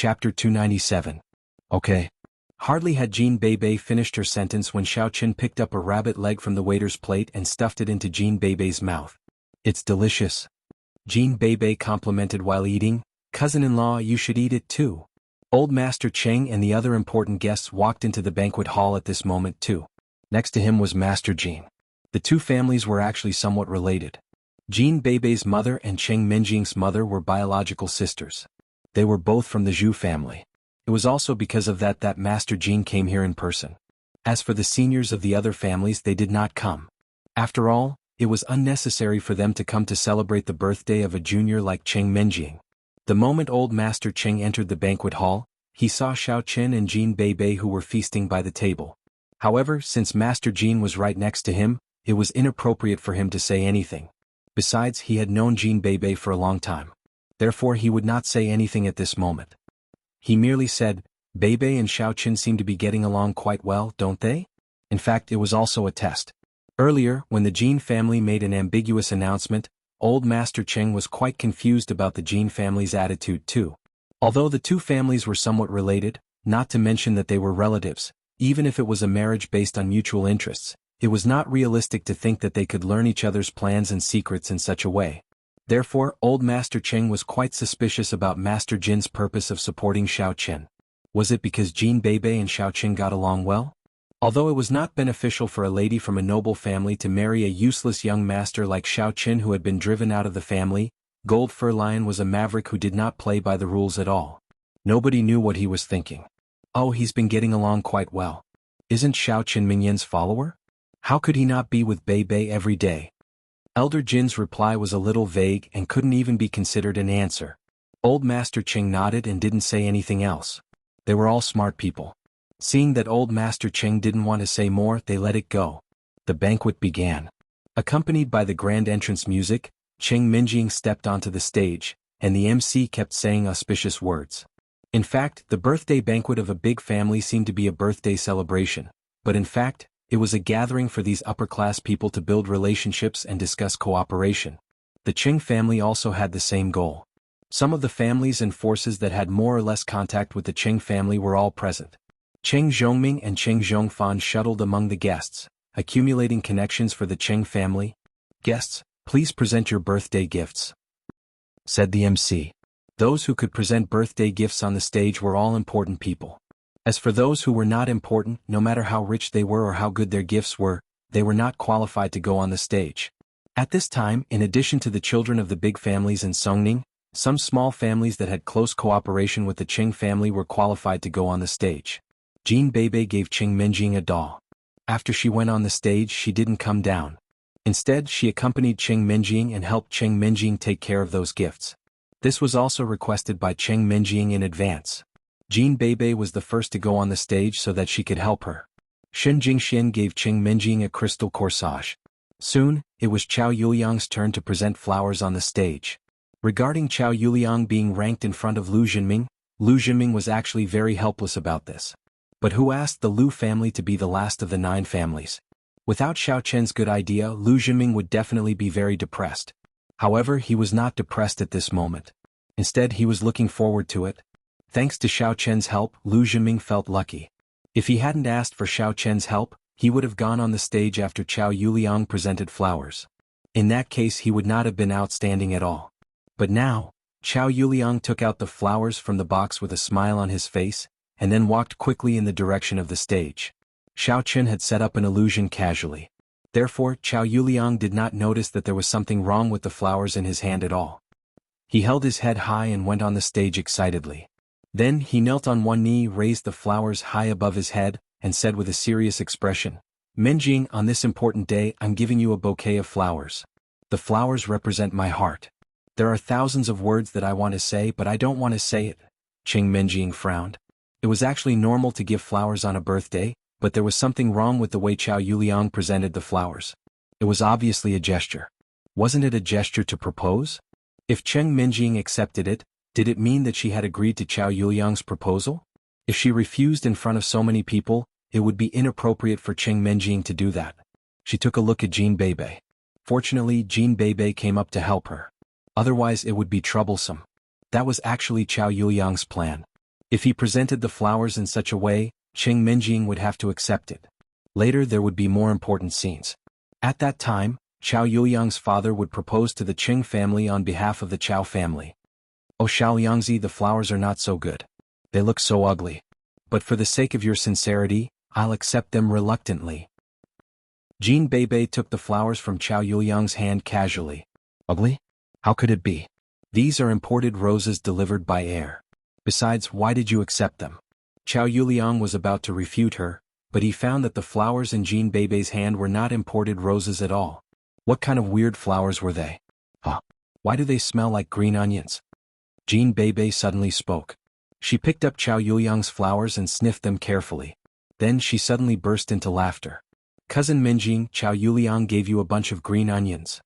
Chapter 297. Okay. Hardly had Jean Bebe finished her sentence when Xiao Qin picked up a rabbit leg from the waiter's plate and stuffed it into Jean Bebe's mouth. It's delicious. Jean Bebe complimented while eating. Cousin-in-law, you should eat it too. Old Master Cheng and the other important guests walked into the banquet hall at this moment too. Next to him was Master Jean. The two families were actually somewhat related. Jean Bebe's mother and Cheng Menjing's mother were biological sisters. They were both from the Zhu family. It was also because of that Master Jean came here in person. As for the seniors of the other families, they did not come. After all, it was unnecessary for them to come to celebrate the birthday of a junior like Cheng Menjing. The moment old Master Cheng entered the banquet hall, he saw Xiao Qin and Jean Bebe who were feasting by the table. However, since Master Jean was right next to him, it was inappropriate for him to say anything. Besides, he had known Jean Bebe for a long time. Therefore he would not say anything at this moment. He merely said, Bebe and Xiao Qin seem to be getting along quite well, don't they? In fact, it was also a test. Earlier, when the Jean family made an ambiguous announcement, old Master Cheng was quite confused about the Jean family's attitude too. Although the two families were somewhat related, not to mention that they were relatives, even if it was a marriage based on mutual interests, it was not realistic to think that they could learn each other's plans and secrets in such a way. Therefore, old Master Cheng was quite suspicious about Master Jin's purpose of supporting Xiao Qin. Was it because Jean Bebe and Xiao Qin got along well? Although it was not beneficial for a lady from a noble family to marry a useless young master like Xiao Qin who had been driven out of the family, Gold Fur Lion was a maverick who did not play by the rules at all. Nobody knew what he was thinking. Oh, he's been getting along quite well. Isn't Xiao Qin Minyan's follower? How could he not be with Bebe every day? Elder Jin's reply was a little vague and couldn't even be considered an answer. Old Master Cheng nodded and didn't say anything else. They were all smart people. Seeing that old Master Cheng didn't want to say more, they let it go. The banquet began. Accompanied by the grand entrance music, Cheng Menjing stepped onto the stage, and the MC kept saying auspicious words. In fact, the birthday banquet of a big family seemed to be a birthday celebration, but in fact, it was a gathering for these upper-class people to build relationships and discuss cooperation. The Cheng family also had the same goal. Some of the families and forces that had more or less contact with the Cheng family were all present. Cheng Zhongming and Cheng Zhongfan shuttled among the guests, accumulating connections for the Cheng family. Guests, please present your birthday gifts, said the MC. Those who could present birthday gifts on the stage were all important people. As for those who were not important, no matter how rich they were or how good their gifts were, they were not qualified to go on the stage. At this time, in addition to the children of the big families in Songning, some small families that had close cooperation with the Cheng family were qualified to go on the stage. Jean Bebe gave Cheng Menjing a doll. After she went on the stage, she didn't come down. Instead, she accompanied Cheng Menjing and helped Cheng Menjing take care of those gifts. This was also requested by Cheng Menjing in advance. Jean Bebe was the first to go on the stage so that she could help her. Shen Jingxian gave Cheng Menjing a crystal corsage. Soon, it was Chao Yuliang's turn to present flowers on the stage. Regarding Chao Yuliang being ranked in front of Lu Jinming was actually very helpless about this. But who asked the Lu family to be the last of the 9 families? Without Xiao Qin's good idea, Lu Jinming would definitely be very depressed. However, he was not depressed at this moment. Instead, he was looking forward to it. Thanks to Xiao Qin's help, Lu Jinming felt lucky. If he hadn't asked for Xiao Qin's help, he would have gone on the stage after Chao Yuliang presented flowers. In that case, he would not have been outstanding at all. But now, Chao Yuliang took out the flowers from the box with a smile on his face, and then walked quickly in the direction of the stage. Xiao Qin had set up an illusion casually. Therefore, Chao Yuliang did not notice that there was something wrong with the flowers in his hand at all. He held his head high and went on the stage excitedly. Then he knelt on one knee, raised the flowers high above his head, and said with a serious expression, Menjing, on this important day I'm giving you a bouquet of flowers. The flowers represent my heart. There are thousands of words that I want to say, but I don't want to say it. Cheng Menjing frowned. It was actually normal to give flowers on a birthday, but there was something wrong with the way Chao Yuliang presented the flowers. It was obviously a gesture. Wasn't it a gesture to propose? If Cheng Menjing accepted it, did it mean that she had agreed to Chao Yuliang's proposal? If she refused in front of so many people, it would be inappropriate for Cheng Menjing to do that. She took a look at Jean Bebe. Fortunately, Jean Bebe came up to help her. Otherwise it would be troublesome. That was actually Chao Yuliang's plan. If he presented the flowers in such a way, Qing Minjing would have to accept it. Later there would be more important scenes. At that time, Qiao Yuliang's father would propose to the Qing family on behalf of the Qiao family. "Oh Xiaoliangzi, the flowers are not so good. They look so ugly. But for the sake of your sincerity, I'll accept them reluctantly." Jin Beibei took the flowers from Qiao Yuliang's hand casually. "Ugly? How could it be? These are imported roses delivered by air. Besides, why did you accept them?" Qiao Yuliang was about to refute her, but he found that the flowers in Jin Beibei's hand were not imported roses at all. What kind of weird flowers were they? Why do they smell like green onions? Jin Beibei suddenly spoke. She picked up Qiao Yuliang's flowers and sniffed them carefully. Then she suddenly burst into laughter. "Cousin Minjing, Qiao Yuliang gave you a bunch of green onions."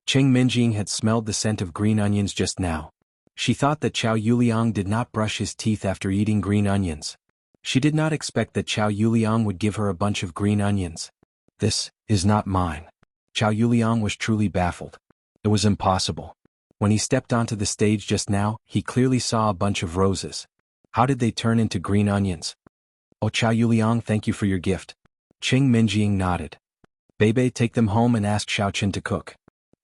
Qing Minjing had smelled the scent of green onions just now. She thought that Qiao Yuliang did not brush his teeth after eating green onions. She did not expect that Qiao Yuliang would give her a bunch of green onions. "This is not mine." Qiao Yuliang was truly baffled. It was impossible. When he stepped onto the stage just now, he clearly saw a bunch of roses. How did they turn into green onions? "Oh Qiao Yuliang, thank you for your gift." Qing Minjing nodded. "Beibei, take them home and ask Xiaoqin to cook."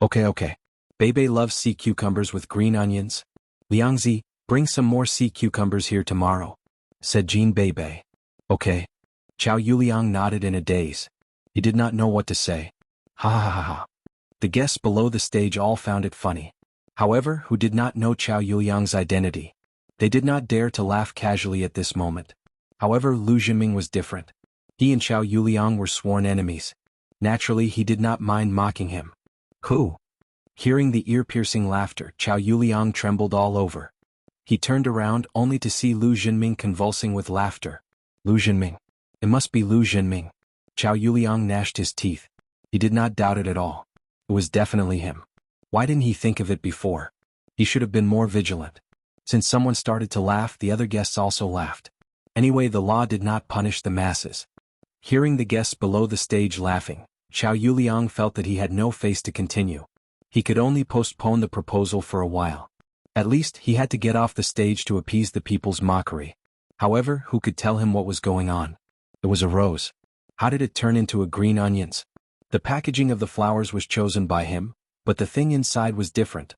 Okay. Beibei loves sea cucumbers with green onions. "Liangzi, bring some more sea cucumbers here tomorrow," said Jin Beibei. "Okay." Qiao Yuliang nodded in a daze. He did not know what to say. Ha. The guests below the stage all found it funny. However, who did not know Qiao Yuliang's identity? They did not dare to laugh casually at this moment. However, Lu Jinming was different. He and Qiao Yuliang were sworn enemies. Naturally, he did not mind mocking him. "Who?" Hearing the ear-piercing laughter, Qiao Yuliang trembled all over. He turned around only to see Lu Jinming convulsing with laughter. Lu Jinming. It must be Lu Jinming. Qiao Yuliang gnashed his teeth. He did not doubt it at all. It was definitely him. Why didn't he think of it before? He should have been more vigilant. Since someone started to laugh, the other guests also laughed. Anyway, the law did not punish the masses. Hearing the guests below the stage laughing, Qiao Yuliang felt that he had no face to continue. He could only postpone the proposal for a while. At least, he had to get off the stage to appease the people's mockery. However, who could tell him what was going on? It was a rose. How did it turn into a green onions? The packaging of the flowers was chosen by him, but the thing inside was different.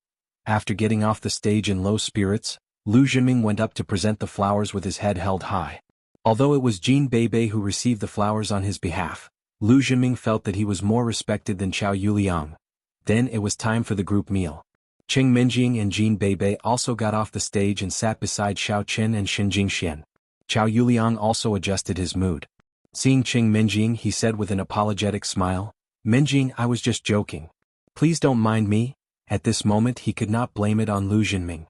After getting off the stage in low spirits, Lu Jinming went up to present the flowers with his head held high. Although it was Jin Beibei who received the flowers on his behalf, Lu Jinming felt that he was more respected than Qiao Yuliang. Then it was time for the group meal. Qing Minjing and Jin Beibei also got off the stage and sat beside Xiaoqin and Xin Jingxian. Qiao Yuliang also adjusted his mood. Seeing Qing Minjing, he said with an apologetic smile, "Minjing, I was just joking. Please don't mind me." At this moment he could not blame it on Lu Jinming.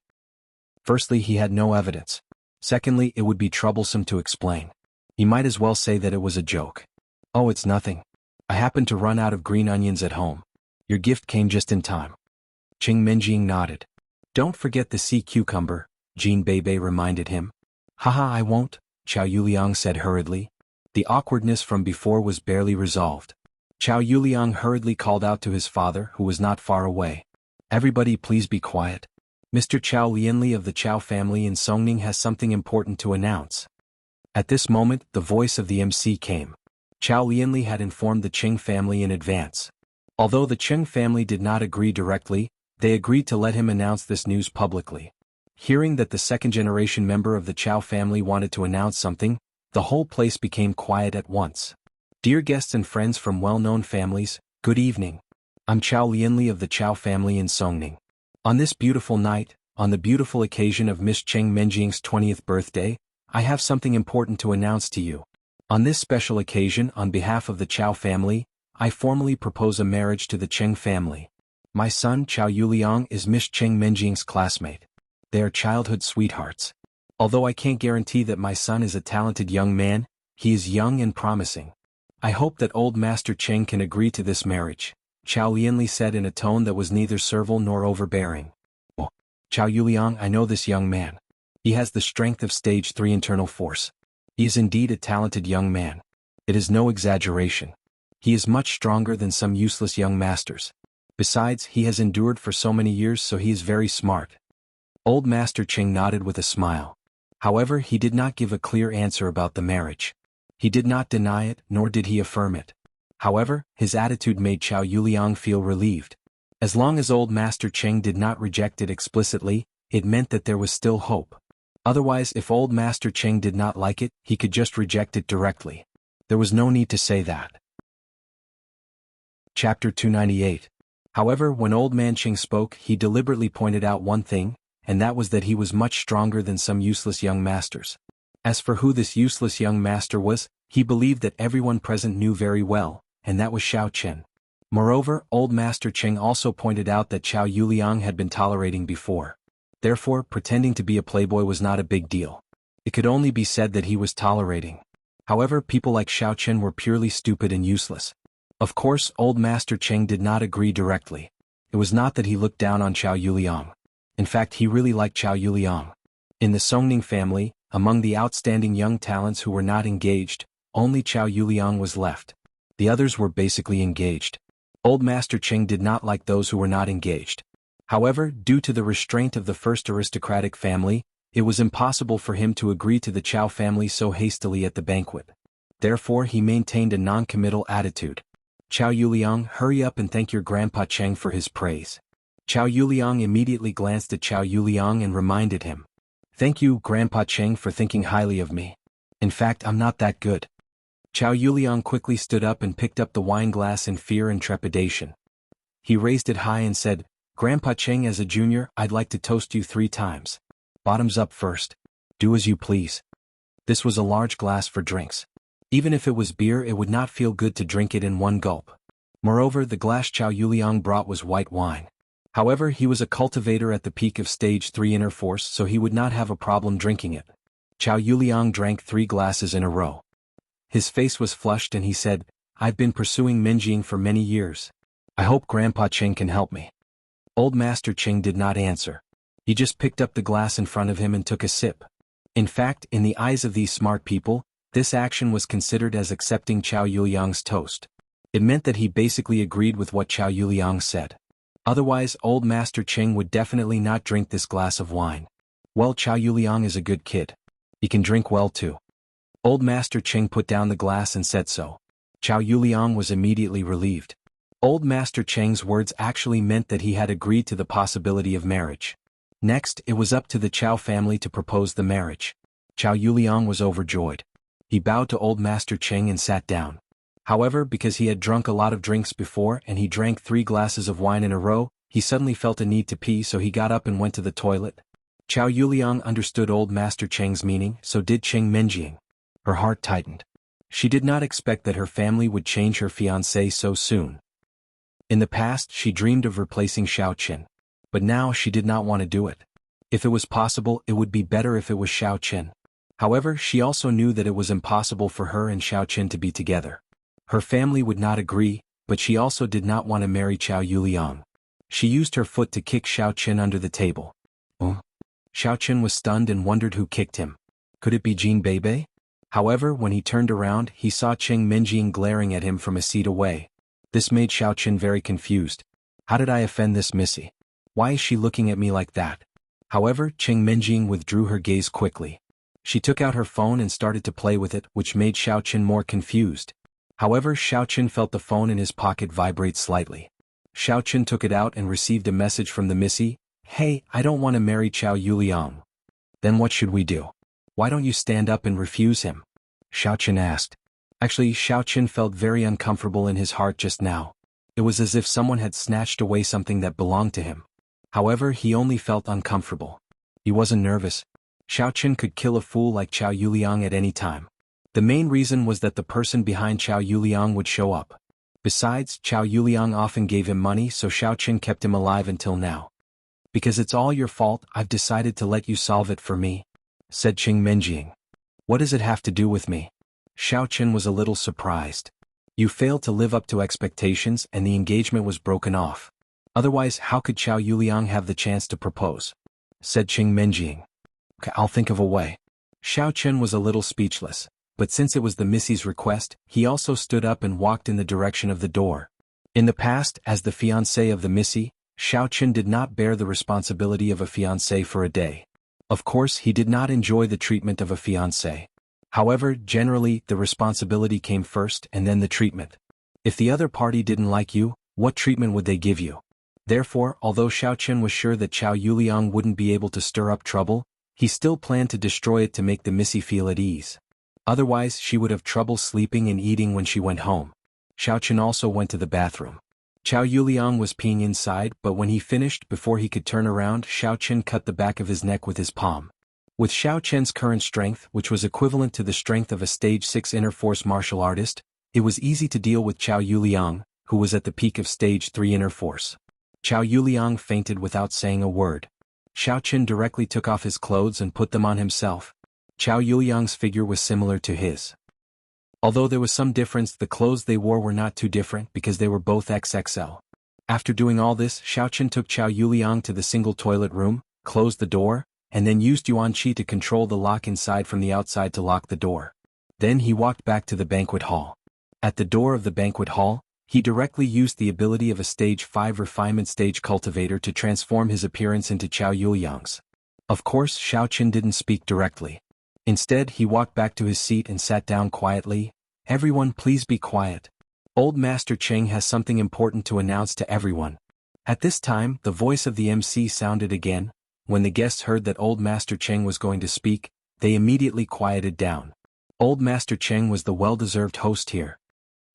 Firstly, he had no evidence. Secondly, it would be troublesome to explain. He might as well say that it was a joke. "Oh, it's nothing. I happened to run out of green onions at home. Your gift came just in time." Qing Minjing nodded. "Don't forget the sea cucumber," Jin Beibei reminded him. "Haha, I won't," Qiao Yuliang said hurriedly. The awkwardness from before was barely resolved. Qiao Yuliang hurriedly called out to his father, who was not far away. "Everybody please be quiet. Mr. Qiao Lianli of the Qiao family in Songning has something important to announce." At this moment, the voice of the MC came. Qiao Lianli had informed the Qing family in advance. Although the Qing family did not agree directly, they agreed to let him announce this news publicly. Hearing that the second-generation member of the Qiao family wanted to announce something, the whole place became quiet at once. "Dear guests and friends from well-known families, good evening. I'm Qiao Lianli of the Qiao family in Songning. On this beautiful night, on the beautiful occasion of Miss Qing Minjing's 20th birthday, I have something important to announce to you. On this special occasion, on behalf of the Qiao family, I formally propose a marriage to the Qing family. My son Qiao Yuliang is Miss Qing Minjing's classmate. They are childhood sweethearts. Although I can't guarantee that my son is a talented young man, he is young and promising. I hope that old Master Qing can agree to this marriage," Qiao Lianli said in a tone that was neither servile nor overbearing. "Oh, Qiao Yuliang, I know this young man. He has the strength of stage 3 internal force. He is indeed a talented young man. It is no exaggeration. He is much stronger than some useless young masters. Besides, he has endured for so many years, so he is very smart." Old Master Qing nodded with a smile. However, he did not give a clear answer about the marriage. He did not deny it, nor did he affirm it. However, his attitude made Chao Yuliang feel relieved. As long as old Master Cheng did not reject it explicitly, it meant that there was still hope. Otherwise, if old Master Cheng did not like it, he could just reject it directly. There was no need to say that. Chapter 298. However, when old man Cheng spoke, he deliberately pointed out one thing, and that was that he was much stronger than some useless young masters. As for who this useless young master was, he believed that everyone present knew very well, and that was Xiao Chen. Moreover, old Master Cheng also pointed out that Chao Yuliang had been tolerating before. Therefore, pretending to be a playboy was not a big deal. It could only be said that he was tolerating. However, people like Xiao Chen were purely stupid and useless. Of course, old Master Cheng did not agree directly. It was not that he looked down on Chao Yuliang. In fact, he really liked Chao Yuliang. In the Songning family, among the outstanding young talents who were not engaged, only Chao Yuliang was left. The others were basically engaged. Old Master Cheng did not like those who were not engaged. However, due to the restraint of the first aristocratic family, it was impossible for him to agree to the Chao family so hastily at the banquet. Therefore, he maintained a non-committal attitude. Chao Yuliang, hurry up and thank your Grandpa Cheng for his praise. Chao Yuliang immediately glanced at Chao Yuliang and reminded him. Thank you, Grandpa Cheng, for thinking highly of me. In fact, I'm not that good. Chao Yuliang quickly stood up and picked up the wine glass in fear and trepidation. He raised it high and said, Grandpa Cheng, as a junior, I'd like to toast you 3 times. Bottoms up first. Do as you please. This was a large glass for drinks. Even if it was beer, it would not feel good to drink it in one gulp. Moreover, the glass Chao Yuliang brought was white wine. However, he was a cultivator at the peak of Stage 3 inner force, so he would not have a problem drinking it. Chao Yuliang drank 3 glasses in a row. His face was flushed and he said, I've been pursuing Menjing for many years. I hope Grandpa Cheng can help me. Old Master Cheng did not answer. He just picked up the glass in front of him and took a sip. In fact, in the eyes of these smart people, this action was considered as accepting Chao Yuliang's toast. It meant that he basically agreed with what Chao Yuliang said. Otherwise, old Master Cheng would definitely not drink this glass of wine. Well, Chao Yuliang is a good kid. He can drink well too. Old Master Cheng put down the glass and said so. Chao Yuliang was immediately relieved. Old Master Cheng's words actually meant that he had agreed to the possibility of marriage. Next, it was up to the Chao family to propose the marriage. Chao Yuliang was overjoyed. He bowed to old Master Cheng and sat down. However, because he had drunk a lot of drinks before and he drank 3 glasses of wine in a row, he suddenly felt a need to pee, so he got up and went to the toilet. Chao Yuliang understood old Master Cheng's meaning, so did Cheng Menjing. Her heart tightened. She did not expect that her family would change her fiancé so soon. In the past, she dreamed of replacing Xiao Chen. But now she did not want to do it. If it was possible, it would be better if it was Xiao Chen. However, she also knew that it was impossible for her and Xiao Chen to be together. Her family would not agree, but she also did not want to marry Chao Yuliang. She used her foot to kick Xiao Chen under the table. Xiao Chen was stunned and wondered who kicked him. Could it be Jin Beibei? However, when he turned around, he saw Cheng Menjing glaring at him from a seat away. This made Xiao Chen very confused. How did I offend this missy? Why is she looking at me like that? However, Cheng Menjing withdrew her gaze quickly. She took out her phone and started to play with it, which made Xiao Chen more confused. However, Xiao Chen felt the phone in his pocket vibrate slightly. Xiao Chen took it out and received a message from the missy. Hey, I don't want to marry Chao Yuliang. Then what should we do? Why don't you stand up and refuse him? Xiao Chen asked. Actually, Xiao Chen felt very uncomfortable in his heart just now. It was as if someone had snatched away something that belonged to him. However, he only felt uncomfortable. He wasn't nervous. Xiao Chen could kill a fool like Chao Yuliang at any time. The main reason was that the person behind Chao Yuliang would show up. Besides, Chao Yuliang often gave him money, so Xiao Chen kept him alive until now. Because it's all your fault, I've decided to let you solve it for me, said Cheng Menjing. What does it have to do with me? Xiao Chen was a little surprised. You failed to live up to expectations and the engagement was broken off. Otherwise, how could Chao Yuliang have the chance to propose? Said Cheng Menjing. Okay, I'll think of a way. Xiao Chen was a little speechless, but since it was the missy's request, he also stood up and walked in the direction of the door. In the past, as the fiancé of the missy, Xiao Chen did not bear the responsibility of a fiancé for a day. Of course, he did not enjoy the treatment of a fiancé. However, generally, the responsibility came first and then the treatment. If the other party didn't like you, what treatment would they give you? Therefore, although Xiao Chen was sure that Qiao Yuliang wouldn't be able to stir up trouble, he still planned to destroy it to make the missy feel at ease. Otherwise, she would have trouble sleeping and eating when she went home. Xiao Chen also went to the bathroom. Qiao Yuliang was peeing inside, but when he finished, before he could turn around, Xiao Chen cut the back of his neck with his palm. With Xiao Chen's current strength, which was equivalent to the strength of a stage 6 inner force martial artist, it was easy to deal with Qiao Yuliang, who was at the peak of stage 3 inner force. Qiao Yuliang fainted without saying a word. Xiao Chen directly took off his clothes and put them on himself. Qiao Yuliang's figure was similar to his. Although there was some difference, the clothes they wore were not too different because they were both XXL. After doing all this, Xiao Chen took Qiao Yuliang to the single toilet room, closed the door, and then used Yuan Qi to control the lock inside from the outside to lock the door. Then he walked back to the banquet hall. At the door of the banquet hall, he directly used the ability of a stage 5 refinement stage cultivator to transform his appearance into Qiao Yuliang's. Of course, Xiao Chen didn't speak directly. Instead, he walked back to his seat and sat down quietly. Everyone, please be quiet. Old Master Cheng has something important to announce to everyone. At this time, the voice of the MC sounded again. When the guests heard that Old Master Cheng was going to speak, they immediately quieted down. Old Master Cheng was the well-deserved host here.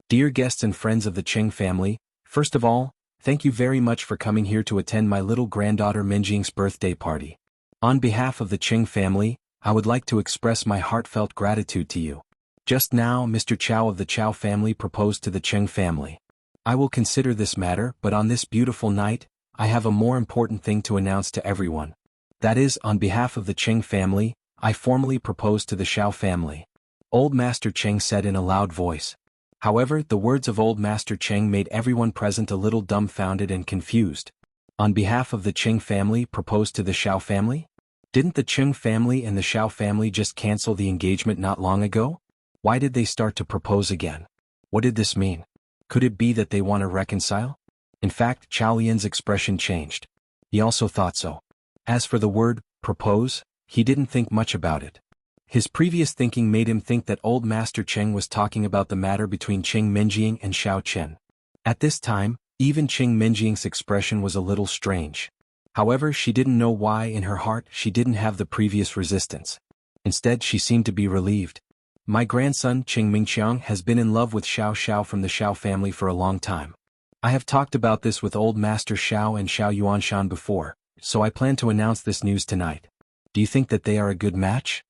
Dear guests and friends of the Cheng family, first of all, thank you very much for coming here to attend my little granddaughter Menjing's birthday party. On behalf of the Cheng family, I would like to express my heartfelt gratitude to you. Just now, Mr. Chao of the Chao family proposed to the Cheng family. I will consider this matter, but on this beautiful night, I have a more important thing to announce to everyone. That is, on behalf of the Cheng family, I formally propose to the Xiao family. Old Master Cheng said in a loud voice. However, the words of Old Master Cheng made everyone present a little dumbfounded and confused. On behalf of the Cheng family propose to the Xiao family? Didn't the Cheng family and the Xiao family just cancel the engagement not long ago? Why did they start to propose again? What did this mean? Could it be that they want to reconcile? In fact, Chao Lian's expression changed. He also thought so. As for the word, propose, he didn't think much about it. His previous thinking made him think that Old Master Cheng was talking about the matter between Cheng Menjing and Xiao Chen. At this time, even Cheng Menjing's expression was a little strange. However, she didn't know why in her heart she didn't have the previous resistance. Instead, she seemed to be relieved. My grandson Cheng Mingqiang has been in love with Xiao Xiao from the Xiao family for a long time. I have talked about this with Old Master Xiao and Xiao Yuanshan before, so I plan to announce this news tonight. Do you think that they are a good match?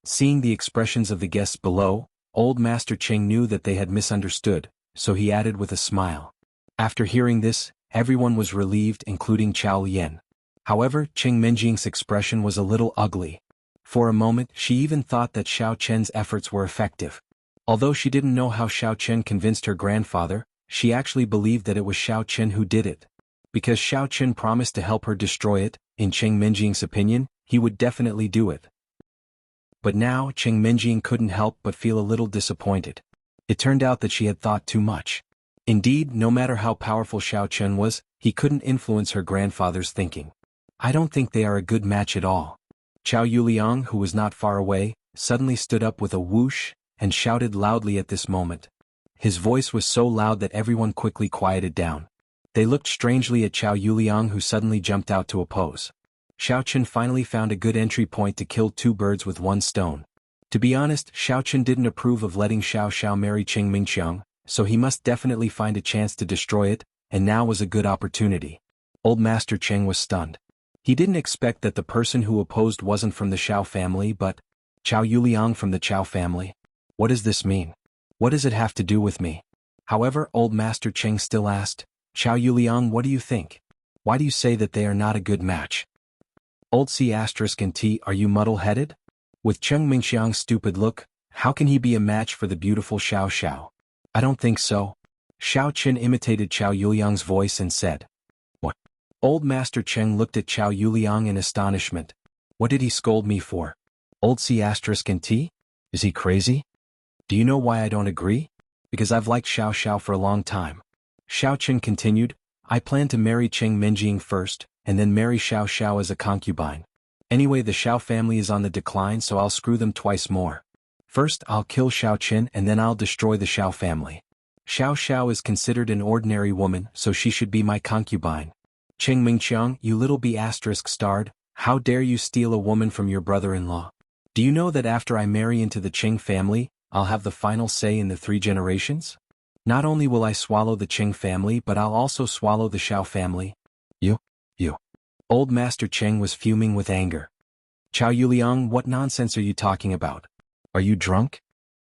Seeing the expressions of the guests below, Old Master Cheng knew that they had misunderstood, so he added with a smile. After hearing this, everyone was relieved, including Chao Lian. However, Cheng Menjing's expression was a little ugly. For a moment, she even thought that Xiao Chen's efforts were effective. Although she didn't know how Xiao Chen convinced her grandfather, she actually believed that it was Xiao Chen who did it. Because Xiao Chen promised to help her destroy it, in Cheng Menjing's opinion, he would definitely do it. But now, Cheng Menjing couldn't help but feel a little disappointed. It turned out that she had thought too much. Indeed, no matter how powerful Xiao Chen was, he couldn't influence her grandfather's thinking. I don't think they are a good match at all. Qiao Yuliang, who was not far away, suddenly stood up with a whoosh, and shouted loudly at this moment. His voice was so loud that everyone quickly quieted down. They looked strangely at Qiao Yuliang, who suddenly jumped out to oppose. Xiao Chen finally found a good entry point to kill two birds with one stone. To be honest, Xiao Chen didn't approve of letting Xiao Xiao marry Cheng Mingqiang, so he must definitely find a chance to destroy it, and now was a good opportunity. Old Master Cheng was stunned. He didn't expect that the person who opposed wasn't from the Xiao family but Qiao Yuliang from the Qiao family. What does this mean? What does it have to do with me? However, Old Master Cheng still asked, Qiao Yuliang, what do you think? Why do you say that they are not a good match? Old C** and T, are you muddle-headed? With Cheng Mingqiang's stupid look, how can he be a match for the beautiful Xiao Xiao? I don't think so. Xiao Chen imitated Qiao Yuliang's voice and said. What? Old Master Cheng looked at Qiao Yuliang in astonishment. What did he scold me for? Old C** and T? Is he crazy? Do you know why I don't agree? Because I've liked Xiao Xiao for a long time. Xiao Chen continued, I plan to marry Cheng Menjing first, and then marry Xiao Xiao as a concubine. Anyway, the Xiao family is on the decline, so I'll screw them twice more. First, I'll kill Xiao Qin and then I'll destroy the Xiao family. Xiao Xiao is considered an ordinary woman, so she should be my concubine. Qing Mingqiang, you little B*****, how dare you steal a woman from your brother-in-law? Do you know that after I marry into the Qing family, I'll have the final say in the 3 generations? Not only will I swallow the Qing family, but I'll also swallow the Xiao family. You. Old Master Cheng was fuming with anger. Chao Yuliang, what nonsense are you talking about? Are you drunk?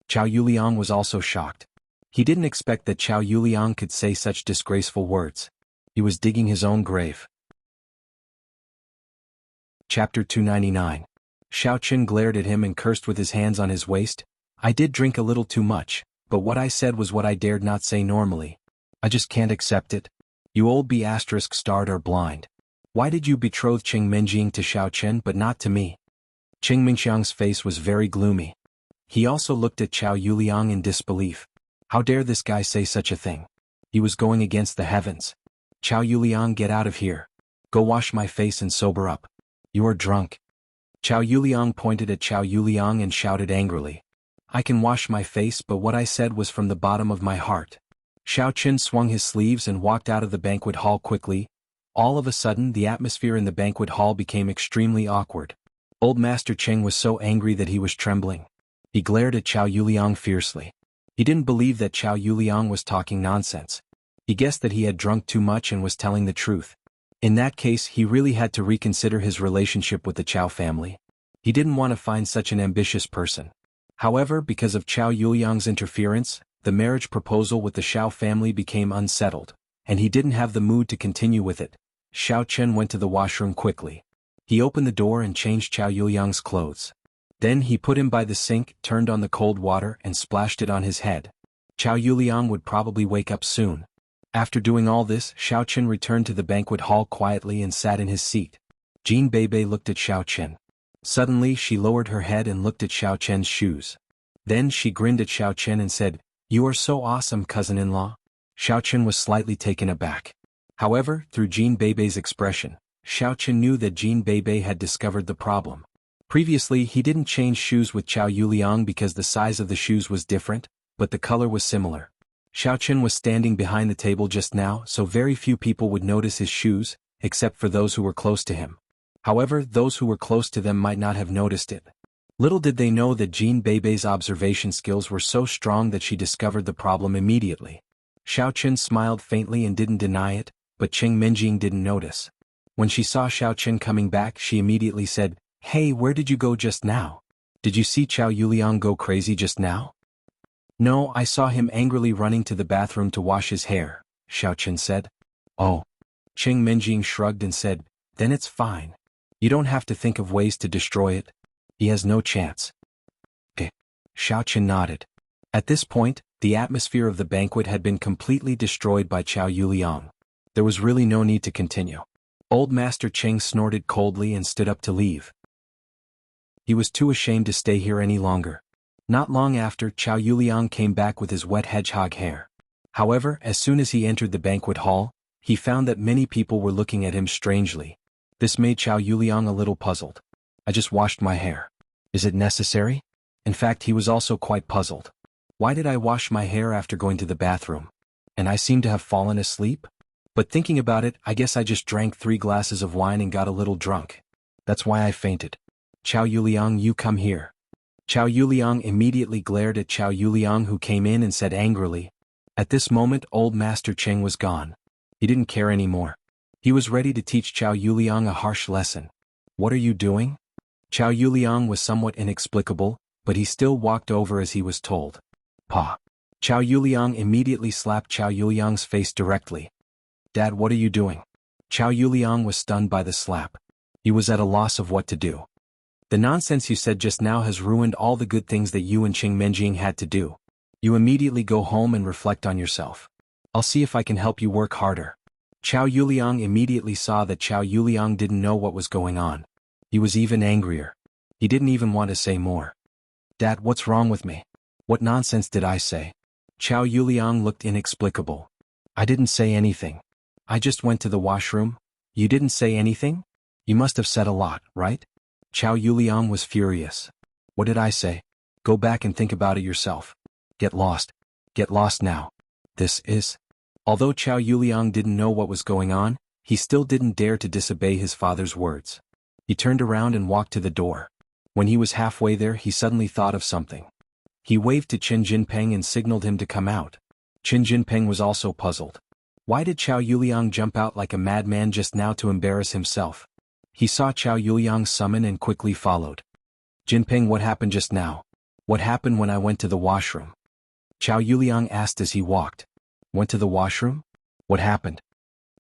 Chao Yuliang was also shocked. He didn't expect that Chao Yuliang could say such disgraceful words. He was digging his own grave. Chapter 299. Xiao Qin glared at him and cursed with his hands on his waist. I did drink a little too much, but what I said was what I dared not say normally. I just can't accept it. You old B****** are blind. Why did you betroth Qing Menjing to Xiao Qin but not to me? Qing Mingxiang's face was very gloomy. He also looked at Chao Yuliang in disbelief. How dare this guy say such a thing? He was going against the heavens. Chao Yuliang, get out of here. Go wash my face and sober up. You are drunk. Chao Yuliang pointed at Chao Yuliang and shouted angrily. I can wash my face, but what I said was from the bottom of my heart. Xiao Qin swung his sleeves and walked out of the banquet hall quickly. All of a sudden, the atmosphere in the banquet hall became extremely awkward. Old Master Cheng was so angry that he was trembling. He glared at Chao Yuliang fiercely. He didn't believe that Chao Yuliang was talking nonsense. He guessed that he had drunk too much and was telling the truth. In that case, he really had to reconsider his relationship with the Chao family. He didn't want to find such an ambitious person. However, because of Chao Yuliang's interference, the marriage proposal with the Xiao family became unsettled, and he didn't have the mood to continue with it. Xiao Chen went to the washroom quickly. He opened the door and changed Chao Yuliang's clothes. Then he put him by the sink, turned on the cold water and splashed it on his head. Chao Yuliang would probably wake up soon. After doing all this, Xiao Chen returned to the banquet hall quietly and sat in his seat. Jean Bebe looked at Xiao Chen. Suddenly she lowered her head and looked at Xiao Chen's shoes. Then she grinned at Xiao Chen and said, "You are so awesome, cousin-in-law." Xiao Chen was slightly taken aback. However, through Jean Bebe's expression, Xiao Chen knew that Jean Bebe had discovered the problem. Previously, he didn't change shoes with Chao Yuliang because the size of the shoes was different, but the color was similar. Xiao Chen was standing behind the table just now, so very few people would notice his shoes, except for those who were close to him. However, those who were close to them might not have noticed it. Little did they know that Jean Bebe's observation skills were so strong that she discovered the problem immediately. Xiao Chen smiled faintly and didn't deny it, but Qing Menjing didn't notice. When she saw Xiao Chen coming back, she immediately said, "Hey, where did you go just now? Did you see Chao Yuliang go crazy just now?" "No, I saw him angrily running to the bathroom to wash his hair," Xiao Chen said. "Oh." Qing Menjing shrugged and said, "Then it's fine. You don't have to think of ways to destroy it. He has no chance." Okay. Xiao Chen nodded. At this point, the atmosphere of the banquet had been completely destroyed by Chao Yuliang. There was really no need to continue. Old Master Cheng snorted coldly and stood up to leave. He was too ashamed to stay here any longer. Not long after, Chao Yuliang came back with his wet hedgehog hair. However, as soon as he entered the banquet hall, he found that many people were looking at him strangely. This made Chao Yuliang a little puzzled. "I just washed my hair. Is it necessary?" In fact, he was also quite puzzled. Why did I wash my hair after going to the bathroom? And I seem to have fallen asleep? But thinking about it, I guess I just drank 3 glasses of wine and got a little drunk. That's why I fainted. "Chao Yuliang, you come here." Chao Yuliang immediately glared at Chao Yuliang, who came in and said angrily. At this moment, old Master Cheng was gone. He didn't care anymore. He was ready to teach Chao Yuliang a harsh lesson. "What are you doing?" Chao Yuliang was somewhat inexplicable, but he still walked over as he was told. "Pa." Chao Yuliang immediately slapped Chao Yuliang's face directly. "Dad, what are you doing?" Chao Yuliang was stunned by the slap. He was at a loss of what to do. "The nonsense you said just now has ruined all the good things that you and Qing Menjing had to do. You immediately go home and reflect on yourself. I'll see if I can help you work harder." Chao Yuliang immediately saw that Chao Yuliang didn't know what was going on. He was even angrier. He didn't even want to say more. "Dad, what's wrong with me? What nonsense did I say?" Chao Yuliang looked inexplicable. "I didn't say anything. I just went to the washroom." "You didn't say anything? You must have said a lot, right?" Chow Yuliang was furious. What did I say? Go back and think about it yourself. Get lost. Get lost now. This is... Although Chow Yuliang didn't know what was going on, he still didn't dare to disobey his father's words. He turned around and walked to the door. When he was halfway there, he suddenly thought of something. He waved to Qin Jinping and signaled him to come out. Qin Jinping was also puzzled. Why did Chow Yuliang jump out like a madman just now to embarrass himself? He saw Chow Yuliang summon and quickly followed. Jinping, what happened just now? What happened when I went to the washroom? Chow Yuliang asked as he walked. Went to the washroom? What happened?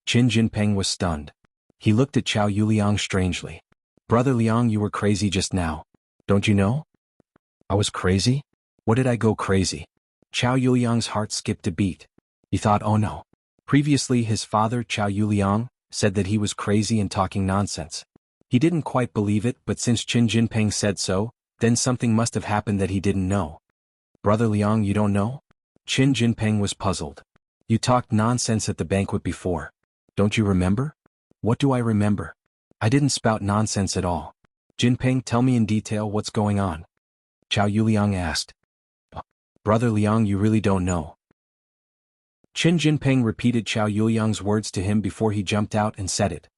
Qin Jinping was stunned. He looked at Chow Yuliang strangely. Brother Liang, you were crazy just now. Don't you know? I was crazy? What did I go crazy? Chow Yuliang's heart skipped a beat. He thought, oh no. Previously his father, Chow Yuliang, said that he was crazy and talking nonsense. He didn't quite believe it, but since Qin Jinping said so, then something must have happened that he didn't know. Brother Liang, you don't know? Qin Jinping was puzzled. You talked nonsense at the banquet before. Don't you remember? What do I remember? I didn't spout nonsense at all. Jinping, tell me in detail what's going on. Chow Yuliang asked. Brother Liang, you really don't know. Qin Jinping repeated Chow Yuliang's words to him before he jumped out and said it.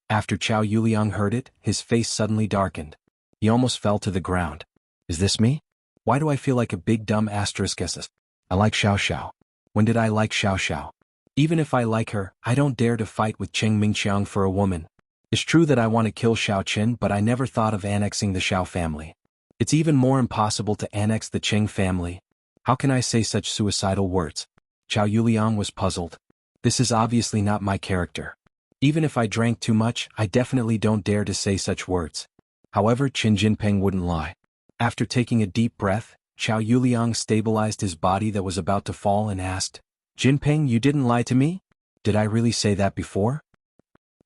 After Chow Yuliang heard it, his face suddenly darkened. He almost fell to the ground. Is this me? Why do I feel like a big dumb asterisk SS? I like Xiao Xiao. When did I like Xiao Xiao? Even if I like her, I don't dare to fight with Cheng Mingqiang for a woman. It's true that I want to kill Xiao Qin, but I never thought of annexing the Xiao family. It's even more impossible to annex the Cheng family. How can I say such suicidal words? Chow Yuliang was puzzled. This is obviously not my character. Even if I drank too much, I definitely don't dare to say such words. However, Qin Jinping wouldn't lie. After taking a deep breath, Chow Yuliang stabilized his body that was about to fall and asked, Jinping, you didn't lie to me? Did I really say that before?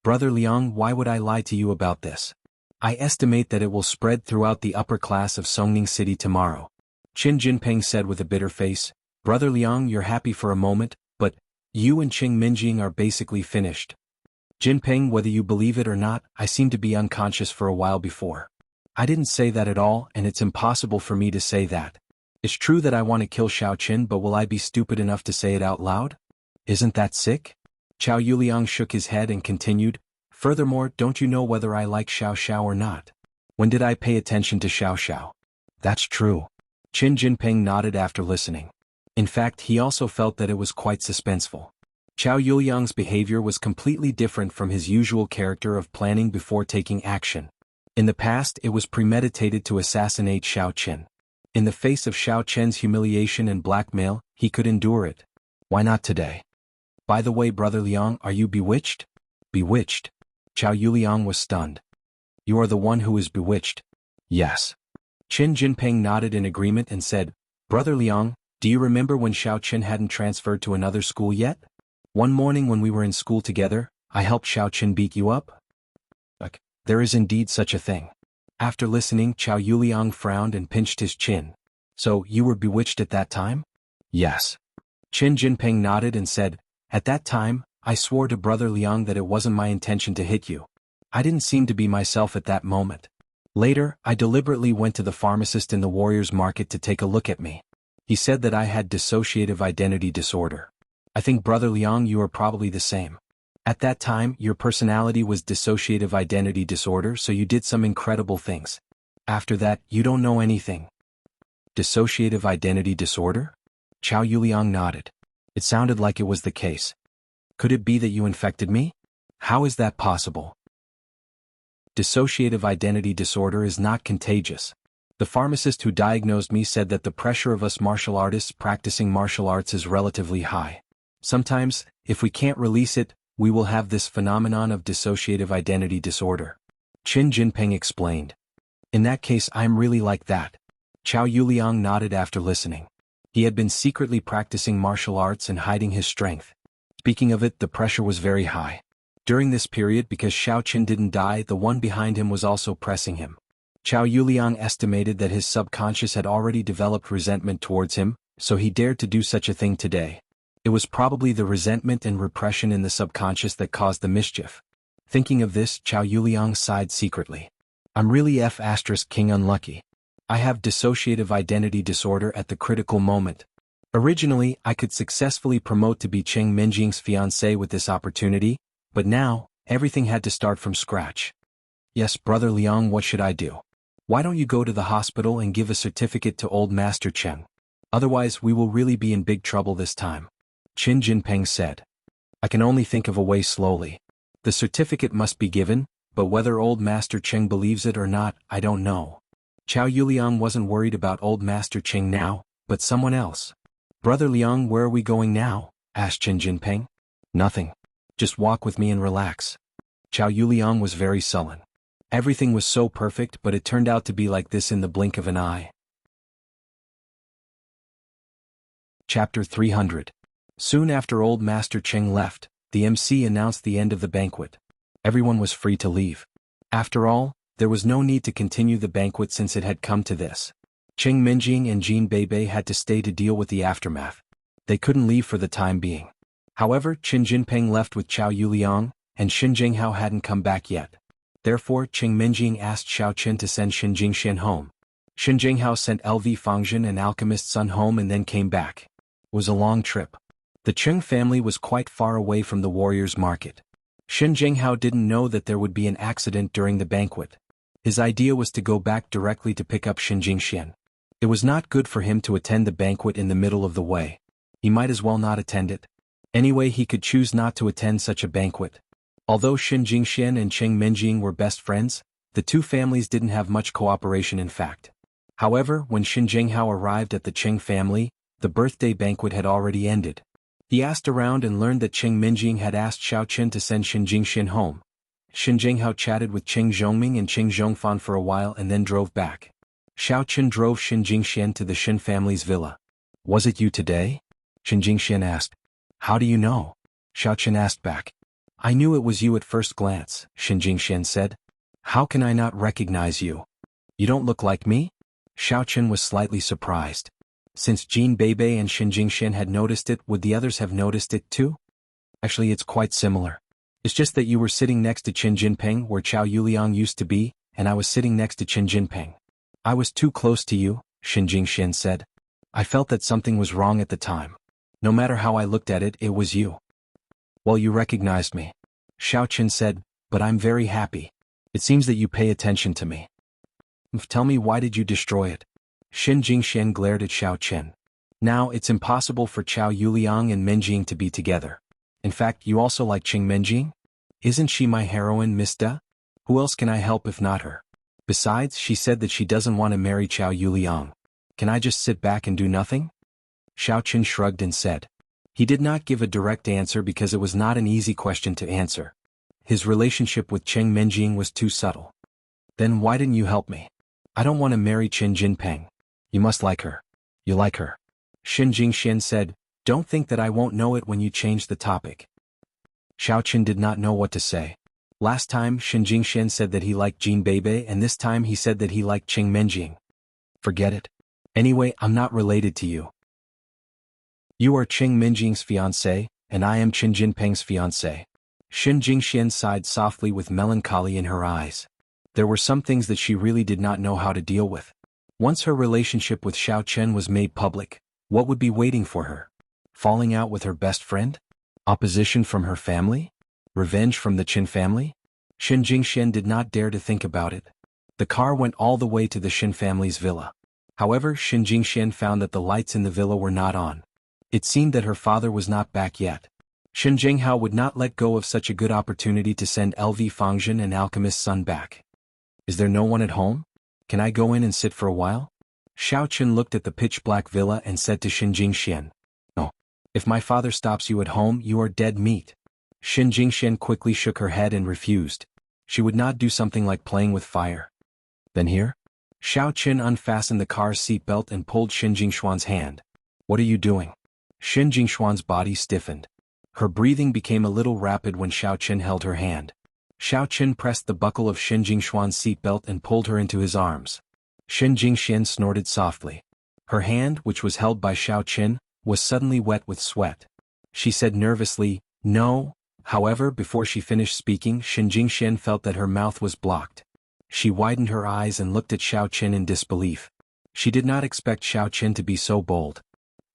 Brother Liang, why would I lie to you about this? I estimate that it will spread throughout the upper class of Songning City tomorrow. Qin Jinping said with a bitter face. Brother Liang, you're happy for a moment, but you and Cheng Minjing are basically finished. Jinping, whether you believe it or not, I seem to be unconscious for a while before. I didn't say that at all, and it's impossible for me to say that. It's true that I want to kill Xiao Qin, but will I be stupid enough to say it out loud? Isn't that sick? Chow Yuliang shook his head and continued, furthermore, don't you know whether I like Xiao Xiao or not? When did I pay attention to Xiao Xiao? That's true. Qin Jinping nodded after listening. In fact, he also felt that it was quite suspenseful. Chow Yuliang's behavior was completely different from his usual character of planning before taking action. In the past, it was premeditated to assassinate Xiao Qin. In the face of Xiao Qin's humiliation and blackmail, he could endure it. Why not today? By the way, Brother Liang, are you bewitched? Bewitched? Chow Yuliang was stunned. You are the one who is bewitched? Yes. Qin Jinping nodded in agreement and said, Brother Liang, do you remember when Xiao Qin hadn't transferred to another school yet? One morning when we were in school together, I helped Xiao Qin beat you up? There is indeed such a thing. After listening, Chow Yuliang frowned and pinched his chin. So, you were bewitched at that time? Yes. Qin Jinping nodded and said, At that time, I swore to Brother Liang that it wasn't my intention to hit you. I didn't seem to be myself at that moment. Later, I deliberately went to the pharmacist in the Warriors Market to take a look at me. He said that I had dissociative identity disorder. I think Brother Liang, you are probably the same. At that time, your personality was dissociative identity disorder, so you did some incredible things. After that, you don't know anything. Dissociative identity disorder? Chow Yuliang nodded. It sounded like it was the case. Could it be that you infected me? How is that possible? Dissociative identity disorder is not contagious. The pharmacist who diagnosed me said that the pressure of us martial artists practicing martial arts is relatively high. Sometimes, if we can't release it, we will have this phenomenon of dissociative identity disorder. Qin Jinping explained. In that case, I'm really like that. Chow Yuliang nodded after listening. He had been secretly practicing martial arts and hiding his strength. Speaking of it, the pressure was very high. During this period, because Xiao Qin didn't die, the one behind him was also pressing him. Chow Yuliang estimated that his subconscious had already developed resentment towards him, so he dared to do such a thing today. It was probably the resentment and repression in the subconscious that caused the mischief. Thinking of this, Chow Yuliang sighed secretly. I'm really F***king unlucky. I have dissociative identity disorder at the critical moment. Originally, I could successfully promote to be Cheng Minjing's fiancé with this opportunity, but now, everything had to start from scratch. Yes, Brother Liang, what should I do? Why don't you go to the hospital and give a certificate to old Master Cheng? Otherwise, we will really be in big trouble this time. Qin Jinping said. I can only think of a way slowly. The certificate must be given, but whether old Master Cheng believes it or not, I don't know. Chao Yuliang wasn't worried about old Master Cheng now, but someone else. Brother Liang, where are we going now? Asked Qin Jinping. Nothing. Just walk with me and relax. Chao Yuliang was very sullen. Everything was so perfect, but it turned out to be like this in the blink of an eye. Chapter 300. Soon after old Master Cheng left, the MC announced the end of the banquet. Everyone was free to leave. After all, there was no need to continue the banquet since it had come to this. Cheng Minjing and Jin Beibei had to stay to deal with the aftermath. They couldn't leave for the time being. However, Qin Jinping left with Chao Yuliang, and Xin Jinghao hadn't come back yet. Therefore, Cheng Minjing asked Xiao Qin to send Xin Jingxian home. Xin Jinghao sent LV Fangzhen and Alchemist Sun home and then came back. It was a long trip. The Cheng family was quite far away from the warriors' market. Xin Jinghao didn't know that there would be an accident during the banquet. His idea was to go back directly to pick up Xin Jingxian. It was not good for him to attend the banquet in the middle of the way. He might as well not attend it. Anyway, he could choose not to attend such a banquet. Although Xin Jingxian and Cheng Minjing were best friends, the two families didn't have much cooperation in fact. However, when Xin Jinghao arrived at the Cheng family, the birthday banquet had already ended. He asked around and learned that Cheng Minjing had asked Xiao Qin to send Xin Jingxian home. Xin Jinghao chatted with Cheng Zhongming and Cheng Zhongfan for a while and then drove back. Xiao Qin drove Xin Jingxian to the Xin family's villa. Was it you today? Xin Jingxian asked. How do you know? Xiao Qin asked back. I knew it was you at first glance, Xin Jingxian said. How can I not recognize you? You don't look like me? Xiao Qin was slightly surprised. Since Jin Beibei and Xin Jingxian had noticed it, would the others have noticed it too? Actually, it's quite similar. It's just that you were sitting next to Qin Jinping where Chao Yuliang used to be, and I was sitting next to Qin Jinping. I was too close to you, Xin Jingxian said. I felt that something was wrong at the time. No matter how I looked at it, it was you. Well, you recognized me. Xiao Qin said, but I'm very happy. It seems that you pay attention to me. Tell me, why did you destroy it? Xin Jingxian glared at Xiao Qin. Now, it's impossible for Chao Yuliang and Minjing to be together. In fact, you also like Cheng Minjing? Isn't she my heroine, Miss Da? Who else can I help if not her? Besides, she said that she doesn't want to marry Chao Yuliang. Can I just sit back and do nothing? Xiao Qin shrugged and said. He did not give a direct answer because it was not an easy question to answer. His relationship with Cheng Minjing was too subtle. Then why didn't you help me? I don't want to marry Qin Jinping. You must like her. You like her. Xin Jingxian said, don't think that I won't know it when you change the topic. Xiao Qin did not know what to say. Last time Xin Jingxian said that he liked Jin Beibei and this time he said that he liked Cheng Minjing. Forget it. Anyway, I'm not related to you. You are Cheng Minjing's fiancé, and I am Qin Jinping's fiancé. Xin Jingxian sighed softly with melancholy in her eyes. There were some things that she really did not know how to deal with. Once her relationship with Xiao Qin was made public, what would be waiting for her? Falling out with her best friend? Opposition from her family? Revenge from the Qin family? Xin Jingxian did not dare to think about it. The car went all the way to the Xin family's villa. However, Xin Jingxian found that the lights in the villa were not on. It seemed that her father was not back yet. Xin Jinghao would not let go of such a good opportunity to send LV Fangzhen and Alchemist Sun back. Is there no one at home? Can I go in and sit for a while? Xiao Qin looked at the pitch-black villa and said to Xin Jingxian. No. If my father stops you at home, you are dead meat. Xin Jingxian quickly shook her head and refused. She would not do something like playing with fire. Then here? Xiao Qin unfastened the car's seatbelt and pulled Xin Jingshuan's hand. What are you doing? Xin Jingshuan's body stiffened. Her breathing became a little rapid when Xiao Qin held her hand. Xiao Qin pressed the buckle of Xin Jingshuan's seatbelt and pulled her into his arms. Xin Jingxian snorted softly. Her hand, which was held by Xiao Qin, was suddenly wet with sweat. She said nervously, no. However, before she finished speaking, Xin Jingxian felt that her mouth was blocked. She widened her eyes and looked at Xiao Qin in disbelief. She did not expect Xiao Qin to be so bold.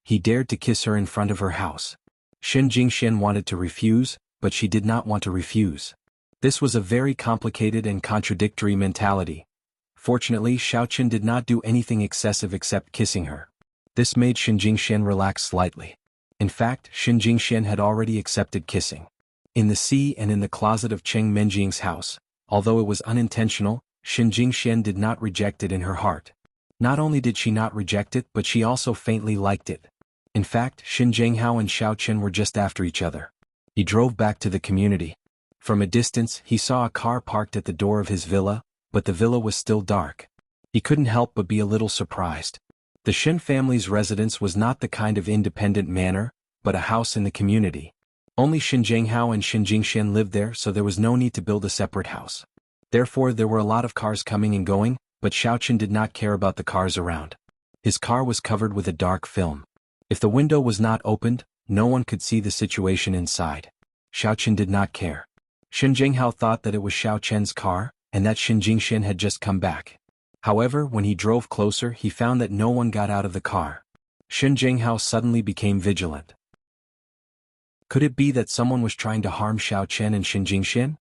He dared to kiss her in front of her house. Shen Jingxian wanted to refuse, but she did not want to refuse. This was a very complicated and contradictory mentality. Fortunately, Xiao Qin did not do anything excessive except kissing her. This made Shen Jingxian relax slightly. In fact, Shen Jingxian had already accepted kissing. In the sea and in the closet of Cheng Menjing's house, although it was unintentional, Shen Jingxian did not reject it in her heart. Not only did she not reject it, but she also faintly liked it. In fact, Xin Jianghu and Xiao Qin were just after each other. He drove back to the community. From a distance, he saw a car parked at the door of his villa, but the villa was still dark. He couldn't help but be a little surprised. The Shen family's residence was not the kind of independent manor, but a house in the community. Only Xin Jianghu and Xin Jingxian lived there, so there was no need to build a separate house. Therefore, there were a lot of cars coming and going, but Xiao Qin did not care about the cars around. His car was covered with a dark film. If the window was not opened, no one could see the situation inside. Xiao Qin did not care. Xin Jianghu thought that it was Xiao Qian's car, and that Xin Jingxian had just come back. However, when he drove closer, he found that no one got out of the car. Xin Jianghu suddenly became vigilant. Could it be that someone was trying to harm Xiao Qian and Xin Jingxian?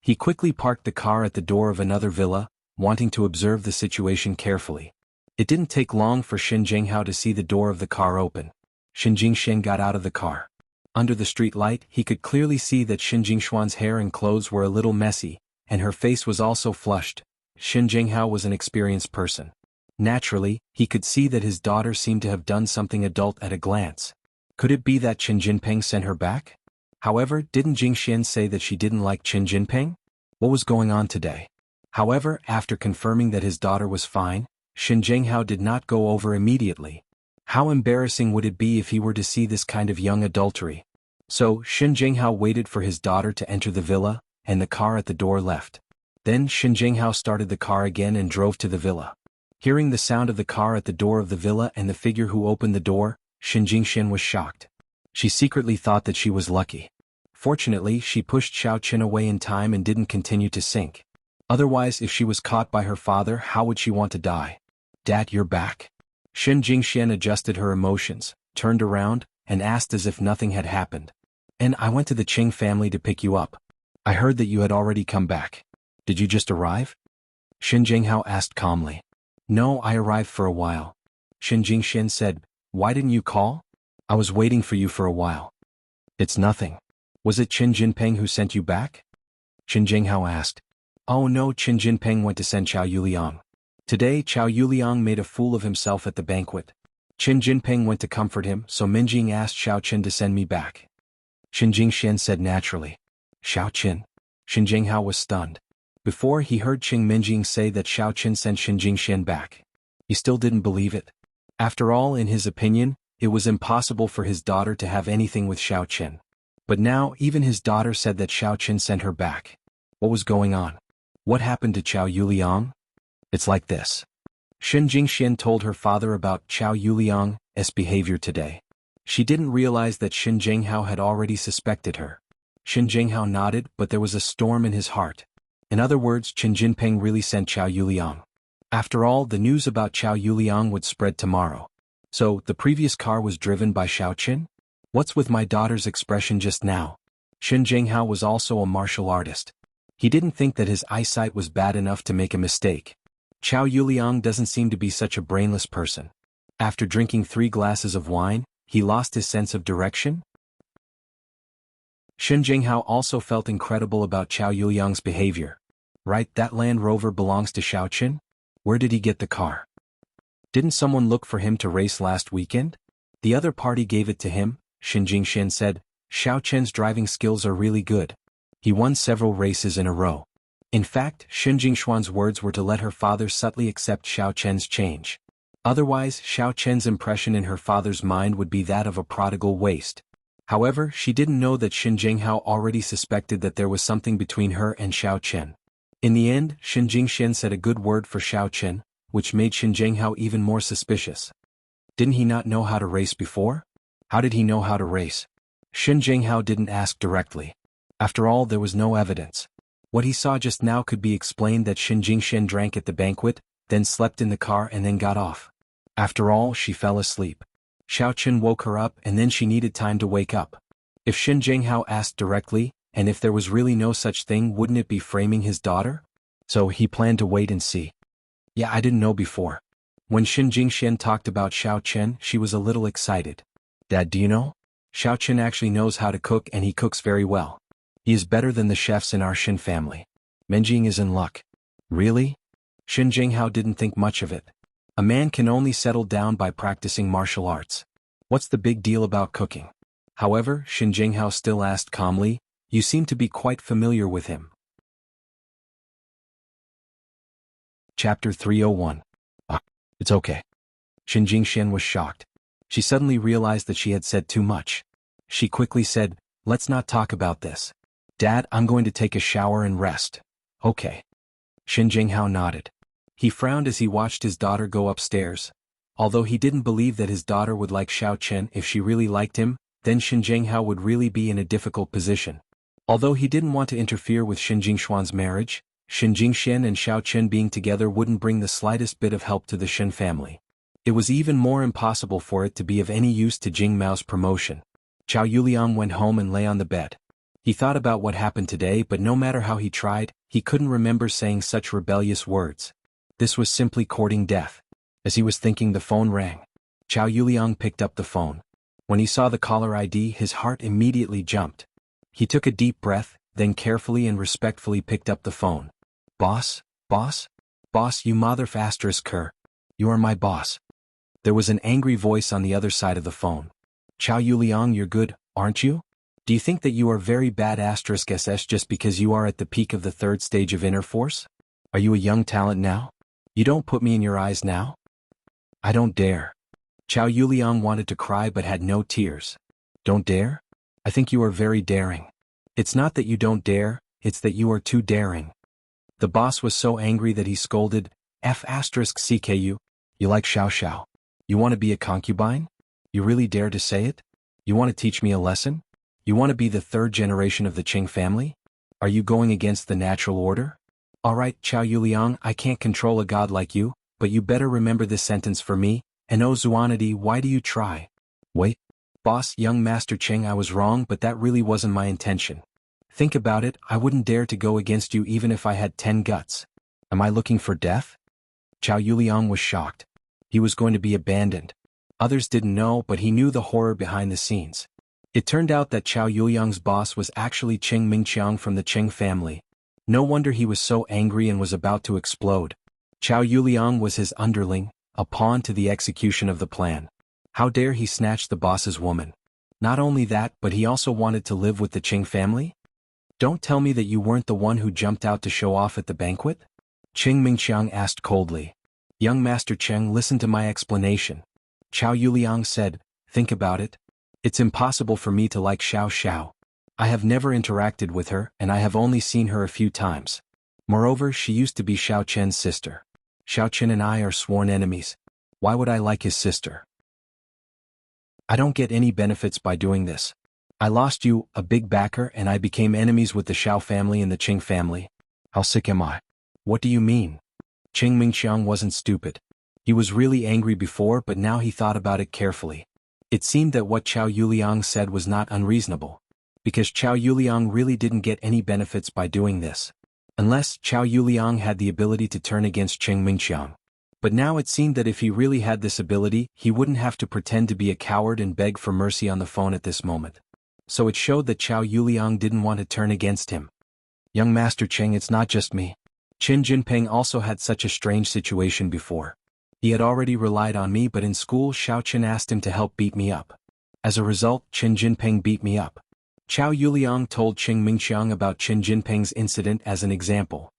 He quickly parked the car at the door of another villa, wanting to observe the situation carefully. It didn't take long for Xin Jianghu to see the door of the car open. Xin Jingxian got out of the car. Under the street light, he could clearly see that Xin Jingxuan's hair and clothes were a little messy, and her face was also flushed. Xin Jianghu was an experienced person. Naturally, he could see that his daughter seemed to have done something adult at a glance. Could it be that Qin Jinping sent her back? However, didn't Jingxian say that she didn't like Qin Jinping? What was going on today? However, after confirming that his daughter was fine, Xin Jianghu did not go over immediately. How embarrassing would it be if he were to see this kind of young adultery? So, Xin Jianghu waited for his daughter to enter the villa, and the car at the door left. Then Xin Jianghu started the car again and drove to the villa. Hearing the sound of the car at the door of the villa and the figure who opened the door, Xin Jingxian was shocked. She secretly thought that she was lucky. Fortunately, she pushed Xiao Qin away in time and didn't continue to sink. Otherwise, if she was caught by her father, how would she want to die? Dad, you're back. Xin Jingxian adjusted her emotions, turned around, and asked as if nothing had happened. And I went to the Qing family to pick you up. I heard that you had already come back. Did you just arrive? Xin Jianghu asked calmly. No, I arrived for a while. Xin Jingxian said, why didn't you call? I was waiting for you for a while. It's nothing. Was it Qin Jinping who sent you back? Xin Jianghu asked. Oh no, Qin Jinping went to send Chao Yuliang. Today Chao Yuliang made a fool of himself at the banquet. Qin Jinping went to comfort him, so Minjing asked Xiao Qin to send me back. Xin Jingxian said naturally. Xiao Qin. Xin Jianghu was stunned. Before, he heard Qing Minjing say that Xiao Qin sent Xin Jingxian back. He still didn't believe it. After all, in his opinion, it was impossible for his daughter to have anything with Xiao Qin. But now, even his daughter said that Xiao Qin sent her back. What was going on? What happened to Chao Yuliang? It's like this. Xin Jingxian told her father about Chao Yuliang's behavior today. She didn't realize that Xin Jianghu had already suspected her. Xin Jianghu nodded, but there was a storm in his heart. In other words, Qin Jinping really sent Chao Yuliang. After all, the news about Chao Yuliang would spread tomorrow. So, the previous car was driven by Xiao Qin? What's with my daughter's expression just now? Xin Jianghu was also a martial artist. He didn't think that his eyesight was bad enough to make a mistake. Chao Yuliang doesn't seem to be such a brainless person. After drinking 3 glasses of wine, he lost his sense of direction? Xin Jianghu also felt incredible about Chao Yuliang's behavior. Right, that Land Rover belongs to Xiao Qin? Where did he get the car? Didn't someone look for him to race last weekend? The other party gave it to him, Xin Jingxian said. Xiao Qin's driving skills are really good. He won several races in a row. In fact, Xin Jingxuan's words were to let her father subtly accept Xiao Qin's change. Otherwise, Xiao Qin's impression in her father's mind would be that of a prodigal waste. However, she didn't know that Xin Jianghu already suspected that there was something between her and Xiao Qin. In the end, Xin Jingxian said a good word for Xiao Qin, which made Xin Jianghu even more suspicious. Didn't he not know how to race before? How did he know how to race? Xin Jianghu didn't ask directly. After all, there was no evidence. What he saw just now could be explained that Shen Jingshen drank at the banquet, then slept in the car and then got off. After all, she fell asleep. Xiao Chen woke her up and then she needed time to wake up. If Shen Jinghao asked directly, and if there was really no such thing, wouldn't it be framing his daughter? So he planned to wait and see. Yeah, I didn't know before. When Shen Jingshen talked about Xiao Chen, she was a little excited. Dad, do you know? Xiao Chen actually knows how to cook and he cooks very well. He is better than the chefs in our Shen family. Menjing is in luck. Really? Shen Jinghao didn't think much of it. A man can only settle down by practicing martial arts. What's the big deal about cooking? However, Shen Jinghao still asked calmly, you seem to be quite familiar with him. Chapter 301. It's okay. Shen Jingshen was shocked. She suddenly realized that she had said too much. She quickly said, let's not talk about this. Dad, I'm going to take a shower and rest. Okay. Shen Jinghao nodded. He frowned as he watched his daughter go upstairs. Although he didn't believe that his daughter would like Xiao Chen if she really liked him, then Shen Jinghao would really be in a difficult position. Although he didn't want to interfere with Shen Jingshuan's marriage, Shen Jingshen and Xiao Chen being together wouldn't bring the slightest bit of help to the Shen family. It was even more impossible for it to be of any use to Jing Mao's promotion. Chao Yuliang went home and lay on the bed. He thought about what happened today, but no matter how he tried, he couldn't remember saying such rebellious words. This was simply courting death. As he was thinking, the phone rang. Chao Yuliang picked up the phone. When he saw the caller ID, his heart immediately jumped. He took a deep breath, then carefully and respectfully picked up the phone. Boss? Boss? Boss, you motherfucker. You are my boss. There was an angry voice on the other side of the phone. Chao Yuliang, you're good, aren't you? Do you think that you are very bad *SS just because you are at the peak of the third stage of inner force? Are you a young talent now? You don't put me in your eyes now? I don't dare. Chao Yuliang wanted to cry but had no tears. Don't dare? I think you are very daring. It's not that you don't dare, it's that you are too daring. The boss was so angry that he scolded, F***CKU, you like Xiao Xiao? You want to be a concubine? You really dare to say it? You want to teach me a lesson? You want to be the third generation of the Qing family? Are you going against the natural order? Alright, Chao Yuliang, I can't control a god like you, but you better remember this sentence for me, and oh Zuanity, why do you try? Wait. Boss, young Master Qing, I was wrong, but that really wasn't my intention. Think about it, I wouldn't dare to go against you even if I had 10 guts. Am I looking for death? Chao Yuliang was shocked. He was going to be abandoned. Others didn't know, but he knew the horror behind the scenes. It turned out that Chao Yuliang's boss was actually Qing Mingqiang from the Qing family. No wonder he was so angry and was about to explode. Chao Yuliang was his underling, a pawn to the execution of the plan. How dare he snatch the boss's woman? Not only that, but he also wanted to live with the Qing family? Don't tell me that you weren't the one who jumped out to show off at the banquet? Qing Mingqiang asked coldly. Young Master Cheng, listen to my explanation. Chao Yuliang said, think about it. It's impossible for me to like Xiao Xiao. I have never interacted with her and I have only seen her a few times. Moreover, she used to be Xiao Chen's sister. Xiao Chen and I are sworn enemies. Why would I like his sister? I don't get any benefits by doing this. I lost you, a big backer, and I became enemies with the Xiao family and the Qing family. How sick am I? What do you mean? Qing Mingqiang wasn't stupid. He was really angry before, but now he thought about it carefully. It seemed that what Chao Yuliang said was not unreasonable. Because Chao Yuliang really didn't get any benefits by doing this. Unless Chao Yuliang had the ability to turn against Qing Mingqiang. But now it seemed that if he really had this ability, he wouldn't have to pretend to be a coward and beg for mercy on the phone at this moment. So it showed that Chao Yuliang didn't want to turn against him. Young Master Qing, it's not just me. Qin Jinping also had such a strange situation before. He had already relied on me, but in school Xiao Chen asked him to help beat me up. As a result, Qin Jinping beat me up. Chao Yuliang told Qing Mingqiang about Qin Jinping's incident as an example.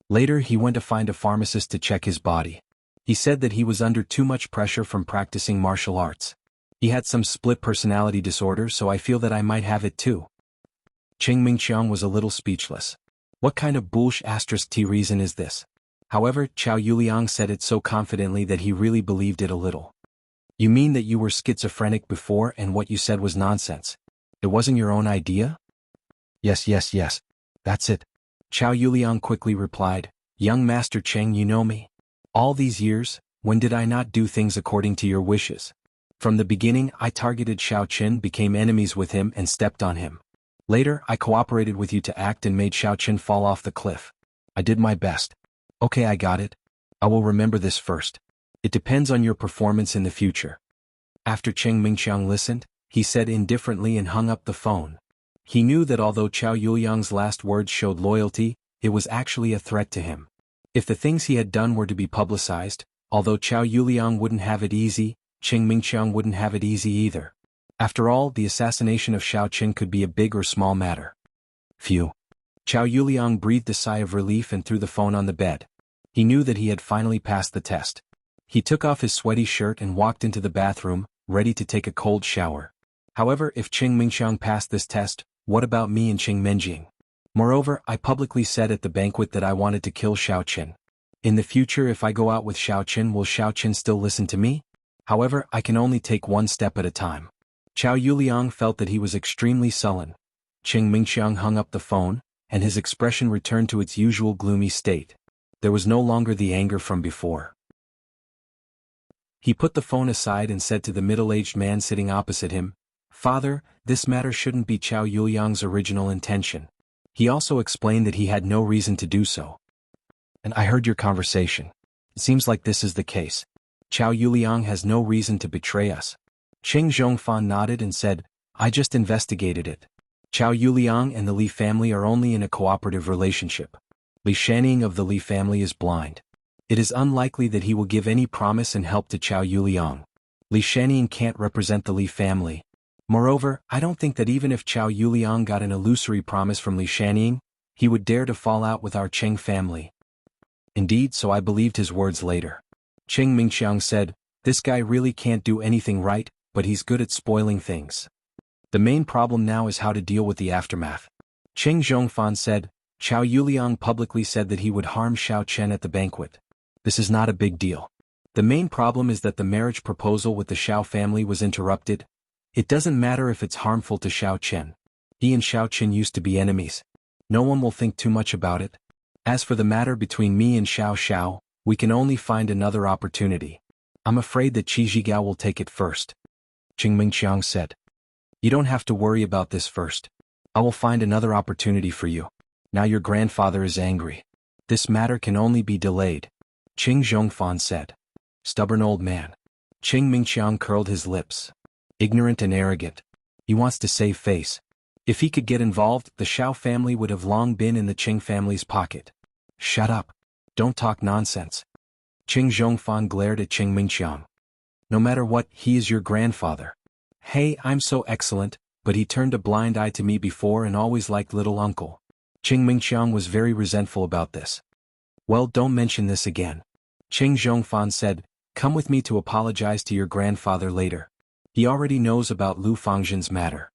Later he went to find a pharmacist to check his body. He said that he was under too much pressure from practicing martial arts. He had some split personality disorder, so I feel that I might have it too. Qing Mingqiang was a little speechless. What kind of bullsh**t reason is this? However, Chao Yuliang said it so confidently that he really believed it a little. You mean that you were schizophrenic before and what you said was nonsense? It wasn't your own idea? Yes. That's it. Chao Yuliang quickly replied, "Young Master Cheng, you know me. All these years, when did I not do things according to your wishes? From the beginning I targeted Xiao Qin, became enemies with him and stepped on him. Later I cooperated with you to act and made Xiao Qin fall off the cliff. I did my best. Okay, I got it. I will remember this first. It depends on your performance in the future." After Cheng Mingqiang listened, he said indifferently and hung up the phone. He knew that although Chao Yuliang's last words showed loyalty, it was actually a threat to him. If the things he had done were to be publicized, although Chao Yuliang wouldn't have it easy, Cheng Mingqiang wouldn't have it easy either. After all, the assassination of Xiao Qin could be a big or small matter. Phew. Chao Yuliang breathed a sigh of relief and threw the phone on the bed. He knew that he had finally passed the test. He took off his sweaty shirt and walked into the bathroom, ready to take a cold shower. However, if Cheng Mingqiang passed this test, what about me and Cheng Menjing? Moreover, I publicly said at the banquet that I wanted to kill Xiao Qin. In the future, if I go out with Xiao Qin, will Xiao Qin still listen to me? However, I can only take one step at a time. Chao Yuliang felt that he was extremely sullen. Cheng Mingqiang hung up the phone, and his expression returned to its usual gloomy state. There was no longer the anger from before. He put the phone aside and said to the middle-aged man sitting opposite him, "Father, this matter shouldn't be Chao Yuliang's original intention." He also explained that he had no reason to do so. "And I heard your conversation. It seems like this is the case. Chao Yuliang has no reason to betray us." Cheng Zhongfan nodded and said, "I just investigated it. Chao Yuliang and the Li family are only in a cooperative relationship. Li Shanning of the Li family is blind. It is unlikely that he will give any promise and help to Chao Yuliang. Li Shanning can't represent the Li family. Moreover, I don't think that even if Chao Yuliang got an illusory promise from Li Shanning, he would dare to fall out with our Cheng family." Indeed, so I believed his words later. Cheng Mingqiang said, "This guy really can't do anything right, but he's good at spoiling things. The main problem now is how to deal with the aftermath." Cheng Zhongfan said, "Chao Yuliang publicly said that he would harm Xiao Chen at the banquet. This is not a big deal. The main problem is that the marriage proposal with the Xiao family was interrupted. It doesn't matter if it's harmful to Xiao Chen. He and Xiao Chen used to be enemies. No one will think too much about it. As for the matter between me and Xiao Xiao, we can only find another opportunity. I'm afraid that Qi Zhigao will take it first." Cheng Mingqiang said, "You don't have to worry about this first. I will find another opportunity for you. Now your grandfather is angry. This matter can only be delayed." Cheng Zhongfan said. "Stubborn old man." Cheng Mingqiang curled his lips. "Ignorant and arrogant. He wants to save face. If he could get involved, the Xiao family would have long been in the Cheng family's pocket." "Shut up. Don't talk nonsense." Cheng Zhongfan glared at Cheng Mingqiang. "No matter what, he is your grandfather. Hey, I'm so excellent, but he turned a blind eye to me before and always liked little uncle." Cheng Mingqiang was very resentful about this. "Well, don't mention this again." Cheng Zhongfan said, "Come with me to apologize to your grandfather later. He already knows about Lu Fangzhen's matter."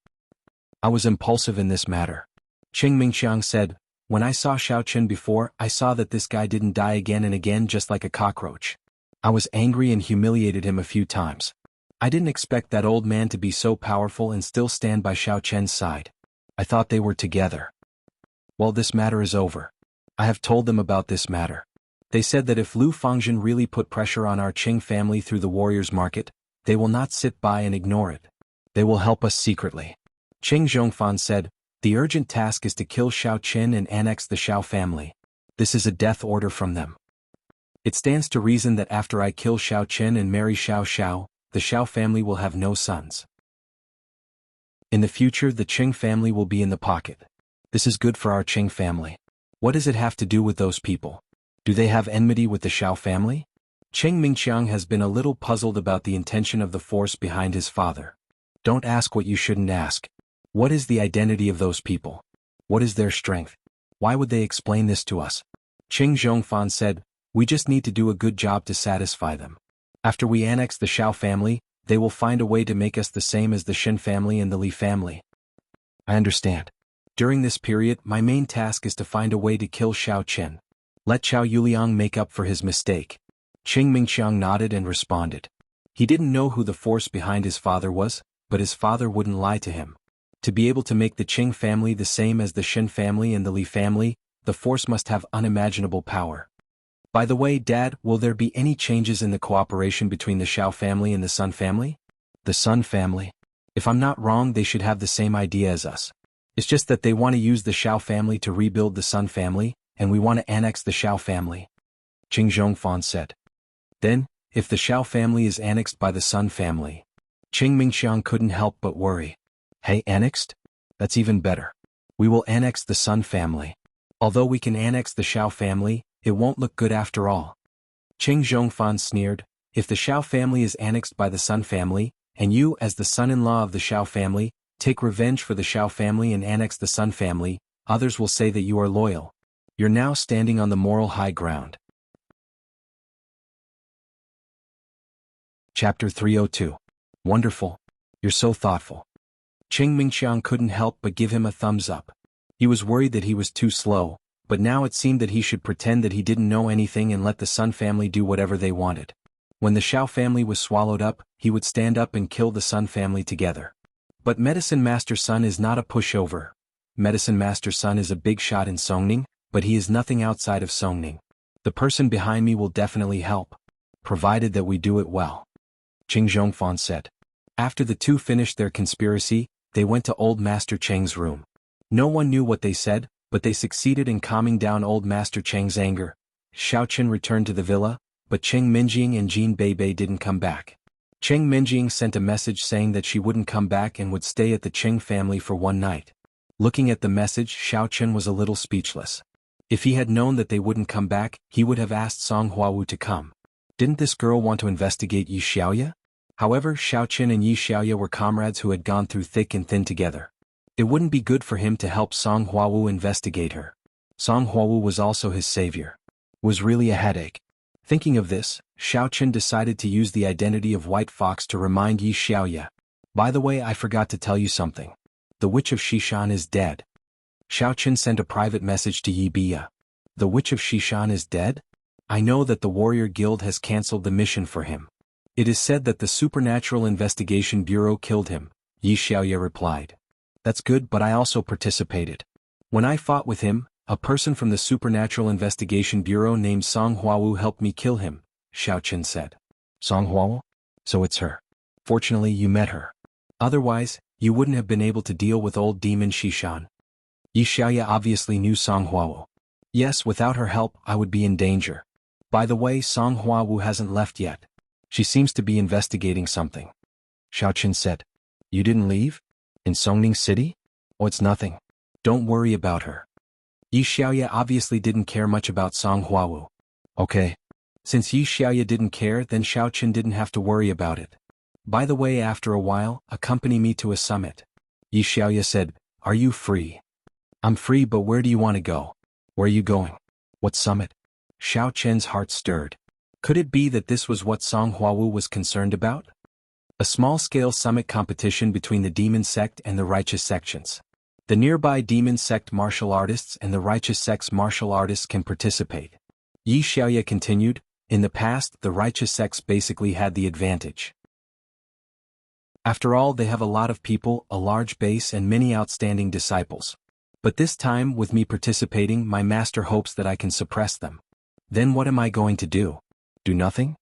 "I was impulsive in this matter." Cheng Mingqiang said, "When I saw Xiao Chen before, I saw that this guy didn't die again and again just like a cockroach. I was angry and humiliated him a few times. I didn't expect that old man to be so powerful and still stand by Xiao Chen's side. I thought they were together. Well, this matter is over. I have told them about this matter. They said that if Lu Fangzhen really put pressure on our Qing family through the warriors' market, they will not sit by and ignore it. They will help us secretly." Cheng Zhongfan said, "The urgent task is to kill Xiao Qin and annex the Xiao family. This is a death order from them. It stands to reason that after I kill Xiao Qin and marry Xiao Xiao, the Xiao family will have no sons. In the future, the Qing family will be in the pocket. This is good for our Qing family. What does it have to do with those people? Do they have enmity with the Xiao family?" Cheng Mingqiang has been a little puzzled about the intention of the force behind his father. "Don't ask what you shouldn't ask. What is the identity of those people? What is their strength? Why would they explain this to us?" Cheng Zhongfan said, "We just need to do a good job to satisfy them. After we annex the Xiao family, they will find a way to make us the same as the Shen family and the Li family." "I understand. During this period, my main task is to find a way to kill Xiao Chen. Let Chao Yuliang make up for his mistake." Cheng Mingqiang nodded and responded. He didn't know who the force behind his father was, but his father wouldn't lie to him. To be able to make the Qing family the same as the Shen family and the Li family, the force must have unimaginable power. By the way, Dad, will there be any changes in the cooperation between the Xiao family and the Sun family? The Sun family? If I'm not wrong, they should have the same idea as us. It's just that they want to use the Xiao family to rebuild the Sun family, and we want to annex the Xiao family. Qing Zhongfan said. Then, if the Xiao family is annexed by the Sun family, Qing Mingxiang couldn't help but worry. Hey, annexed? That's even better. We will annex the Sun family. Although we can annex the Xiao family, it won't look good after all. Qing Zhongfan sneered. If the Xiao family is annexed by the Sun family, and you, as the son-in-law of the Xiao family, take revenge for the Xiao family and annex the Sun family, others will say that you are loyal. You're now standing on the moral high ground. Chapter 302. Wonderful. You're so thoughtful. Qing Mingxiang couldn't help but give him a thumbs up. He was worried that he was too slow, but now it seemed that he should pretend that he didn't know anything and let the Sun family do whatever they wanted. When the Xiao family was swallowed up, he would stand up and kill the Sun family together. But Medicine Master Sun is not a pushover. Medicine Master Sun is a big shot in Songning, but he is nothing outside of Songning. The person behind me will definitely help, provided that we do it well. Qing Zhongfan said. After the two finished their conspiracy, they went to Old Master Cheng's room. No one knew what they said, but they succeeded in calming down Old Master Cheng's anger. Xiaoqin returned to the villa, but Cheng Minjing and Jin Beibei didn't come back. Cheng Minjing sent a message saying that she wouldn't come back and would stay at the Cheng family for one night. Looking at the message, Xiaoqin was a little speechless. If he had known that they wouldn't come back, he would have asked Song Huawu to come. Didn't this girl want to investigate Yi Xiaoya? However, Xiaoqin and Yi Xiaoya were comrades who had gone through thick and thin together. It wouldn't be good for him to help Song Huawu investigate her. Song Huawu was also his savior. It was really a headache. Thinking of this, Xiaoqin decided to use the identity of White Fox to remind Yi Xiaoya. By the way, I forgot to tell you something. The Witch of Xishan is dead. Xiaoqin sent a private message to Yi Biya. The Witch of Xishan is dead? I know that the Warrior Guild has cancelled the mission for him. It is said that the Supernatural Investigation Bureau killed him, Yi Xiaoya replied. That's good, but I also participated. When I fought with him, a person from the Supernatural Investigation Bureau named Song Huawu helped me kill him, Xiaoqin said. Song Huawu? So it's her. Fortunately you met her. Otherwise, you wouldn't have been able to deal with old demon Xishan. Yi Xiaoya obviously knew Song Huawu. Yes, without her help, I would be in danger. By the way, Song Huawu hasn't left yet. She seems to be investigating something. Xiaoqin said. You didn't leave? In Songning City? Oh, it's nothing. Don't worry about her. Yi Xiaoya obviously didn't care much about Song Huawu. Okay. Since Yi Xiaoya didn't care, then Xiaoqin didn't have to worry about it. By the way, after a while, accompany me to a summit. Yi Xiaoya said, Are you free? I'm free, but where do you want to go? Where are you going? What summit? Xiaoqin's heart stirred. Could it be that this was what Song Huawu was concerned about? A small-scale summit competition between the demon sect and the righteous sections. The nearby demon sect martial artists and the righteous sect's martial artists can participate. Yi Xiaoya continued, in the past, the righteous sects basically had the advantage. After all, they have a lot of people, a large base and many outstanding disciples. But this time, with me participating, my master hopes that I can suppress them. Then what am I going to do? Do nothing?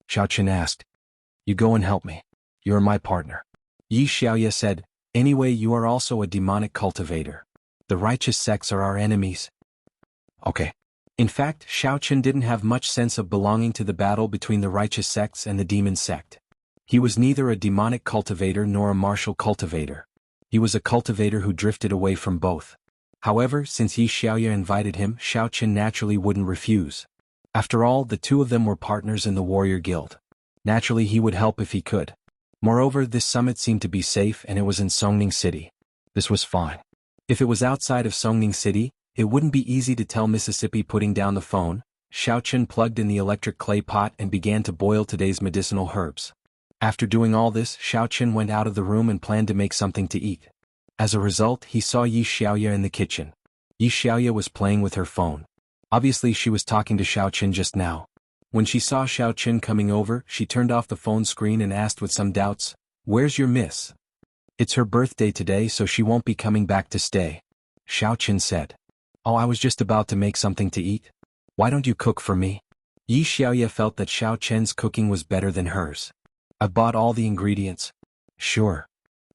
Xiaoqin asked. You go and help me. You're my partner. Yi Xiaoya said, Anyway, you are also a demonic cultivator. The righteous sects are our enemies. Okay. In fact, Xiaoqin didn't have much sense of belonging to the battle between the righteous sects and the demon sect. He was neither a demonic cultivator nor a martial cultivator. He was a cultivator who drifted away from both. However, since Yi Xiaoya invited him, Xiaoqin naturally wouldn't refuse. After all, the two of them were partners in the Warrior Guild. Naturally, he would help if he could. Moreover, this summit seemed to be safe and it was in Songning City. This was fine. If it was outside of Songning City, it wouldn't be easy to tell. Mississippi. Putting down the phone, Xiaoqin plugged in the electric clay pot and began to boil today's medicinal herbs. After doing all this, Xiaoqin went out of the room and planned to make something to eat. As a result, he saw Yi Xiaoya in the kitchen. Yi Xiaoya was playing with her phone. Obviously, she was talking to Xiaoqin just now. When she saw Xiaoqin coming over, she turned off the phone screen and asked with some doubts, Where's your miss? It's her birthday today, so she won't be coming back to stay. Xiaoqin said. Oh, I was just about to make something to eat. Why don't you cook for me? Yi Xiaoya felt that Xiao Chen's cooking was better than hers. I bought all the ingredients. Sure.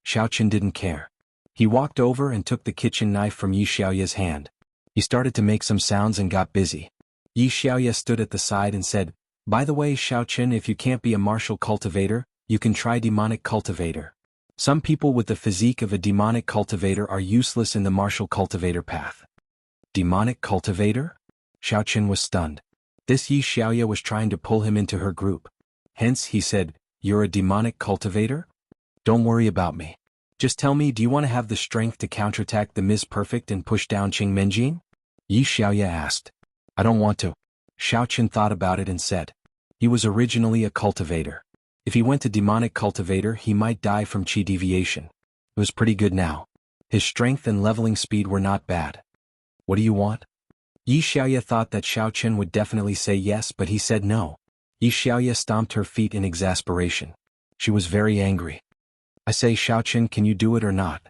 Xiao Chen didn't care. He walked over and took the kitchen knife from Yi Xiaoya's hand. He started to make some sounds and got busy. Yi Xiaoya stood at the side and said, "By the way, Xiao Chen, if you can't be a martial cultivator, you can try demonic cultivator. Some people with the physique of a demonic cultivator are useless in the martial cultivator path." Demonic cultivator? Xiao Chen was stunned. This Yi Xiaoya was trying to pull him into her group. Hence, he said, "You're a demonic cultivator? Don't worry about me. Just tell me, do you want to have the strength to counterattack the Miss Perfect and push down Qing Menjin?" Yi Xiaoya asked. "I don't want to." Xiao Chen thought about it and said. He was originally a cultivator. If he went to demonic cultivator, he might die from chi deviation. It was pretty good now. His strength and leveling speed were not bad. "What do you want?" Yi Xiaoya thought that Xiao Chen would definitely say yes, but he said no. Yi Xiaoya stomped her feet in exasperation. She was very angry. "I say, Xiao Chen, can you do it or not?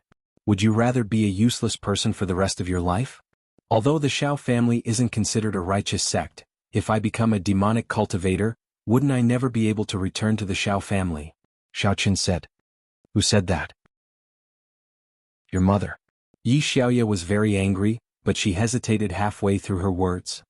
Would you rather be a useless person for the rest of your life? Although the Xiao family isn't considered a righteous sect, if I become a demonic cultivator, wouldn't I never be able to return to the Xiao family?" Xiao Chen said. "Who said that?" "Your mother." Yi Xiaoya was very angry, but she hesitated halfway through her words.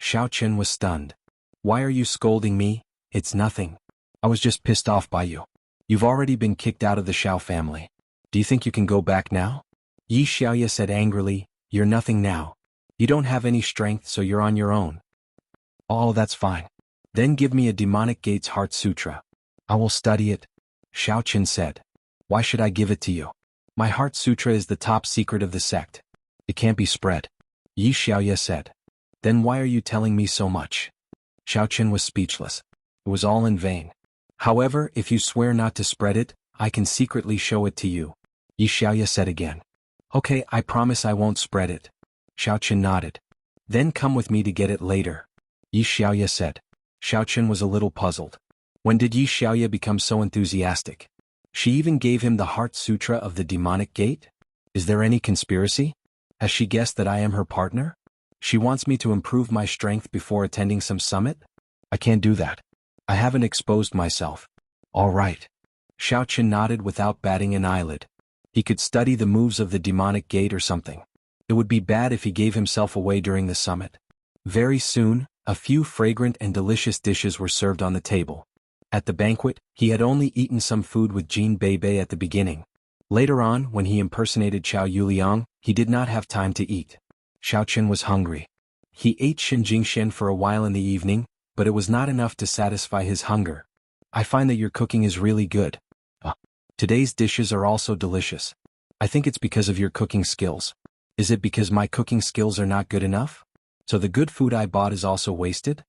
Xiao Chen was stunned. "Why are you scolding me? It's nothing. I was just pissed off by you. You've already been kicked out of the Xiao family. Do you think you can go back now?" Yi Xiaoya said angrily, "You're nothing now. You don't have any strength, so you're on your own." "Oh, that's fine. Then give me a Demonic Gates Heart Sutra. I will study it." Xiao Chen said. "Why should I give it to you? My Heart Sutra is the top secret of the sect. It can't be spread." Yi Xiaoya said. "Then why are you telling me so much?" Xiao Chen was speechless. It was all in vain. "However, if you swear not to spread it, I can secretly show it to you." Yi Xiaoya said again. "Okay, I promise I won't spread it." Xiao Chen nodded. "Then come with me to get it later," Yi Xiaoya said. Xiao Chen was a little puzzled. When did Yi Xiaoya become so enthusiastic? She even gave him the Heart Sutra of the Demonic Gate? Is there any conspiracy? Has she guessed that I am her partner? She wants me to improve my strength before attending some summit? I can't do that. I haven't exposed myself. All right. Xiao Chen nodded without batting an eyelid. He could study the moves of the Demonic Gate or something. It would be bad if he gave himself away during the summit. Very soon, a few fragrant and delicious dishes were served on the table. At the banquet, he had only eaten some food with Jean Beibei at the beginning. Later on, when he impersonated Xiao Yuliang, he did not have time to eat. Xiao Chen was hungry. He ate Shen for a while in the evening, but it was not enough to satisfy his hunger. "I find that your cooking is really good. Today's dishes are also delicious. I think it's because of your cooking skills. Is it because my cooking skills are not good enough? So the good food I bought is also wasted?"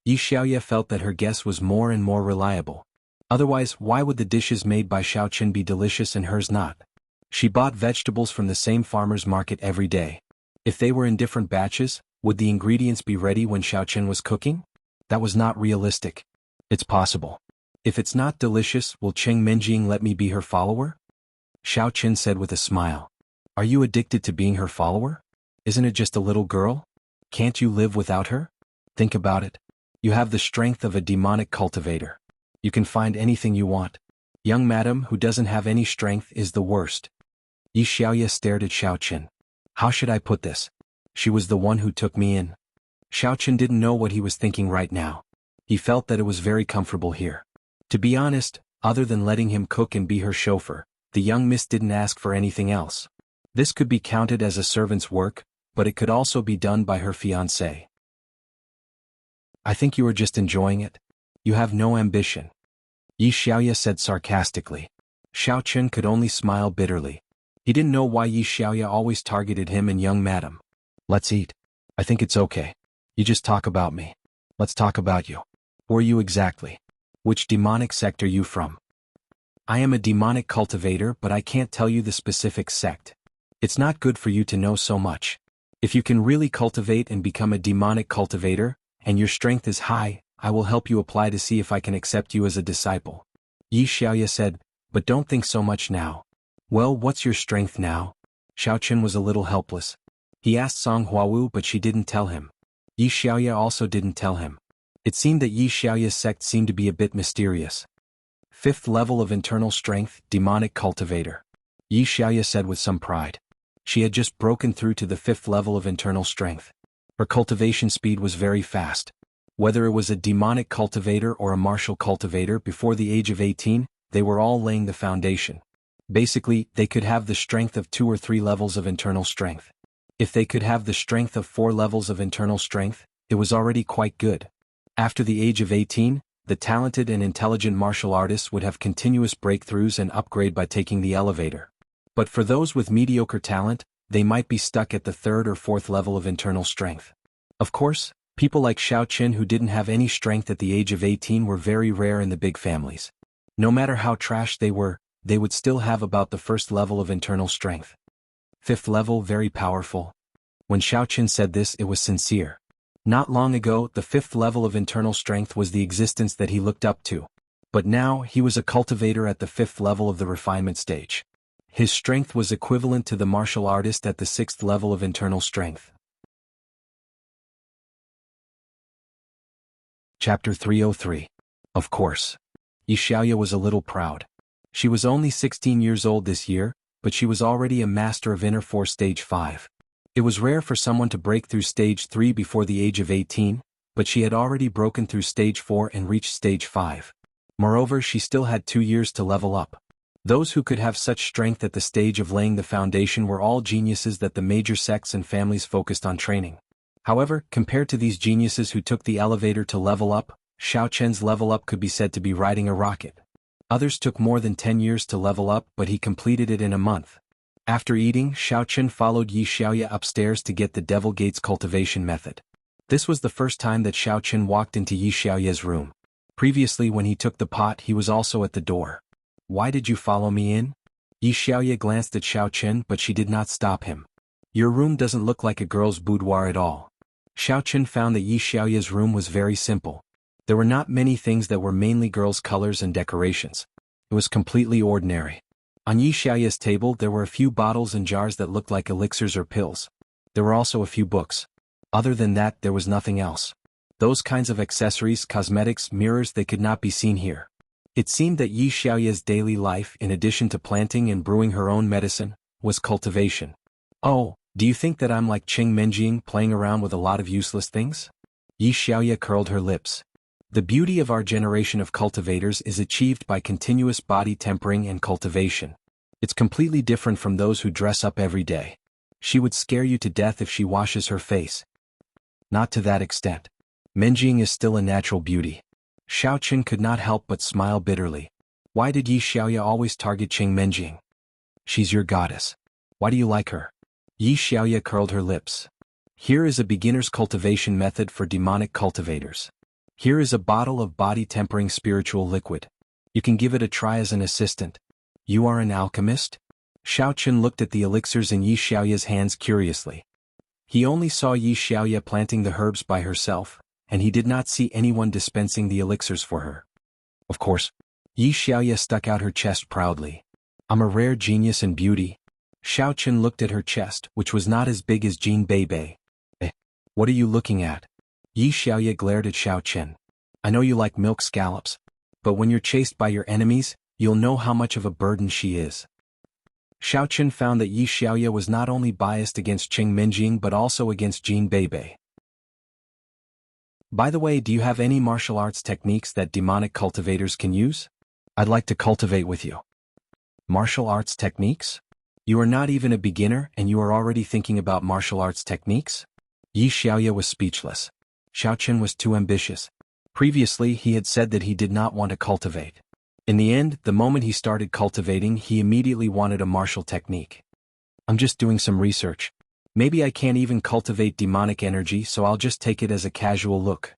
Yi Xiaoya felt that her guess was more and more reliable. Otherwise, why would the dishes made by Xiao Chen be delicious and hers not? She bought vegetables from the same farmer's market every day. If they were in different batches, would the ingredients be ready when Xiao Chen was cooking? That was not realistic. It's possible. If it's not delicious, will Cheng Menjing let me be her follower? Xiao Chen said with a smile. Are you addicted to being her follower? Isn't it just a little girl? Can't you live without her? Think about it. You have the strength of a demonic cultivator. You can find anything you want. Young madam who doesn't have any strength is the worst. Yi Xiaoya stared at Xiao Chen. How should I put this? She was the one who took me in. Xiao Chen didn't know what he was thinking right now. He felt that it was very comfortable here. To be honest, other than letting him cook and be her chauffeur, the young miss didn't ask for anything else. This could be counted as a servant's work, but it could also be done by her fiancé. I think you are just enjoying it. You have no ambition. Yi Xiaoya said sarcastically. Xiao Chen could only smile bitterly. He didn't know why Yi Xiaoya always targeted him and young madam. Let's eat. I think it's okay. You just talk about me. Let's talk about you. Who are you exactly? Which demonic sect are you from? I am a demonic cultivator, but I can't tell you the specific sect. It's not good for you to know so much. If you can really cultivate and become a demonic cultivator, and your strength is high, I will help you apply to see if I can accept you as a disciple. Yi Xiaoya said, but don't think so much now. Well, what's your strength now? Xiao Chen was a little helpless. He asked Song Huawu but she didn't tell him. Yi Xiaoya also didn't tell him. It seemed that Yi Xiaoya's sect seemed to be a bit mysterious. 5th level of internal strength, demonic cultivator. Yi Xiaoya said with some pride. She had just broken through to the 5th level of internal strength. Her cultivation speed was very fast. Whether it was a demonic cultivator or a martial cultivator before the age of 18, they were all laying the foundation. Basically, they could have the strength of 2 or 3 levels of internal strength. If they could have the strength of 4 levels of internal strength, it was already quite good. After the age of 18, the talented and intelligent martial artists would have continuous breakthroughs and upgrade by taking the elevator. But for those with mediocre talent, they might be stuck at the 3rd or 4th level of internal strength. Of course, people like Xiaoqin who didn't have any strength at the age of 18 were very rare in the big families. No matter how trash they were, they would still have about the 1st level of internal strength. 5th level, very powerful. When Xiaoqin said this, it was sincere. Not long ago, the 5th level of internal strength was the existence that he looked up to. But now, he was a cultivator at the 5th level of the refinement stage. His strength was equivalent to the martial artist at the 6th level of internal strength. Chapter 303. Of course. Yi Xiaoya was a little proud. She was only 16 years old this year, but she was already a master of Inner Force Stage 5. It was rare for someone to break through Stage 3 before the age of 18, but she had already broken through Stage 4 and reached Stage 5. Moreover, she still had 2 years to level up. Those who could have such strength at the stage of laying the foundation were all geniuses that the major sects and families focused on training. However, compared to these geniuses who took the elevator to level up, Xiaoqin's level up could be said to be riding a rocket. Others took more than 10 years to level up, but he completed it in a month. After eating, Xiaoqin followed Yi Xiaoya upstairs to get the Devil Gates cultivation method. This was the first time that Xiaoqin walked into Yi Xiaoya's room. Previously when he took the pot he was also at the door. Why did you follow me in? Yi Xiaoya glanced at Xiaoqin but she did not stop him. Your room doesn't look like a girl's boudoir at all. Xiaoqin found that Yi Xiaoya's room was very simple. There were not many things that were mainly girls' colors and decorations. It was completely ordinary. On Yi Xiaoya's table there were a few bottles and jars that looked like elixirs or pills. There were also a few books. Other than that there was nothing else. Those kinds of accessories, cosmetics, mirrors, they could not be seen here. It seemed that Yi Xiaoya's daily life, in addition to planting and brewing her own medicine, was cultivation. Oh, do you think that I'm like Qing Menjing playing around with a lot of useless things? Yi Xiaoya curled her lips. The beauty of our generation of cultivators is achieved by continuous body tempering and cultivation. It's completely different from those who dress up every day. She would scare you to death if she washes her face. Not to that extent. Menjing is still a natural beauty. Xiaoqin could not help but smile bitterly. Why did Yi Xiaoya always target Qing Menjing? She's your goddess. Why do you like her? Yi Xiaoya curled her lips. Here is a beginner's cultivation method for demonic cultivators. Here is a bottle of body-tempering spiritual liquid. You can give it a try as an assistant. You are an alchemist? Xiaoqin looked at the elixirs in Yi Xiaoya's hands curiously. He only saw Yi Xiaoya planting the herbs by herself, and he did not see anyone dispensing the elixirs for her. Of course. Yi Xiaoya stuck out her chest proudly. I'm a rare genius in beauty. Xiaoqin looked at her chest, which was not as big as Jean Beibei. What are you looking at? Yi Xiaoya glared at Xiaoqin. I know you like milk scallops. But when you're chased by your enemies, you'll know how much of a burden she is. Xiaoqin found that Yi Xiaoya was not only biased against Qing Menjing but also against Jean Beibei. By the way, do you have any martial arts techniques that demonic cultivators can use? I'd like to cultivate with you. Martial arts techniques? You are not even a beginner and you are already thinking about martial arts techniques? Yi Xiaoya was speechless. Xiaoqin was too ambitious. Previously he had said that he did not want to cultivate. In the end, the moment he started cultivating he immediately wanted a martial technique. I'm just doing some research. Maybe I can't even cultivate demonic energy so I'll just take it as a casual look.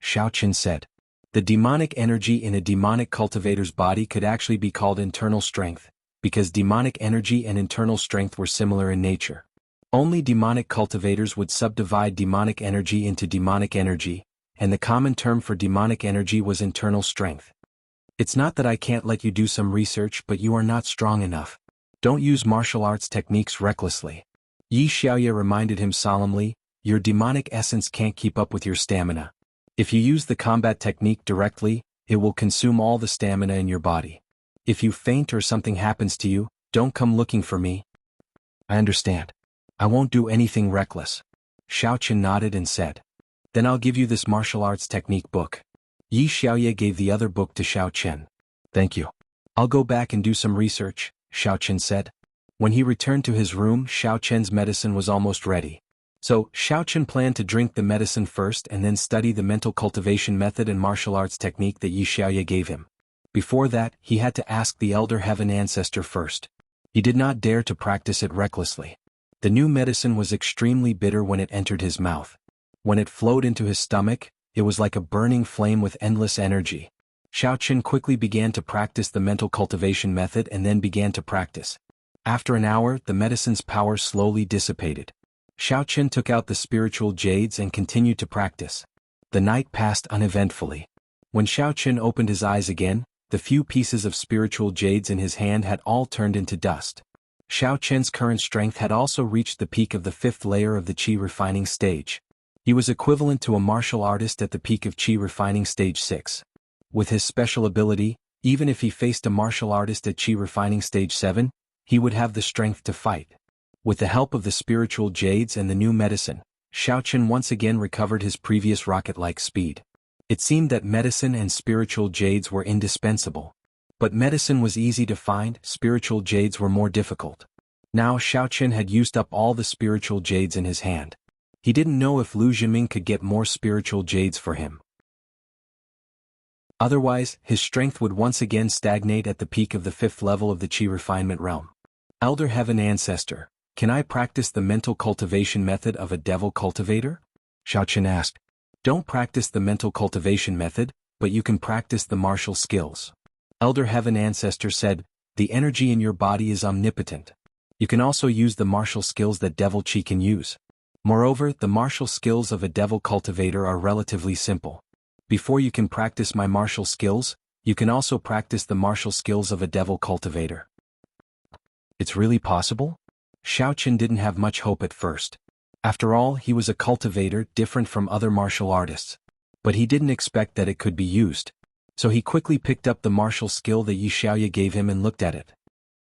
Xiaoqin said. The demonic energy in a demonic cultivator's body could actually be called internal strength, because demonic energy and internal strength were similar in nature. Only demonic cultivators would subdivide demonic energy into demonic energy, and the common term for demonic energy was internal strength. It's not that I can't let you do some research, but you are not strong enough. Don't use martial arts techniques recklessly. Yi Xiaoye reminded him solemnly, your demonic essence can't keep up with your stamina. If you use the combat technique directly, it will consume all the stamina in your body. If you faint or something happens to you, don't come looking for me. I understand. I won't do anything reckless. Xiao Qin nodded and said. Then I'll give you this martial arts technique book. Yi Xiaoye gave the other book to Xiao Qin. Thank you. I'll go back and do some research, Xiao Qin said. When he returned to his room, Xiao Qin's medicine was almost ready. So, Xiao Qin planned to drink the medicine first and then study the mental cultivation method and martial arts technique that Yi Xiaoye gave him. Before that, he had to ask the Elder Heaven Ancestor first. He did not dare to practice it recklessly. The new medicine was extremely bitter when it entered his mouth. When it flowed into his stomach, it was like a burning flame with endless energy. Xiao Qin quickly began to practice the mental cultivation method and then began to practice. After an hour, the medicine's power slowly dissipated. Xiao Qin took out the spiritual jades and continued to practice. The night passed uneventfully. When Xiao Qin opened his eyes again, the few pieces of spiritual jades in his hand had all turned into dust. Xiao Qin's current strength had also reached the peak of the 5th layer of the Qi refining stage. He was equivalent to a martial artist at the peak of Qi refining stage 6. With his special ability, even if he faced a martial artist at Qi refining stage 7, he would have the strength to fight. With the help of the spiritual jades and the new medicine, Xiao Qin once again recovered his previous rocket-like speed. It seemed that medicine and spiritual jades were indispensable. But medicine was easy to find, spiritual jades were more difficult. Now Xiao Qin had used up all the spiritual jades in his hand. He didn't know if Lu Zhiming could get more spiritual jades for him. Otherwise, his strength would once again stagnate at the peak of the 5th level of the Qi refinement realm. Elder Heaven Ancestor, can I practice the mental cultivation method of a devil cultivator? Xiao Qin asked. Don't practice the mental cultivation method, but you can practice the martial skills. Elder Heaven Ancestor said, the energy in your body is omnipotent. You can also use the martial skills that devil Qi can use. Moreover, the martial skills of a devil cultivator are relatively simple. Before you can practice my martial skills, you can also practice the martial skills of a devil cultivator. It's really possible? Xiao Qin didn't have much hope at first. After all, he was a cultivator different from other martial artists. But he didn't expect that it could be used. So he quickly picked up the martial skill that Yi Xiaoye gave him and looked at it.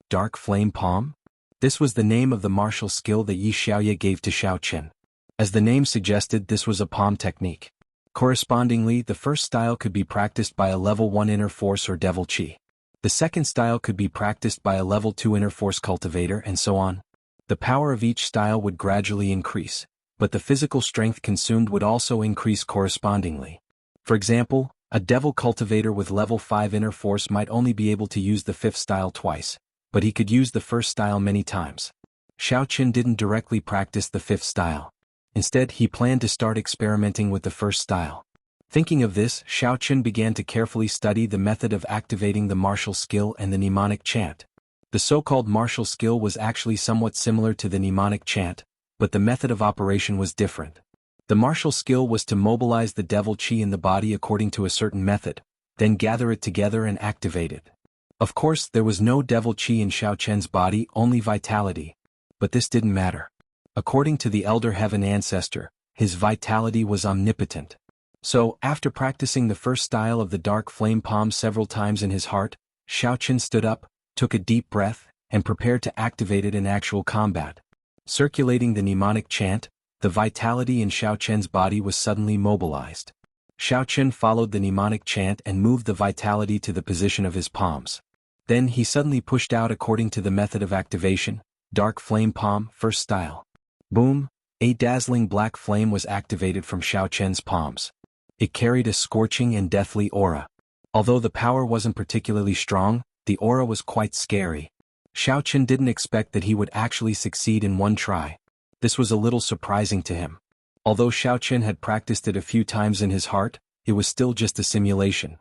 Dark Flame Palm? This was the name of the martial skill that Yi Xiaoye gave to Xiao Qin. As the name suggested, this was a palm technique. Correspondingly, the first style could be practiced by a level 1 inner force or devil Qi. The second style could be practiced by a level 2 inner force cultivator and so on. The power of each style would gradually increase, but the physical strength consumed would also increase correspondingly. For example, a devil cultivator with level 5 inner force might only be able to use the 5th style twice, but he could use the first style many times. Xiao Qin didn't directly practice the 5th style. Instead, he planned to start experimenting with the first style. Thinking of this, Xiao Qin began to carefully study the method of activating the martial skill and the mnemonic chant. The so-called martial skill was actually somewhat similar to the mnemonic chant, but the method of operation was different. The martial skill was to mobilize the devil Qi in the body according to a certain method, then gather it together and activate it. Of course, there was no devil Qi in Xiao Qin's body, only vitality. But this didn't matter. According to the Elder Heaven Ancestor, his vitality was omnipotent. So, after practicing the first style of the Dark Flame Palm several times in his heart, Xiao Qin stood up, took a deep breath, and prepared to activate it in actual combat. Circulating the mnemonic chant, the vitality in Xiao Qin's body was suddenly mobilized. Xiao Qin followed the mnemonic chant and moved the vitality to the position of his palms. Then he suddenly pushed out according to the method of activation, Dark Flame Palm, first style. Boom! A dazzling black flame was activated from Xiao Qin's palms. It carried a scorching and deathly aura. Although the power wasn't particularly strong, the aura was quite scary. Xiao Qin didn't expect that he would actually succeed in one try. This was a little surprising to him. Although Xiao Qin had practiced it a few times in his heart, it was still just a simulation.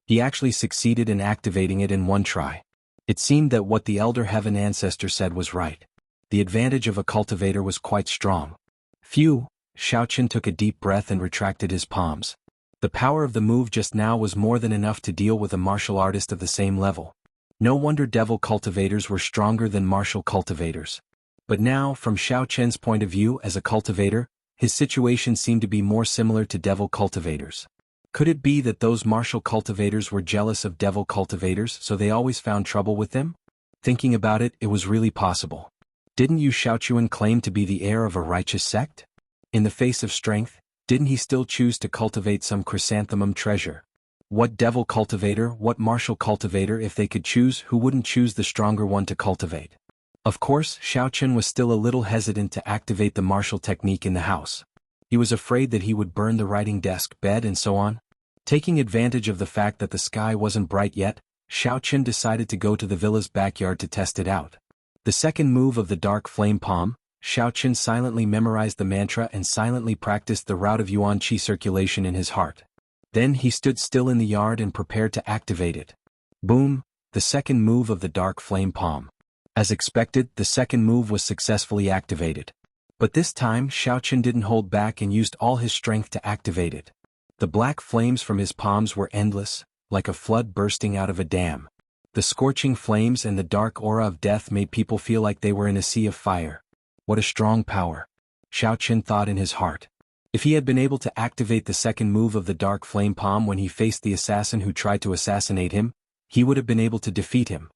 He actually succeeded in activating it in one try. It seemed that what the Elder Heaven Ancestor said was right. The advantage of a cultivator was quite strong. Phew! Xiao Qin took a deep breath and retracted his palms. The power of the move just now was more than enough to deal with a martial artist of the same level. No wonder devil cultivators were stronger than martial cultivators. But now, from Xiao Chen's point of view as a cultivator, his situation seemed to be more similar to devil cultivators. Could it be that those martial cultivators were jealous of devil cultivators so they always found trouble with them? Thinking about it, it was really possible. Didn't Yu Shaochuan claim to be the heir of a righteous sect? In the face of strength, didn't he still choose to cultivate some chrysanthemum treasure? What devil cultivator, what martial cultivator, if they could choose, who wouldn't choose the stronger one to cultivate? Of course, Xiaochen was still a little hesitant to activate the martial technique in the house. He was afraid that he would burn the writing desk, bed and so on. Taking advantage of the fact that the sky wasn't bright yet, Xiaochen decided to go to the villa's backyard to test it out. The second move of the dark flame palm, Xiaochen silently memorized the mantra and silently practiced the route of Yuan Qi circulation in his heart. Then he stood still in the yard and prepared to activate it. Boom! The second move of the dark flame palm. As expected, the second move was successfully activated. But this time Xiaochen didn't hold back and used all his strength to activate it. The black flames from his palms were endless, like a flood bursting out of a dam. The scorching flames and the dark aura of death made people feel like they were in a sea of fire. What a strong power! Xiaochen thought in his heart. If he had been able to activate the second move of the dark flame palm when he faced the assassin who tried to assassinate him, he would have been able to defeat him.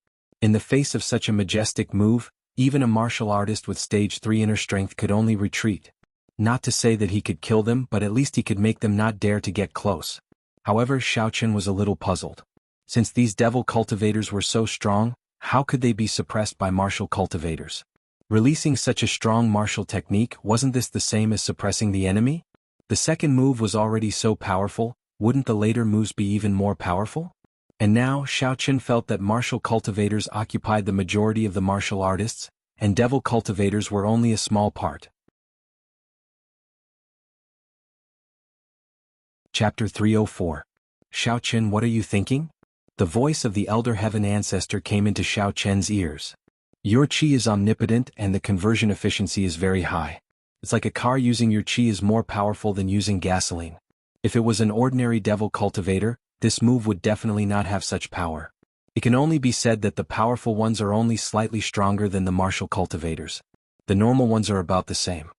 In the face of such a majestic move, even a martial artist with stage 3 inner strength could only retreat. Not to say that he could kill them, but at least he could make them not dare to get close. However, Xiaochen was a little puzzled. Since these devil cultivators were so strong, how could they be suppressed by martial cultivators? Releasing such a strong martial technique, wasn't this the same as suppressing the enemy? The second move was already so powerful, wouldn't the later moves be even more powerful? And now Xiaochen felt that martial cultivators occupied the majority of the martial artists, and devil cultivators were only a small part. Chapter 304. Xiaochen, what are you thinking? The voice of the elder heaven ancestor came into Xiaochen's ears. Your qi is omnipotent and the conversion efficiency is very high. It's like a car. Using your qi is more powerful than using gasoline. If it was an ordinary devil cultivator, this move would definitely not have such power. It can only be said that the powerful ones are only slightly stronger than the martial cultivators. The normal ones are about the same.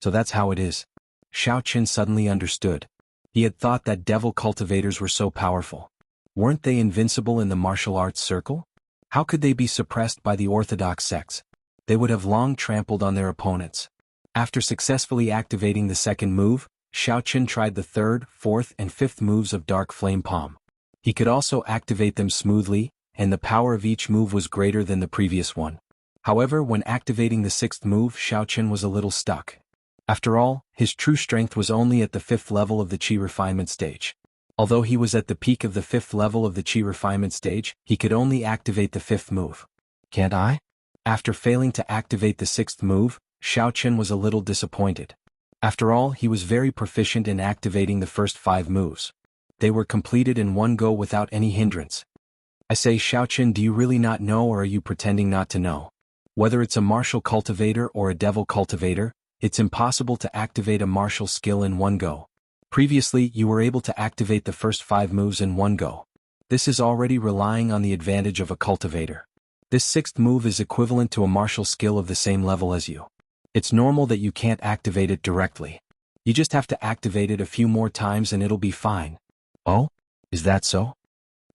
So that's how it is. Xiaochen suddenly understood. He had thought that devil cultivators were so powerful. Weren't they invincible in the martial arts circle? How could they be suppressed by the orthodox sects? They would have long trampled on their opponents. After successfully activating the second move, Xiaochen tried the third, fourth and fifth moves of Dark Flame Palm. He could also activate them smoothly, and the power of each move was greater than the previous one. However, when activating the sixth move, Xiaochen was a little stuck. After all, his true strength was only at the fifth level of the Qi refinement stage. Although he was at the peak of the fifth level of the Qi refinement stage, he could only activate the fifth move. Can't I? After failing to activate the sixth move, Xiaochen was a little disappointed. After all, he was very proficient in activating the first 5 moves. They were completed in one go without any hindrance. I say, Xiaochen, do you really not know, or are you pretending not to know? Whether it's a martial cultivator or a devil cultivator, it's impossible to activate a martial skill in one go. Previously, you were able to activate the first 5 moves in one go. This is already relying on the advantage of a cultivator. This sixth move is equivalent to a martial skill of the same level as you. It's normal that you can't activate it directly. You just have to activate it a few more times and it'll be fine. Oh? Is that so?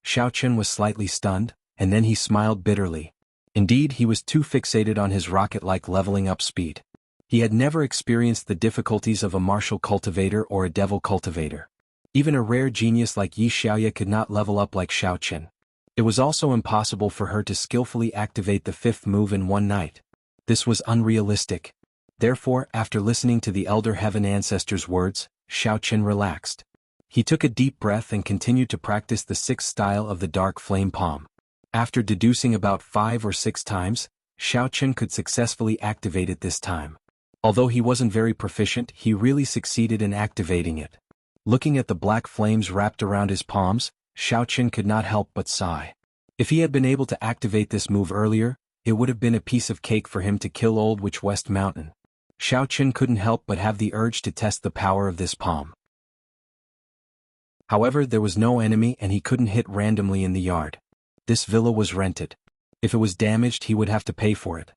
Xiaochen was slightly stunned, and then he smiled bitterly. Indeed, he was too fixated on his rocket-like leveling up speed. He had never experienced the difficulties of a martial cultivator or a devil cultivator. Even a rare genius like Yi Xiaoya could not level up like Xiaochen. It was also impossible for her to skillfully activate the 5th move in one night. This was unrealistic. Therefore, after listening to the Elder Heaven Ancestor's words, Xiaochen relaxed. He took a deep breath and continued to practice the 6th style of the Dark Flame Palm. After deducing about 5 or 6 times, Xiaochen could successfully activate it this time. Although he wasn't very proficient, he really succeeded in activating it. Looking at the black flames wrapped around his palms, Xiaochen could not help but sigh. If he had been able to activate this move earlier, it would have been a piece of cake for him to kill Old Witch West Mountain. Xiaochen couldn't help but have the urge to test the power of this palm. However, there was no enemy and he couldn't hit randomly in the yard. This villa was rented. If it was damaged, he would have to pay for it.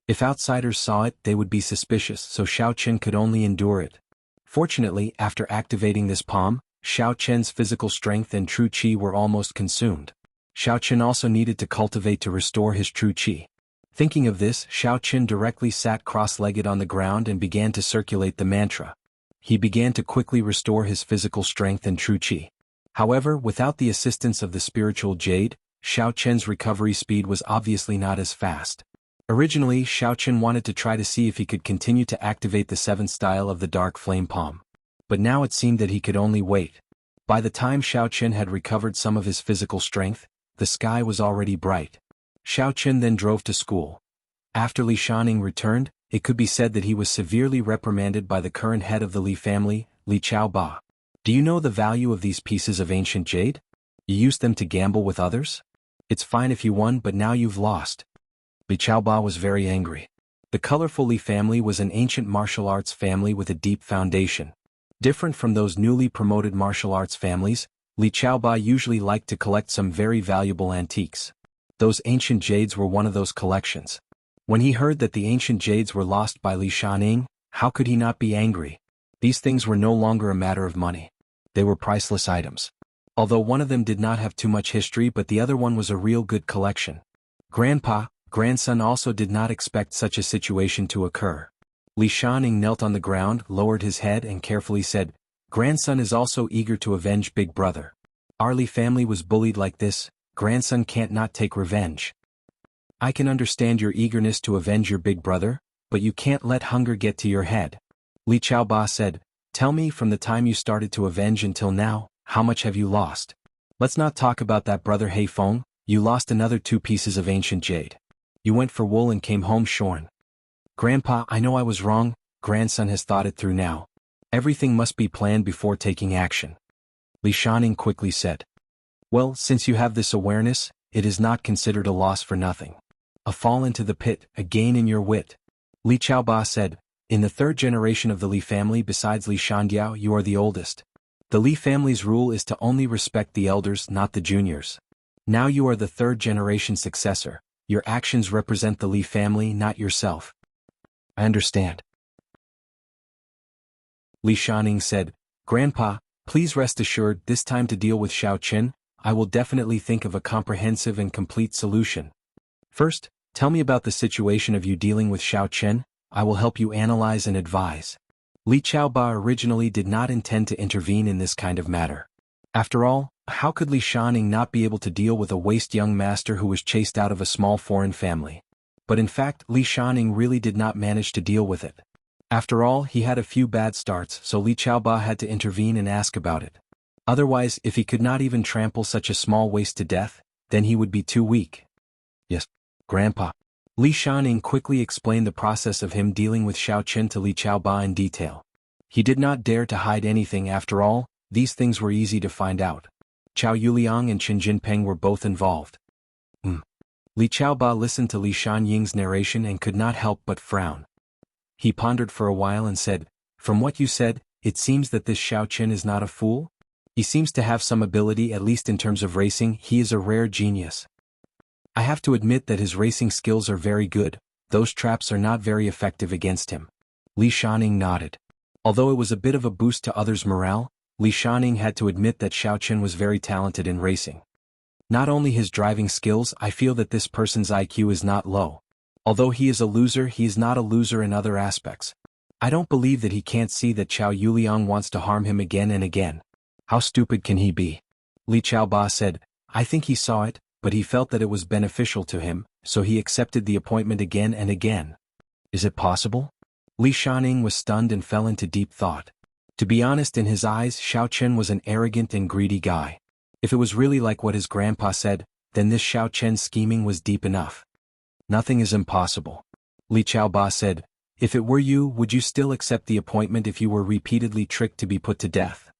If outsiders saw it, they would be suspicious, so Xiao Chen could only endure it. Fortunately, after activating this palm, Xiao Chen's physical strength and true qi were almost consumed. Xiao Chen also needed to cultivate to restore his true qi. Thinking of this, Xiao Chen directly sat cross-legged on the ground and began to circulate the mantra. He began to quickly restore his physical strength and true qi. However, without the assistance of the spiritual jade, Xiao Chen's recovery speed was obviously not as fast. Originally, Xiao Chen wanted to try to see if he could continue to activate the seventh style of the dark flame palm. But now it seemed that he could only wait. By the time Xiao Chen had recovered some of his physical strength, the sky was already bright. Xiao Chen then drove to school. After Li Shaning returned, it could be said that he was severely reprimanded by the current head of the Li family, Li Chaoba. Do you know the value of these pieces of ancient jade? You used them to gamble with others? It's fine if you won, but now you've lost. Li Chaoba was very angry. The colorful Li family was an ancient martial arts family with a deep foundation. Different from those newly promoted martial arts families, Li Chaoba usually liked to collect some very valuable antiques. Those ancient jades were one of those collections. When he heard that the ancient jades were lost by Li Shaning, how could he not be angry? These things were no longer a matter of money. They were priceless items. Although one of them did not have too much history, but the other one was a real good collection. Grandson also did not expect such a situation to occur. Li Shaning knelt on the ground, lowered his head and carefully said, "Grandson is also eager to avenge big brother. Our Li family was bullied like this, grandson can't not take revenge. I can understand your eagerness to avenge your big brother, but you can't let hunger get to your head." Li Chaoba said, "Tell me, from the time you started to avenge until now, how much have you lost? Let's not talk about that, brother Heifeng. You lost another 2 pieces of ancient jade. You went for wool and came home shorn." "Grandpa, I know I was wrong." Grandson has thought it through now. Everything must be planned before taking action. Li Shaning quickly said, "Well, since you have this awareness, it is not considered a loss for nothing. A fall into the pit, a gain in your wit." Li Chaoba said, "In the 3rd generation of the Li family besides Li Shandiao, you are the oldest. The Li family's rule is to only respect the elders, not the juniors. Now you are the 3rd generation successor. Your actions represent the Li family, not yourself." "I understand." Li Shaning said, "Grandpa, please rest assured, this time to deal with Xiao Chen, I will definitely think of a comprehensive and complete solution. First, tell me about the situation of you dealing with Xiao Chen. I will help you analyze and advise." Li Chaoba originally did not intend to intervene in this kind of matter. After all, how could Li Shaning not be able to deal with a waste young master who was chased out of a small foreign family? But in fact, Li Shaning really did not manage to deal with it. After all, he had a few bad starts, so Li Chaoba had to intervene and ask about it. Otherwise, if he could not even trample such a small waste to death, then he would be too weak. "Yes, Grandpa." Li Shaning quickly explained the process of him dealing with Xiao Chen to Li Chaoba in detail. He did not dare to hide anything. After all, these things were easy to find out. Chao Yuliang and Qin Jinpeng were both involved. Li Chaoba listened to Li Shanying's narration and could not help but frown. He pondered for a while and said, "From what you said, it seems that this Xiao Chen is not a fool. He seems to have some ability, at least in terms of racing. He is a rare genius. I have to admit that his racing skills are very good. Those traps are not very effective against him." Li Shaning nodded. Although it was a bit of a boost to others' morale, Li Shaning had to admit that Xiao Chen was very talented in racing. Not only his driving skills, I feel that this person's IQ is not low. Although he is a loser, he is not a loser in other aspects. I don't believe that he can't see that Chao Yuliang wants to harm him again and again. How stupid can he be? Li Chaoba said, "I think he saw it, but he felt that it was beneficial to him, so he accepted the appointment again and again." "Is it possible?" Li Shaning was stunned and fell into deep thought. To be honest, in his eyes, Xiao Chen was an arrogant and greedy guy. If it was really like what his grandpa said, then this Xiao Chen's scheming was deep enough. "Nothing is impossible." Li Chaoba said, "If it were you, would you still accept the appointment if you were repeatedly tricked to be put to death?"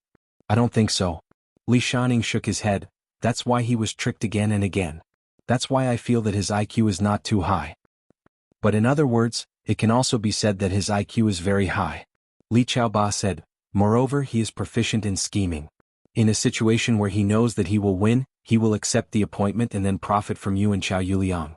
"I don't think so." Li Shaning shook his head. "That's why he was tricked again and again. That's why I feel that his IQ is not too high. But in other words, it can also be said that his IQ is very high." Li Chaoba said, "Moreover, he is proficient in scheming. In a situation where he knows that he will win, he will accept the appointment and then profit from you and Chao Yuliang."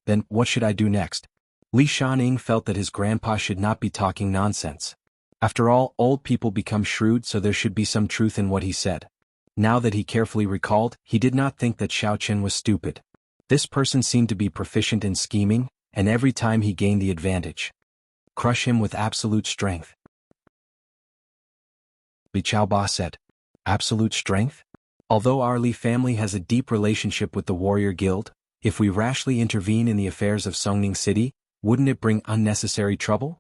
"Then, what should I do next?" Li Shanning felt that his grandpa should not be talking nonsense. After all, old people become shrewd, so there should be some truth in what he said. Now that he carefully recalled, he did not think that Xiao Chen was stupid. This person seemed to be proficient in scheming, and every time he gained the advantage. Crush him with absolute strength. Li Chaoba said. Absolute strength? Although our Li family has a deep relationship with the warrior guild, if we rashly intervene in the affairs of Songning City, wouldn't it bring unnecessary trouble?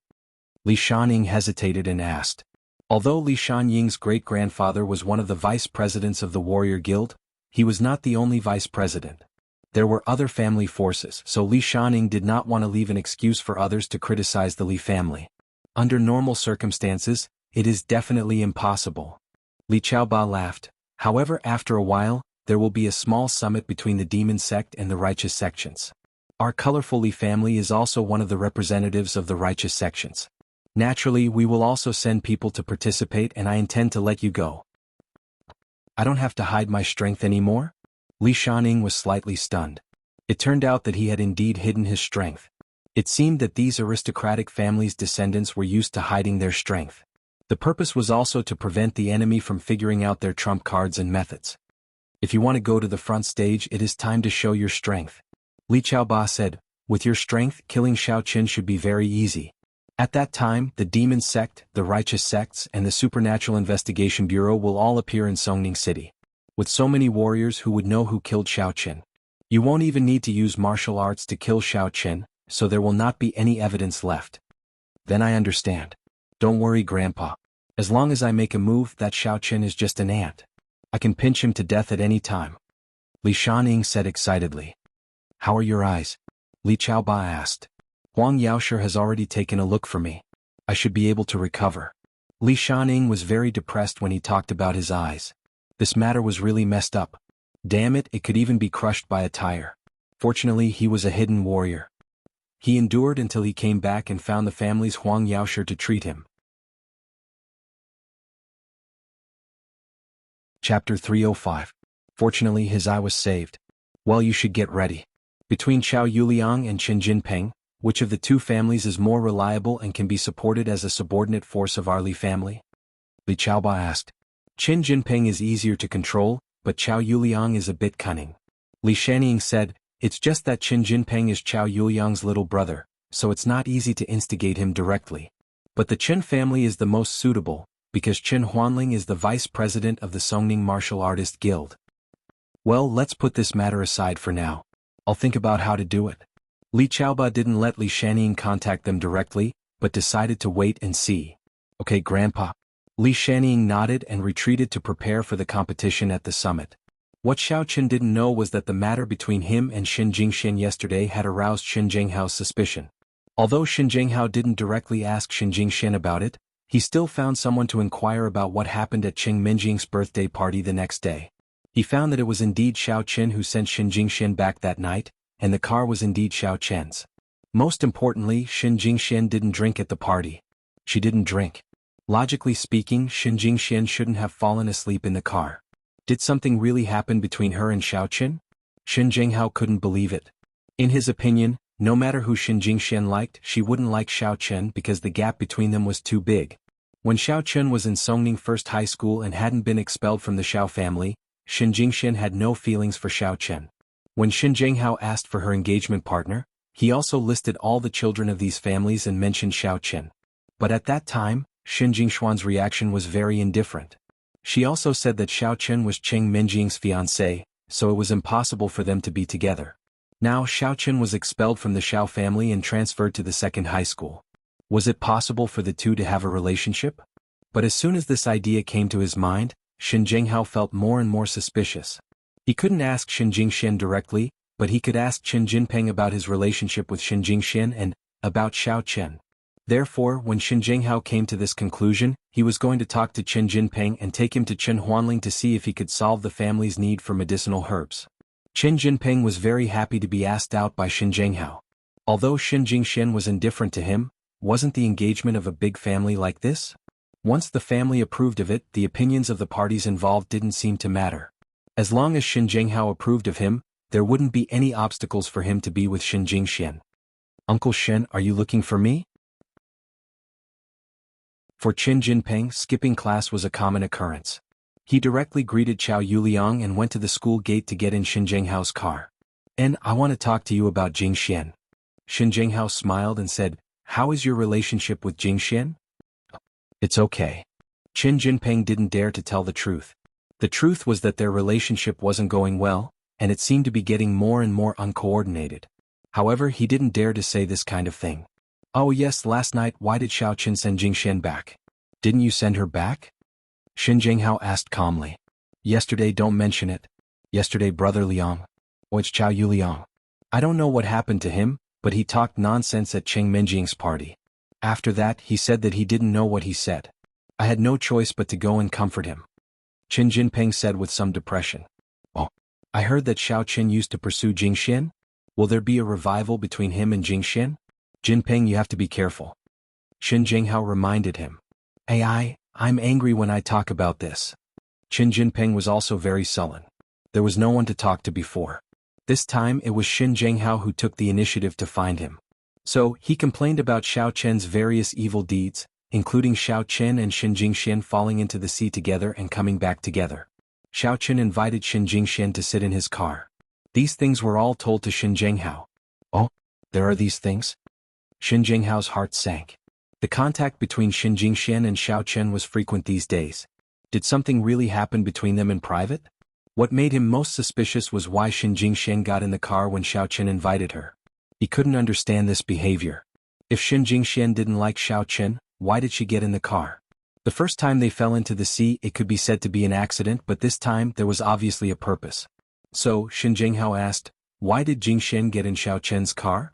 Li Shanning hesitated and asked. Although Li Shanying's great-grandfather was one of the vice presidents of the warrior guild, he was not the only vice president. There were other family forces, so Li Shanning did not want to leave an excuse for others to criticize the Li family. Under normal circumstances, it is definitely impossible. Li Chaoba laughed. However, after a while, there will be a small summit between the demon sect and the righteous sections. Our colorful Li family is also one of the representatives of the righteous sections. Naturally, we will also send people to participate, and I intend to let you go. I don't have to hide my strength anymore? Li Shanning was slightly stunned. It turned out that he had indeed hidden his strength. It seemed that these aristocratic families' descendants were used to hiding their strength. The purpose was also to prevent the enemy from figuring out their trump cards and methods. If you want to go to the front stage, it is time to show your strength. Li Chaoba said, with your strength, killing Xiao Chen should be very easy. At that time, the demon sect, the righteous sects, and the Supernatural Investigation Bureau will all appear in Songning City. With so many warriors who would know who killed Xiao Chen. You won't even need to use martial arts to kill Xiao Chen, so there will not be any evidence left. Then I understand. Don't worry, Grandpa. As long as I make a move, that Xiao Chen is just an ant. I can pinch him to death at any time. Li Shanning said excitedly. How are your eyes? Li Chaoba asked. Huang Yaoshi has already taken a look for me. I should be able to recover. Li Shanning was very depressed when he talked about his eyes. This matter was really messed up. Damn it, it could even be crushed by a tire. Fortunately, he was a hidden warrior. He endured until he came back and found the family's Huang Yaoshi to treat him. Chapter 305. Fortunately, his eye was saved. Well, you should get ready. Between Chao Yuliang and Qin Jinping, which of the two families is more reliable and can be supported as a subordinate force of our Li family? Li Chaoba asked. Qin Jinping is easier to control, but Chao Yuliang is a bit cunning. Li Shanning said, it's just that Qin Jinping is Chao Yuliang's little brother, so it's not easy to instigate him directly. But the Qin family is the most suitable, because Qin Huanling is the vice president of the Songning Martial Artist Guild. Well, let's put this matter aside for now. I'll think about how to do it. Li Chaoba didn't let Li Shanning contact them directly, but decided to wait and see. Okay, Grandpa. Li Shanning nodded and retreated to prepare for the competition at the summit. What Xiao Chen didn't know was that the matter between him and Xin Jingxian yesterday had aroused Xin Jinghao's suspicion. Although Xin Jinghao didn't directly ask Xin Jingxian about it, he still found someone to inquire about what happened at Qing Minjing's birthday party the next day. He found that it was indeed Xiao Chen who sent Xin Jingxian back that night, and the car was indeed Xiao Chen's. Most importantly, Xin Jingxian didn't drink at the party. She didn't drink. Logically speaking, Xin Jingxian shouldn't have fallen asleep in the car. Did something really happen between her and Xiao Chen? Xin Jinghao couldn't believe it. In his opinion, no matter who Xin Jingxian liked, she wouldn't like Xiao Chen because the gap between them was too big. When Xiao Chen was in Songning First High School and hadn't been expelled from the Xiao family, Xin Jingxian had no feelings for Xiao Chen. When Xin Jinghao asked for her engagement partner, he also listed all the children of these families and mentioned Xiao Chen. But at that time, Xin Jingshuan's reaction was very indifferent. She also said that Xiao Chen was Qing Minjing's fiancé, so it was impossible for them to be together. Now Xiao Chen was expelled from the Xiao family and transferred to the second high school. Was it possible for the two to have a relationship? But as soon as this idea came to his mind, Xin Jinghao felt more and more suspicious. He couldn't ask Xin Jingxian directly, but he could ask Qin Jinping about his relationship with Xin Jingxian and about Xiao Chen. Therefore, when Xin Jinghao came to this conclusion, he was going to talk to Qin Jinping and take him to Qin Huanling to see if he could solve the family's need for medicinal herbs. Qin Jinping was very happy to be asked out by Xin Jinghao. Although Xin Jingxian was indifferent to him, wasn't the engagement of a big family like this? Once the family approved of it, the opinions of the parties involved didn't seem to matter. As long as Xin Jinghao approved of him, there wouldn't be any obstacles for him to be with Xin Jingxian. Uncle Shen, are you looking for me? For Qin Jinping, skipping class was a common occurrence. He directly greeted Chao Yuliang and went to the school gate to get in Xin Zhenghao's car. "And I want to talk to you about Jing Xian." Xin Zhenghao smiled and said, "How is your relationship with Jing Xian?" "It's okay." Qin Jinping didn't dare to tell the truth. The truth was that their relationship wasn't going well, and it seemed to be getting more and more uncoordinated. However, he didn't dare to say this kind of thing. "Oh yes, last night why did Xiaoqin send Jing Xian back? Didn't you send her back?" Xin Zhenghao asked calmly. "Yesterday, don't mention it. Yesterday Brother Liang. Oh, it's Chao Yuliang. I don't know what happened to him, but he talked nonsense at Cheng Menjing's party. After that, he said that he didn't know what he said. I had no choice but to go and comfort him." Qin Jinping said with some depression. "Oh, I heard that Xiaoqin used to pursue Jing Xian. Will there be a revival between him and Jing Xian? Jinping, you have to be careful." Xin Zhenghao reminded him. I'm angry when I talk about this." Qin Jinping was also very sullen. There was no one to talk to before. This time it was Xin Zhenghao who took the initiative to find him. So, he complained about Xiao Chen's various evil deeds, including Xiao Chen and Xin Jingxian falling into the sea together and coming back together. Xiao Chen invited Xin Jingxian to sit in his car. These things were all told to Xin Zhenghao. "Oh, there are these things?" Xin Zhenghao's heart sank. The contact between Xin Jingxian and Xiao Chen was frequent these days. Did something really happen between them in private? What made him most suspicious was why Xin Jingxian got in the car when Xiao Chen invited her. He couldn't understand this behavior. If Xin Jingxian didn't like Xiao Chen, why did she get in the car? The first time they fell into the sea, it could be said to be an accident, but this time there was obviously a purpose. So, Xin Zhenghao asked, "Why did Jingxian get in Xiao Chen's car?"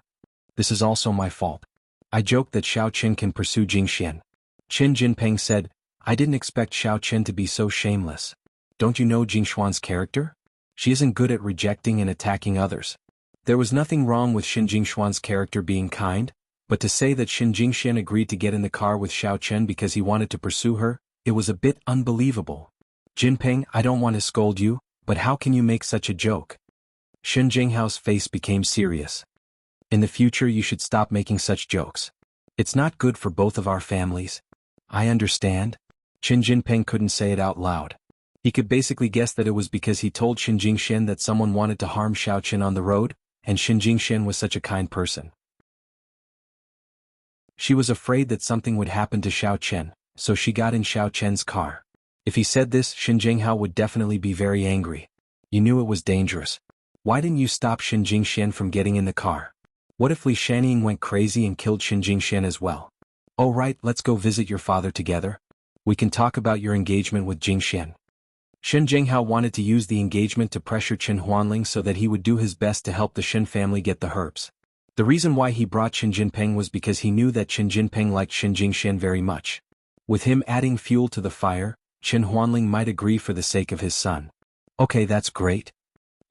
"This is also my fault. I joked that Xiao Chen can pursue Jingxian." Qin Jinping said, "I didn't expect Xiao Chen to be so shameless. Don't you know Jingshuan's character? She isn't good at rejecting and attacking others." There was nothing wrong with Xin Jingshuan's character being kind, but to say that Xin Jingxian agreed to get in the car with Xiao Chen because he wanted to pursue her, it was a bit unbelievable. "Jinping, I don't want to scold you, but how can you make such a joke?" Xin Zhenghao's face became serious. "In the future you should stop making such jokes. It's not good for both of our families." "I understand." Qin Jinping couldn't say it out loud. He could basically guess that it was because he told Xin Jingxian that someone wanted to harm Xiao Chen on the road, and Xin Jingxian was such a kind person. She was afraid that something would happen to Xiao Chen, so she got in Xiao Chen's car. If he said this, Xin Zhenghao would definitely be very angry. "You knew it was dangerous. Why didn't you stop Xin Jingxian from getting in the car? What if Li Shaning went crazy and killed Xin Jingxian as well? Oh right, let's go visit your father together. We can talk about your engagement with Jingxian." Xin Zhenghao wanted to use the engagement to pressure Qin Huanling so that he would do his best to help the Xin family get the herbs. The reason why he brought Qin Jinping was because he knew that Qin Jinping liked Xin Jingxian very much. With him adding fuel to the fire, Qin Huanling might agree for the sake of his son. "Okay, that's great."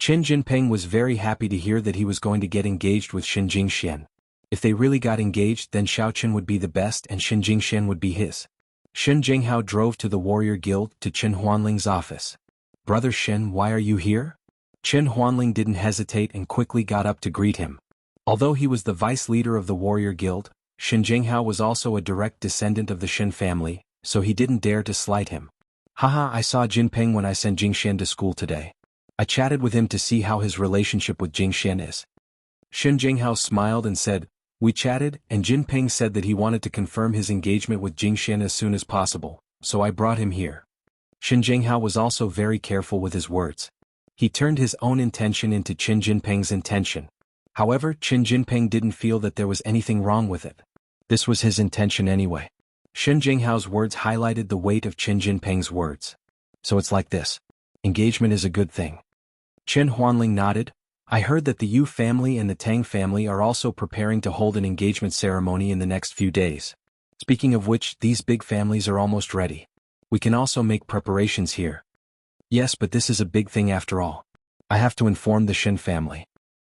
Qin Jinping was very happy to hear that he was going to get engaged with Xin Jingxian. If they really got engaged, then Xiao Chen would be the best and Xin Jingxian would be his. Xin Zhenghao drove to the warrior guild to Qin Huanling's office. "Brother Xin, why are you here?" Qin Huanling didn't hesitate and quickly got up to greet him. Although he was the vice leader of the warrior guild, Xin Zhenghao was also a direct descendant of the Xin family, so he didn't dare to slight him. "Haha, I saw Jinping when I sent Jingxian to school today. I chatted with him to see how his relationship with Jingxian is." Xin Zhenghao smiled and said, "We chatted, and Jinping said that he wanted to confirm his engagement with Jingxian as soon as possible, so I brought him here." Xin Zhenghao was also very careful with his words. He turned his own intention into Qin Jinping's intention. However, Qin Jinping didn't feel that there was anything wrong with it. This was his intention anyway. Xin Zhenghao's words highlighted the weight of Qin Jinping's words. "So it's like this. Engagement is a good thing." Qin Huanling nodded. "I heard that the Yu family and the Tang family are also preparing to hold an engagement ceremony in the next few days. Speaking of which, these big families are almost ready. We can also make preparations here." "Yes, but this is a big thing after all. I have to inform the Xin family."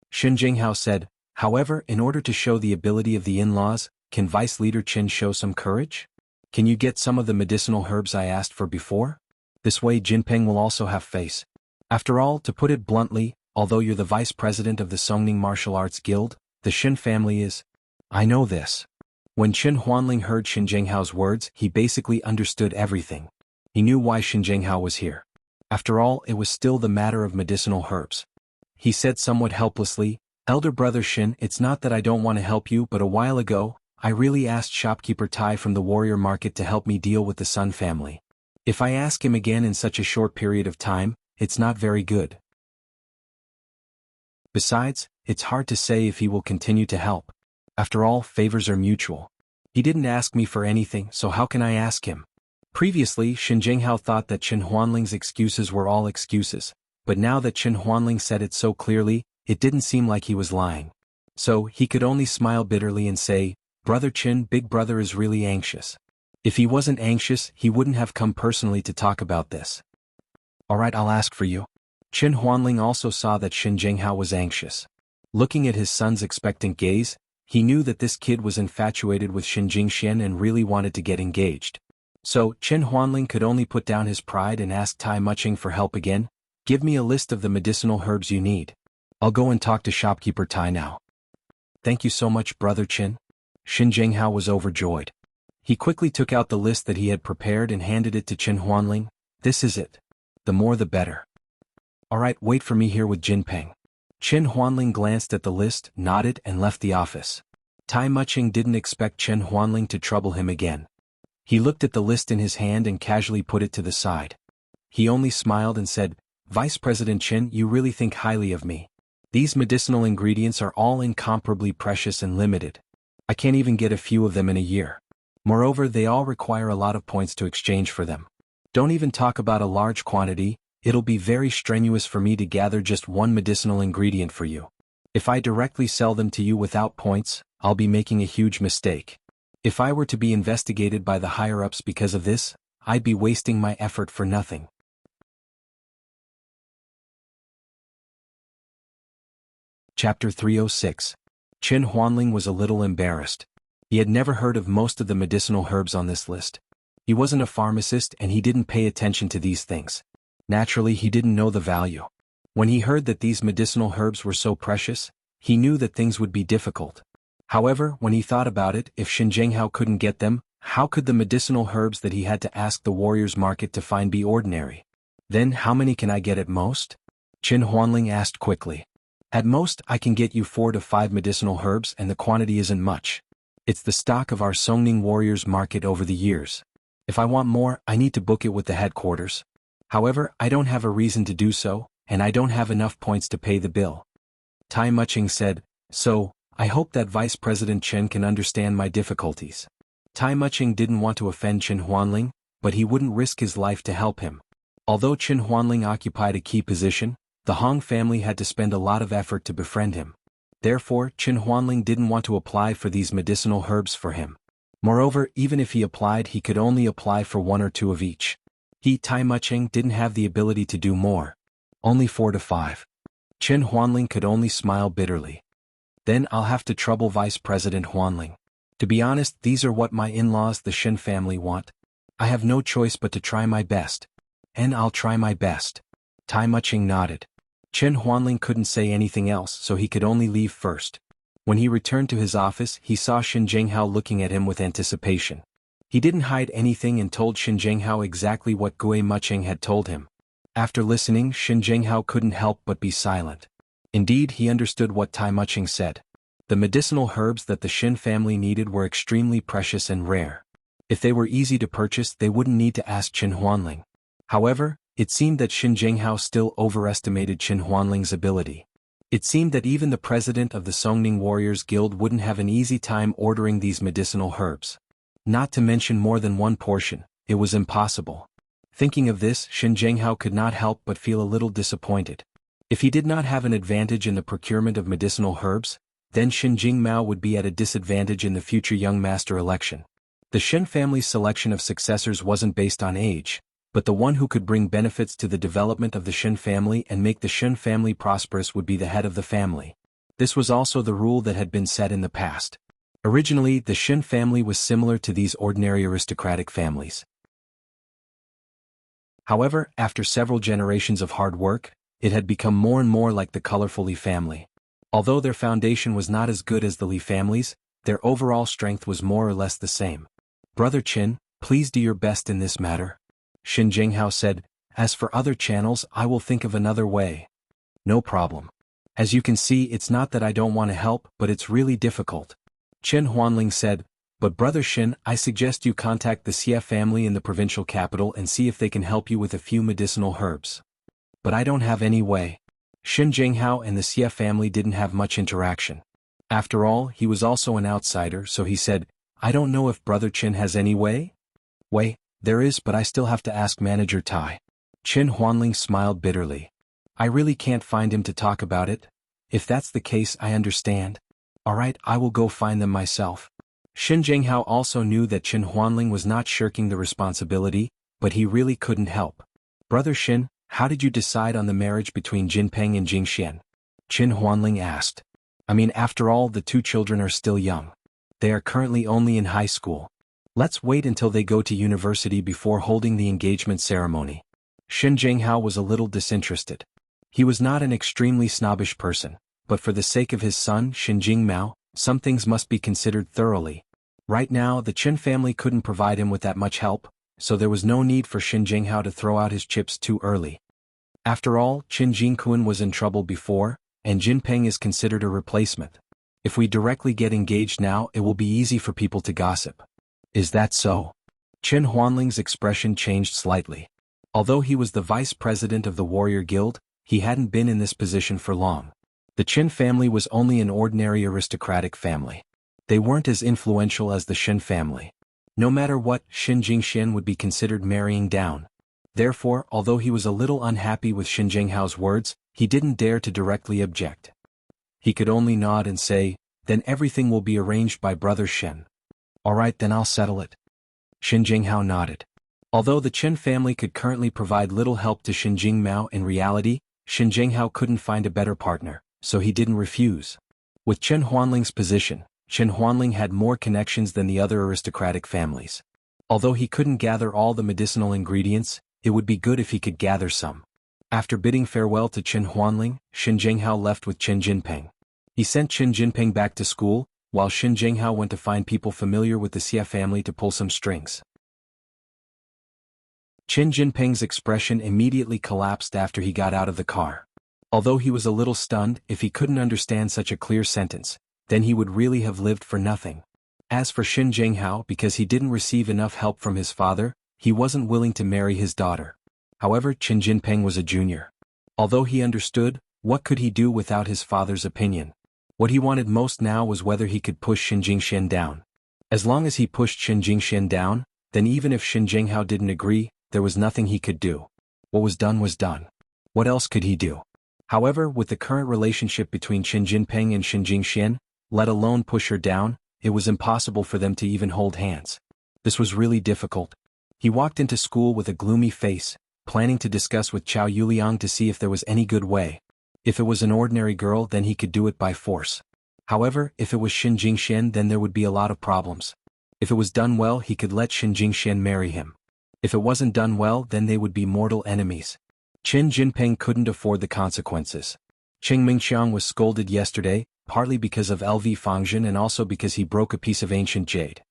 Xin Zhenghao said, "However, in order to show the ability of the in-laws, can Vice Leader Qin show some courage? Can you get some of the medicinal herbs I asked for before? This way Jinping will also have faith. After all, to put it bluntly, although you're the vice president of the Songning Martial Arts Guild, the Xin family is..." I know this. When Qin Huanling heard Xin Zhenghao's words, he basically understood everything. He knew why Xin Zhenghao was here. After all, it was still the matter of medicinal herbs. He said somewhat helplessly, "Elder brother Xin, it's not that I don't want to help you, but a while ago, I really asked shopkeeper Tai from the warrior market to help me deal with the Sun family. If I ask him again in such a short period of time, it's not very good. Besides, it's hard to say if he will continue to help. After all, favors are mutual. He didn't ask me for anything, so how can I ask him?" Previously, Xin Zhenghao thought that Qin Huanling's excuses were all excuses, but now that Qin Huanling said it so clearly, it didn't seem like he was lying. So, he could only smile bitterly and say, "Brother Qin, big brother is really anxious. If he wasn't anxious, he wouldn't have come personally to talk about this." "Alright, I'll ask for you." Qin Huanling also saw that Xin Zhenghao was anxious. Looking at his son's expectant gaze, he knew that this kid was infatuated with Xin Jingxian and really wanted to get engaged. So, Qin Huanling could only put down his pride and ask Tai Muching for help again. "Give me a list of the medicinal herbs you need. I'll go and talk to shopkeeper Tai now." "Thank you so much, brother Qin." Xin Zhenghao was overjoyed. He quickly took out the list that he had prepared and handed it to Qin Huanling. "This is it. The more the better." "Alright, wait for me here with Jinpeng." Qin Huanling glanced at the list, nodded and left the office. Tai Muching didn't expect Qin Huanling to trouble him again. He looked at the list in his hand and casually put it to the side. He only smiled and said, "Vice President Qin, you really think highly of me. These medicinal ingredients are all incomparably precious and limited. I can't even get a few of them in a year. Moreover, they all require a lot of points to exchange for them. Don't even talk about a large quantity. It'll be very strenuous for me to gather just one medicinal ingredient for you. If I directly sell them to you without points, I'll be making a huge mistake. If I were to be investigated by the higher-ups because of this, I'd be wasting my effort for nothing." Chapter 306. Qin Huanling was a little embarrassed. He had never heard of most of the medicinal herbs on this list. He wasn't a pharmacist and he didn't pay attention to these things. Naturally, he didn't know the value. When he heard that these medicinal herbs were so precious, he knew that things would be difficult. However, when he thought about it, if Xin Zhenghao couldn't get them, how could the medicinal herbs that he had to ask the warrior's market to find be ordinary? "Then how many can I get at most?" Qin Huanling asked quickly. "At most, I can get you 4 to 5 medicinal herbs and the quantity isn't much. It's the stock of our Songning warriors market over the years. If I want more, I need to book it with the headquarters. However, I don't have a reason to do so, and I don't have enough points to pay the bill." Tai Muching said, "So, I hope that Vice President Chen can understand my difficulties." Tai Muching didn't want to offend Qin Huanling, but he wouldn't risk his life to help him. Although Qin Huanling occupied a key position, the Hong family had to spend a lot of effort to befriend him. Therefore, Qin Huanling didn't want to apply for these medicinal herbs for him. Moreover, even if he applied, he could only apply for 1 or 2 of each. He, Tai Muching, didn't have the ability to do more. Only 4 to 5. Qin Huanling could only smile bitterly. "Then I'll have to trouble Vice President Huanling. To be honest, these are what my in-laws, the Shin family, want. I have no choice but to try my best. And I'll try my best." Tai Muching nodded. Qin Huanling couldn't say anything else, so he could only leave first. When he returned to his office, he saw Xin Zhenghao looking at him with anticipation. He didn't hide anything and told Xin Zhenghao exactly what Gui Muching had told him. After listening, Xin Zhenghao couldn't help but be silent. Indeed, he understood what Tai Muching said. The medicinal herbs that the Xin family needed were extremely precious and rare. If they were easy to purchase, they wouldn't need to ask Qin Huanling. However, it seemed that Xin Zhenghao still overestimated Qin Huanling's ability. It seemed that even the president of the Songning Warriors Guild wouldn't have an easy time ordering these medicinal herbs. Not to mention more than one portion, it was impossible. Thinking of this, Xin Zhenghao could not help but feel a little disappointed. If he did not have an advantage in the procurement of medicinal herbs, then Xin Jingmao would be at a disadvantage in the future young master election. The Xin family's selection of successors wasn't based on age, but the one who could bring benefits to the development of the Xin family and make the Xin family prosperous would be the head of the family. This was also the rule that had been set in the past. Originally, the Xin family was similar to these ordinary aristocratic families. However, after several generations of hard work, it had become more and more like the colorful Li family. Although their foundation was not as good as the Li family's, Their overall strength was more or less the same. Brother Qin, please do your best in this matter. Qin Jinghao said, as for other channels I will think of another way. No problem. As you can see, it's not that I don't want to help, but it's really difficult. Qin Huanling said, but Brother Qin, I suggest you contact the Xie family in the provincial capital and see if they can help you with a few medicinal herbs. But I don't have any way. Qin Jinghao and the Xie family didn't have much interaction. After all, he was also an outsider, so he said, I don't know if Brother Qin has any way? Way, there is, but I still have to ask Manager Tai. Qin Huanling smiled bitterly. I really can't find him to talk about it. If that's the case, I understand. Alright, I will go find them myself. Qin Jinghao also knew that Qin Huanling was not shirking the responsibility, but he really couldn't help. Brother Qin, how did you decide on the marriage between Jinpeng and Jingxian? Qin Huanling asked. I mean, after all, the two children are still young. They are currently only in high school. Let's wait until they go to university before holding the engagement ceremony. Qin Jinghao was a little disinterested. He was not an extremely snobbish person, but for the sake of his son Qin Jingmao, some things must be considered thoroughly. Right now the Qin family couldn't provide him with that much help, so there was no need for Qin Jinghao to throw out his chips too early. After all, Qin Jingquan was in trouble before, and Jinpeng is considered a replacement. If we directly get engaged now, it will be easy for people to gossip. Is that so? Qin Huanling's expression changed slightly. Although he was the vice president of the warrior guild, he hadn't been in this position for long. The Qin family was only an ordinary aristocratic family. They weren't as influential as the Qin family. No matter what, Qin Jingxian would be considered marrying down. Therefore, although he was a little unhappy with Qin Jinghao's words, he didn't dare to directly object. He could only nod and say, then everything will be arranged by Brother Qin. Alright, then I'll settle it. Qin Jinghao nodded. Although the Qin family could currently provide little help to Qin Jingmao, in reality, Qin Jinghao couldn't find a better partner, so he didn't refuse. With Qin Huanling's position, Qin Huanling had more connections than the other aristocratic families. Although he couldn't gather all the medicinal ingredients, it would be good if he could gather some. After bidding farewell to Qin Huanling, Qin Jinghao left with Qin Jinpeng. He sent Qin Jinpeng back to school, while Qin Jinghao went to find people familiar with the Xie family to pull some strings. Qin Jinpeng's expression immediately collapsed after he got out of the car. Although he was a little stunned, if he couldn't understand such a clear sentence, then he would really have lived for nothing. As for Qin Jinghao, because he didn't receive enough help from his father, he wasn't willing to marry his daughter. However, Qin Jinpeng was a junior. Although he understood, what could he do without his father's opinion? What he wanted most now was whether he could push Qin Jingxian down. As long as he pushed Qin Jingxian down, then even if Qin Jinghao didn't agree, there was nothing he could do. What was done was done. What else could he do? However, with the current relationship between Qin Jinpeng and Qin Jingxian, let alone push her down, it was impossible for them to even hold hands. This was really difficult. He walked into school with a gloomy face, planning to discuss with Chao Yuliang to see if there was any good way. If it was an ordinary girl, then he could do it by force. However, if it was Qin Jingxian, then there would be a lot of problems. If it was done well, he could let Qin Jingxian marry him. If it wasn't done well, then they would be mortal enemies. Qin Jinpeng couldn't afford the consequences. Qing Mingxiang was scolded yesterday, partly because of LV Fangzhen and also because he broke a piece of ancient jade.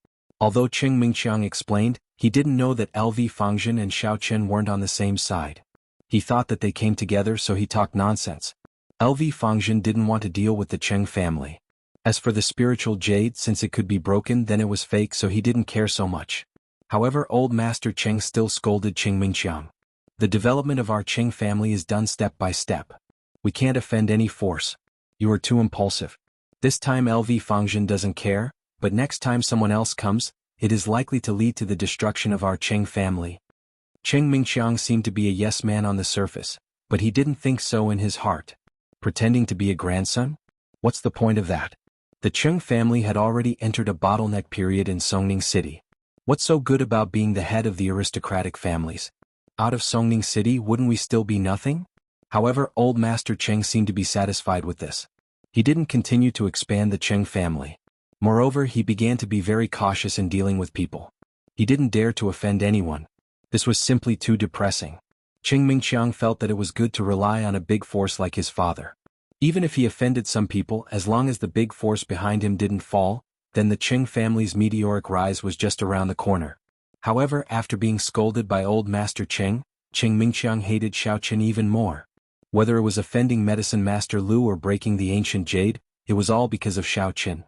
Although Qing Mingxiang explained, he didn't know that LV Fangzhen and Xiao Qian weren't on the same side. He thought that they came together, so he talked nonsense. LV Fangzhen didn't want to deal with the Cheng family. As for the spiritual jade, since it could be broken, then it was fake, so he didn't care so much. However, old Master Cheng still scolded Qing Mingxiang. The development of our Cheng family is done step by step. We can't offend any force. You are too impulsive. This time LV Fangzhen doesn't care, but next time someone else comes, it is likely to lead to the destruction of our Cheng family. Qing Mingxiang seemed to be a yes man on the surface, but he didn't think so in his heart. Pretending to be a grandson? What's the point of that? The Cheng family had already entered a bottleneck period in Songning City. What's so good about being the head of the aristocratic families? Out of Songning City, wouldn't we still be nothing? However, old Master Cheng seemed to be satisfied with this. He didn't continue to expand the Cheng family. Moreover, he began to be very cautious in dealing with people. He didn't dare to offend anyone. This was simply too depressing. Qing Mingxiang felt that it was good to rely on a big force like his father. Even if he offended some people, as long as the big force behind him didn't fall, then the Qing family's meteoric rise was just around the corner. However, after being scolded by old Master Qing, Qing Mingqiang hated Xiao Qin even more. Whether it was offending Medicine Master Lu or breaking the ancient jade, it was all because of Xiao Qin.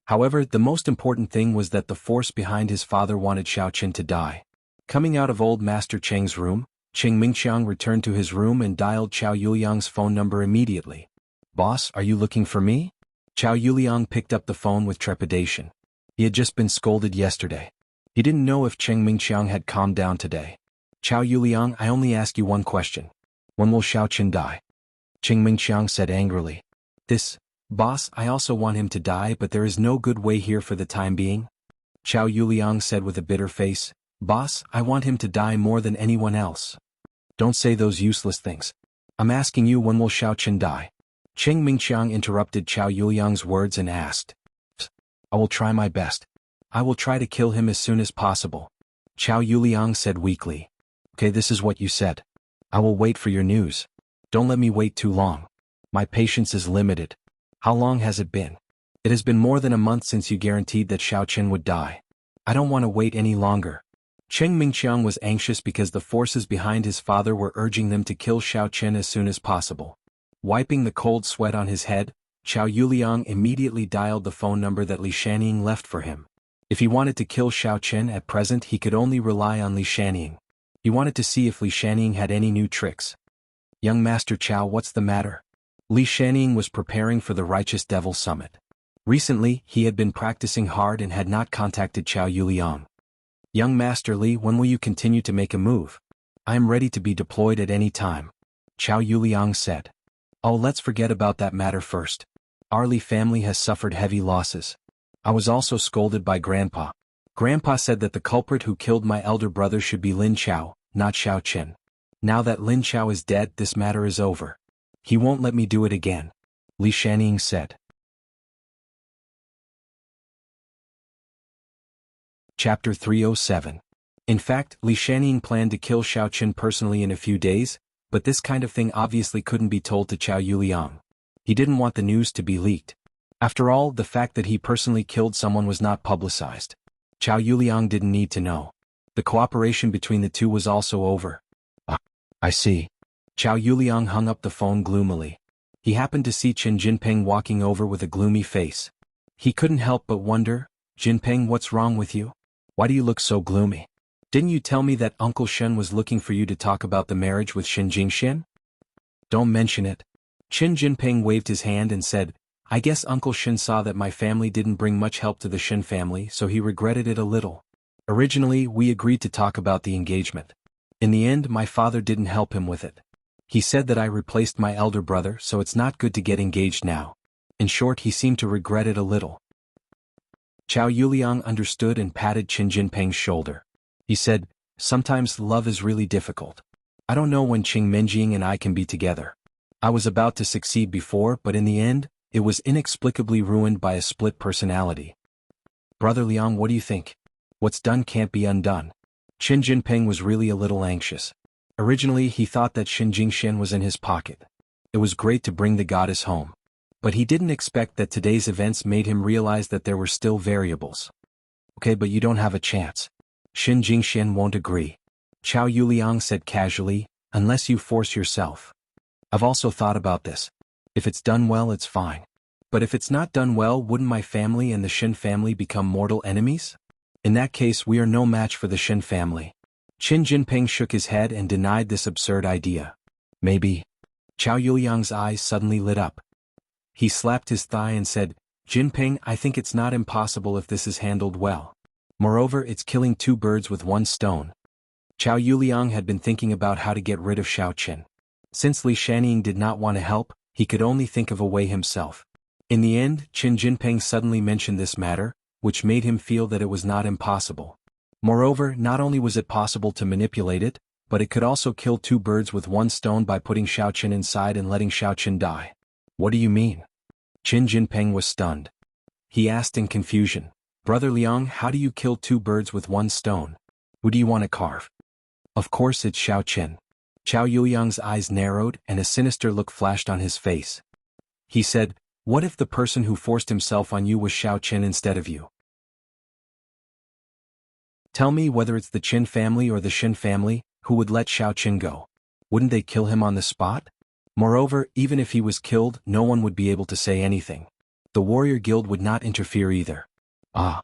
However, the most important thing was that the force behind his father wanted Xiao Qin to die. Coming out of old Master Qing's room, Qing Mingqiang returned to his room and dialed Qiao Yuliang's phone number immediately. "Boss, are you looking for me?" Qiao Yuliang picked up the phone with trepidation. He had just been scolded yesterday. He didn't know if Qing Mingqiang had calmed down today. "Qiao Yuliang, I only ask you one question. When will Xiao Qin die?" Qing Mingqiang said angrily. Boss, I also want him to die, but there is no good way here for the time being." Qiao Yuliang said with a bitter face. "Boss, I want him to die more than anyone else." "Don't say those useless things. I'm asking you, when will Xiao Qin die?" Qing Mingqiang interrupted Qiao Yuliang's words and asked. "I will try my best. I will try to kill him as soon as possible." Qiao Yuliang said weakly. "Okay, this is what you said. I will wait for your news. Don't let me wait too long. My patience is limited." "How long has it been?" "It has been more than a month since you guaranteed that Xiao Qin would die. I don't want to wait any longer." Qing Mingqiang was anxious because the forces behind his father were urging them to kill Xiao Qin as soon as possible. Wiping the cold sweat on his head, Qiao Yuliang immediately dialed the phone number that Li Shanning left for him. If he wanted to kill Xiao Qin at present, he could only rely on Li Shanning. He wanted to see if Li Shanning had any new tricks. "Young Master Qiao, what's the matter?" Li Shanning was preparing for the Righteous Devil Summit. Recently, he had been practicing hard and had not contacted Qiao Yuliang. "Young Master Li, when will you continue to make a move? I am ready to be deployed at any time," Qiao Yuliang said. "Oh, let's forget about that matter first. Our Li family has suffered heavy losses. I was also scolded by Grandpa. Grandpa said that the culprit who killed my elder brother should be Lin Qiao, not Xiao Qin. Now that Lin Qiao is dead, this matter is over. He won't let me do it again," Li Shanning said. Chapter 307. In fact, Li Shanning planned to kill Xiao Qin personally in a few days, but this kind of thing obviously couldn't be told to Qiao Yuliang. He didn't want the news to be leaked. After all, the fact that he personally killed someone was not publicized. Qiao Yuliang didn't need to know. The cooperation between the two was also over. I see." Qiao Yuliang hung up the phone gloomily. He happened to see Qin Jinping walking over with a gloomy face. He couldn't help but wonder, "Jinping, what's wrong with you? Why do you look so gloomy? Didn't you tell me that Uncle Shen was looking for you to talk about the marriage with Shen Jingxian?" "Don't mention it." Qin Jinping waved his hand and said, "I guess Uncle Shen saw that my family didn't bring much help to the Shen family, so he regretted it a little. Originally, we agreed to talk about the engagement. In the end, my father didn't help him with it. He said that I replaced my elder brother, so it's not good to get engaged now. In short, he seemed to regret it a little." Qiao Yuliang understood and patted Qin Jinping's shoulder. He said, "Sometimes love is really difficult. I don't know when Qing Menjing and I can be together. I was about to succeed before, but in the end, it was inexplicably ruined by a split personality. Brother Liang, what do you think? What's done can't be undone." Qin Jinping was really a little anxious. Originally, he thought that Shen Jingxian was in his pocket. It was great to bring the goddess home. But he didn't expect that today's events made him realize that there were still variables. "Okay, but you don't have a chance. Shen Jingxian won't agree," Qiao Yuliang said casually, "unless you force yourself. I've also thought about this. If it's done well, it's fine. But if it's not done well, wouldn't my family and the Shen family become mortal enemies? In that case, we are no match for the Shen family." Qin Jinping shook his head and denied this absurd idea. "Maybe." Qiao Yuliang's eyes suddenly lit up. He slapped his thigh and said, "Jinping, I think it's not impossible if this is handled well. Moreover, it's killing two birds with one stone." Qiao Yuliang had been thinking about how to get rid of Xiao Qin. Since Li Shanning did not want to help, he could only think of a way himself. In the end, Qin Jinping suddenly mentioned this matter, which made him feel that it was not impossible. Moreover, not only was it possible to manipulate it, but it could also kill two birds with one stone by putting Xiao Qin inside and letting Xiao Qin die. "What do you mean?" Qin Jinping was stunned. He asked in confusion, "Brother Liang, how do you kill two birds with one stone? Who do you want to carve?" "Of course it's Xiao Qin." Qiao Yuliang's eyes narrowed and a sinister look flashed on his face. He said, What if the person who forced himself on you was Xiao Qin instead of you? Tell me whether it's the Qin family or the Shin family, who would let Xiao Qin go? Wouldn't they kill him on the spot? Moreover, even if he was killed, no one would be able to say anything. The warrior guild would not interfere either. Ah.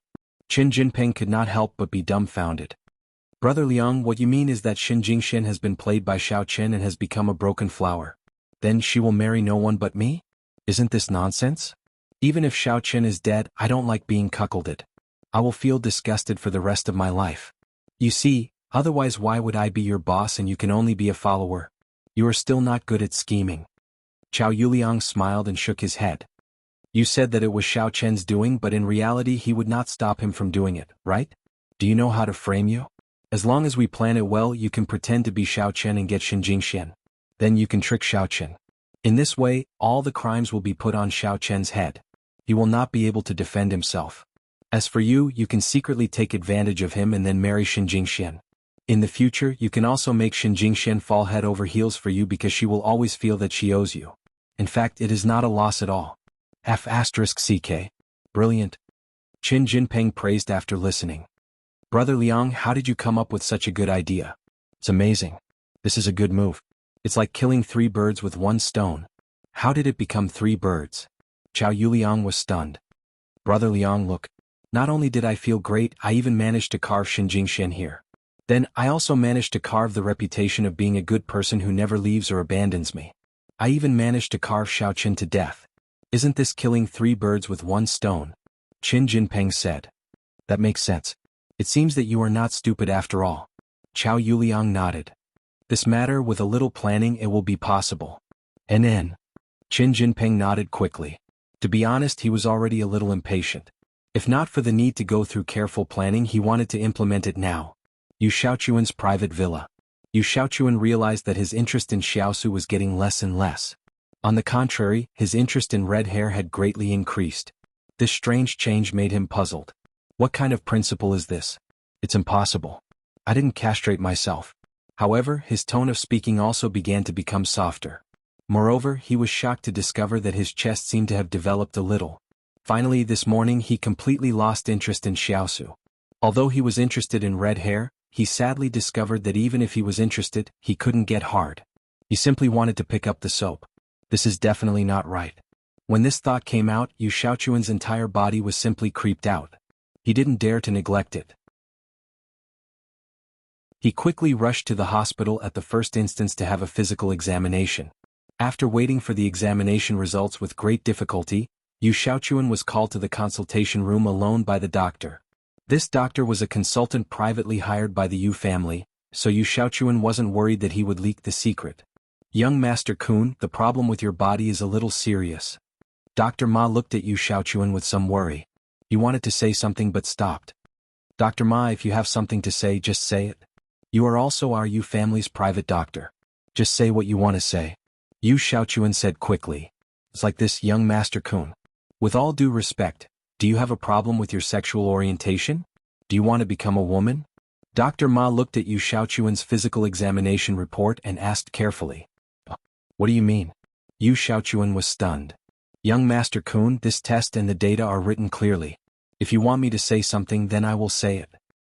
Qin Jinping could not help but be dumbfounded. Brother Liang, what you mean is that Xin Jingxian has been played by Xiao Qin and has become a broken flower. Then she will marry no one but me? Isn't this nonsense? Even if Xiao Qin is dead, I don't like being cuckolded. I will feel disgusted for the rest of my life. You see, otherwise why would I be your boss and you can only be a follower? You are still not good at scheming. Chao Yuliang smiled and shook his head. You said that it was Xiao Qin's doing, but in reality he would not stop him from doing it, right? Do you know how to frame you? As long as we plan it well, you can pretend to be Xiao Qin and get Xin Jingxian. Then you can trick Xiao Qin. In this way, all the crimes will be put on Xiao Qin's head. He will not be able to defend himself. As for you, you can secretly take advantage of him and then marry Xin Jingxian. In the future, you can also make Xin Jingxian fall head over heels for you because she will always feel that she owes you. In fact, it is not a loss at all. F***CK. Brilliant. Qin Jinping praised after listening. Brother Liang, how did you come up with such a good idea? It's amazing. This is a good move. It's like killing 3 birds with 1 stone. How did it become 3 birds? Chao Yuliang was stunned. Brother Liang, look. Not only did I feel great, I even managed to carve Xin Jingxian here. Then, I also managed to carve the reputation of being a good person who never leaves or abandons me. I even managed to carve Xiao Qin to death. Isn't this killing 3 birds with 1 stone? Qin Jinping said. That makes sense. It seems that you are not stupid after all. Chao Yuliang nodded. This matter, with a little planning, it will be possible. NN. Qin Jinping nodded quickly. To be honest, he was already a little impatient. If not for the need to go through careful planning, he wanted to implement it now. Yu Xiaochuan's private villa. Yu Xiaochuan realized that his interest in Xiaosu was getting less and less. On the contrary, his interest in red hair had greatly increased. This strange change made him puzzled. What kind of principle is this? It's impossible. I didn't castrate myself. However, his tone of speaking also began to become softer. Moreover, he was shocked to discover that his chest seemed to have developed a little. Finally, this morning he completely lost interest in Xiaosu. Although he was interested in red hair, he sadly discovered that even if he was interested, he couldn't get hard. He simply wanted to pick up the soap. This is definitely not right. When this thought came out, Yu Xiaochuan's entire body was simply creeped out. He didn't dare to neglect it. He quickly rushed to the hospital at the first instance to have a physical examination. After waiting for the examination results with great difficulty, Yu Xiaochuan was called to the consultation room alone by the doctor. This doctor was a consultant privately hired by the Yu family, so Yu Xiaochuan wasn't worried that he would leak the secret. Young Master Kun, the problem with your body is a little serious. Dr. Ma looked at Yu Xiaochuan with some worry. He wanted to say something but stopped. Dr. Ma, if you have something to say, just say it. You are also our Yu family's private doctor. Just say what you want to say. Yu Xiaochuan said quickly. It's like this, young Master Kun. With all due respect, do you have a problem with your sexual orientation? Do you want to become a woman? Dr. Ma looked at Yu Xiaochuan's physical examination report and asked carefully. What do you mean? Yu Xiaochuan was stunned. Young Master Kun, this test and the data are written clearly. If you want me to say something, then I will say it.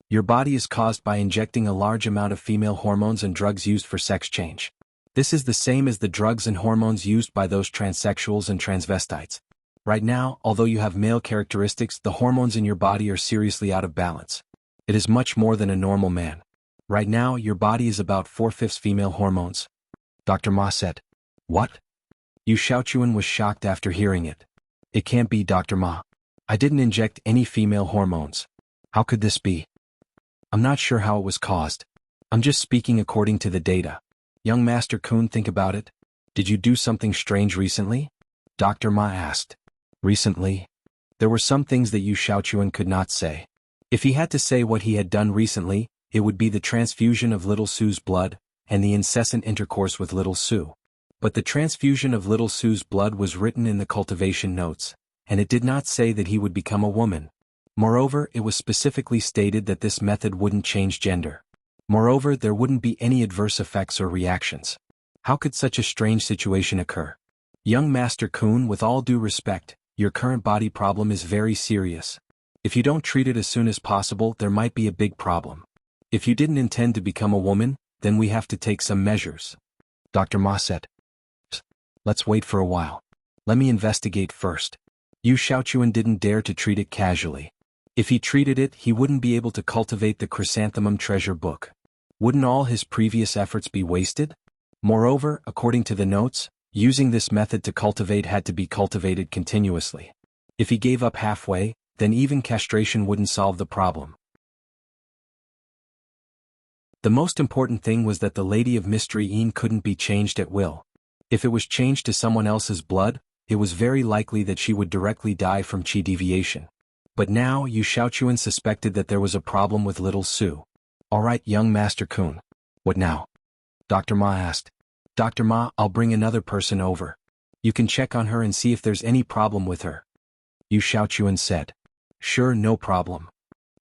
Your body is caused by injecting a large amount of female hormones and drugs used for sex change. This is the same as the drugs and hormones used by those transsexuals and transvestites. Right now, although you have male characteristics, the hormones in your body are seriously out of balance. It is much more than a normal man. Right now, your body is about 4/5 female hormones. Dr. Ma said. What? Yu Xiaochuan was shocked after hearing it. It can't be, Dr. Ma. I didn't inject any female hormones. How could this be? I'm not sure how it was caused. I'm just speaking according to the data. Young Master Kun, think about it. Did you do something strange recently? Dr. Ma asked. Recently? There were some things that Yu Xiaochuan could not say. If he had to say what he had done recently, it would be the transfusion of little Sue's blood, and the incessant intercourse with little Sue. But the transfusion of little Sue's blood was written in the cultivation notes, and it did not say that he would become a woman. Moreover, it was specifically stated that this method wouldn't change gender. Moreover, there wouldn't be any adverse effects or reactions. How could such a strange situation occur? Young Master Kun, with all due respect, your current body problem is very serious. If you don't treat it as soon as possible, there might be a big problem. If you didn't intend to become a woman, then we have to take some measures. Dr. Ma said. Let's wait for a while. Let me investigate first. Yu Xiaochuan didn't dare to treat it casually. If he treated it, he wouldn't be able to cultivate the chrysanthemum treasure book. Wouldn't all his previous efforts be wasted? Moreover, according to the notes, using this method to cultivate had to be cultivated continuously. If he gave up halfway, then even castration wouldn't solve the problem. The most important thing was that the Lady of Mystery Yin couldn't be changed at will. If it was changed to someone else's blood, it was very likely that she would directly die from qi deviation. But now Yu Xiaochuan suspected that there was a problem with little Su. Alright, young Master Kun. What now? Dr. Ma asked. Dr. Ma, I'll bring another person over. You can check on her and see if there's any problem with her. Yu Xiaochuan said. Sure, no problem.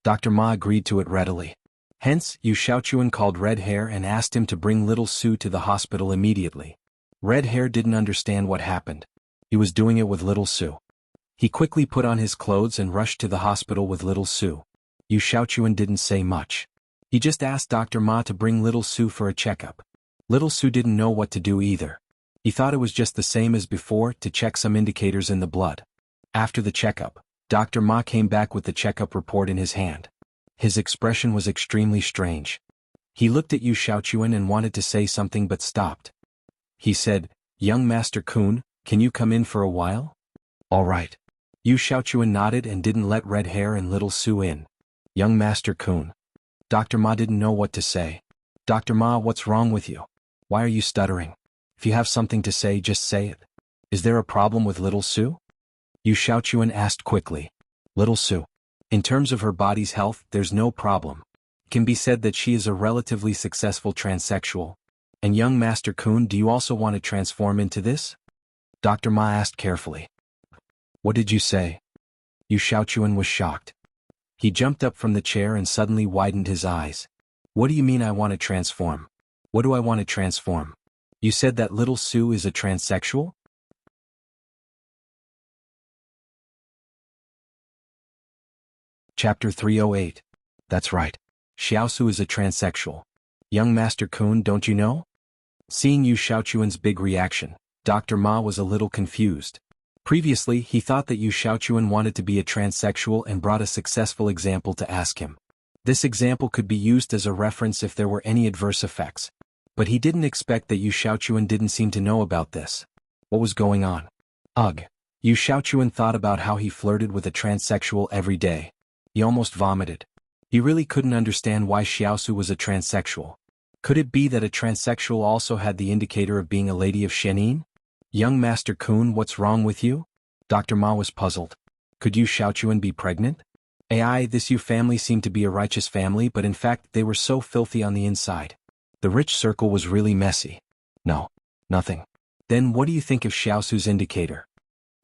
Dr. Ma agreed to it readily. Hence, Yu Xiaochuan called Red Hair and asked him to bring little Su to the hospital immediately. Red Hair didn't understand what happened. He was doing it with little Su. He quickly put on his clothes and rushed to the hospital with little Su. Yu Xiaochuan didn't say much. He just asked Dr. Ma to bring little Su for a checkup. Little Su didn't know what to do either. He thought it was just the same as before, to check some indicators in the blood. After the checkup, Dr. Ma came back with the checkup report in his hand. His expression was extremely strange. He looked at Yu Xiaochuan and wanted to say something but stopped. He said, Young Master Kun, can you come in for a while? All right. Yu Xiaochuan nodded and didn't let Red Hair and little Su in. Young Master Kun. Dr. Ma didn't know what to say. Dr. Ma, what's wrong with you? Why are you stuttering? If you have something to say, just say it. Is there a problem with little Su? Yu Xiaochuan asked quickly. Little Su. In terms of her body's health, there's no problem. It can be said that she is a relatively successful transsexual. And young Master Kun, do you also want to transform into this? Dr. Ma asked carefully. What did you say? Yu Xiaochuan was shocked. He jumped up from the chair and suddenly widened his eyes. What do you mean I want to transform? What do I want to transform? You said that little Su is a transsexual? Chapter 308. That's right. Xiaosu is a transsexual. Young Master Kun, don't you know? Seeing Yu Xiaochuan's big reaction, Dr. Ma was a little confused. Previously, he thought that Yu Xiaochuan wanted to be a transsexual and brought a successful example to ask him. This example could be used as a reference if there were any adverse effects. But he didn't expect that Yu Xiaochuan didn't seem to know about this. What was going on? Ugh. Yu Xiaochuan thought about how he flirted with a transsexual every day. He almost vomited. He really couldn't understand why Xiaosu was a transsexual. Could it be that a transsexual also had the indicator of being a lady of Shenin? Young Master Kun, what's wrong with you? Dr. Ma was puzzled. Could Yu Xiaochuan be pregnant? This Yu family seemed to be a righteous family, but in fact they were so filthy on the inside. The rich circle was really messy. No. Nothing. Then what do you think of Xiaosu's indicator?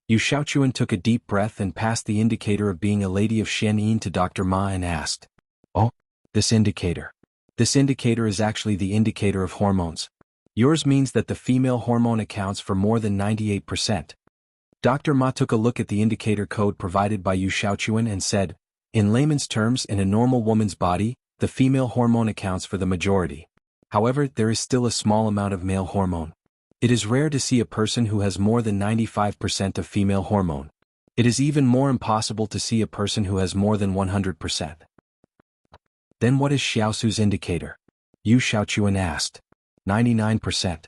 Yu Xiaochuan took a deep breath and passed the indicator of being a lady of Shenin to Dr. Ma and asked. Oh, this indicator. This indicator is actually the indicator of hormones. Yours means that the female hormone accounts for more than 98%. Dr. Ma took a look at the indicator code provided by Yu Xiaochuan and said, in layman's terms, in a normal woman's body, the female hormone accounts for the majority. However, there is still a small amount of male hormone. It is rare to see a person who has more than 95% of female hormone. It is even more impossible to see a person who has more than 100%. Then what is Xiaosu's indicator? Yu Xiaochuan asked. 99%.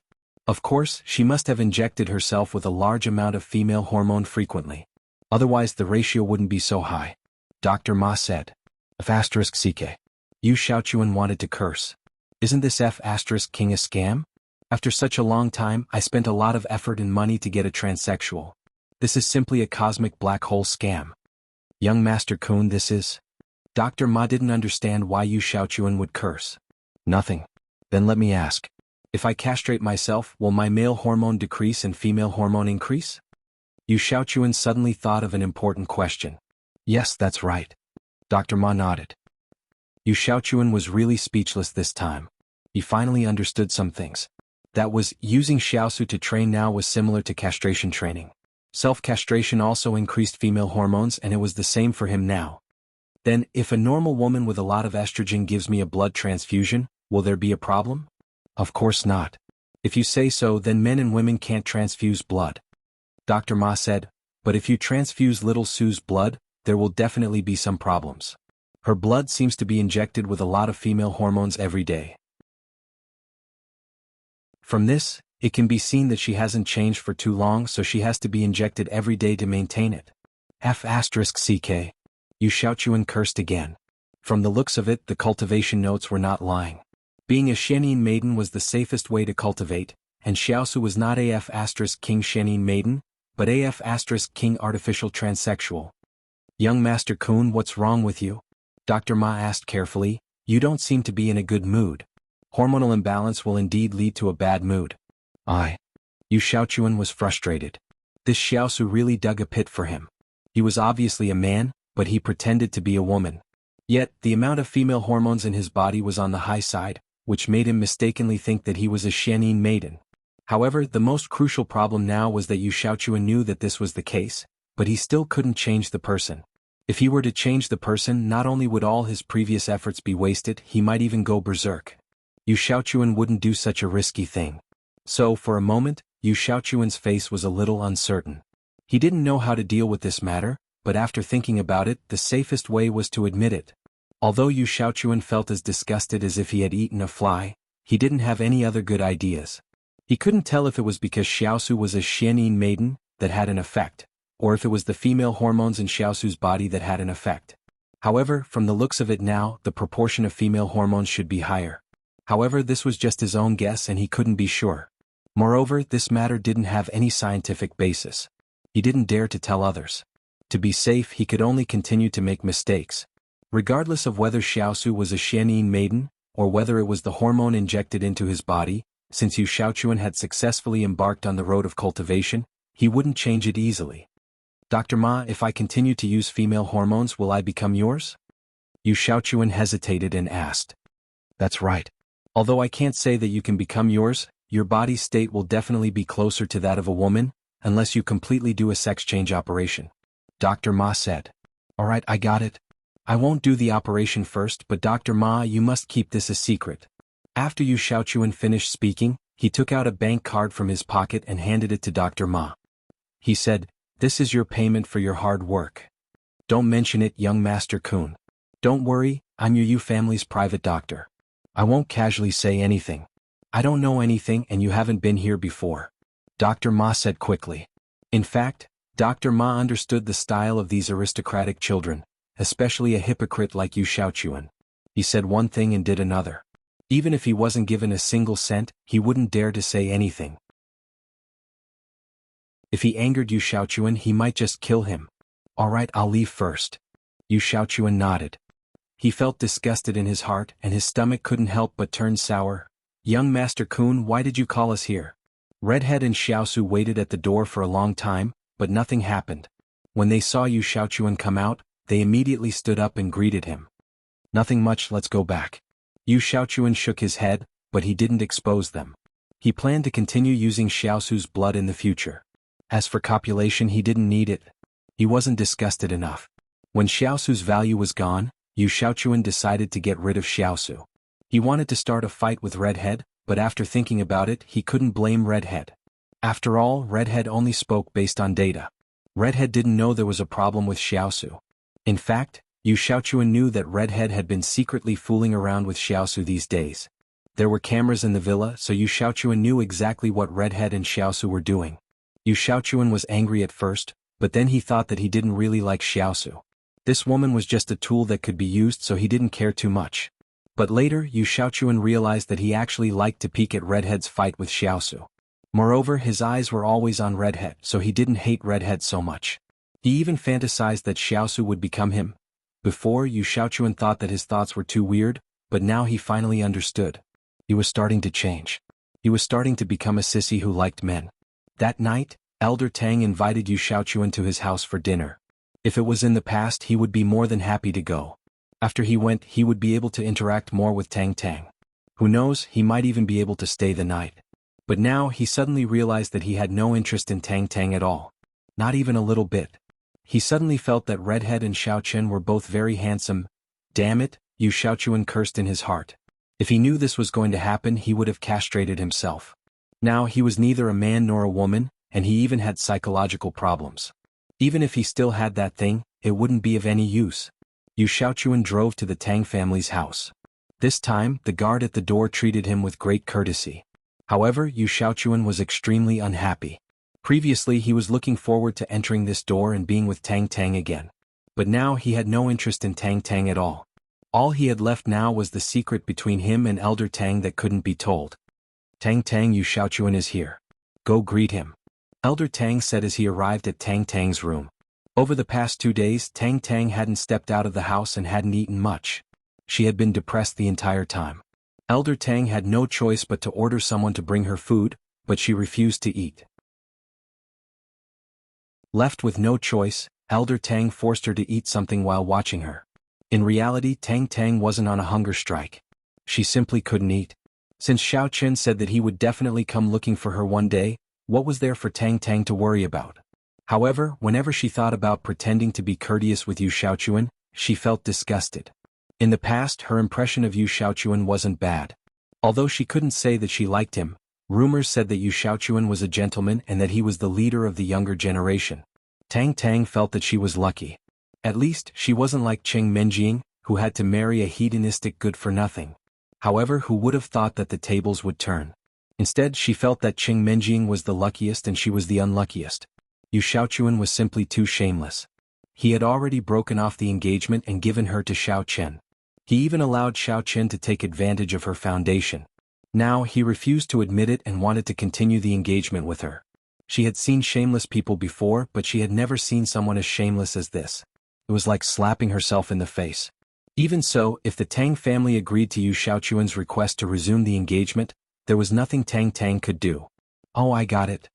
Of course, she must have injected herself with a large amount of female hormone frequently. Otherwise the ratio wouldn't be so high. Dr. Ma said. F***ck. Yu Xiaochuan wanted to curse. Isn't this F***king a scam? After such a long time, I spent a lot of effort and money to get a transsexual. This is simply a cosmic black hole scam. Young Master Kun, this is... Dr. Ma didn't understand why Yu Xiaochuan would curse. Nothing. Then let me ask. If I castrate myself, will my male hormone decrease and female hormone increase? Yu Xiaochuan suddenly thought of an important question. Yes, that's right. Dr. Ma nodded. Yu Xiaochuan was really speechless this time. He finally understood some things. That was, using Xiaosu to train now was similar to castration training. Self-castration also increased female hormones and it was the same for him now. Then, if a normal woman with a lot of estrogen gives me a blood transfusion, will there be a problem? Of course not. If you say so, then men and women can't transfuse blood. Dr. Ma said, but if you transfuse little Sue's blood, there will definitely be some problems. Her blood seems to be injected with a lot of female hormones every day. From this, it can be seen that she hasn't changed for too long, so she has to be injected every day to maintain it. F***ck. Yu Xiaochuan cursed again. From the looks of it, the cultivation notes were not lying. Being a Xianin maiden was the safest way to cultivate, and Xiaosu was not King Xianin maiden, but King artificial transsexual. Young Master Kun, what's wrong with you? Dr. Ma asked carefully. You don't seem to be in a good mood. Hormonal imbalance will indeed lead to a bad mood. Yu Xiaochuan was frustrated. This Xiaosu really dug a pit for him. He was obviously a man, but he pretended to be a woman. Yet, the amount of female hormones in his body was on the high side, which made him mistakenly think that he was a Xianin maiden. However, the most crucial problem now was that Yu Xiaochuan knew that this was the case, but he still couldn't change the person. If he were to change the person, not only would all his previous efforts be wasted, he might even go berserk. Yu Xiaochuan wouldn't do such a risky thing. So, for a moment, Yu Xiaochuan's face was a little uncertain. He didn't know how to deal with this matter, but after thinking about it, the safest way was to admit it. Although Yu Xiaochuan felt as disgusted as if he had eaten a fly, he didn't have any other good ideas. He couldn't tell if it was because Xiaosu was a Xianin maiden that had an effect, or if it was the female hormones in Xiaosu's body that had an effect. However, from the looks of it now, the proportion of female hormones should be higher. However, this was just his own guess and he couldn't be sure. Moreover, this matter didn't have any scientific basis. He didn't dare to tell others. To be safe, he could only continue to make mistakes. Regardless of whether Xiaosu was a Xianin maiden, or whether it was the hormone injected into his body, since Yu Xiaochuan had successfully embarked on the road of cultivation, he wouldn't change it easily. Dr. Ma, if I continue to use female hormones, will I become yours? Yu Xiaochuan hesitated and asked. That's right. Although I can't say that you can become yours, your body state will definitely be closer to that of a woman, unless you completely do a sex change operation. Dr. Ma said. Alright, I got it. I won't do the operation first, but Dr. Ma, you must keep this a secret. After Yu Xiaochuan finished speaking, he took out a bank card from his pocket and handed it to Dr. Ma. He said, this is your payment for your hard work. Don't mention it, young Master Kun. Don't worry, I'm your Yu family's private doctor. I won't casually say anything. I don't know anything and you haven't been here before. Dr. Ma said quickly. In fact, Dr. Ma understood the style of these aristocratic children, especially a hypocrite like Yu Xiaochuan. He said one thing and did another. Even if he wasn't given a single cent, he wouldn't dare to say anything. If he angered Yu Xiaochuan, he might just kill him. Alright, I'll leave first. Yu Xiaochuan nodded. He felt disgusted in his heart and his stomach couldn't help but turn sour. Young Master Kun, why did you call us here? Redhead and Xiaosu waited at the door for a long time, but nothing happened. When they saw Yu Xiaochuan come out, they immediately stood up and greeted him. Nothing much, let's go back. Yu Xiaochuan shook his head, but he didn't expose them. He planned to continue using Xiaosu's blood in the future. As for copulation, he didn't need it. He wasn't disgusted enough. When Xiaosu's value was gone, Yu Xiaochuan decided to get rid of Xiaosu. He wanted to start a fight with Redhead, but after thinking about it, he couldn't blame Redhead. After all, Redhead only spoke based on data. Redhead didn't know there was a problem with Xiaosu. In fact, Yu Xiaochuan knew that Redhead had been secretly fooling around with Xiaosu these days. There were cameras in the villa, so Yu Xiaochuan knew exactly what Redhead and Xiaosu were doing. Yu Xiaochuan was angry at first, but then he thought that he didn't really like Xiaosu. This woman was just a tool that could be used, so he didn't care too much. But later, Yu Xiaochuan realized that he actually liked to peek at Redhead's fight with Xiaosu. Moreover, his eyes were always on Redhead, so he didn't hate Redhead so much. He even fantasized that Xiaosu would become him. Before, Yu Xiaochuan thought that his thoughts were too weird, but now he finally understood. He was starting to change. He was starting to become a sissy who liked men. That night, Elder Tang invited Yu Xiaochuan to his house for dinner. If it was in the past, he would be more than happy to go. After he went, he would be able to interact more with Tang Tang. Who knows, he might even be able to stay the night. But now he suddenly realized that he had no interest in Tang Tang at all. Not even a little bit. He suddenly felt that Redhead and Xiao Chen were both very handsome. Damn it, Yu Xiaochuan cursed in his heart. If he knew this was going to happen, he would have castrated himself. Now he was neither a man nor a woman, and he even had psychological problems. Even if he still had that thing, it wouldn't be of any use. Yu Xiaochuan drove to the Tang family's house. This time, the guard at the door treated him with great courtesy. However, Yu Xiaochuan was extremely unhappy. Previously he was looking forward to entering this door and being with Tang Tang again. But now he had no interest in Tang Tang at all. All he had left now was the secret between him and Elder Tang that couldn't be told. Tang Tang, Yu Xiaochuan is here. Go greet him. Elder Tang said as he arrived at Tang Tang's room. Over the past 2 days, Tang Tang hadn't stepped out of the house and hadn't eaten much. She had been depressed the entire time. Elder Tang had no choice but to order someone to bring her food, but she refused to eat. Left with no choice, Elder Tang forced her to eat something while watching her. In reality, Tang Tang wasn't on a hunger strike. She simply couldn't eat. Since Xiao Chen said that he would definitely come looking for her one day, what was there for Tang Tang to worry about? However, whenever she thought about pretending to be courteous with Yu Xiaochuan, she felt disgusted. In the past, her impression of Yu Xiaochuan wasn't bad. Although she couldn't say that she liked him, rumors said that Yu Xiaochuan was a gentleman and that he was the leader of the younger generation. Tang Tang felt that she was lucky. At least, she wasn't like Cheng Menjing, who had to marry a hedonistic good-for-nothing. However, who would have thought that the tables would turn? Instead, she felt that Cheng Menjing was the luckiest and she was the unluckiest. Yu Xiaochuan was simply too shameless. He had already broken off the engagement and given her to Xiao Chen. He even allowed Xiao Chen to take advantage of her foundation. Now he refused to admit it and wanted to continue the engagement with her. She had seen shameless people before, but she had never seen someone as shameless as this. It was like slapping herself in the face. Even so, if the Tang family agreed to Yu Xiaochuan's request to resume the engagement, there was nothing Tang Tang could do. Oh, I got it.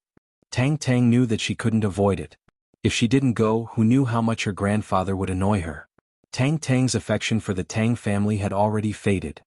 Tang Tang knew that she couldn't avoid it. If she didn't go, who knew how much her grandfather would annoy her? Tang Tang's affection for the Tang family had already faded.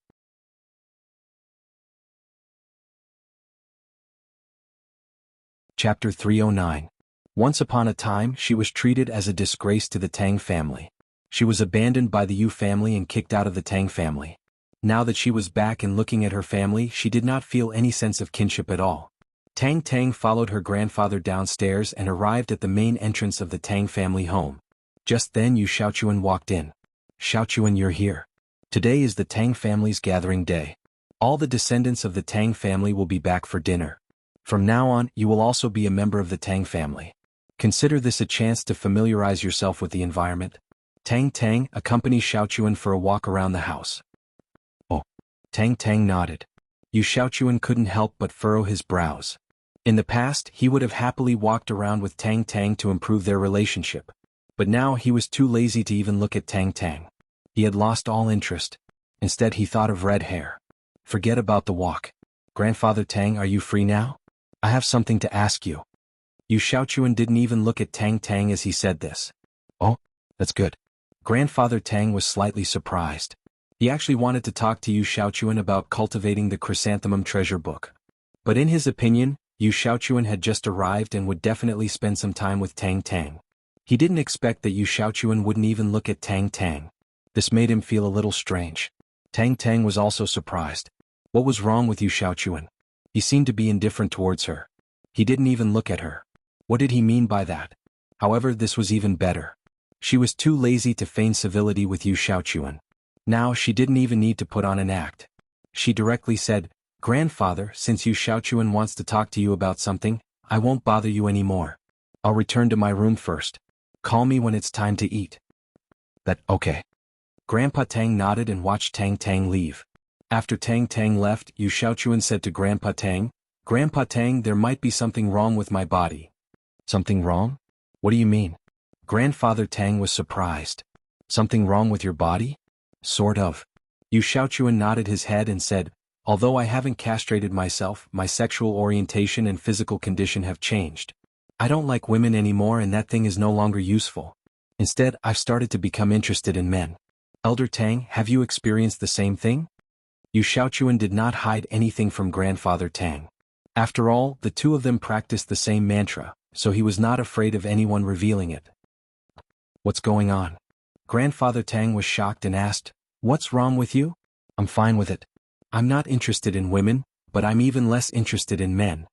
Chapter 309. Once upon a time, she was treated as a disgrace to the Tang family. She was abandoned by the Yu family and kicked out of the Tang family. Now that she was back and looking at her family, she did not feel any sense of kinship at all. Tang Tang followed her grandfather downstairs and arrived at the main entrance of the Tang family home. Just then Yu Xiaochuan walked in. Xiaochuan, you're here. Today is the Tang family's gathering day. All the descendants of the Tang family will be back for dinner. From now on, you will also be a member of the Tang family. Consider this a chance to familiarize yourself with the environment. Tang Tang, accompany Xiaochuan for a walk around the house. Oh. Tang Tang nodded. Yu Xiaochuan couldn't help but furrow his brows. In the past, he would have happily walked around with Tang Tang to improve their relationship. But now he was too lazy to even look at Tang Tang. He had lost all interest. Instead he thought of red hair. Forget about the walk. Grandfather Tang, are you free now? I have something to ask you. Yu Xiaochuan didn't even look at Tang Tang as he said this. Oh, that's good. Grandfather Tang was slightly surprised. He actually wanted to talk to Yu Xiaochuan about cultivating the chrysanthemum treasure book. But in his opinion, Yu Xiaochuan had just arrived and would definitely spend some time with Tang Tang. He didn't expect that Yu Xiaochuan wouldn't even look at Tang Tang. This made him feel a little strange. Tang Tang was also surprised. What was wrong with Yu Xiaochuan? He seemed to be indifferent towards her. He didn't even look at her. What did he mean by that? However, this was even better. She was too lazy to feign civility with Yu Xiaochuan. Now she didn't even need to put on an act. She directly said, Grandfather, since Yu Xiaochuan wants to talk to you about something, I won't bother you anymore. I'll return to my room first. Call me when it's time to eat. Okay. Grandpa Tang nodded and watched Tang Tang leave. After Tang Tang left, Yu Xiaochuan said to Grandpa Tang, Grandpa Tang, there might be something wrong with my body. Something wrong? What do you mean? Grandfather Tang was surprised. Something wrong with your body? Sort of. Yu Xiaochuan nodded his head and said, although I haven't castrated myself, my sexual orientation and physical condition have changed. I don't like women anymore and that thing is no longer useful. Instead, I've started to become interested in men. Elder Tang, have you experienced the same thing? Yu Xiaochuan did not hide anything from Grandfather Tang. After all, the two of them practiced the same mantra, so he was not afraid of anyone revealing it. What's going on? Grandfather Tang was shocked and asked, "What's wrong with you?" "I'm fine with it. I'm not interested in women, but I'm even less interested in men."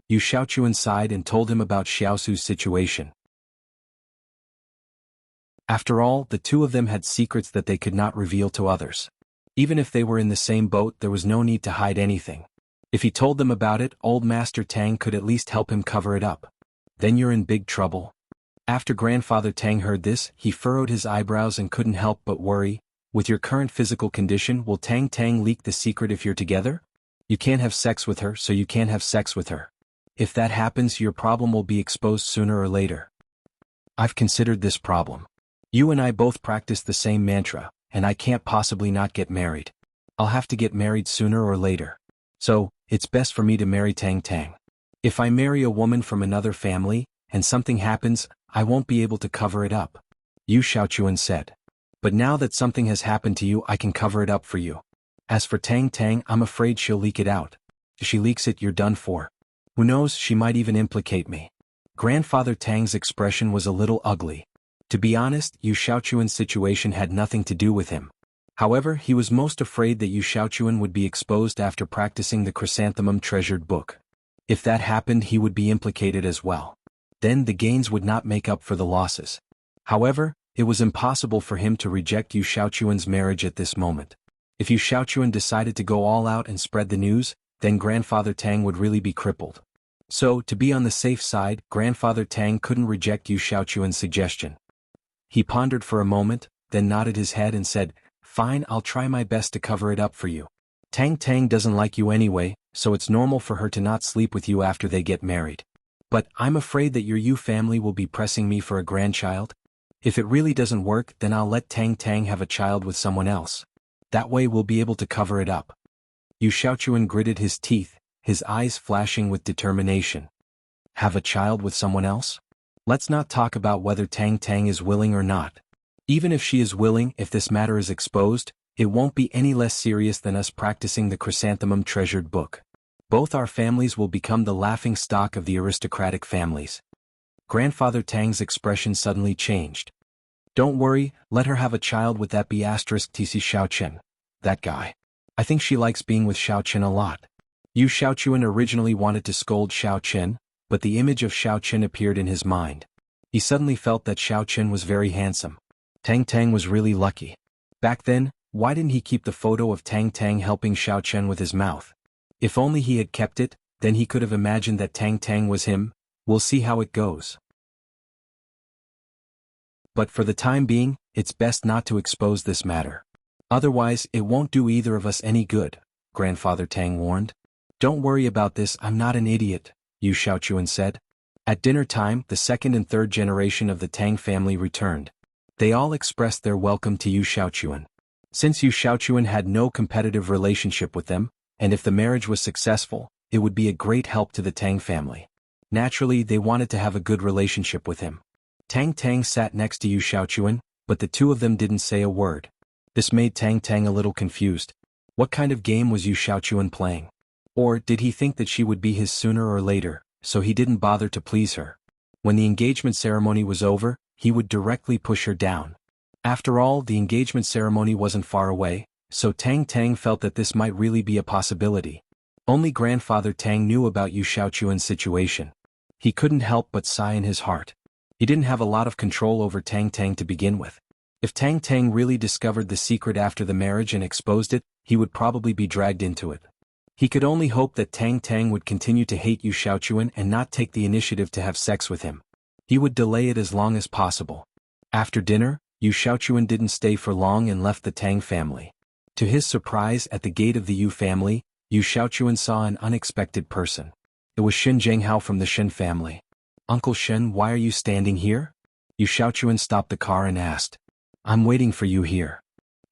Yu Xiaochuan sighed and told him about Xiaosu's situation. After all, the two of them had secrets that they could not reveal to others. Even if they were in the same boat, there was no need to hide anything. If he told them about it, old Master Tang could at least help him cover it up. Then you're in big trouble. After Grandfather Tang heard this, he furrowed his eyebrows and couldn't help but worry. With your current physical condition, will Tang Tang leak the secret if you're together? You can't have sex with her, so you can't have sex with her. If that happens, your problem will be exposed sooner or later. I've considered this problem. You and I both practice the same mantra, and I can't possibly not get married. I'll have to get married sooner or later. So, it's best for me to marry Tang Tang. If I marry a woman from another family, and something happens, I won't be able to cover it up. Yu Xiaochuan said. But now that something has happened to you, I can cover it up for you. As for Tang Tang, I'm afraid she'll leak it out. If she leaks it, you're done for. Who knows, she might even implicate me. Grandfather Tang's expression was a little ugly. To be honest, Yu Xiaochuan's situation had nothing to do with him. However, he was most afraid that Yu Xiaochuan would be exposed after practicing the chrysanthemum treasured book. If that happened, he would be implicated as well. Then the gains would not make up for the losses. However, it was impossible for him to reject Yu Xiaochuan's marriage at this moment. If Yu Xiaochuan decided to go all out and spread the news, then Grandfather Tang would really be crippled. So, to be on the safe side, Grandfather Tang couldn't reject Yu Xiaochuan's suggestion. He pondered for a moment, then nodded his head and said, "Fine, I'll try my best to cover it up for you. Tang Tang doesn't like you anyway, so it's normal for her to not sleep with you after they get married. But I'm afraid that your Yu family will be pressing me for a grandchild. If it really doesn't work, then I'll let Tang Tang have a child with someone else. That way we'll be able to cover it up." Yu Xiaochuan gritted his teeth, his eyes flashing with determination. Have a child with someone else? Let's not talk about whether Tang Tang is willing or not. Even if she is willing, if this matter is exposed, it won't be any less serious than us practicing the chrysanthemum treasured book. Both our families will become the laughing stock of the aristocratic families. Grandfather Tang's expression suddenly changed. Don't worry, let her have a child with that B*TC Xiaochen. That guy. I think she likes being with Xiaochen a lot. Yu Xiaochuan originally wanted to scold Xiaochen, but the image of Xiaochen appeared in his mind. He suddenly felt that Xiaochen was very handsome. Tang Tang was really lucky. Back then, why didn't he keep the photo of Tang Tang helping Xiaochen with his mouth? If only he had kept it, then he could have imagined that Tang Tang was him. We'll see how it goes. But for the time being, it's best not to expose this matter. Otherwise, it won't do either of us any good, Grandfather Tang warned. Don't worry about this, I'm not an idiot, Yu Xiaochuan said. At dinner time, the second and third generation of the Tang family returned. They all expressed their welcome to Yu Xiaochuan. Since Yu Xiaochuan had no competitive relationship with them, and if the marriage was successful, it would be a great help to the Tang family. Naturally, they wanted to have a good relationship with him. Tang Tang sat next to Yu Xiaochuan, but the two of them didn't say a word. This made Tang Tang a little confused. What kind of game was Yu Xiaochuan playing? Or did he think that she would be his sooner or later, so he didn't bother to please her? When the engagement ceremony was over, he would directly push her down. After all, the engagement ceremony wasn't far away, so Tang Tang felt that this might really be a possibility. Only Grandfather Tang knew about Yu Xiaochuan's situation. He couldn't help but sigh in his heart. He didn't have a lot of control over Tang Tang to begin with. If Tang Tang really discovered the secret after the marriage and exposed it, he would probably be dragged into it. He could only hope that Tang Tang would continue to hate Yu Xiaochuan and not take the initiative to have sex with him. He would delay it as long as possible. After dinner, Yu Xiaochuan didn't stay for long and left the Tang family. To his surprise, at the gate of the Yu family, Yu Xiaochuan saw an unexpected person. It was Jianghu from the Shen family. Uncle Shen, why are you standing here? Yu Xiaochuan stopped the car and asked. I'm waiting for you here.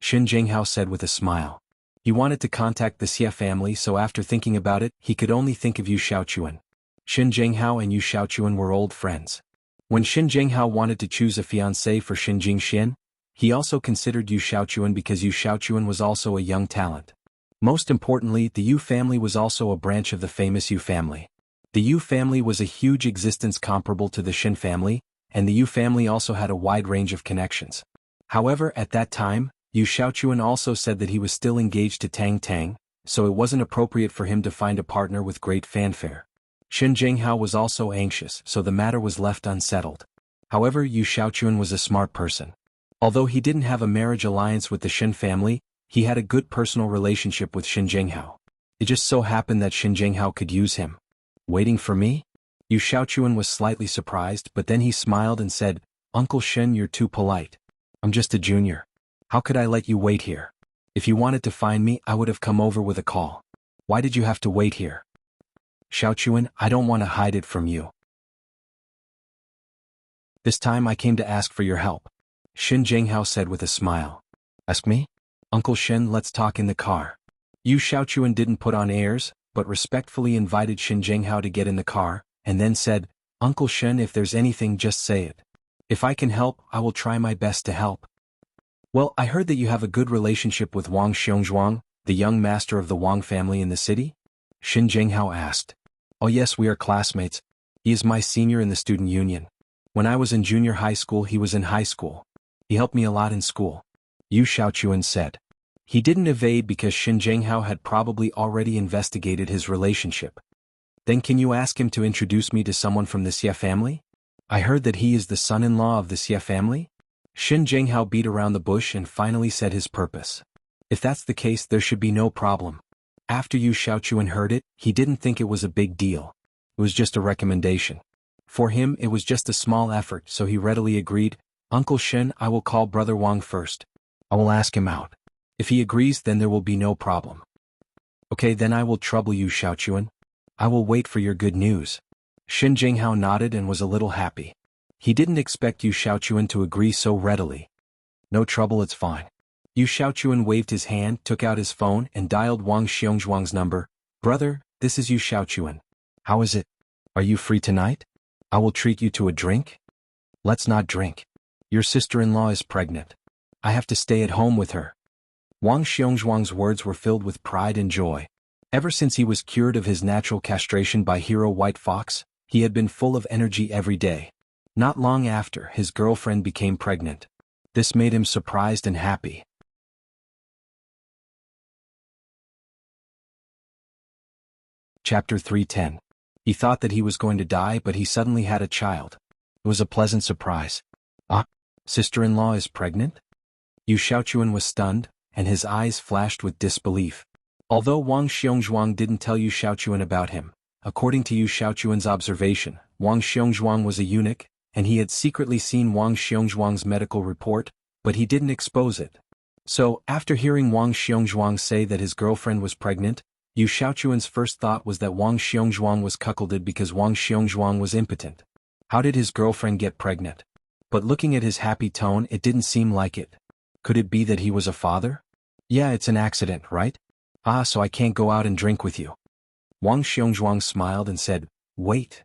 Jianghu said with a smile. He wanted to contact the Xie family, so after thinking about it, he could only think of Yu Xiaochuan. Jianghu and Yu Xiaochuan were old friends. When Jianghu wanted to choose a fiancé for Jingxian, he also considered Yu Xiaochuan because Yu Xiaochuan was also a young talent. Most importantly, the Yu family was also a branch of the famous Yu family. The Yu family was a huge existence comparable to the Shin family, and the Yu family also had a wide range of connections. However, at that time, Yu Xiaochuan also said that he was still engaged to Tang Tang, so it wasn't appropriate for him to find a partner with great fanfare. Shin Jianghu was also anxious, so the matter was left unsettled. However, Yu Xiaochuan was a smart person. Although he didn't have a marriage alliance with the Shin family, he had a good personal relationship with Shin Jianghu. It just so happened that Shin Jianghu could use him. Waiting for me? Yu Xiaochuan was slightly surprised, but then he smiled and said, "Uncle Shin, you're too polite. I'm just a junior. How could I let you wait here? If you wanted to find me, I would have come over with a call. Why did you have to wait here?" "Xiaochuan, I don't want to hide it from you. This time I came to ask for your help," Shin Jianghu said with a smile. "Ask me? Uncle Shin, let's talk in the car." Yu Xiaochuan didn't put on airs, but respectfully invited Shin Jianghu to get in the car, and then said, "Uncle Shin, if there's anything, just say it. If I can help, I will try my best to help." "Well, I heard that you have a good relationship with Wang Xiongzhuang, the young master of the Wang family in the city?" Shin Jianghu asked. "Oh yes, we are classmates. He is my senior in the student union. When I was in junior high school, he was in high school. He helped me a lot in school," Yu Xiaochuan said. He didn't evade because Shin Jianghu had probably already investigated his relationship. "Then can you ask him to introduce me to someone from the Xie family? I heard that he is the son-in-law of the Xie family?" Shin Jianghu beat around the bush and finally said his purpose. "If that's the case, there should be no problem." After Yu Xiaochuan heard it, he didn't think it was a big deal. It was just a recommendation. For him, it was just a small effort, so he readily agreed, "Uncle Shin, I will call Brother Wang first. I will ask him out. If he agrees, then there will be no problem." "Okay, then I will trouble you, Xiaochuan. I will wait for your good news." Shin Jianghu nodded and was a little happy. He didn't expect Yu Xiaochuan to agree so readily. "No trouble, it's fine." Yu Xiaochuan waved his hand, took out his phone, and dialed Wang Xiongzhuang's number. "Brother, this is Yu Xiaochuan. How is it? Are you free tonight? I will treat you to a drink." "Let's not drink. Your sister-in-law is pregnant. I have to stay at home with her." Wang Xiongzhuang's words were filled with pride and joy. Ever since he was cured of his natural castration by Hero White Fox, he had been full of energy every day. Not long after, his girlfriend became pregnant. This made him surprised and happy. Chapter 310. He thought that he was going to die, but he suddenly had a child. It was a pleasant surprise. "Ah, sister-in-law is pregnant?" Yu Xiaochuan was stunned, and his eyes flashed with disbelief. Although Wang Xiongzhuang didn't tell Yu Xiaochuan about him, according to Yu Xiaochuan's observation, Wang Xiongzhuang was a eunuch, and he had secretly seen Wang Xiongzhuang's medical report, but he didn't expose it. So, after hearing Wang Xiongzhuang say that his girlfriend was pregnant, Yu Xiaochuan's first thought was that Wang Xiongzhuang was cuckolded because Wang Xiongzhuang was impotent. How did his girlfriend get pregnant? But looking at his happy tone, it didn't seem like it. Could it be that he was a father? "Yeah, it's an accident, right? Ah, so I can't go out and drink with you." Wang Xiongzhuang smiled and said, "Wait.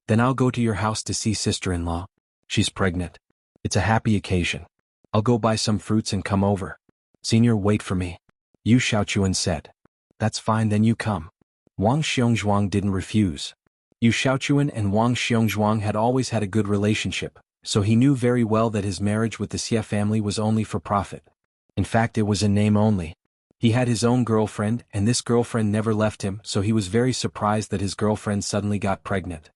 Then I'll go to your house to see sister-in-law. She's pregnant. It's a happy occasion. I'll go buy some fruits and come over. Senior, wait for me," Yu Xiaochuan said. "That's fine, then you come." Wang Xiongzhuang didn't refuse. Yu Xiaochuan and Wang Xiongzhuang had always had a good relationship, so he knew very well that his marriage with the Xie family was only for profit. In fact, it was in name only. He had his own girlfriend, and this girlfriend never left him, so he was very surprised that his girlfriend suddenly got pregnant.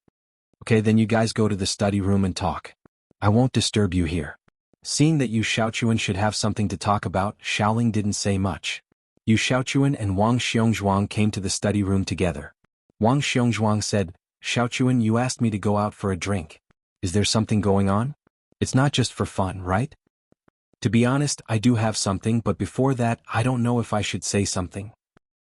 "Okay, then you guys go to the study room and talk. I won't disturb you here." Seeing that Yu Xiaochuan should have something to talk about, Xiaoling didn't say much. Yu Xiaochuan and Wang Xiongzhuang came to the study room together. Wang Xiongzhuang said, "Xiaochuan, you asked me to go out for a drink. Is there something going on? It's not just for fun, right?" "To be honest, I do have something, but before that, I don't know if I should say something."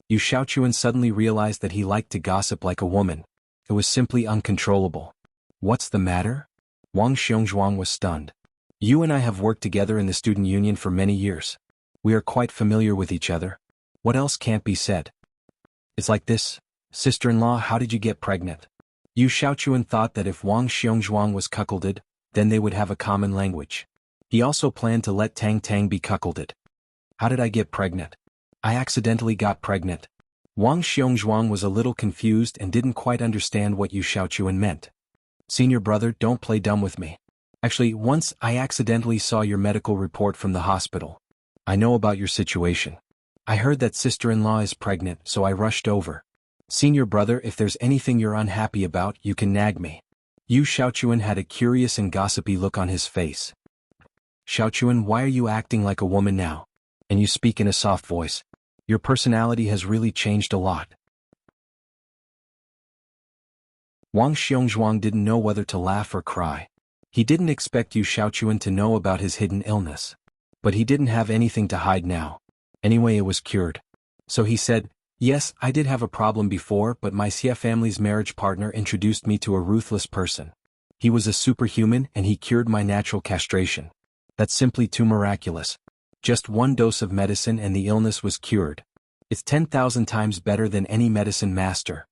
Yu Xiaochuan suddenly realized that he liked to gossip like a woman. It was simply uncontrollable. "What's the matter?" Wang Xiongzhuang was stunned. "You and I have worked together in the student union for many years. We are quite familiar with each other. What else can't be said?" "It's like this. Sister-in-law, how did you get pregnant?" Yu Xiaochuan thought that if Wang Xiongzhuang was cuckolded, then they would have a common language. He also planned to let Tang Tang be cuckolded. "How did I get pregnant?" I accidentally got pregnant. Wang Xiongzhuang was a little confused and didn't quite understand what Yu Xiaochuan meant. Senior brother, don't play dumb with me. Actually, once I accidentally saw your medical report from the hospital. I know about your situation. I heard that sister-in-law is pregnant, so I rushed over. Senior brother, if there's anything you're unhappy about, you can nag me. Yu Xiaochuan had a curious and gossipy look on his face. Xiaochuan, why are you acting like a woman now? And you speak in a soft voice. Your personality has really changed a lot. Wang Xiongzhuang didn't know whether to laugh or cry. He didn't expect Yu Xiaochuan to know about his hidden illness. But he didn't have anything to hide now. Anyway, it was cured. So he said, yes, I did have a problem before, but my Xia family's marriage partner introduced me to a ruthless person. He was a superhuman and he cured my natural castration. That's simply too miraculous. Just one dose of medicine and the illness was cured. It's 10,000 times better than any medicine master.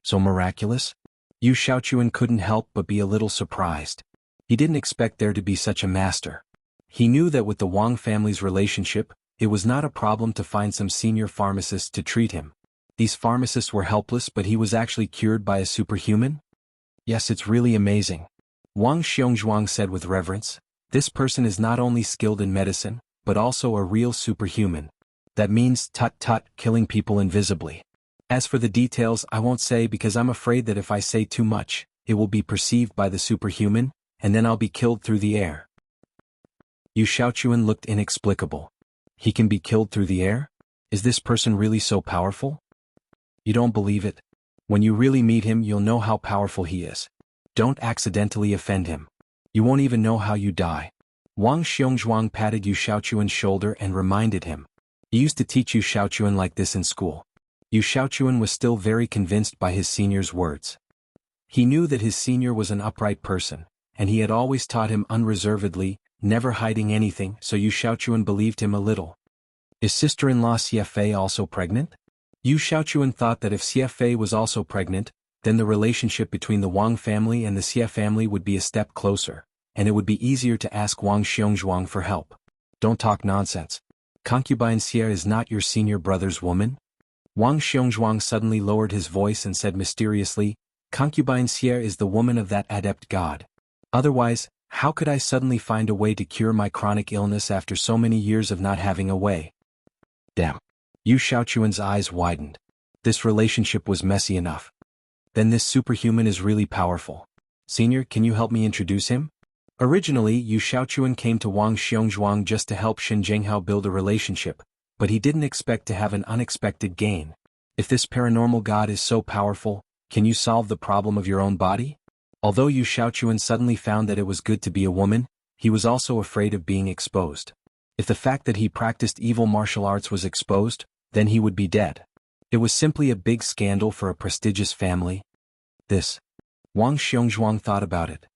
So miraculous? Yu Xiaochuan couldn't help but be a little surprised. He didn't expect there to be such a master. He knew that with the Wang family's relationship, it was not a problem to find some senior pharmacists to treat him. These pharmacists were helpless, but he was actually cured by a superhuman? Yes, it's really amazing. Wang Xiongzhuang said with reverence. This person is not only skilled in medicine, but also a real superhuman. That means tut-tut, killing people invisibly. As for the details, I won't say because I'm afraid that if I say too much, it will be perceived by the superhuman, and then I'll be killed through the air. Yu Xiaochuan looked inexplicable. He can be killed through the air? Is this person really so powerful? You don't believe it? When you really meet him, you'll know how powerful he is. Don't accidentally offend him. You won't even know how you die. Wang Xiongzhuang patted Yu Xiaochuan's shoulder and reminded him. He used to teach Yu Xiaochuan like this in school. Yu Xiaochuan was still very convinced by his senior's words. He knew that his senior was an upright person, and he had always taught him unreservedly, never hiding anything, so Yu Xiaochuan believed him a little. Is sister-in-law Xia Fei also pregnant? Yu Xiaochuan thought that if Xia Fei was also pregnant, then the relationship between the Wang family and the Xia family would be a step closer, and it would be easier to ask Wang Xiongzhuang for help. Don't talk nonsense. Concubine Xia is not your senior brother's woman? Wang Xiongzhuang suddenly lowered his voice and said mysteriously, Concubine Xia is the woman of that adept god. Otherwise, how could I suddenly find a way to cure my chronic illness after so many years of not having a way? Damn. Yu Xiaochuan's eyes widened. This relationship was messy enough. Then this superhuman is really powerful. Senior, can you help me introduce him? Originally, Yu Xiaochuan came to Wang Xiongzhuang just to help Jianghu build a relationship, but he didn't expect to have an unexpected gain. If this paranormal god is so powerful, can you solve the problem of your own body? Although Yu Xiaochuan suddenly found that it was good to be a woman, he was also afraid of being exposed. If the fact that he practiced evil martial arts was exposed, then he would be dead. It was simply a big scandal for a prestigious family. Wang Xiongzhuang thought about it.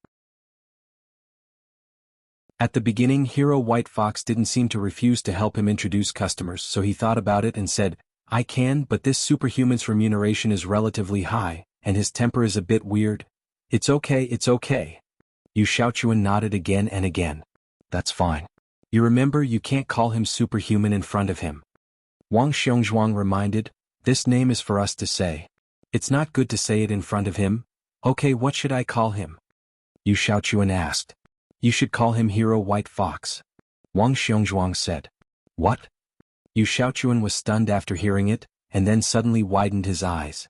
At the beginning, Hero White Fox didn't seem to refuse to help him introduce customers, so he thought about it and said, I can, but this superhuman's remuneration is relatively high, and his temper is a bit weird. It's okay, it's okay. Yu Xiaochuan nodded again and again. That's fine. You remember you can't call him superhuman in front of him. Wang Xiongzhuang reminded, this name is for us to say. It's not good to say it in front of him. Okay, what should I call him? Yu Xiaochuan asked. You should call him Hero White Fox. Wang Xiongzhuang said. What? Yu Xiaochuan was stunned after hearing it, and then suddenly widened his eyes.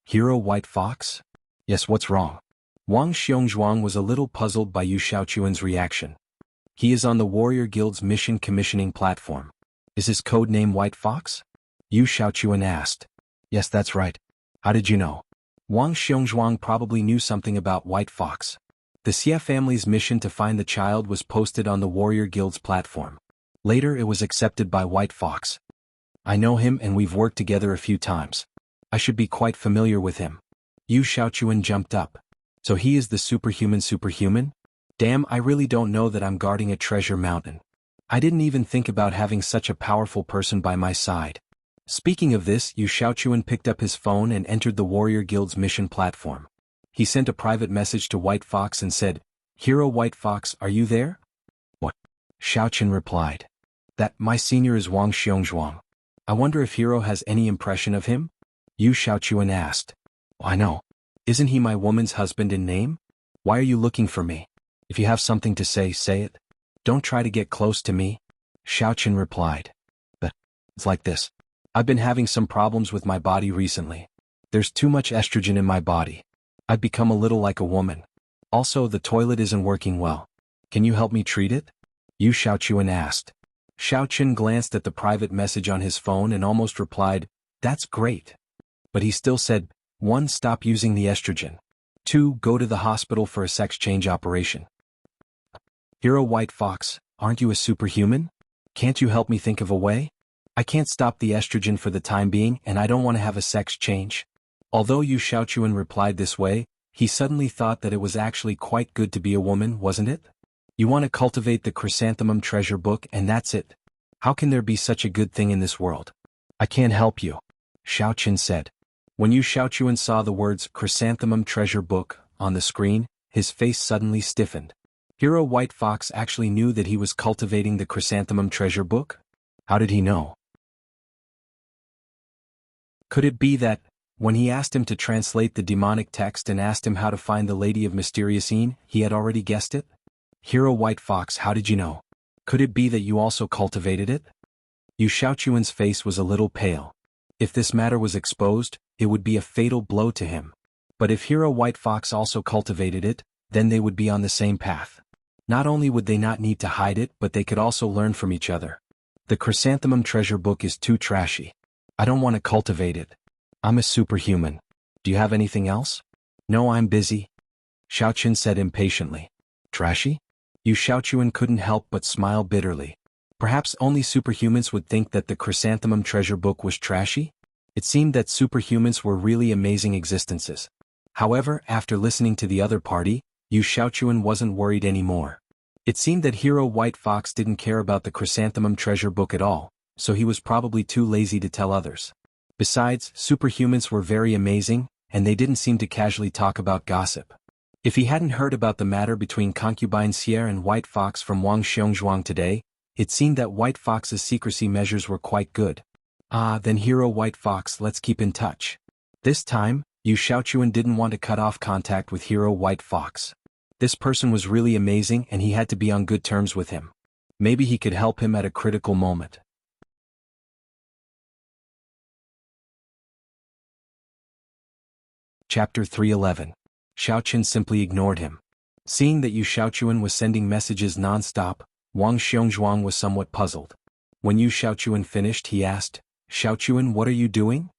Hero White Fox? Yes, what's wrong? Wang Xiongzhuang was a little puzzled by Yu Xiaochuan's reaction. He is on the Warrior Guild's mission commissioning platform. Is his code name White Fox? Yu Xiaochuan asked. Yes, that's right. How did you know? Wang Xiongzhuang probably knew something about White Fox. The Xia family's mission to find the child was posted on the Warrior Guild's platform. Later it was accepted by White Fox. I know him and we've worked together a few times. I should be quite familiar with him. Yu Xiaochuan jumped up. So he is the superhuman? Damn, I really don't know that I'm guarding a treasure mountain. I didn't even think about having such a powerful person by my side. Speaking of this, Yu Xiaochuan picked up his phone and entered the Warrior Guild's mission platform. He sent a private message to White Fox and said, Hero White Fox, are you there? What? Xiaochuan replied. That my senior is Wang Xiongzhuang. I wonder if Hero has any impression of him? Yu Xiaochuan asked. I know. Isn't he my woman's husband in name? Why are you looking for me? If you have something to say, say it. Don't try to get close to me. Xiaochen replied. But it's like this. I've been having some problems with my body recently. There's too much estrogen in my body. I've become a little like a woman. Also, the toilet isn't working well. Can you help me treat it? Yu Xiaochuan asked. Xiaochen glanced at the private message on his phone and almost replied, That's great. But he still said, 1. Stop using the estrogen. 2. Go to the hospital for a sex change operation. Hero White Fox, aren't you a superhuman? Can't you help me think of a way? I can't stop the estrogen for the time being and I don't want to have a sex change. Although Yu Xiaochuan replied this way, he suddenly thought that it was actually quite good to be a woman, wasn't it? You want to cultivate the chrysanthemum treasure book and that's it. How can there be such a good thing in this world? I can't help you, Xiaochen said. When Yu Xiaochuan saw the words chrysanthemum treasure book on the screen, his face suddenly stiffened. Hero White Fox actually knew that he was cultivating the chrysanthemum treasure book? How did he know? Could it be that, when he asked him to translate the demonic text and asked him how to find the Lady of Mysterious Een, he had already guessed it? Hero White Fox, how did you know? Could it be that you also cultivated it? Yu Xiaochuan's face was a little pale. If this matter was exposed, it would be a fatal blow to him. But if Hero White Fox also cultivated it, then they would be on the same path. Not only would they not need to hide it, but they could also learn from each other. The chrysanthemum treasure book is too trashy. I don't want to cultivate it. I'm a superhuman. Do you have anything else? No, I'm busy. Xiaochen said impatiently. Trashy? Yu Xiaochuan couldn't help but smile bitterly. Perhaps only superhumans would think that the chrysanthemum treasure book was trashy? It seemed that superhumans were really amazing existences. However, after listening to the other party, Yu Xiaochuan wasn't worried anymore. It seemed that Hero White Fox didn't care about the chrysanthemum treasure book at all, so he was probably too lazy to tell others. Besides, superhumans were very amazing, and they didn't seem to casually talk about gossip. If he hadn't heard about the matter between concubine Sierra and White Fox from Wang Xiongzhuang today, it seemed that White Fox's secrecy measures were quite good. Then Hero White Fox, let's keep in touch. This time, Yu Xiaochuan didn't want to cut off contact with Hero White Fox. This person was really amazing and he had to be on good terms with him. Maybe he could help him at a critical moment. Chapter 311. Xiaochen simply ignored him. Seeing that Yu Xiaochuan was sending messages non-stop, Wang Xiongzhuang was somewhat puzzled. When Yu Xiaochuan finished, he asked, Xiaochuan, what are you doing?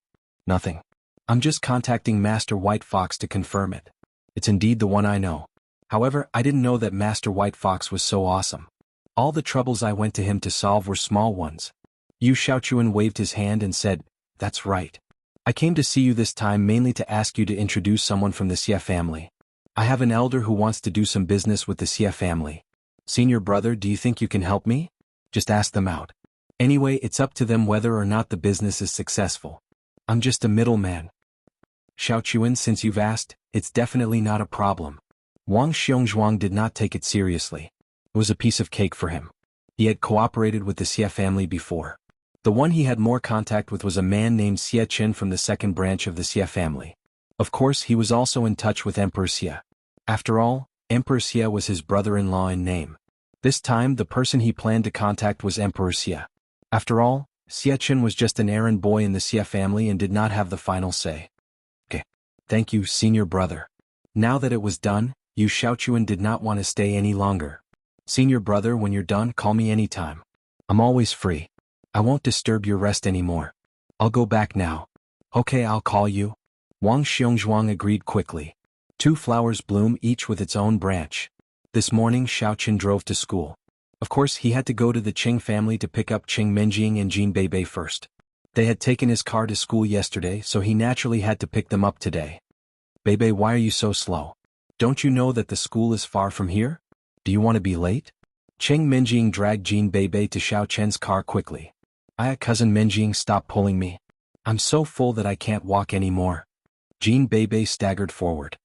Nothing. I'm just contacting Master White Fox to confirm it. It's indeed the one I know. However, I didn't know that Master White Fox was so awesome. All the troubles I went to him to solve were small ones. Yu Xiaochuan waved his hand and said, That's right. I came to see you this time mainly to ask you to introduce someone from the Xie family. I have an elder who wants to do some business with the Xie family. Senior brother, do you think you can help me? Just ask them out. Anyway, it's up to them whether or not the business is successful. I'm just a middleman. Xiaochuan, since you've asked, it's definitely not a problem. Wang Xiongzhuang did not take it seriously. It was a piece of cake for him. He had cooperated with the Xie family before. The one he had more contact with was a man named Xie Qin from the second branch of the Xie family. Of course, he was also in touch with Emperor Xie. After all, Emperor Xie was his brother-in-law in name. This time, the person he planned to contact was Emperor Xie. After all, Xie Qin was just an errand boy in the Xie family and did not have the final say. Okay. Thank you, senior brother. Now that it was done, Yu Xiaochuan did not want to stay any longer. Senior brother, when you're done, call me anytime. I'm always free. I won't disturb your rest anymore. I'll go back now. Okay, I'll call you. Wang Xiongzhuang agreed quickly. 2 flowers bloom each with its own branch. This morning Xiaochen drove to school. Of course, he had to go to the Qing family to pick up Qing Menjing and Jin Beibei first. They had taken his car to school yesterday, so he naturally had to pick them up today. Beibei, why are you so slow? Don't you know that the school is far from here? Do you want to be late? Qing Menjing dragged Jin Beibei to Xiaochen's car quickly. Cousin Menjing, stop pulling me. I'm so full that I can't walk anymore. Jin Beibei staggered forward.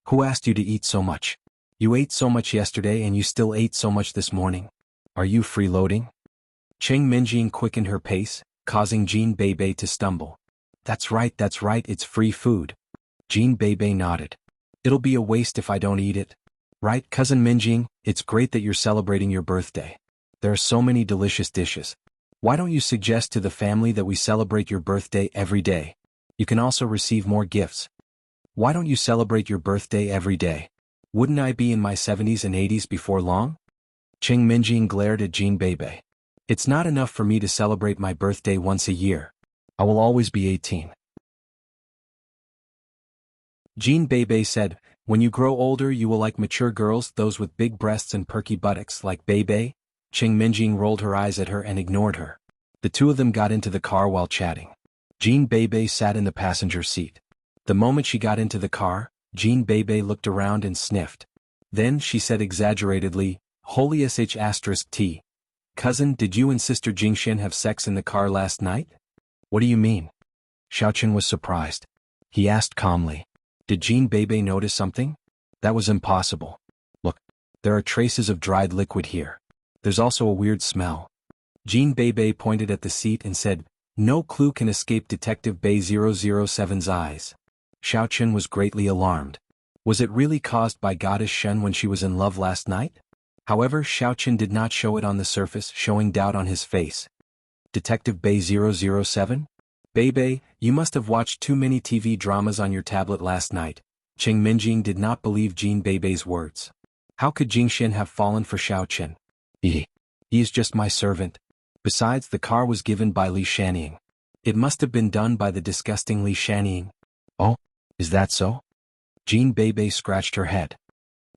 Who asked you to eat so much? You ate so much yesterday and you still ate so much this morning. Are you freeloading? Cheng Minjing quickened her pace, causing Jean Beibei to stumble. That's right, it's free food. Jean Beibei nodded. It'll be a waste if I don't eat it. Right, Cousin Minjing, it's great that you're celebrating your birthday. There are so many delicious dishes. Why don't you suggest to the family that we celebrate your birthday every day? You can also receive more gifts. Why don't you celebrate your birthday every day? Wouldn't I be in my 70s and 80s before long? Cheng Minjing glared at Jean Beibei. It's not enough for me to celebrate my birthday once a year. I will always be 18. Jean Beibei said, when you grow older you will like mature girls, those with big breasts and perky buttocks like Beibei. Cheng Minjing rolled her eyes at her and ignored her. The two of them got into the car while chatting. Jean Beibei sat in the passenger seat. The moment she got into the car, Jean Beibei looked around and sniffed. Then she said exaggeratedly, Holy sh*t. Cousin, did you and Sister Jingxian have sex in the car last night? What do you mean? Xiaoqun was surprised. He asked calmly. Did Jean Beibei notice something? That was impossible. Look, there are traces of dried liquid here. There's also a weird smell. Jean Beibei pointed at the seat and said, no clue can escape Detective Bei 007's eyes. Xiaoqun was greatly alarmed. Was it really caused by Goddess Shen when she was in love last night? However, Xiaoqun did not show it on the surface, showing doubt on his face. Detective Bei 007? Beibei, you must have watched too many TV dramas on your tablet last night. Cheng Minjing did not believe Jean Beibei's words. How could Jingxian have fallen for Xiaoqun? He is just my servant. Besides, the car was given by Li Shanying. It must have been done by the disgusting Li Shanying. Oh, is that so? Jean Beibei scratched her head.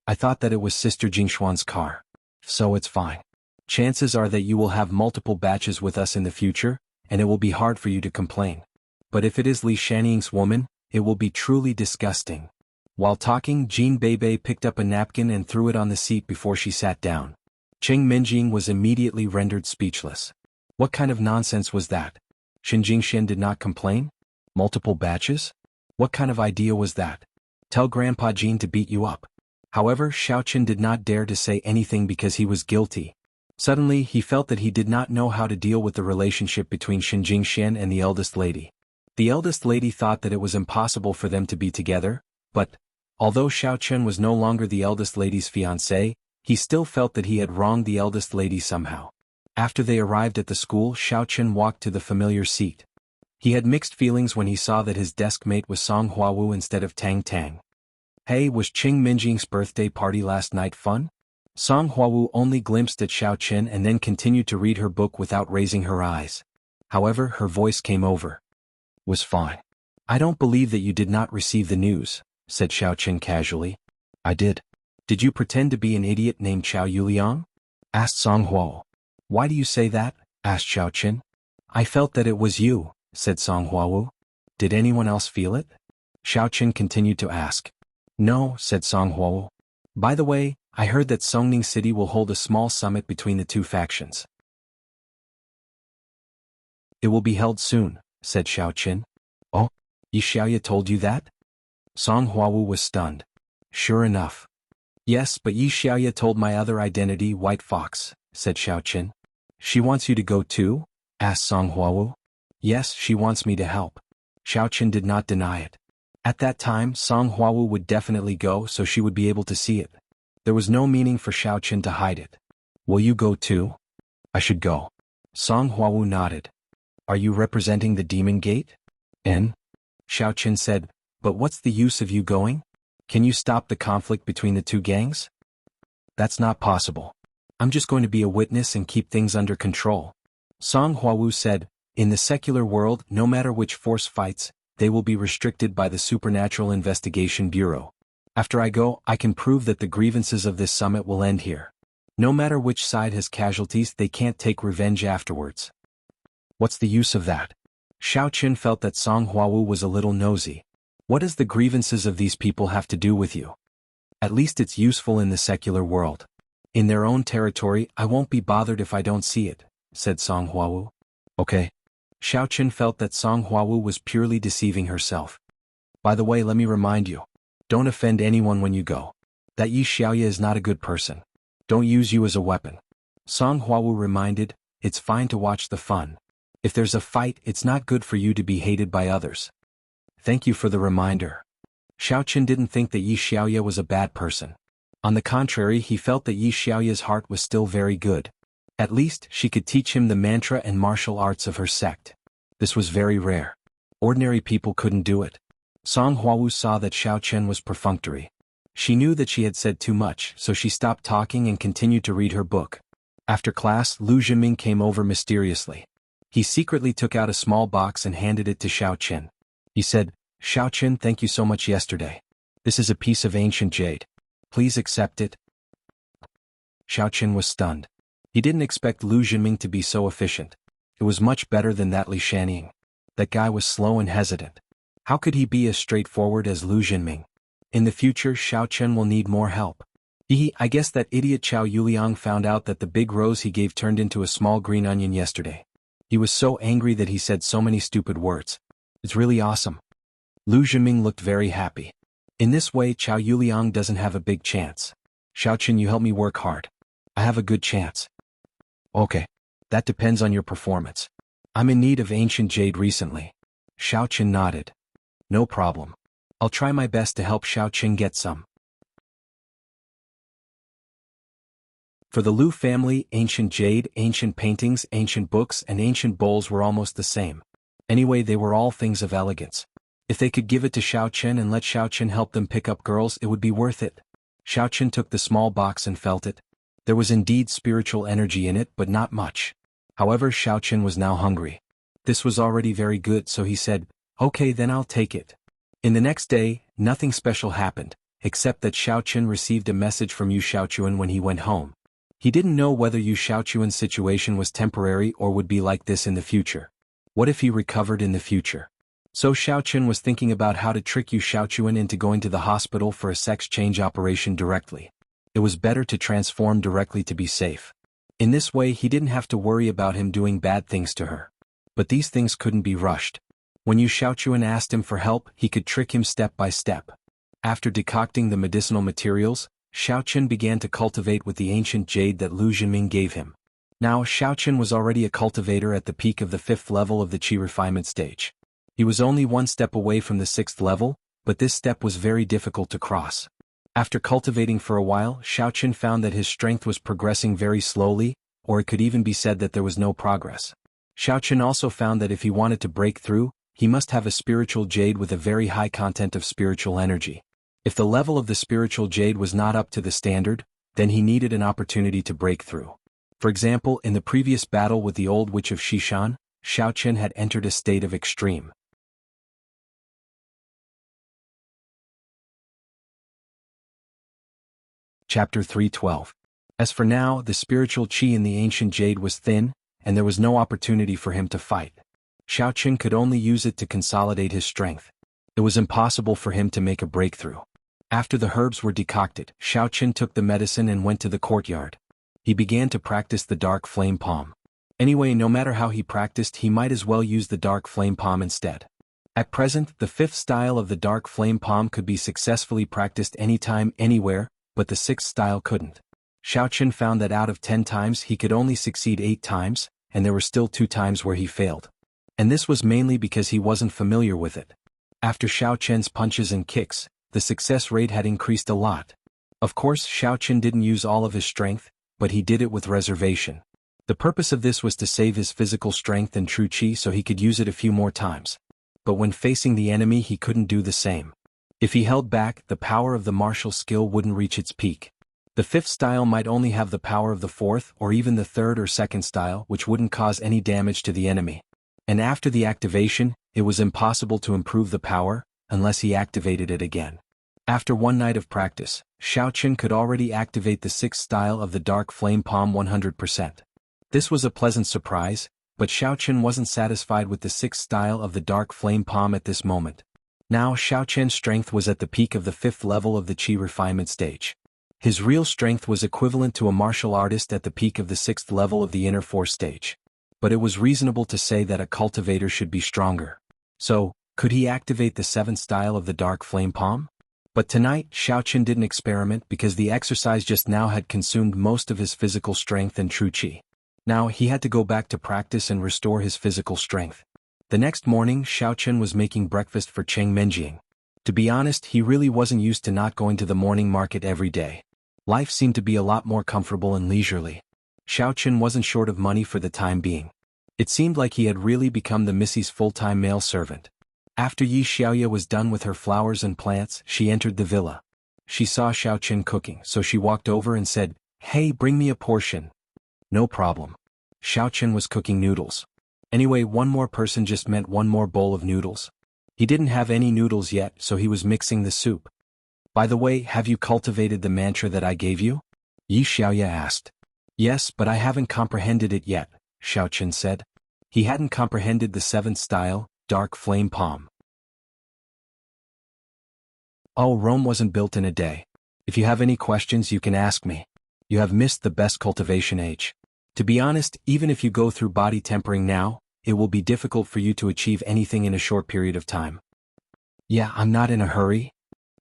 I thought that it was Sister Jingshuan's car. So it's fine. Chances are that you will have multiple batches with us in the future, and it will be hard for you to complain. But if it is Li Shanying's woman, it will be truly disgusting. While talking, Jean Beibei picked up a napkin and threw it on the seat before she sat down. Cheng Minjing was immediately rendered speechless. What kind of nonsense was that? Shen Jingxian did not complain? Multiple batches? What kind of idea was that? Tell Grandpa Jean to beat you up. However, Xiaoqun did not dare to say anything because he was guilty. Suddenly, he felt that he did not know how to deal with the relationship between Shen Jingxian and the eldest lady. The eldest lady thought that it was impossible for them to be together, but, although Xiaoqun was no longer the eldest lady's fiancé, he still felt that he had wronged the eldest lady somehow. After they arrived at the school, Xiaoqun walked to the familiar seat. He had mixed feelings when he saw that his desk mate was Song Huawu instead of Tang Tang. Hey, was Cheng Minjing's birthday party last night fun? Song Huawu only glimpsed at Xiaoqun and then continued to read her book without raising her eyes. However, her voice came over. Was fine. I don't believe that you did not receive the news, said Xiaoqun casually. I did. Did you pretend to be an idiot named Chao Yuliang? Asked Song Huo. Why do you say that? Asked Xiaoqun. I felt that it was you, said Song Huawu. Did anyone else feel it? Xiaoqun continued to ask. No, said Song Huo. By the way, I heard that Songning City will hold a small summit between the two factions. It will be held soon, said Xiaoqun. Oh, Yi Xiaoya told you that? Song Huawu was stunned. Sure enough. Yes, but Yi Xiaoya told my other identity, White Fox, said Xiaoqun. She wants you to go too? Asked Song Huawu. Yes, she wants me to help. Xiaoqun did not deny it. At that time, Song Huawu would definitely go so she would be able to see it. There was no meaning for Xiaoqun to hide it. Will you go too? I should go. Song Huawu nodded. Are you representing the Demon Gate? Xiaoqun said, but what's the use of you going? Can you stop the conflict between the two gangs? That's not possible. I'm just going to be a witness and keep things under control. Song Huawu said, in the secular world, no matter which force fights, they will be restricted by the Supernatural Investigation Bureau. After I go, I can prove that the grievances of this summit will end here. No matter which side has casualties, they can't take revenge afterwards. What's the use of that? Xiaoqun felt that Song Huawu was a little nosy. What does the grievances of these people have to do with you? At least it's useful in the secular world. In their own territory, I won't be bothered if I don't see it, said Song Huawu. Okay. Xiaoqun felt that Song Huawu was purely deceiving herself. By the way, let me remind you. Don't offend anyone when you go. That Yi Xiaoya is not a good person. Don't use you as a weapon. Song Huawu reminded, it's fine to watch the fun. If there's a fight, it's not good for you to be hated by others. Thank you for the reminder. Xiaoqun didn't think that Yi Xiaoye was a bad person. On the contrary, he felt that Yi Xiaoye's heart was still very good. At least, she could teach him the mantra and martial arts of her sect. This was very rare. Ordinary people couldn't do it. Song Huawu saw that Xiaoqun was perfunctory. She knew that she had said too much, so she stopped talking and continued to read her book. After class, Lu Zhiming came over mysteriously. He secretly took out a small box and handed it to Xiaoqun. He said, "Xiaoqun, thank you so much yesterday. This is a piece of ancient jade. Please accept it." Xiaoqun was stunned. He didn't expect Lu Zhiming to be so efficient. It was much better than that Li Shanning. That guy was slow and hesitant. How could he be as straightforward as Lu Zhiming? In the future, Xiaoqun will need more help. I guess that idiot Chao Yuliang found out that the big rose he gave turned into a small green onion yesterday. He was so angry that he said so many stupid words. It's really awesome. Lu Zhiming looked very happy. In this way, Chao Yuliang doesn't have a big chance. Xiaoqun, you help me work hard. I have a good chance. Okay. That depends on your performance. I'm in need of ancient jade recently. Xiaoqun nodded. No problem. I'll try my best to help Xiaoqun get some. For the Lu family, ancient jade, ancient paintings, ancient books, and ancient bowls were almost the same. Anyway, they were all things of elegance. If they could give it to Xiaoqun and let Xiaoqun help them pick up girls, it would be worth it. Xiaoqun took the small box and felt it. There was indeed spiritual energy in it, but not much. However, Xiaoqun was now hungry. This was already very good, so he said, "Okay, then I'll take it." In the next day, nothing special happened, except that Xiaoqun received a message from Yu Xiaochuan when he went home. He didn't know whether Yu Xiaochuan's situation was temporary or would be like this in the future. What if he recovered in the future? So Xiaoqun was thinking about how to trick Yu Xiaochuan into going to the hospital for a sex change operation directly. It was better to transform directly to be safe. In this way, he didn't have to worry about him doing bad things to her. But these things couldn't be rushed. When Yu Xiaochuan asked him for help, he could trick him step by step. After decocting the medicinal materials, Xiaoqun began to cultivate with the ancient jade that Lu Zhiming gave him. Now, Xiaoqun was already a cultivator at the peak of the 5th level of the Qi refinement stage. He was only one step away from the 6th level, but this step was very difficult to cross. After cultivating for a while, Xiaoqun found that his strength was progressing very slowly, or it could even be said that there was no progress. Xiaoqun also found that if he wanted to break through, he must have a spiritual jade with a very high content of spiritual energy. If the level of the spiritual jade was not up to the standard, then he needed an opportunity to break through. For example, in the previous battle with the old witch of Xishan, Xiaoqun had entered a state of extreme. Chapter 3:12. As for now, the spiritual qi in the ancient jade was thin, and there was no opportunity for him to fight. Xiaoqun could only use it to consolidate his strength. It was impossible for him to make a breakthrough. After the herbs were decocted, Xiaoqun took the medicine and went to the courtyard. He began to practice the dark flame palm. Anyway, no matter how he practiced, he might as well use the dark flame palm instead. At present, the 5th style of the dark flame palm could be successfully practiced anytime, anywhere, but the 6th style couldn't. Xiaoqun found that out of 10 times he could only succeed 8 times, and there were still 2 times where he failed. And this was mainly because he wasn't familiar with it. After Xiaoqun's punches and kicks, the success rate had increased a lot. Of course, Xiaoqun didn't use all of his strength, but he did it with reservation. The purpose of this was to save his physical strength and true qi so he could use it a few more times. But when facing the enemy, he couldn't do the same. If he held back, the power of the martial skill wouldn't reach its peak. The 5th style might only have the power of the 4th or even the 3rd or 2nd style, which wouldn't cause any damage to the enemy. And after the activation, it was impossible to improve the power, unless he activated it again. After one night of practice, Xiaoqun could already activate the 6th style of the dark flame palm 100%. This was a pleasant surprise, but Xiaoqun wasn't satisfied with the 6th style of the dark flame palm at this moment. Now Xiaoqun's strength was at the peak of the 5th level of the Qi refinement stage. His real strength was equivalent to a martial artist at the peak of the 6th level of the inner force stage. But it was reasonable to say that a cultivator should be stronger. So, could he activate the 7th style of the dark flame palm? But tonight, Xiaoqun didn't experiment because the exercise just now had consumed most of his physical strength and true qi. Now he had to go back to practice and restore his physical strength. The next morning, Xiaochen was making breakfast for Cheng Menjing. To be honest, he really wasn't used to not going to the morning market every day. Life seemed to be a lot more comfortable and leisurely. Xiaochen wasn't short of money for the time being. It seemed like he had really become the Missy's full-time male servant. After Yi Xiaoya was done with her flowers and plants, she entered the villa. She saw Xiaochen cooking, so she walked over and said, "Hey, bring me a portion." "No problem." Xiaochen was cooking noodles. Anyway, one more person just meant one more bowl of noodles. He didn't have any noodles yet, so he was mixing the soup. "By the way, have you cultivated the mantra that I gave you?" Yi Xiaoya asked. "Yes, but I haven't comprehended it yet," Xiaochen said. He hadn't comprehended the seventh style, dark flame palm. "Oh, Rome wasn't built in a day. If you have any questions you can ask me. You have missed the best cultivation age. To be honest, even if you go through body tempering now, it will be difficult for you to achieve anything in a short period of time." "Yeah, I'm not in a hurry."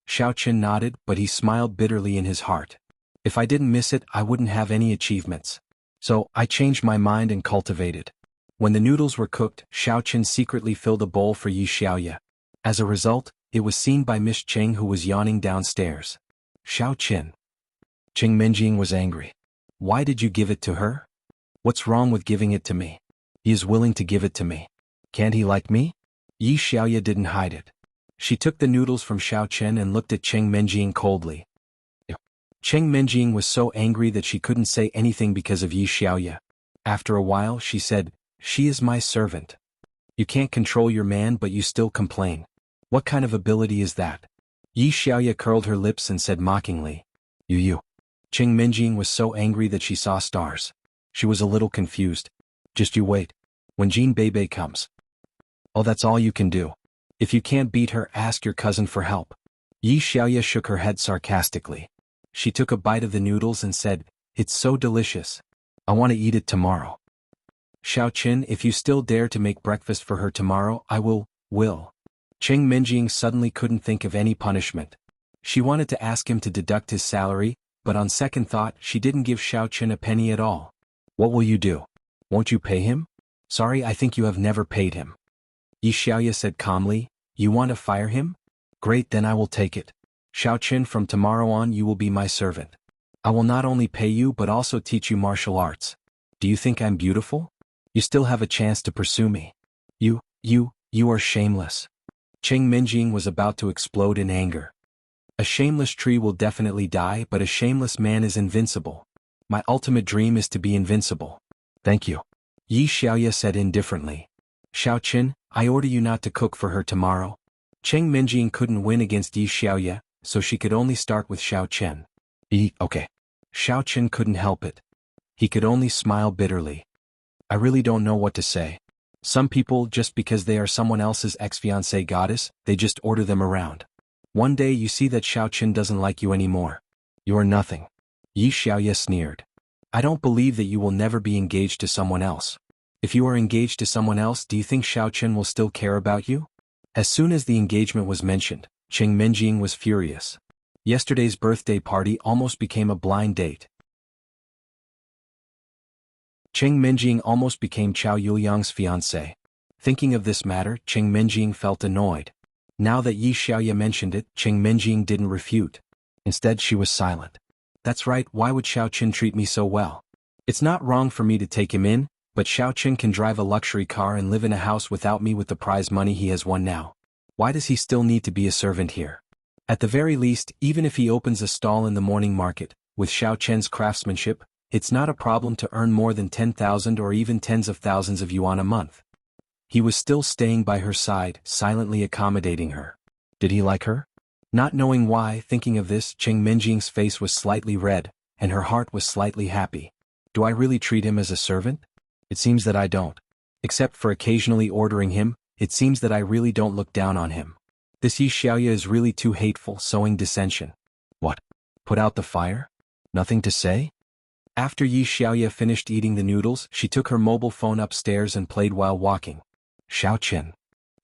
Xiaochen nodded, but he smiled bitterly in his heart. "If I didn't miss it, I wouldn't have any achievements. So, I changed my mind and cultivated." When the noodles were cooked, Xiaochen secretly filled a bowl for Yi Xiaoya. As a result, it was seen by Miss Cheng, who was yawning downstairs. "Xiaochen." Cheng Menjing was angry. "Why did you give it to her? What's wrong with giving it to me? He is willing to give it to me. Can't he like me?" Yi Xiaoya didn't hide it. She took the noodles from Xiaochen and looked at Cheng Menjing coldly. Cheng Menjing was so angry that she couldn't say anything because of Yi Xiaoya. After a while, she said, "She is my servant. You can't control your man, but you still complain. What kind of ability is that?" Yi Xiaoya curled her lips and said mockingly, You. Cheng Menjing was so angry that she saw stars. She was a little confused. "Just you wait. When Jean Bebe comes." "Oh, that's all you can do. If you can't beat her, ask your cousin for help." Yi Xiaoya shook her head sarcastically. She took a bite of the noodles and said, "It's so delicious. I want to eat it tomorrow." "Xiaochen, if you still dare to make breakfast for her tomorrow, I will. Cheng Menjing suddenly couldn't think of any punishment. She wanted to ask him to deduct his salary, but on second thought, she didn't give Xiaochen a penny at all. "What will you do? Won't you pay him?" "Sorry, I think you have never paid him." Yi Xiaoya said calmly, "You want to fire him? Great, then I will take it. Xiaochen, from tomorrow on you will be my servant. I will not only pay you but also teach you martial arts. Do you think I'm beautiful? You still have a chance to pursue me. You are shameless." Cheng Menjing was about to explode in anger. "A shameless tree will definitely die, but a shameless man is invincible. My ultimate dream is to be invincible." "Thank you," Yi Xiaoya said indifferently. "Xiaochen, I order you not to cook for her tomorrow." Cheng Menjing couldn't win against Yi Xiaoya, so she could only start with Xiaochen. Okay. Xiaochen couldn't help it. He could only smile bitterly. "I really don't know what to say. Some people, just because they are someone else's ex-fiancée goddess, they just order them around. One day you see that Xiaochen doesn't like you anymore. You are nothing." Yi Xiaoya sneered. "I don't believe that you will never be engaged to someone else. If you are engaged to someone else, do you think Xiaochen will still care about you?" As soon as the engagement was mentioned, Cheng Menjing was furious. Yesterday's birthday party almost became a blind date. Cheng Menjing almost became Chao Yuliang's fiancé. Thinking of this matter, Cheng Menjing felt annoyed. Now that Yi Xiaoya mentioned it, Cheng Menjing didn't refute. Instead, she was silent. "That's right, why would Xiaochen treat me so well? It's not wrong for me to take him in, but Xiaochen can drive a luxury car and live in a house without me with the prize money he has won now. Why does he still need to be a servant here? At the very least, even if he opens a stall in the morning market, with Xiaochen's craftsmanship, it's not a problem to earn more than 10,000 or even tens of thousands of yuan a month." He was still staying by her side, silently accommodating her. Did he like her? Not knowing why, thinking of this, Cheng Menjing's face was slightly red, and her heart was slightly happy. Do I really treat him as a servant? It seems that I don't. Except for occasionally ordering him, it seems that I really don't look down on him. This Yi Xiaoya is really too hateful, sowing dissension. What? Put out the fire? Nothing to say? After Yi Xiaoya finished eating the noodles, she took her mobile phone upstairs and played while walking. Xiaochen.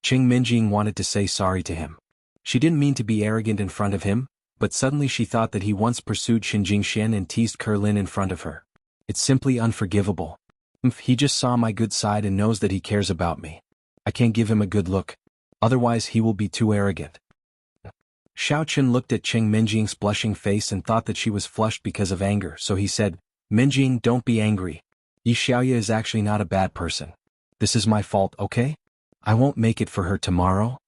Cheng Menjing wanted to say sorry to him. She didn't mean to be arrogant in front of him, but suddenly she thought that he once pursued Xin Jingxian and teased Kerlin in front of her. It's simply unforgivable. He just saw my good side and knows that he cares about me. I can't give him a good look. Otherwise he will be too arrogant. Xiao Chen looked at Qing Minjing's blushing face and thought that she was flushed because of anger, so he said, Minjing, don't be angry. Yi Xiaoya is actually not a bad person. This is my fault, okay? I won't make it for her tomorrow.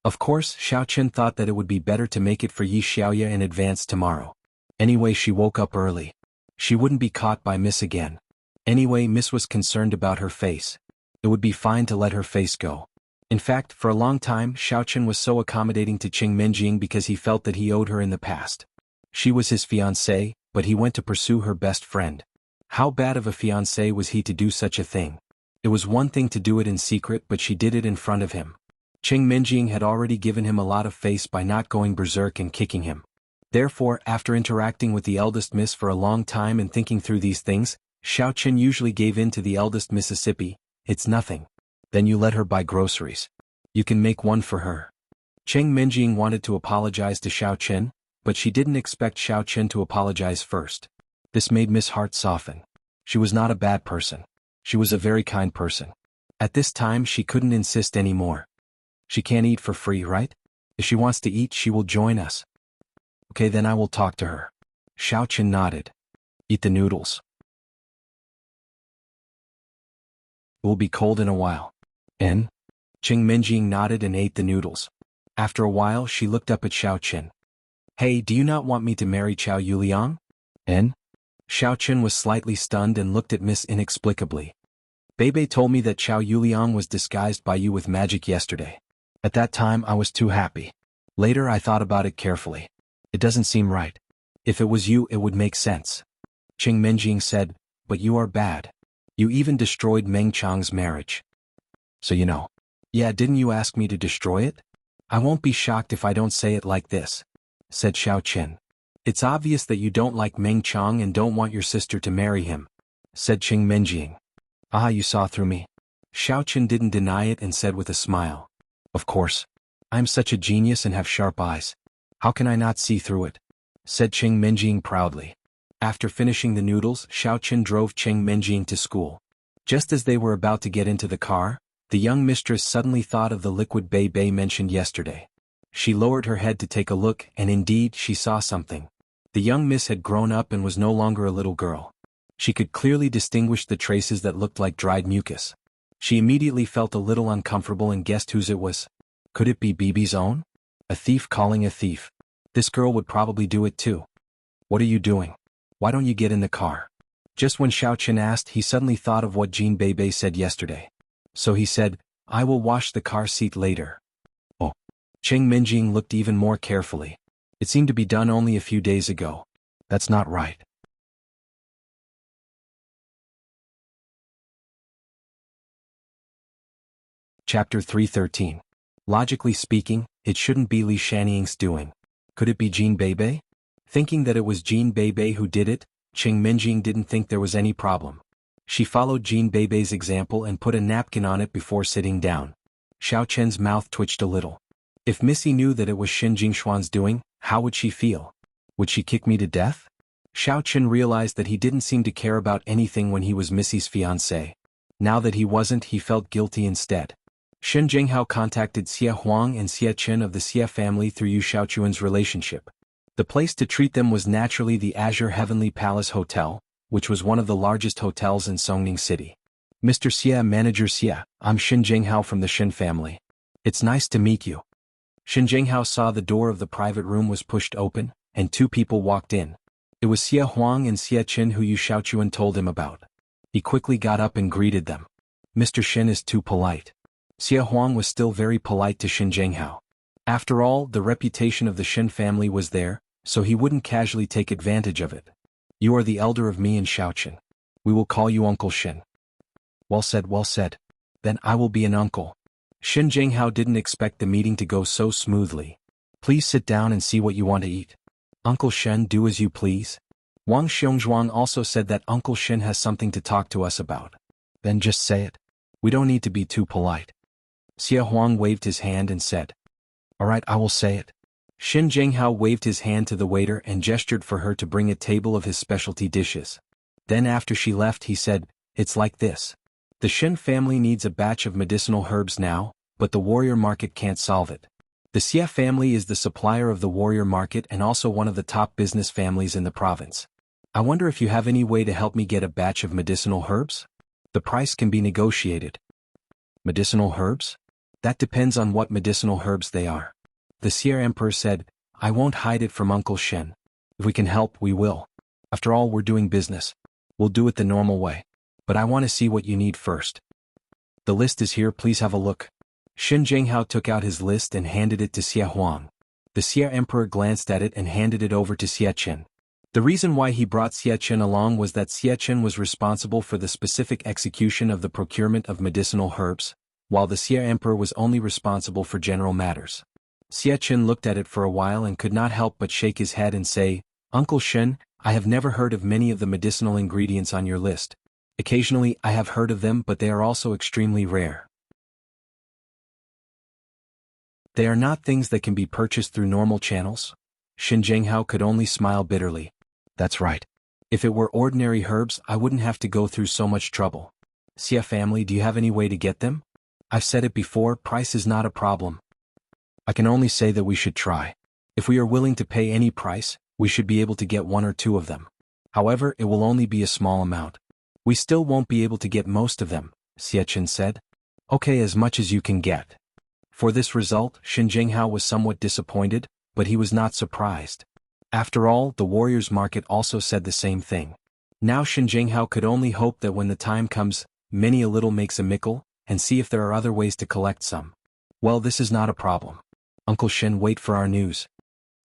Of course, Xiao Chen thought that it would be better to make it for Yi Xiaoya in advance tomorrow. Anyway, she woke up early. She wouldn't be caught by Miss again. Anyway, Miss was concerned about her face. It would be fine to let her face go. In fact, for a long time, Xiao Chen was so accommodating to Qing Minjing because he felt that he owed her in the past. She was his fiancée, but he went to pursue her best friend. How bad of a fiancé was he to do such a thing? It was one thing to do it in secret, but she did it in front of him. Qing Minjing had already given him a lot of face by not going berserk and kicking him. Therefore, after interacting with the eldest miss for a long time and thinking through these things, Xiao Chen usually gave in to the eldest Mississippi. It's nothing. Then you let her buy groceries. You can make one for her. Qing Minjing wanted to apologize to Xiao Chen, but she didn't expect Xiao Chen to apologize first. This made Miss' heart soften. She was not a bad person. She was a very kind person. At this time she couldn't insist anymore. She can't eat for free, right? If she wants to eat, she will join us. Okay, then I will talk to her. Xiao Chen nodded. Eat the noodles. It will be cold in a while. And? Qing Minjing nodded and ate the noodles. After a while she looked up at Xiao Chen. Hey, do you not want me to marry Chao Yuliang? And? Xiao Chen was slightly stunned and looked at Miss inexplicably. Bebe told me that Chao Yuliang was disguised by you with magic yesterday. At that time I was too happy. Later I thought about it carefully. It doesn't seem right. If it was you, it would make sense. Qing Minjing said, but you are bad. You even destroyed Meng Chang's marriage. So you know. Yeah, didn't you ask me to destroy it? I won't be shocked if I don't say it like this, said Xiao Chen. It's obvious that you don't like Meng Chang and don't want your sister to marry him, said Qing Minjing. Ah, you saw through me. Xiao Chen didn't deny it and said with a smile. Of course. I'm such a genius and have sharp eyes. How can I not see through it? Said Qing Minjing proudly. After finishing the noodles, Xiao Chen drove Qing Minjing to school. Just as they were about to get into the car, the young mistress suddenly thought of the liquid Bei mentioned yesterday. She lowered her head to take a look, and indeed she saw something. The young miss had grown up and was no longer a little girl. She could clearly distinguish the traces that looked like dried mucus. She immediately felt a little uncomfortable and guessed whose it was. Could it be Bibi's own? A thief calling a thief. This girl would probably do it too. What are you doing? Why don't you get in the car? Just when Xiao Chen asked, he suddenly thought of what Jean Bebe said yesterday. So he said, I will wash the car seat later. Oh. Qing Minjing looked even more carefully. It seemed to be done only a few days ago. That's not right. Chapter 313. Logically speaking, it shouldn't be Li Shanying's doing. Could it be Jean Bebe? Thinking that it was Jean Bebe who did it, Qing Minjing didn't think there was any problem. She followed Jean Bebe's example and put a napkin on it before sitting down. Xiao Chen's mouth twitched a little. If Missy knew that it was Xin Jingshuan's doing, how would she feel? Would she kick me to death? Xiao Chen realized that he didn't seem to care about anything when he was Missy's fiancé. Now that he wasn't, he felt guilty instead. Shen Jinghao contacted Xie Huang and Xie Chen of the Xie family through Yu Xiaochuan's relationship. The place to treat them was naturally the Azure Heavenly Palace Hotel, which was one of the largest hotels in Songning City. Mr. Xie, Manager Xie, I'm Shen Jinghao from the Shen family. It's nice to meet you. Shen Jinghao saw the door of the private room was pushed open, and two people walked in. It was Xie Huang and Xie Chen who Yu Xiaochuan told him about. He quickly got up and greeted them. Mr. Shen is too polite. Xie Huang was still very polite to Shen Jinghao. After all, the reputation of the Shen family was there, so he wouldn't casually take advantage of it. You are the elder of me and Xiaochen. We will call you Uncle Shen. Well said, well said. Then I will be an uncle. Shen Jinghao didn't expect the meeting to go so smoothly. Please sit down and see what you want to eat. Uncle Shen, do as you please. Wang Xiongzhuang also said that Uncle Shen has something to talk to us about. Then just say it. We don't need to be too polite. Xie Huang waved his hand and said, All right, I will say it. Shen Jinghao waved his hand to the waiter and gestured for her to bring a table of his specialty dishes. Then after she left he said, It's like this. The Shen family needs a batch of medicinal herbs now, but the warrior market can't solve it. The Xia family is the supplier of the warrior market and also one of the top business families in the province. I wonder if you have any way to help me get a batch of medicinal herbs? The price can be negotiated. Medicinal herbs? That depends on what medicinal herbs they are. The Xia Emperor said, I won't hide it from Uncle Shen. If we can help, we will. After all, we're doing business. We'll do it the normal way. But I want to see what you need first. The list is here, please have a look. Shen Jianghu took out his list and handed it to Xia Huang. The Xia Emperor glanced at it and handed it over to Xia Chen. The reason why he brought Xia Chen along was that Xia Chen was responsible for the specific execution of the procurement of medicinal herbs, while the Xia Emperor was only responsible for general matters. Xia Chen looked at it for a while and could not help but shake his head and say, Uncle Shen, I have never heard of many of the medicinal ingredients on your list. Occasionally I have heard of them, but they are also extremely rare. They are not things that can be purchased through normal channels? Shen Jianghu could only smile bitterly. That's right. If it were ordinary herbs, I wouldn't have to go through so much trouble. Xia family, do you have any way to get them? I've said it before, price is not a problem. I can only say that we should try. If we are willing to pay any price, we should be able to get one or two of them. However, it will only be a small amount. We still won't be able to get most of them, Xia Chen said. Okay, as much as you can get. For this result, Shen Jianghu was somewhat disappointed, but he was not surprised. After all, the warriors' market also said the same thing. Now Shen Jianghu could only hope that when the time comes, many a little makes a mickle, and see if there are other ways to collect some. Well, this is not a problem. Uncle Shen, wait for our news.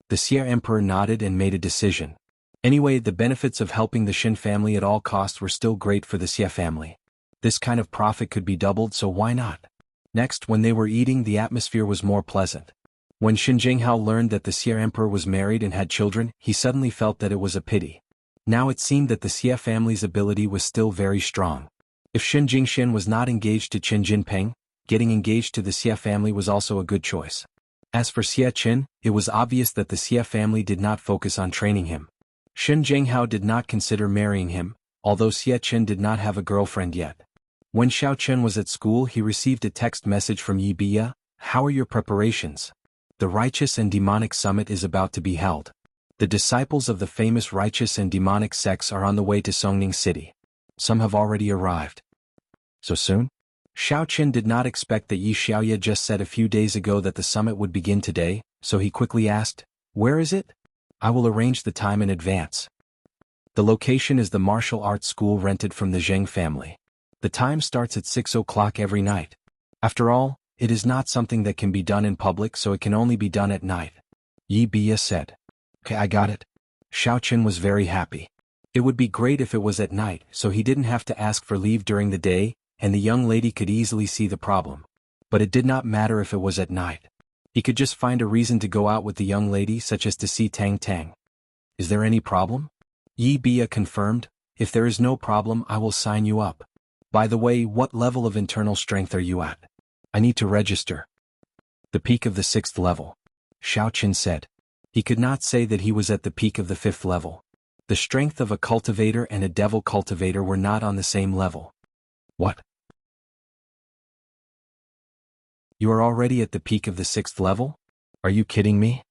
The Xia Emperor nodded and made a decision. Anyway, the benefits of helping the Shen family at all costs were still great for the Xia family. This kind of profit could be doubled, so why not? Next, when they were eating, the atmosphere was more pleasant. When Shen Jianghu learned that the Xia Emperor was married and had children, he suddenly felt that it was a pity. Now it seemed that the Xia family's ability was still very strong. If Shen Jingshen was not engaged to Chen Jinpeng, getting engaged to the Xia family was also a good choice. As for Xia Chen, it was obvious that the Xia family did not focus on training him. Shen Jianghu did not consider marrying him, although Xia Chen did not have a girlfriend yet. When Xiao Chen was at school, he received a text message from Yi Bia. How are your preparations? The Righteous and Demonic Summit is about to be held. The disciples of the famous Righteous and Demonic sects are on the way to Songning City. Some have already arrived. So soon? Xiao Chen did not expect that Yi Xiaoye just said a few days ago that the summit would begin today, so he quickly asked, Where is it? I will arrange the time in advance. The location is the martial arts school rented from the Zheng family. The time starts at 6 o'clock every night. After all, it is not something that can be done in public, so it can only be done at night. Yi Bia said. Okay, I got it. Xiao Chen was very happy. It would be great if it was at night, so he didn't have to ask for leave during the day, and the young lady could easily see the problem. But it did not matter if it was at night. He could just find a reason to go out with the young lady, such as to see Tang Tang. Is there any problem? Yi Bia confirmed. If there is no problem, I will sign you up. By the way, what level of internal strength are you at? I need to register. The peak of the 6th level. Xiao Chen said. He could not say that he was at the peak of the 5th level. The strength of a cultivator and a devil cultivator were not on the same level. What? You are already at the peak of the 6th level? Are you kidding me?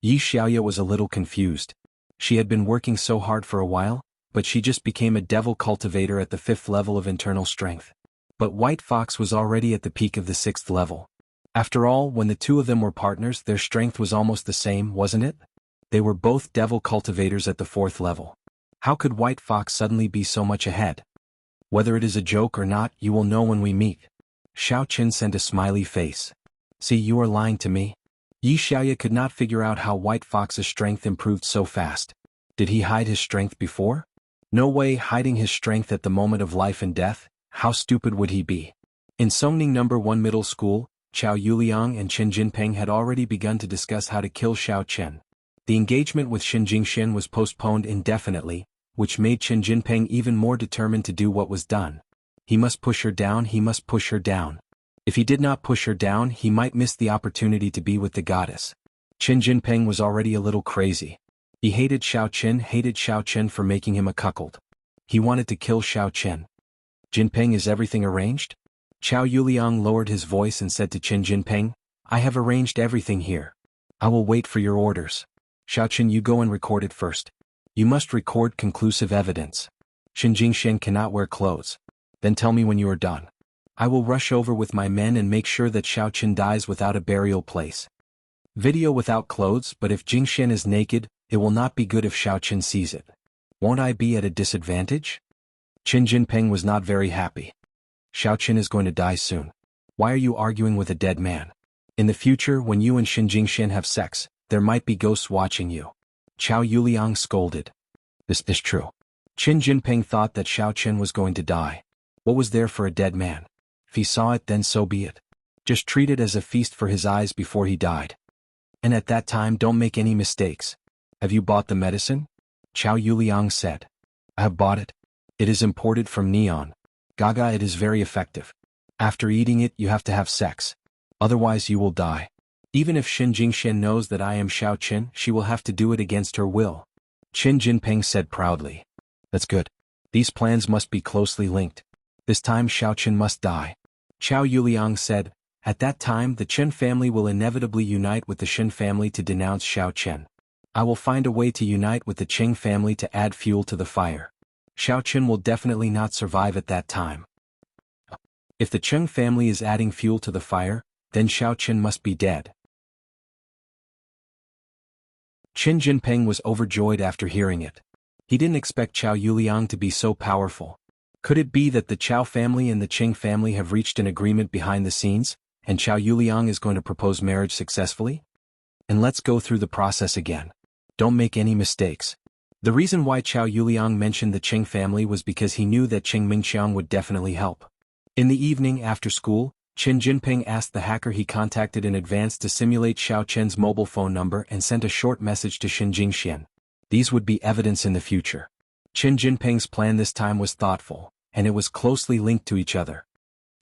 Yi Xiaoye was a little confused. She had been working so hard for a while, but she just became a devil cultivator at the 5th level of internal strength. But White Fox was already at the peak of the 6th level. After all, when the two of them were partners, their strength was almost the same, wasn't it? They were both devil cultivators at the 4th level. How could White Fox suddenly be so much ahead? Whether it is a joke or not, you will know when we meet. Xiao Chen sent a smiley face. See, you are lying to me. Yi Xiaoye could not figure out how White Fox's strength improved so fast. Did he hide his strength before? No way, hiding his strength at the moment of life and death. How stupid would he be? In Songning No. 1 Middle School, Chao Yuliang and Chen Jinpeng had already begun to discuss how to kill Xiao Chen. The engagement with Shen Jingshen was postponed indefinitely, which made Chen Jinpeng even more determined to do what was done. He must push her down, he must push her down. If he did not push her down, he might miss the opportunity to be with the goddess. Chen Jinpeng was already a little crazy. He hated Xiao Chen for making him a cuckold. He wanted to kill Xiao Chen. Jinping, is everything arranged? Chao Yuliang lowered his voice and said to Qin Jinping, I have arranged everything here. I will wait for your orders. Xiaoqin, you go and record it first. You must record conclusive evidence. Qin Jingshan cannot wear clothes. Then tell me when you are done. I will rush over with my men and make sure that Xiaoqin dies without a burial place. Video without clothes, but if Jingshan is naked, it will not be good if Xiaoqin sees it. Won't I be at a disadvantage? Qin Jinping was not very happy. Xiaoqin is going to die soon. Why are you arguing with a dead man? In the future, when you and Qin Jingshan have sex, there might be ghosts watching you. Chao Yuliang scolded. This is true. Qin Jinping thought that Xiaoqin was going to die. What was there for a dead man? If he saw it, then so be it. Just treat it as a feast for his eyes before he died. And at that time, don't make any mistakes. Have you bought the medicine? Chao Yuliang said. I have bought it. It is imported from Neon. Gaga, it is very effective. After eating it, you have to have sex. Otherwise you will die. Even if Qin Jingshan knows that I am Xiaoqin, she will have to do it against her will. Qin Jinping said proudly. That's good. These plans must be closely linked. This time Xiaoqin must die. Chao Yuliang said, at that time the Qin family will inevitably unite with the Xin family to denounce Xiaoqin. I will find a way to unite with the Qing family to add fuel to the fire. Xiaoqin will definitely not survive at that time. If the Qing family is adding fuel to the fire, then Xiaoqin must be dead. Qin Jinping was overjoyed after hearing it. He didn't expect Chao Yuliang to be so powerful. Could it be that the Chao family and the Qing family have reached an agreement behind the scenes, and Chao Yuliang is going to propose marriage successfully? And let's go through the process again. Don't make any mistakes. The reason why Chao Yuliang mentioned the Qing family was because he knew that Qing Mingqiang would definitely help. In the evening after school, Qin Jinping asked the hacker he contacted in advance to simulate Xiaoqin's mobile phone number and sent a short message to Qin Jingshan. These would be evidence in the future. Qin Jinping's plan this time was thoughtful, and it was closely linked to each other.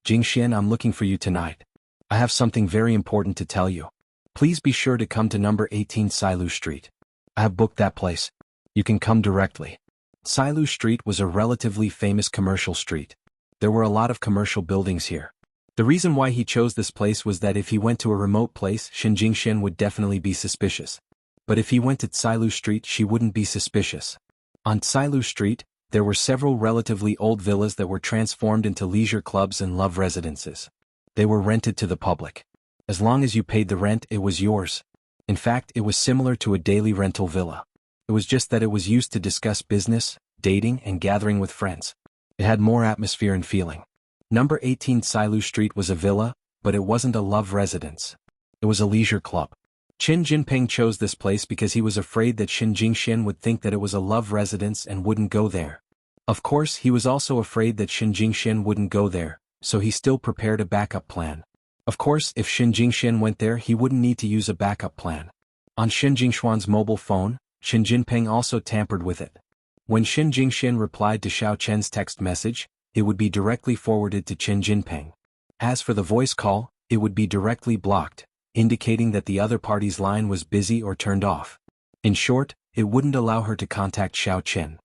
Jingshan, I'm looking for you tonight. I have something very important to tell you. Please be sure to come to number 18 Sailu Street. I have booked that place. You can come directly. Sailu Street was a relatively famous commercial street. There were a lot of commercial buildings here. The reason why he chose this place was that if he went to a remote place, Qin Jingshan would definitely be suspicious. But if he went to Sailu Street, she wouldn't be suspicious. On Sailu Street, there were several relatively old villas that were transformed into leisure clubs and love residences. They were rented to the public. As long as you paid the rent, it was yours. In fact, it was similar to a daily rental villa. It was just that it was used to discuss business, dating, and gathering with friends. It had more atmosphere and feeling. Number 18 Sailu Street was a villa, but it wasn't a love residence. It was a leisure club. Qin Jinping chose this place because he was afraid that Qin Jingshan would think that it was a love residence and wouldn't go there. Of course, he was also afraid that Qin Jingshan wouldn't go there, so he still prepared a backup plan. Of course, if Qin Jingshan went there, he wouldn't need to use a backup plan. On Qin Jingshuan's mobile phone, Qin Jinping also tampered with it. When Qin Jingshan replied to Xiaoqin's text message, it would be directly forwarded to Qin Jinping. As for the voice call, it would be directly blocked, indicating that the other party's line was busy or turned off. In short, it wouldn't allow her to contact Xiaoqin.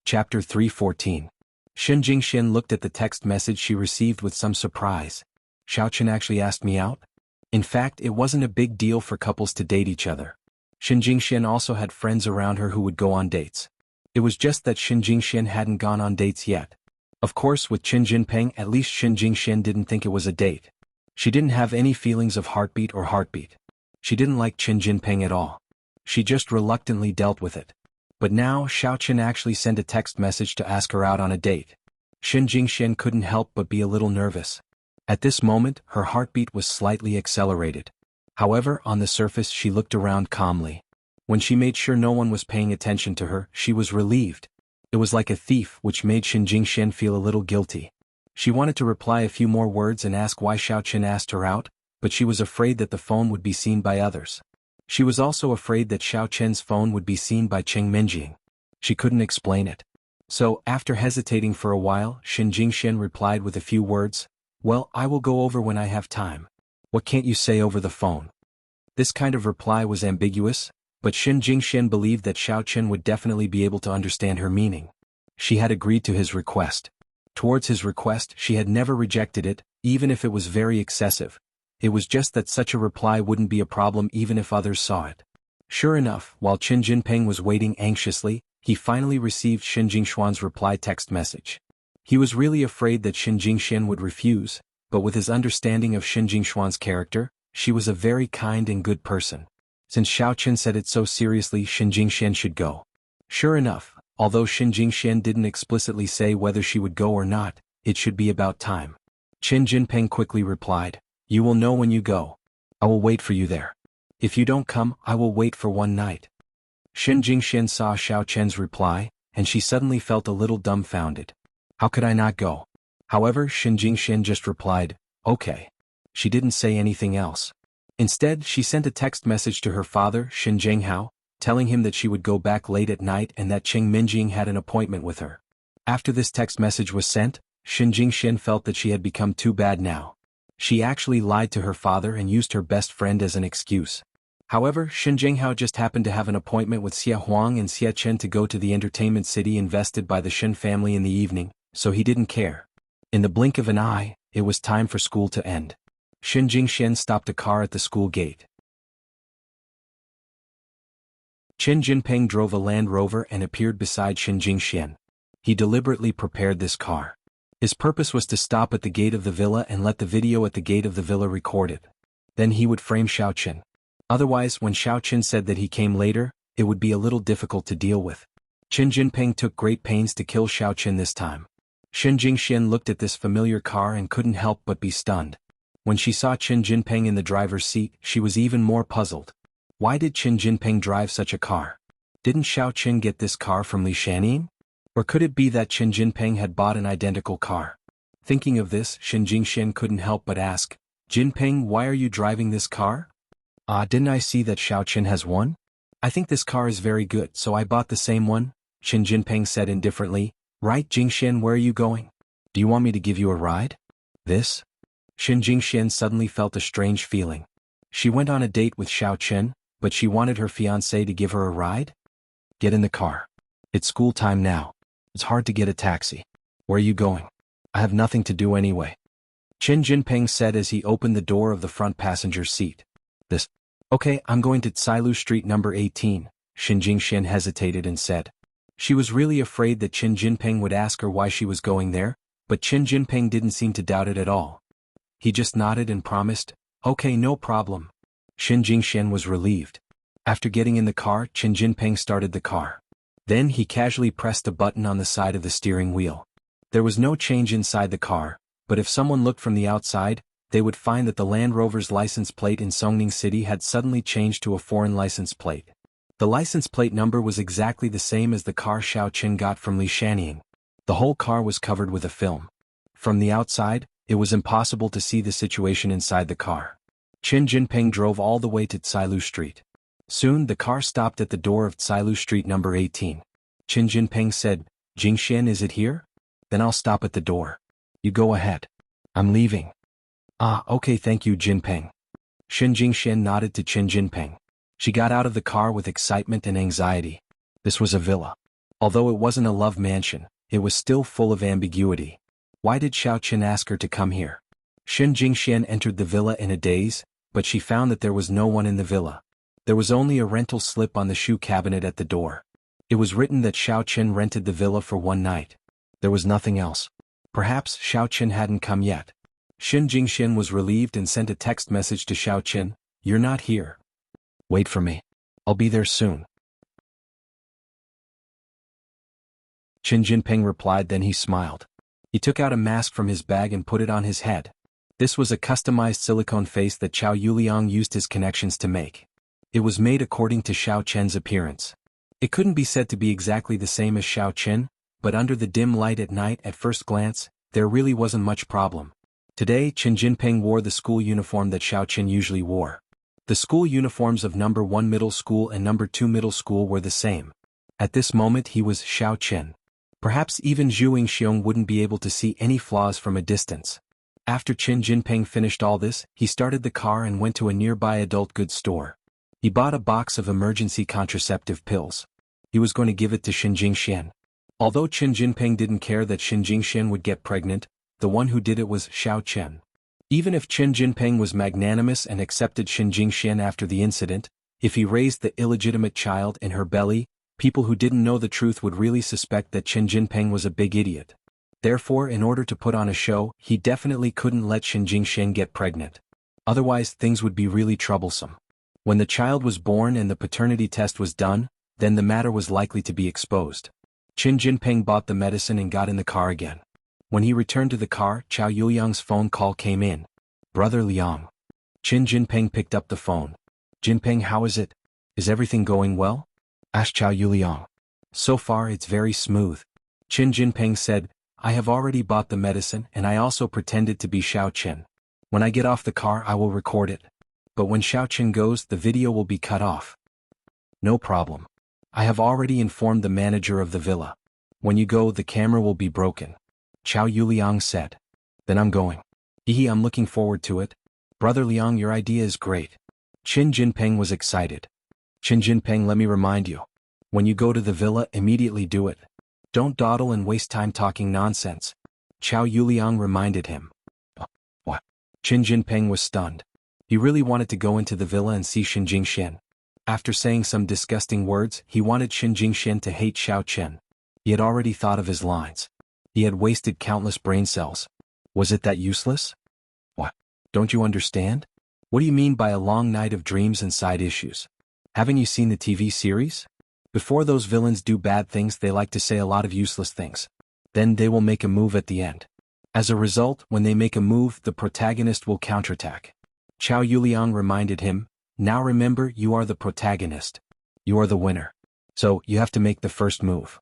Chapter 314. Qin Jingshan looked at the text message she received with some surprise. Xiaoqin actually asked me out? In fact, it wasn't a big deal for couples to date each other. Qin Jingshan also had friends around her who would go on dates. It was just that Qin Jingshan hadn't gone on dates yet. Of course, with Qin Jinping, at least Qin Jingshan didn't think it was a date. She didn't have any feelings of heartbeat. She didn't like Qin Jinping at all. She just reluctantly dealt with it. But now, Xiaoqin actually sent a text message to ask her out on a date. Qin Jingshan couldn't help but be a little nervous. At this moment, her heartbeat was slightly accelerated. However, on the surface she looked around calmly. When she made sure no one was paying attention to her, she was relieved. It was like a thief, which made Qin Jingshan feel a little guilty. She wanted to reply a few more words and ask why Xiaoqin asked her out, but she was afraid that the phone would be seen by others. She was also afraid that Xiaoqin's phone would be seen by Qing Minjing. She couldn't explain it. So, after hesitating for a while, Qin Jingshan replied with a few words, "Well, I will go over when I have time. What can't you say over the phone?" This kind of reply was ambiguous, but Xin Jingxian believed that Xiao Chen would definitely be able to understand her meaning. She had agreed to his request. Towards his request, she had never rejected it, even if it was very excessive. It was just that such a reply wouldn't be a problem even if others saw it. Sure enough, while Qin Jinping was waiting anxiously, he finally received Xin Jingshuan's reply text message. He was really afraid that Xin Jingxian would refuse, but with his understanding of Xin Jingshuan's character, she was a very kind and good person. Since Xiao Chen said it so seriously, Xin Jingxian should go. Sure enough, although Xin Jingxian didn't explicitly say whether she would go or not, it should be about time. Qin Jinping quickly replied, "You will know when you go. I will wait for you there. If you don't come, I will wait for one night." Xin Jingxian saw Xiao Chen's reply, and she suddenly felt a little dumbfounded. How could I not go? However, Xin Jingxian just replied, "Okay." She didn't say anything else. Instead, she sent a text message to her father, Xin Jianghu, telling him that she would go back late at night and that Qing Minjing had an appointment with her. After this text message was sent, Xin Jingxian felt that she had become too bad now. She actually lied to her father and used her best friend as an excuse. However, Xin Jianghu just happened to have an appointment with Xia Huang and Xia Chen to go to the entertainment city invested by the Shen family in the evening, so he didn't care. In the blink of an eye, it was time for school to end. Xin Jingxian stopped a car at the school gate. Qin Jinping drove a Land Rover and appeared beside Xin Jingxian. He deliberately prepared this car. His purpose was to stop at the gate of the villa and let the video at the gate of the villa record it. Then he would frame Xiao Chen. Otherwise, when Xiao Chen said that he came later, it would be a little difficult to deal with. Qin Jinping took great pains to kill Xiao Chen this time. Xin Jingxian looked at this familiar car and couldn't help but be stunned. When she saw Qin Jinping in the driver's seat, she was even more puzzled. Why did Qin Jinping drive such a car? Didn't Xiao Chen get this car from Li Shanin? Or could it be that Qin Jinping had bought an identical car? Thinking of this, Xin Jingxian couldn't help but ask, "Jinping, why are you driving this car?" Didn't I see that Xiao Chen has one? I think this car is very good, so I bought the same one," Qin Jinping said indifferently. "Right, Jingxian, where are you going? Do you want me to give you a ride?" This? Xin Jingxian suddenly felt a strange feeling. She went on a date with Xiao Chen, but she wanted her fiancé to give her a ride? "Get in the car. It's school time now. It's hard to get a taxi. Where are you going?" "I have nothing to do anyway," Qin Jinping said as he opened the door of the front passenger seat. "This? Okay, I'm going to Tsilu Street number 18, Xin Jingxian hesitated and said. She was really afraid that Qin Jinping would ask her why she was going there, but Qin Jinping didn't seem to doubt it at all. He just nodded and promised, "Okay, no problem." Xin Jingxian was relieved. After getting in the car, Qin Jinping started the car. Then he casually pressed a button on the side of the steering wheel. There was no change inside the car, but if someone looked from the outside, they would find that the Land Rover's license plate in Songning City had suddenly changed to a foreign license plate. The license plate number was exactly the same as the car Xiao Chen got from Li Shaning. The whole car was covered with a film. From the outside, it was impossible to see the situation inside the car. Qin Jinping drove all the way to Tsilu Street. Soon the car stopped at the door of Tsilu Street number 18. Qin Jinping said, "Jingxian, is it here? Then I'll stop at the door. You go ahead. I'm leaving." Okay, thank you, Jinping." Xin Jingxian nodded to Qin Jinping. She got out of the car with excitement and anxiety. This was a villa. Although it wasn't a love mansion, it was still full of ambiguity. Why did Xiao Chen ask her to come here? Xin Jingxian entered the villa in a daze, but she found that there was no one in the villa. There was only a rental slip on the shoe cabinet at the door. It was written that Xiao Chen rented the villa for one night. There was nothing else. Perhaps Xiao Chen hadn't come yet. Xin Jingxian was relieved and sent a text message to Xiao Chen, "You're not here. Wait for me. I'll be there soon." Qin Jinping replied, then he smiled. He took out a mask from his bag and put it on his head. This was a customized silicone face that Chao Yuliang used his connections to make. It was made according to Xiao Chen's appearance. It couldn't be said to be exactly the same as Xiao Chen, but under the dim light at night at first glance, there really wasn't much problem. Today, Qin Jinping wore the school uniform that Xiao Chen usually wore. The school uniforms of number 1 middle school and number 2 middle school were the same. At this moment he was Xiao Chen. Perhaps even Zhu Yingxiong wouldn't be able to see any flaws from a distance. After Qin Jinping finished all this, he started the car and went to a nearby adult goods store. He bought a box of emergency contraceptive pills. He was going to give it to Qin Jingxian. Although Qin Jinping didn't care that Qin Jingxian would get pregnant, the one who did it was Xiao Qian. Even if Qin Jinping was magnanimous and accepted Qin Jingxian after the incident, if he raised the illegitimate child in her belly, people who didn't know the truth would really suspect that Qin Jinping was a big idiot. Therefore, in order to put on a show, he definitely couldn't let Qin Jingxian get pregnant. Otherwise, things would be really troublesome. When the child was born and the paternity test was done, then the matter was likely to be exposed. Qin Jinping bought the medicine and got in the car again. When he returned to the car, Chao Yuliang's phone call came in. "Brother Liang." Qin Jinping picked up the phone. "Jinping, how is it? Is everything going well?" asked Chao Yuliang. "So far it's very smooth." Qin Jinping said, "I have already bought the medicine and I also pretended to be Xiao Qin. When I get off the car I will record it. But when Xiao Qin goes, the video will be cut off." "No problem. I have already informed the manager of the villa. When you go, the camera will be broken," Chao Yuliang said. "Then I'm going." I'm looking forward to it." "Brother Liang, your idea is great." Qin Jinping was excited. "Qin Jinping, let me remind you. When you go to the villa, immediately do it. Don't dawdle and waste time talking nonsense," Chao Yuliang reminded him. What? Qin Jinping was stunned. He really wanted to go into the villa and see Qin Jingxian. After saying some disgusting words, he wanted Qin Jingxian to hate Xiao Qian. He had already thought of his lines. He had wasted countless brain cells. Was it that useless? "What? Don't you understand? What do you mean by a long night of dreams and side issues? Haven't you seen the TV series? Before those villains do bad things, they like to say a lot of useless things. Then they will make a move at the end. As a result, when they make a move, the protagonist will counterattack." Chao Yuliang reminded him, "Now remember, you are the protagonist. You are the winner. So, you have to make the first move.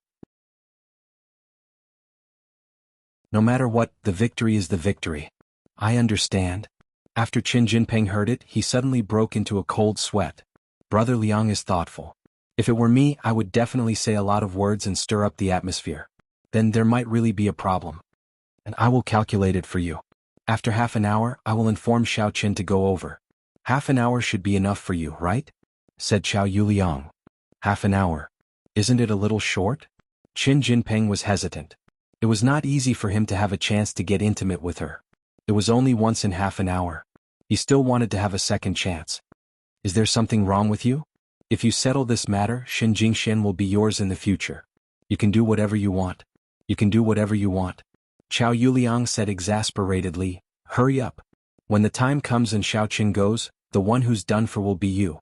No matter what, the victory is the victory." "I understand." After Qin Jinping heard it, he suddenly broke into a cold sweat. Brother Liang is thoughtful. If it were me, I would definitely say a lot of words and stir up the atmosphere. Then there might really be a problem. And I will calculate it for you. After half an hour, I will inform Xiao Qin to go over. "Half an hour should be enough for you, right?" said Chao Yuliang. "Half an hour. Isn't it a little short?" Qin Jinping was hesitant. It was not easy for him to have a chance to get intimate with her. It was only once in half an hour. He still wanted to have a second chance. "Is there something wrong with you? If you settle this matter, Qin Jingxian will be yours in the future. You can do whatever you want. You can do whatever you want." Chao Yuliang said exasperatedly, "Hurry up. When the time comes and Xiao Qin goes, the one who's done for will be you."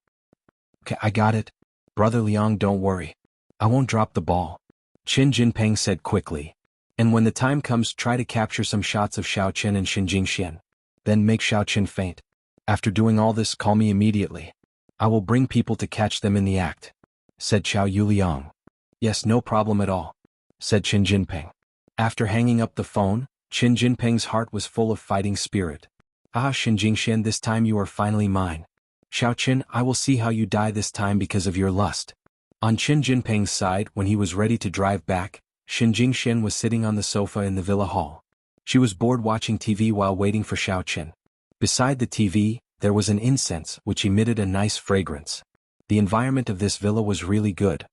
"Okay, I got it. Brother Liang, don't worry. I won't drop the ball," Qin Jinping said quickly. "And when the time comes, try to capture some shots of Xiao Qin and Qin Jingxian. Then make Xiao Qin faint. After doing all this, call me immediately. I will bring people to catch them in the act," said Chao Yuliang. "Yes, no problem at all," said Qin Jinping. After hanging up the phone, Qin Jinping's heart was full of fighting spirit. "Ah, Qin Jingxian, this time you are finally mine. Xiao Qin, I will see how you die this time because of your lust." On Qin Jinping's side, when he was ready to drive back, Qin Jingxian was sitting on the sofa in the villa hall. She was bored watching TV while waiting for Xiao Qin. Beside the TV, there was an incense which emitted a nice fragrance. The environment of this villa was really good.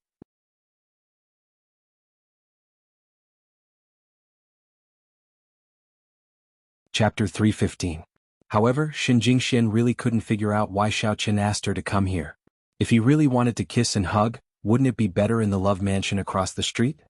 Chapter 315. However, Qin Jingxian really couldn't figure out why Xiao Qin asked her to come here. If he really wanted to kiss and hug, wouldn't it be better in the love mansion across the street?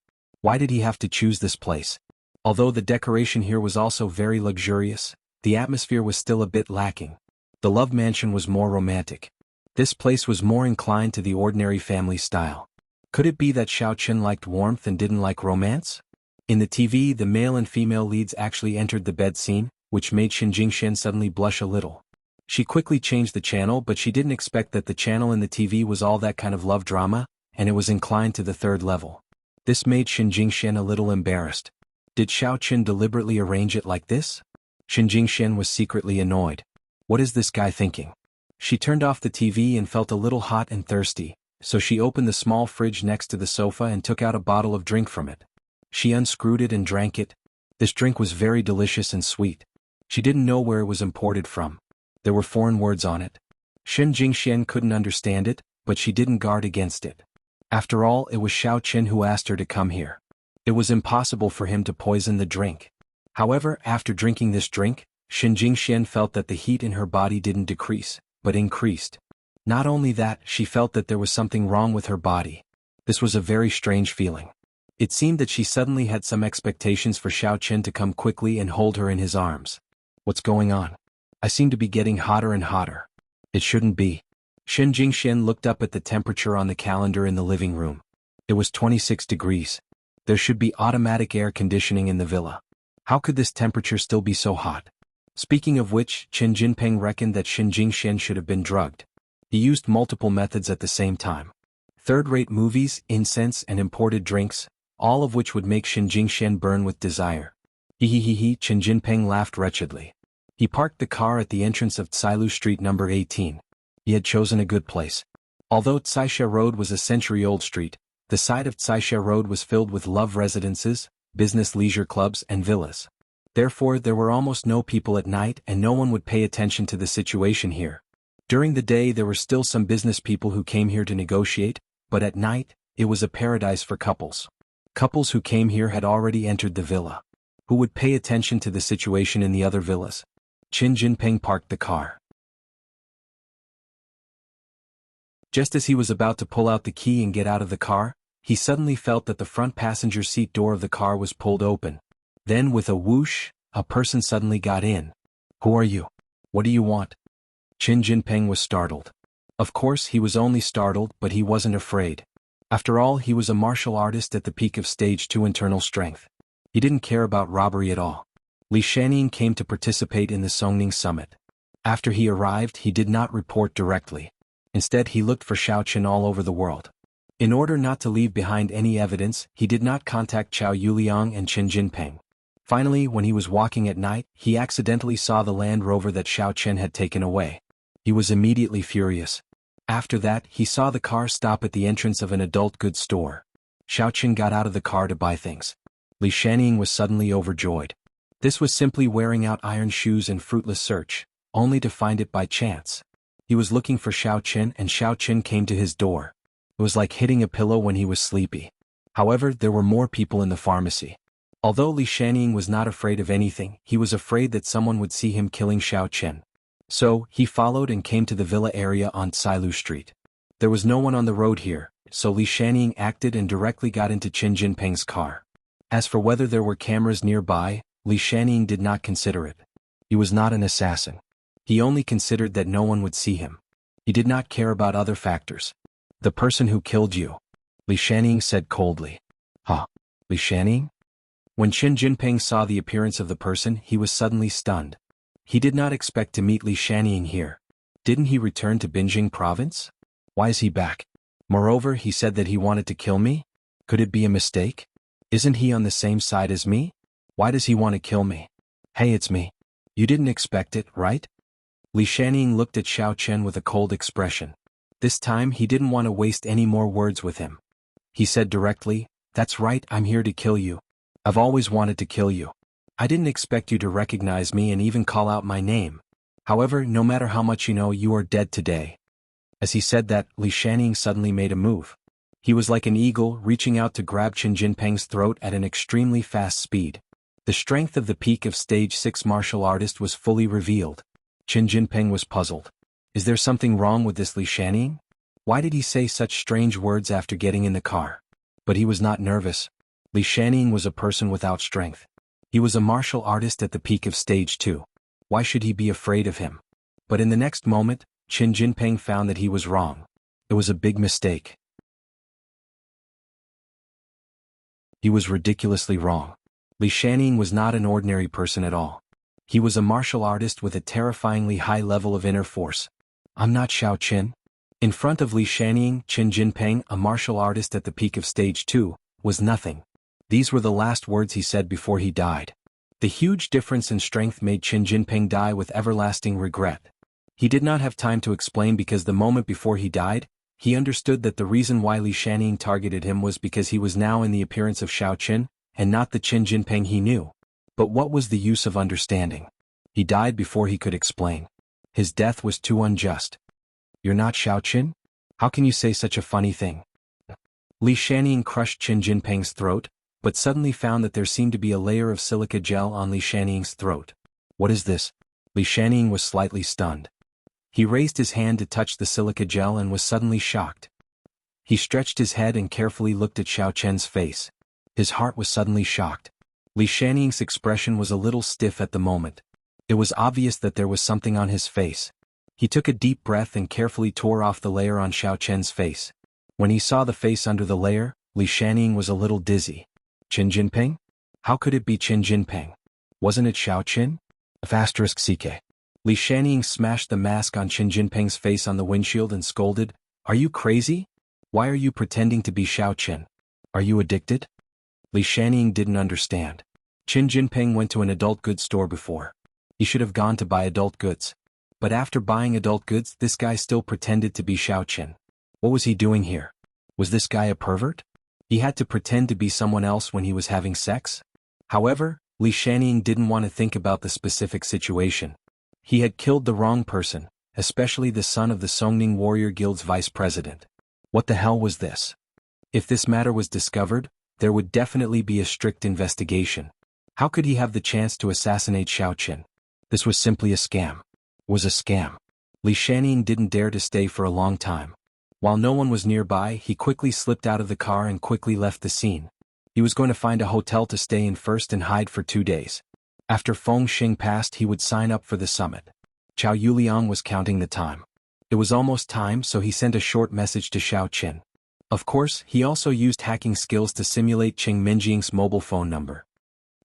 Why did he have to choose this place? Although the decoration here was also very luxurious, the atmosphere was still a bit lacking. The love mansion was more romantic. This place was more inclined to the ordinary family style. Could it be that Xiao Qin liked warmth and didn't like romance? In the TV, the male and female leads actually entered the bed scene, which made Qin Jingxian suddenly blush a little. She quickly changed the channel, but she didn't expect that the channel in the TV was all that kind of love drama, and it was inclined to the third level. This made Qin Jingxian a little embarrassed. Did Xiao Qin deliberately arrange it like this? Qin Jingxian was secretly annoyed. What is this guy thinking? She turned off the TV and felt a little hot and thirsty, so she opened the small fridge next to the sofa and took out a bottle of drink from it. She unscrewed it and drank it. This drink was very delicious and sweet. She didn't know where it was imported from. There were foreign words on it. Shen Jingxian couldn't understand it, but she didn't guard against it. After all, it was Xiao Qin who asked her to come here. It was impossible for him to poison the drink. However, after drinking this drink, Shen Jingxian felt that the heat in her body didn't decrease, but increased. Not only that, she felt that there was something wrong with her body. This was a very strange feeling. It seemed that she suddenly had some expectations for Xiao Qin to come quickly and hold her in his arms. What's going on? I seem to be getting hotter and hotter. It shouldn't be. Shen Jingxian looked up at the temperature on the calendar in the living room. It was 26 degrees. There should be automatic air conditioning in the villa. How could this temperature still be so hot? Speaking of which, Qin Jinping reckoned that Shen Jingxian should have been drugged. He used multiple methods at the same time. Third-rate movies, incense and imported drinks, all of which would make Shen Jingxian burn with desire. Qin Jinping laughed wretchedly. He parked the car at the entrance of Tsailu Street number 18. He had chosen a good place. Although Tsaixia Road was a century-old street, the side of Tsaixia Road was filled with love residences, business leisure clubs and villas. Therefore, there were almost no people at night and no one would pay attention to the situation here. During the day there were still some business people who came here to negotiate, but at night, it was a paradise for couples. Couples who came here had already entered the villa. Who would pay attention to the situation in the other villas? Qin Jinping parked the car. Just as he was about to pull out the key and get out of the car, he suddenly felt that the front passenger seat door of the car was pulled open. Then with a whoosh, a person suddenly got in. Who are you? What do you want? Qin Jinping was startled. Of course he was only startled, but he wasn't afraid. After all, he was a martial artist at the peak of stage 2 internal strength. He didn't care about robbery at all. Li Shaning came to participate in the Songning summit. After he arrived, he did not report directly. Instead, he looked for Xiao Qin all over the world. In order not to leave behind any evidence, he did not contact Zhao Yuliang and Qin Jinping. Finally, when he was walking at night, he accidentally saw the Land Rover that Xiao Qin had taken away. He was immediately furious. After that, he saw the car stop at the entrance of an adult goods store. Xiao Qin got out of the car to buy things. Li Shaning was suddenly overjoyed. This was simply wearing out iron shoes in fruitless search, only to find it by chance. He was looking for Xiao Qin and Xiao Qin came to his door. It was like hitting a pillow when he was sleepy. However, there were more people in the pharmacy. Although Li Shaning was not afraid of anything, he was afraid that someone would see him killing Xiao Qin. So, he followed and came to the villa area on Tsailu Street. There was no one on the road here, so Li Shaning acted and directly got into Qin Jinping's car. As for whether there were cameras nearby, Li Shaning did not consider it. He was not an assassin. He only considered that no one would see him. He did not care about other factors. The person who killed you, Li Shaning said coldly. Huh? Li Shaning? When Qin Jinping saw the appearance of the person, he was suddenly stunned. He did not expect to meet Li Shaning here. Didn't he return to Binjing province? Why is he back? Moreover, he said that he wanted to kill me? Could it be a mistake? Isn't he on the same side as me? Why does he want to kill me? Hey, it's me. You didn't expect it, right? Li Shaning looked at Xiao Qin with a cold expression. This time he didn't want to waste any more words with him. He said directly, "That's right, I'm here to kill you. I've always wanted to kill you. I didn't expect you to recognize me and even call out my name. However, no matter how much you know, you are dead today." As he said that, Li Shaning suddenly made a move. He was like an eagle reaching out to grab Qin Jinping's throat at an extremely fast speed. The strength of the peak of stage 6 martial artist was fully revealed. Qin Jinping was puzzled. Is there something wrong with this Li Shaning? Why did he say such strange words after getting in the car? But he was not nervous. Li Shaning was a person without strength. He was a martial artist at the peak of stage 2. Why should he be afraid of him? But in the next moment, Qin Jinping found that he was wrong. It was a big mistake. He was ridiculously wrong. Li Shaning was not an ordinary person at all. He was a martial artist with a terrifyingly high level of inner force. I'm not Xiao Qin. In front of Li Shaning, Qin Jinping, a martial artist at the peak of stage 2, was nothing. These were the last words he said before he died. The huge difference in strength made Qin Jinping die with everlasting regret. He did not have time to explain because the moment before he died, he understood that the reason why Li Shaning targeted him was because he was now in the appearance of Xiao Qin, and not the Qin Jinping he knew. But what was the use of understanding? He died before he could explain. His death was too unjust. You're not Xiao Qin? How can you say such a funny thing? Li Shanning crushed Qin Jinping's throat, but suddenly found that there seemed to be a layer of silica gel on Li Shanning's throat. What is this? Li Shanning was slightly stunned. He raised his hand to touch the silica gel and was suddenly shocked. He stretched his head and carefully looked at Xiao Chen's face. His heart was suddenly shocked. Li Shanning's expression was a little stiff at the moment. It was obvious that there was something on his face. He took a deep breath and carefully tore off the layer on Xiao Chen's face. When he saw the face under the layer, Li Shanning was a little dizzy. Qin Jinping? How could it be Qin Jinping? Wasn't it Xiao Qin? *CK. Li Shanning smashed the mask on Qin Jinping's face on the windshield and scolded, "Are you crazy? Why are you pretending to be Xiao Qin? Are you addicted?" Li Shanning didn't understand. Qin Jinping went to an adult goods store before. He should have gone to buy adult goods. But after buying adult goods, this guy still pretended to be Xiao Qin. What was he doing here? Was this guy a pervert? He had to pretend to be someone else when he was having sex? However, Li Shanning didn't want to think about the specific situation. He had killed the wrong person, especially the son of the Songning Warrior Guild's vice president. What the hell was this? If this matter was discovered, there would definitely be a strict investigation. How could he have the chance to assassinate Xiao Qin? This was simply a scam. It was a scam. Li Shanning didn't dare to stay for a long time. While no one was nearby, he quickly slipped out of the car and quickly left the scene. He was going to find a hotel to stay in first and hide for 2 days. After Feng Xing passed, he would sign up for the summit. Chao Yuliang was counting the time. It was almost time, so he sent a short message to Xiao Qin. Of course, he also used hacking skills to simulate Qing Minjing's mobile phone number.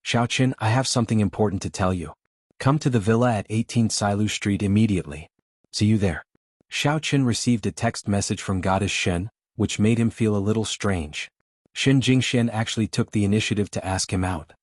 "Xiao Qin, I have something important to tell you. Come to the villa at 18 Silu Street immediately. See you there." Xiao Qin received a text message from Goddess Shen, which made him feel a little strange. Shen Jingxian actually took the initiative to ask him out.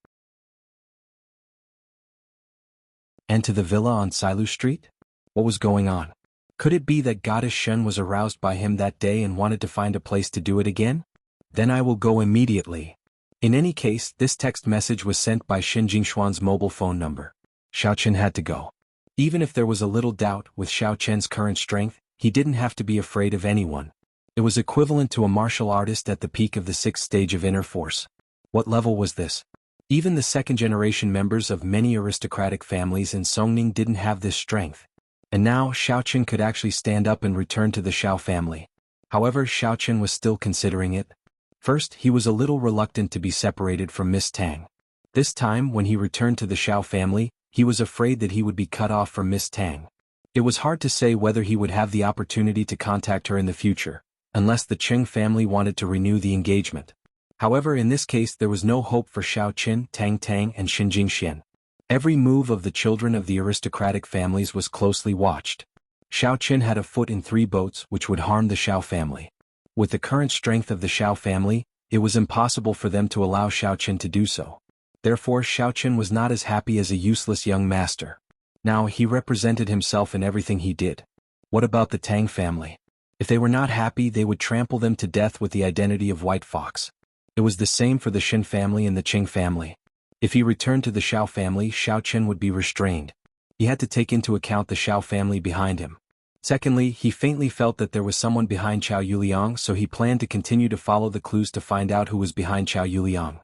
And to the villa on Silu Street? What was going on? Could it be that Goddess Shen was aroused by him that day and wanted to find a place to do it again? Then I will go immediately. In any case, this text message was sent by Shen Jingshuan's mobile phone number. Xiao Qin had to go. Even if there was a little doubt with Xiao Chen's current strength, he didn't have to be afraid of anyone. It was equivalent to a martial artist at the peak of the 6th stage of inner force. What level was this? Even the second-generation members of many aristocratic families in Songning didn't have this strength. And now Xiao Qin could actually stand up and return to the Xiao family. However, Xiao Qin was still considering it. First, he was a little reluctant to be separated from Miss Tang. This time, when he returned to the Xiao family, he was afraid that he would be cut off from Miss Tang. It was hard to say whether he would have the opportunity to contact her in the future, unless the Qing family wanted to renew the engagement. However, in this case there was no hope for Xiao Qin, Tang Tang and Xin Jingxian. Every move of the children of the aristocratic families was closely watched. Xiao Qin had a foot in 3 boats which would harm the Xiao family. With the current strength of the Xiao family, it was impossible for them to allow Xiao Qin to do so. Therefore Xiao Qin was not as happy as a useless young master. Now he represented himself in everything he did. What about the Tang family? If they were not happy, they would trample them to death with the identity of White Fox. It was the same for the Xin family and the Qing family. If he returned to the Xiao family, Xiao Qin would be restrained. He had to take into account the Xiao family behind him. Secondly, he faintly felt that there was someone behind Chao Yuliang, so he planned to continue to follow the clues to find out who was behind Chao Yuliang.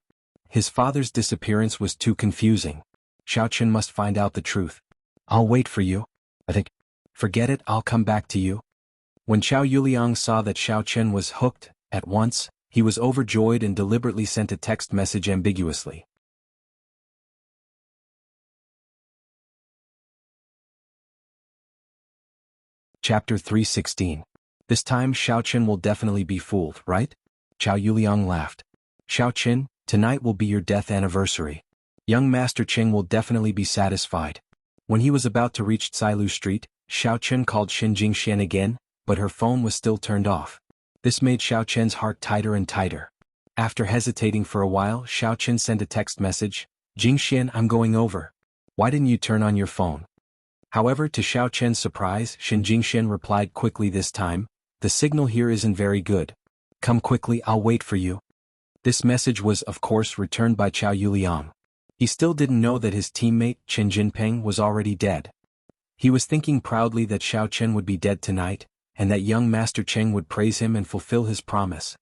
His father's disappearance was too confusing. Xiao Qin must find out the truth. "I'll wait for you. I think. Forget it, I'll come back to you." When Chao Yuliang saw that Xiao Qin was hooked, at once, he was overjoyed and deliberately sent a text message ambiguously. Chapter 316. This time Xiao Qin will definitely be fooled, right? Chao Yuliang laughed. "Xiao Qin, tonight will be your death anniversary. Young Master Qing will definitely be satisfied." When he was about to reach Silu Street, Xiao Qin called Xin Jingxian again, but her phone was still turned off. This made Xiao Qin's heart tighter and tighter. After hesitating for a while, Xiao Qin sent a text message, "Jingxian, I'm going over. Why didn't you turn on your phone?" However, to Xiao Qin's surprise, Xin Jingxian replied quickly this time, "The signal here isn't very good. Come quickly, I'll wait for you." This message was, of course, returned by Chao Yuliang. He still didn't know that his teammate, Qin Jinping, was already dead. He was thinking proudly that Xiao Qin would be dead tonight, and that young Master Cheng would praise him and fulfill his promise.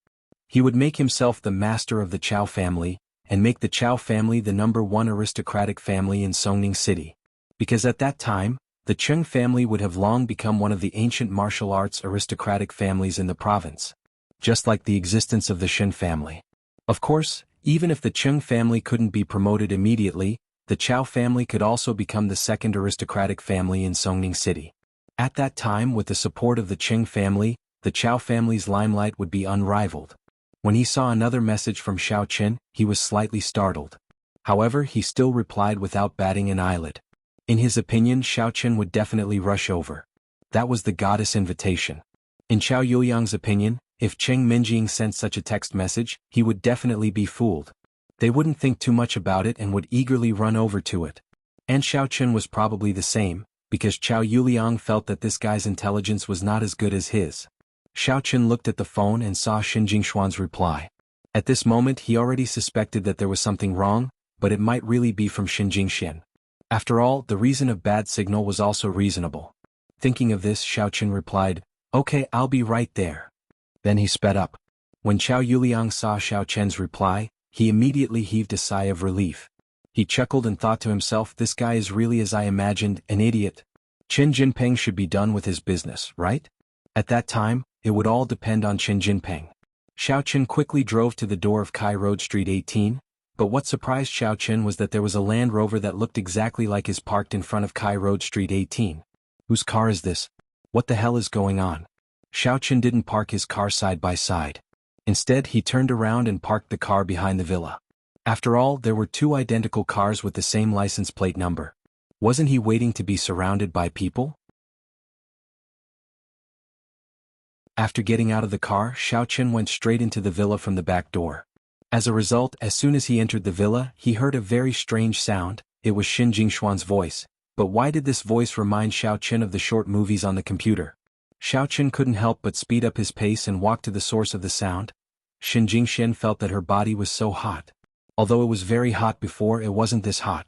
He would make himself the master of the Chao family, and make the Chao family the #1 aristocratic family in Songning City. Because at that time, the Cheng family would have long become one of the ancient martial arts aristocratic families in the province. Just like the existence of the Shen family. Of course, even if the Cheng family couldn't be promoted immediately, the Chao family could also become the second aristocratic family in Songning City. At that time, with the support of the Cheng family, the Chao family's limelight would be unrivaled. When he saw another message from Xiao Qin, he was slightly startled. However, he still replied without batting an eyelid. In his opinion, Xiao Qin would definitely rush over. That was the goddess invitation. In Chao Yuliang's opinion, if Cheng Minjing sent such a text message, he would definitely be fooled. They wouldn't think too much about it and would eagerly run over to it. And Xiao Qin was probably the same, because Chao Yuliang felt that this guy's intelligence was not as good as his. Xiao Qin looked at the phone and saw Xin Jingshuan's reply. At this moment he already suspected that there was something wrong, but it might really be from Xin Jingxian. After all, the reason of bad signal was also reasonable. Thinking of this, Xiao Qin replied, "Okay, I'll be right there." Then he sped up. When Chao Yuliang saw Xiao Qin's reply, he immediately heaved a sigh of relief. He chuckled and thought to himself, this guy is really as I imagined, an idiot. Qin Jinping should be done with his business, right? At that time, it would all depend on Qin Jinping. Xiao Qin quickly drove to the door of Kai Road Street 18, but what surprised Xiao Qin was that there was a Land Rover that looked exactly like his parked in front of Kai Road Street 18. Whose car is this? What the hell is going on? Xiao Qin didn't park his car side by side. Instead, he turned around and parked the car behind the villa. After all, there were two identical cars with the same license plate number. Wasn't he waiting to be surrounded by people? After getting out of the car, Xiao Qin went straight into the villa from the back door. As a result, as soon as he entered the villa, he heard a very strange sound. It was Xin Jingshuan's voice. But why did this voice remind Xiao Qin of the short movies on the computer? Xiao Qin couldn't help but speed up his pace and walk to the source of the sound. Xin Jingxian felt that her body was so hot. Although it was very hot before, it wasn't this hot.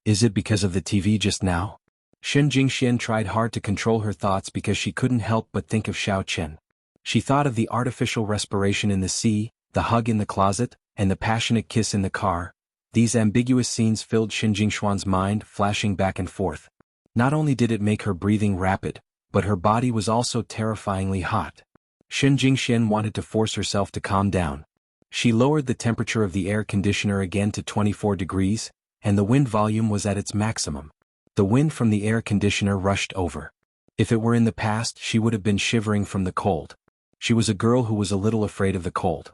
Is it because of the TV just now? Xin Jingxian tried hard to control her thoughts because she couldn't help but think of Xiao Qin. She thought of the artificial respiration in the sea, the hug in the closet, and the passionate kiss in the car. These ambiguous scenes filled Xin Jingshuan's mind, flashing back and forth. Not only did it make her breathing rapid, but her body was also terrifyingly hot. Xin Jingxian wanted to force herself to calm down. She lowered the temperature of the air conditioner again to 24 degrees, and the wind volume was at its maximum. The wind from the air conditioner rushed over. If it were in the past, she would have been shivering from the cold. She was a girl who was a little afraid of the cold.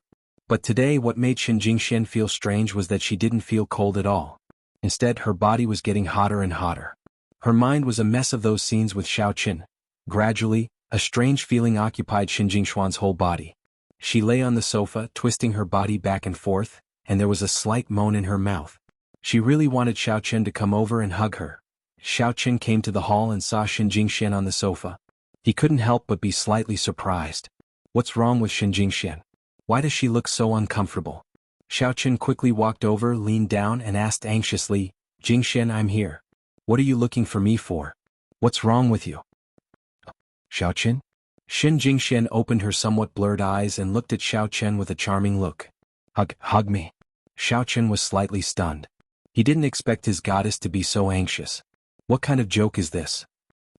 But today what made Xin Jingxian feel strange was that she didn't feel cold at all. Instead, her body was getting hotter and hotter. Her mind was a mess of those scenes with Xiao Qin. Gradually, a strange feeling occupied Xin Jingshuan's whole body. She lay on the sofa, twisting her body back and forth, and there was a slight moan in her mouth. She really wanted Xiao Qin to come over and hug her. Xiao Qin came to the hall and saw Xin Jingxian on the sofa. He couldn't help but be slightly surprised. What's wrong with Xin Jingxian? Why does she look so uncomfortable? Xiao Qin quickly walked over, leaned down, and asked anxiously, Jingxian, I'm here. What are you looking for me for? What's wrong with you? Xiao Qin? Xin Jingxian opened her somewhat blurred eyes and looked at Xiao Qin with a charming look. Hug me. Xiao Qin was slightly stunned. He didn't expect his goddess to be so anxious. What kind of joke is this?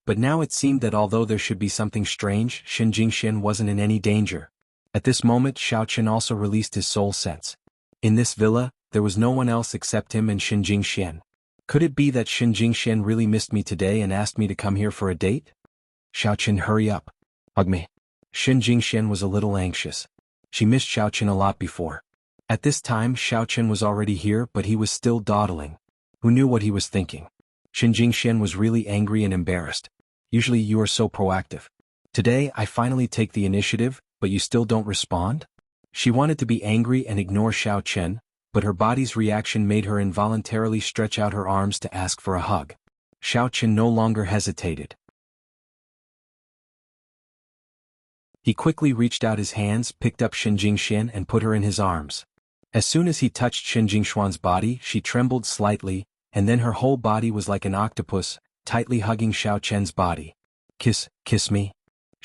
But now it seemed that although there should be something strange, Xin Jingxian wasn't in any danger. At this moment, Xiao Qin also released his soul sense. In this villa, there was no one else except him and Xin Jingxian. Could it be that Xin Jingxian really missed me today and asked me to come here for a date? Xiao Qin, hurry up. Hug me. Xin Jingxian was a little anxious. She missed Xiao Qin a lot before. At this time, Xiao Qin was already here, but he was still dawdling. Who knew what he was thinking? Xin Jingxian was really angry and embarrassed. Usually you are so proactive. Today, I finally take the initiative, but you still don't respond? She wanted to be angry and ignore Xiao Qin, but her body's reaction made her involuntarily stretch out her arms to ask for a hug. Xiao Qin no longer hesitated. He quickly reached out his hands, picked up Xin Jingxian and put her in his arms. As soon as he touched Xin Jingshuan's body, she trembled slightly, and then her whole body was like an octopus, tightly hugging Xiao Qin's body. Kiss me.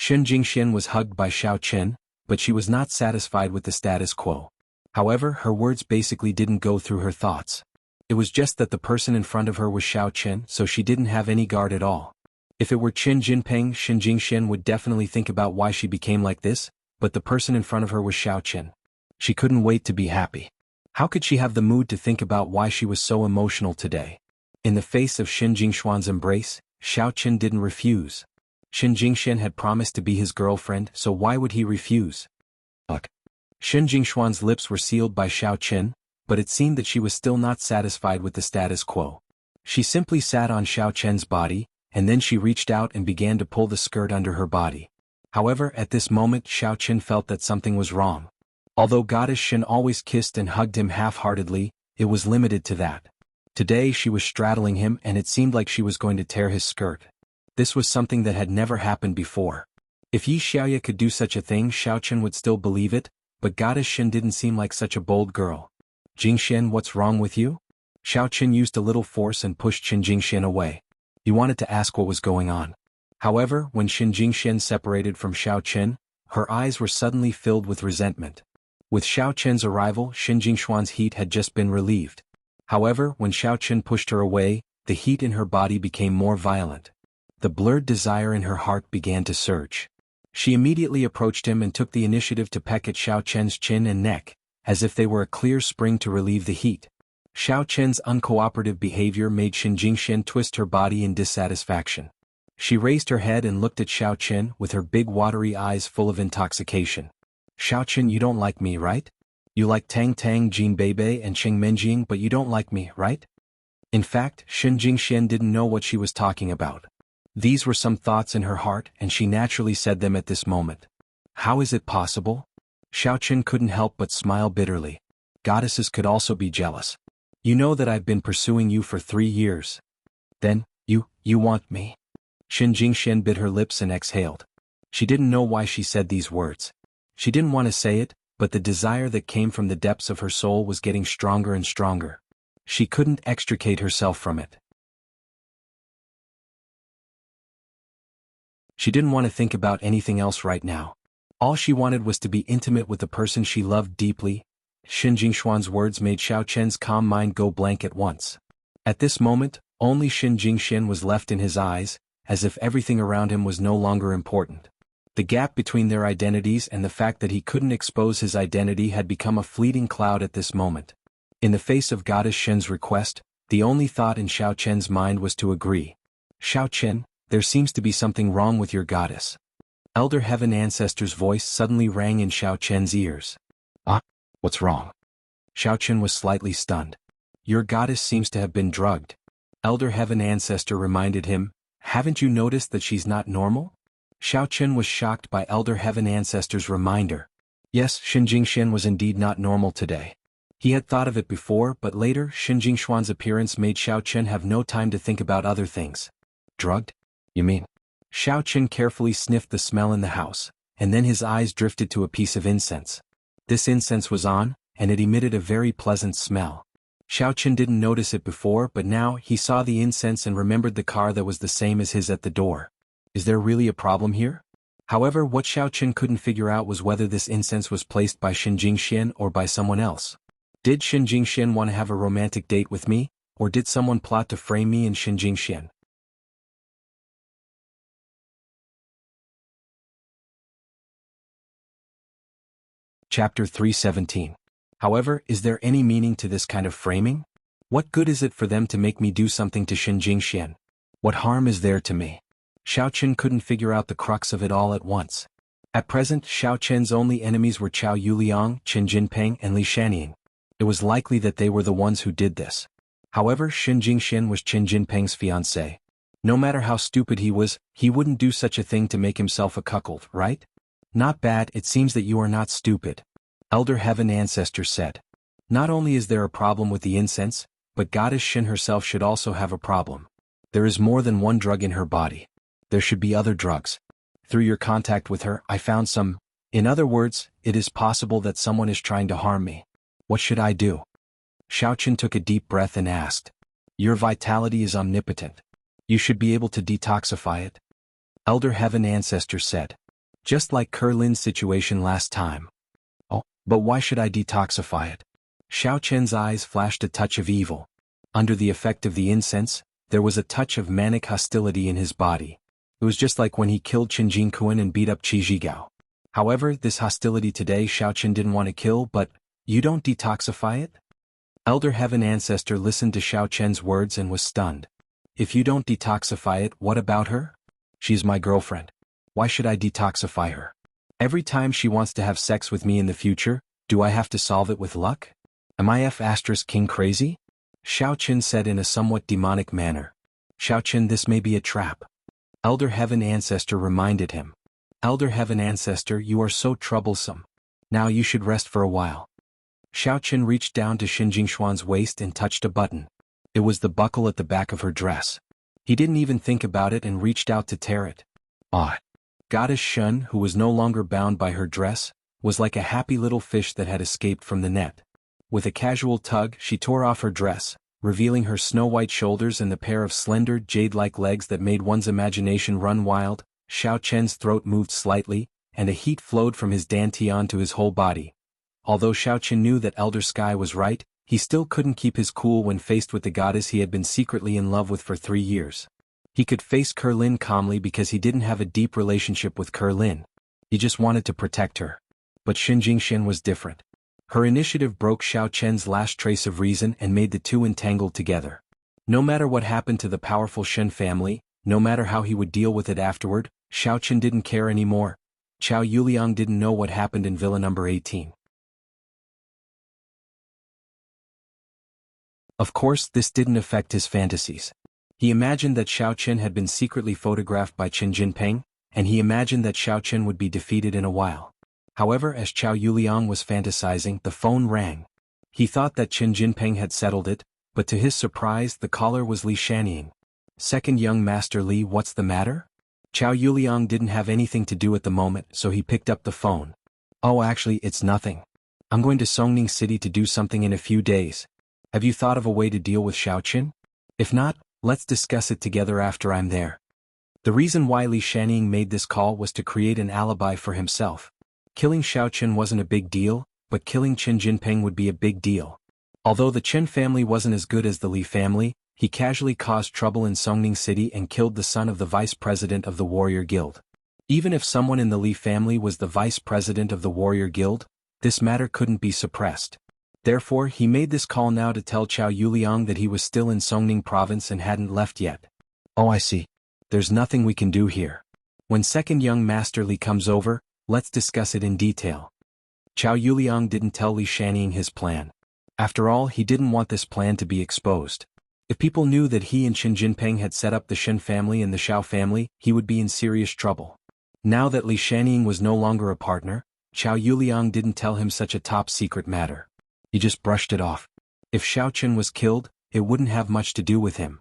Shen Jingxian was hugged by Xiao Chen, but she was not satisfied with the status quo. However, her words basically didn't go through her thoughts. It was just that the person in front of her was Xiao Chen, so she didn't have any guard at all. If it were Qin Jinping, Shen Jingxian would definitely think about why she became like this, but the person in front of her was Xiao Chen. She couldn't wait to be happy. How could she have the mood to think about why she was so emotional today? In the face of Shen Jingxuan's embrace, Xiao Chen didn't refuse. Shen Jingxian had promised to be his girlfriend, so why would he refuse? Look. Shen Jingxuan's lips were sealed by Xiao Chen, but it seemed that she was still not satisfied with the status quo. She simply sat on Xiao Chen's body, and then she reached out and began to pull the skirt under her body. However, at this moment Xiao Chen felt that something was wrong. Although Goddess Shen always kissed and hugged him half-heartedly, it was limited to that. Today she was straddling him and it seemed like she was going to tear his skirt. This was something that had never happened before. If Yi Xiaoya could do such a thing, Xiao Chen would still believe it, but Goddess Shen didn't seem like such a bold girl. Jingxian, what's wrong with you? Xiao Chen used a little force and pushed Shen Jingxian away. He wanted to ask what was going on. However, when Shen Jingxian separated from Xiao Chen, her eyes were suddenly filled with resentment. With Xiao Chen's arrival, Shen Jingxuan's heat had just been relieved. However, when Xiao Chen pushed her away, the heat in her body became more violent. The blurred desire in her heart began to surge. She immediately approached him and took the initiative to peck at Xiao Chen's chin and neck, as if they were a clear spring to relieve the heat. Xiao Chen's uncooperative behavior made Shen Jingxian twist her body in dissatisfaction. She raised her head and looked at Xiao Chen with her big watery eyes full of intoxication. Xiao Chen, you don't like me, right? You like Tang Tang, Jin Beibei and Cheng Menjing, but you don't like me, right? In fact, Shen Jingxian didn't know what she was talking about. These were some thoughts in her heart and she naturally said them at this moment. How is it possible? Xiao Chen couldn't help but smile bitterly. Goddesses could also be jealous. You know that I've been pursuing you for 3 years. Then, you want me? Shen Jingxian bit her lips and exhaled. She didn't know why she said these words. She didn't want to say it, but the desire that came from the depths of her soul was getting stronger and stronger. She couldn't extricate herself from it. She didn't want to think about anything else right now. All she wanted was to be intimate with the person she loved deeply. Shen Jingxuan's words made Xiao Chen's calm mind go blank at once. At this moment, only Shen Jingxian was left in his eyes, as if everything around him was no longer important. The gap between their identities and the fact that he couldn't expose his identity had become a fleeting cloud at this moment. In the face of Goddess Shen's request, the only thought in Xiao Chen's mind was to agree. Xiao Chen, there seems to be something wrong with your goddess. Elder Heaven Ancestor's voice suddenly rang in Xiao Chen's ears. What's wrong? Xiao Chen was slightly stunned. Your goddess seems to have been drugged. Elder Heaven Ancestor reminded him, haven't you noticed that she's not normal? Xiao Chen was shocked by Elder Heaven Ancestor's reminder. Yes, Shen Jingxian was indeed not normal today. He had thought of it before, but later Shen Jingxuan's appearance made Xiao Chen have no time to think about other things. Drugged? You mean? Xiao Chen carefully sniffed the smell in the house, and then his eyes drifted to a piece of incense. This incense was on, and it emitted a very pleasant smell. Xiao Chen didn't notice it before, but now he saw the incense and remembered the car that was the same as his at the door. Is there really a problem here? However, what Xiao Chen couldn't figure out was whether this incense was placed by Shen Jingxian or by someone else. Did Shen Jingxian want to have a romantic date with me, or did someone plot to frame me and Shen Jingxian? Chapter 317. However, is there any meaning to this kind of framing? What good is it for them to make me do something to Shen Jingxian? What harm is there to me? Xiao Chen couldn't figure out the crux of it all at once. At present, Xiao Chen's only enemies were Chao Yuliang, Qin Jinping and Li Shanying. It was likely that they were the ones who did this. However, Shen Jingxian was Qin Jinping's fiancé. No matter how stupid he was, he wouldn't do such a thing to make himself a cuckold, right? Not bad, it seems that you are not stupid. Elder Heaven Ancestor said. Not only is there a problem with the incense, but Goddess Shen herself should also have a problem. There is more than one drug in her body. There should be other drugs. Through your contact with her, I found some. In other words, it is possible that someone is trying to harm me. What should I do? Xiao Chen took a deep breath and asked. Your vitality is omnipotent. You should be able to detoxify it. Elder Heaven Ancestor said. Just like Kurlin's situation last time. Oh, but why should I detoxify it? Xiao Chen's eyes flashed a touch of evil. Under the effect of the incense, there was a touch of manic hostility in his body. It was just like when he killed Qin Jingquan and beat up Qi Zhigao. However, this hostility today Xiao Chen didn't want to kill, but, you don't detoxify it? Elder Heaven Ancestor listened to Xiao Chen's words and was stunned. If you don't detoxify it, what about her? She's my girlfriend. Why should I detoxify her? Every time she wants to have sex with me in the future, do I have to solve it with luck? Am I F***king crazy? Xiao Chen said in a somewhat demonic manner. Xiao Chen, this may be a trap. Elder Heaven Ancestor reminded him. Elder Heaven Ancestor, you are so troublesome. Now you should rest for a while. Xiao Chen reached down to Xin Jingshuan's waist and touched a button. It was the buckle at the back of her dress. He didn't even think about it and reached out to tear it. Ah! Goddess Shun, who was no longer bound by her dress, was like a happy little fish that had escaped from the net. With a casual tug, she tore off her dress, revealing her snow-white shoulders and the pair of slender, jade-like legs that made one's imagination run wild. Xiao Chen's throat moved slightly, and a heat flowed from his dantian to his whole body. Although Xiao Chen knew that Elder Sky was right, he still couldn't keep his cool when faced with the goddess he had been secretly in love with for 3 years. He could face Kurlin calmly because he didn't have a deep relationship with Kurlin. He just wanted to protect her. But Xin Jingxian was different. Her initiative broke Xiao Chen's last trace of reason and made the two entangled together. No matter what happened to the powerful Shen family, no matter how he would deal with it afterward, Xiao Chen didn't care anymore. Chao Yuliang didn't know what happened in Villa number 18. Of course, this didn't affect his fantasies. He imagined that Xiao Chen had been secretly photographed by Qin Jinping, and he imagined that Xiao Chen would be defeated in a while. However, as Chao Yuliang was fantasizing, the phone rang. He thought that Qin Jinping had settled it, but to his surprise the caller was Li Shanying. Second young Master Li, what's the matter? Chao Yuliang didn't have anything to do at the moment, so he picked up the phone. Oh, actually, it's nothing. I'm going to Songning City to do something in a few days. Have you thought of a way to deal with Xiao Chen? If not, let's discuss it together after I'm there. The reason why Li Shanying made this call was to create an alibi for himself. Killing Xiao Chen wasn't a big deal, but killing Qin Jinping would be a big deal. Although the Chen family wasn't as good as the Li family, he casually caused trouble in Songning City and killed the son of the vice president of the Warrior Guild. Even if someone in the Li family was the vice president of the Warrior Guild, this matter couldn't be suppressed. Therefore, he made this call now to tell Chao Yuliang that he was still in Songning province and hadn't left yet. Oh, I see. There's nothing we can do here. When second young Master Li comes over, let's discuss it in detail. Chao Yuliang didn't tell Li Shanying his plan. After all, he didn't want this plan to be exposed. If people knew that he and Qin Jinping had set up the Shen family and the Xiao family, he would be in serious trouble. Now that Li Shanying was no longer a partner, Chao Yuliang didn't tell him such a top-secret matter. He just brushed it off. If Xiao Chen was killed, it wouldn't have much to do with him.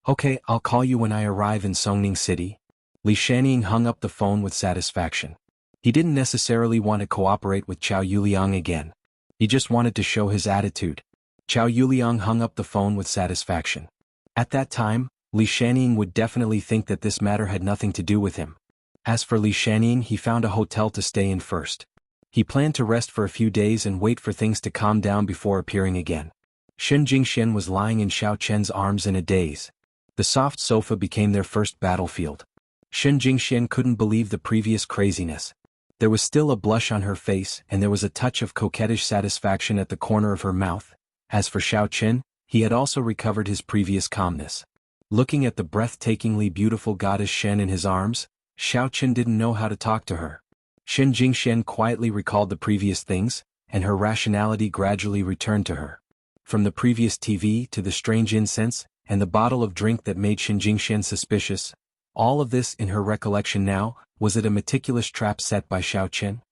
Okay, I'll call you when I arrive in Songning City. Li Shanying hung up the phone with satisfaction. He didn't necessarily want to cooperate with Chao Yuliang again. He just wanted to show his attitude. Chao Yuliang hung up the phone with satisfaction. At that time, Li Shanying would definitely think that this matter had nothing to do with him. As for Li Shanying, he found a hotel to stay in first. He planned to rest for a few days and wait for things to calm down before appearing again. Shen Jingxian was lying in Xiao Chen's arms in a daze. The soft sofa became their first battlefield. Shen Jingxian couldn't believe the previous craziness. There was still a blush on her face and there was a touch of coquettish satisfaction at the corner of her mouth. As for Xiao Chen, he had also recovered his previous calmness. Looking at the breathtakingly beautiful goddess Shen in his arms, Xiao Chen didn't know how to talk to her. Shen Jingxian quietly recalled the previous things, and her rationality gradually returned to her. From the previous TV to the strange incense, and the bottle of drink that made Shen Jingxian suspicious, all of this in her recollection now. Was it a meticulous trap set by Xiao Chen?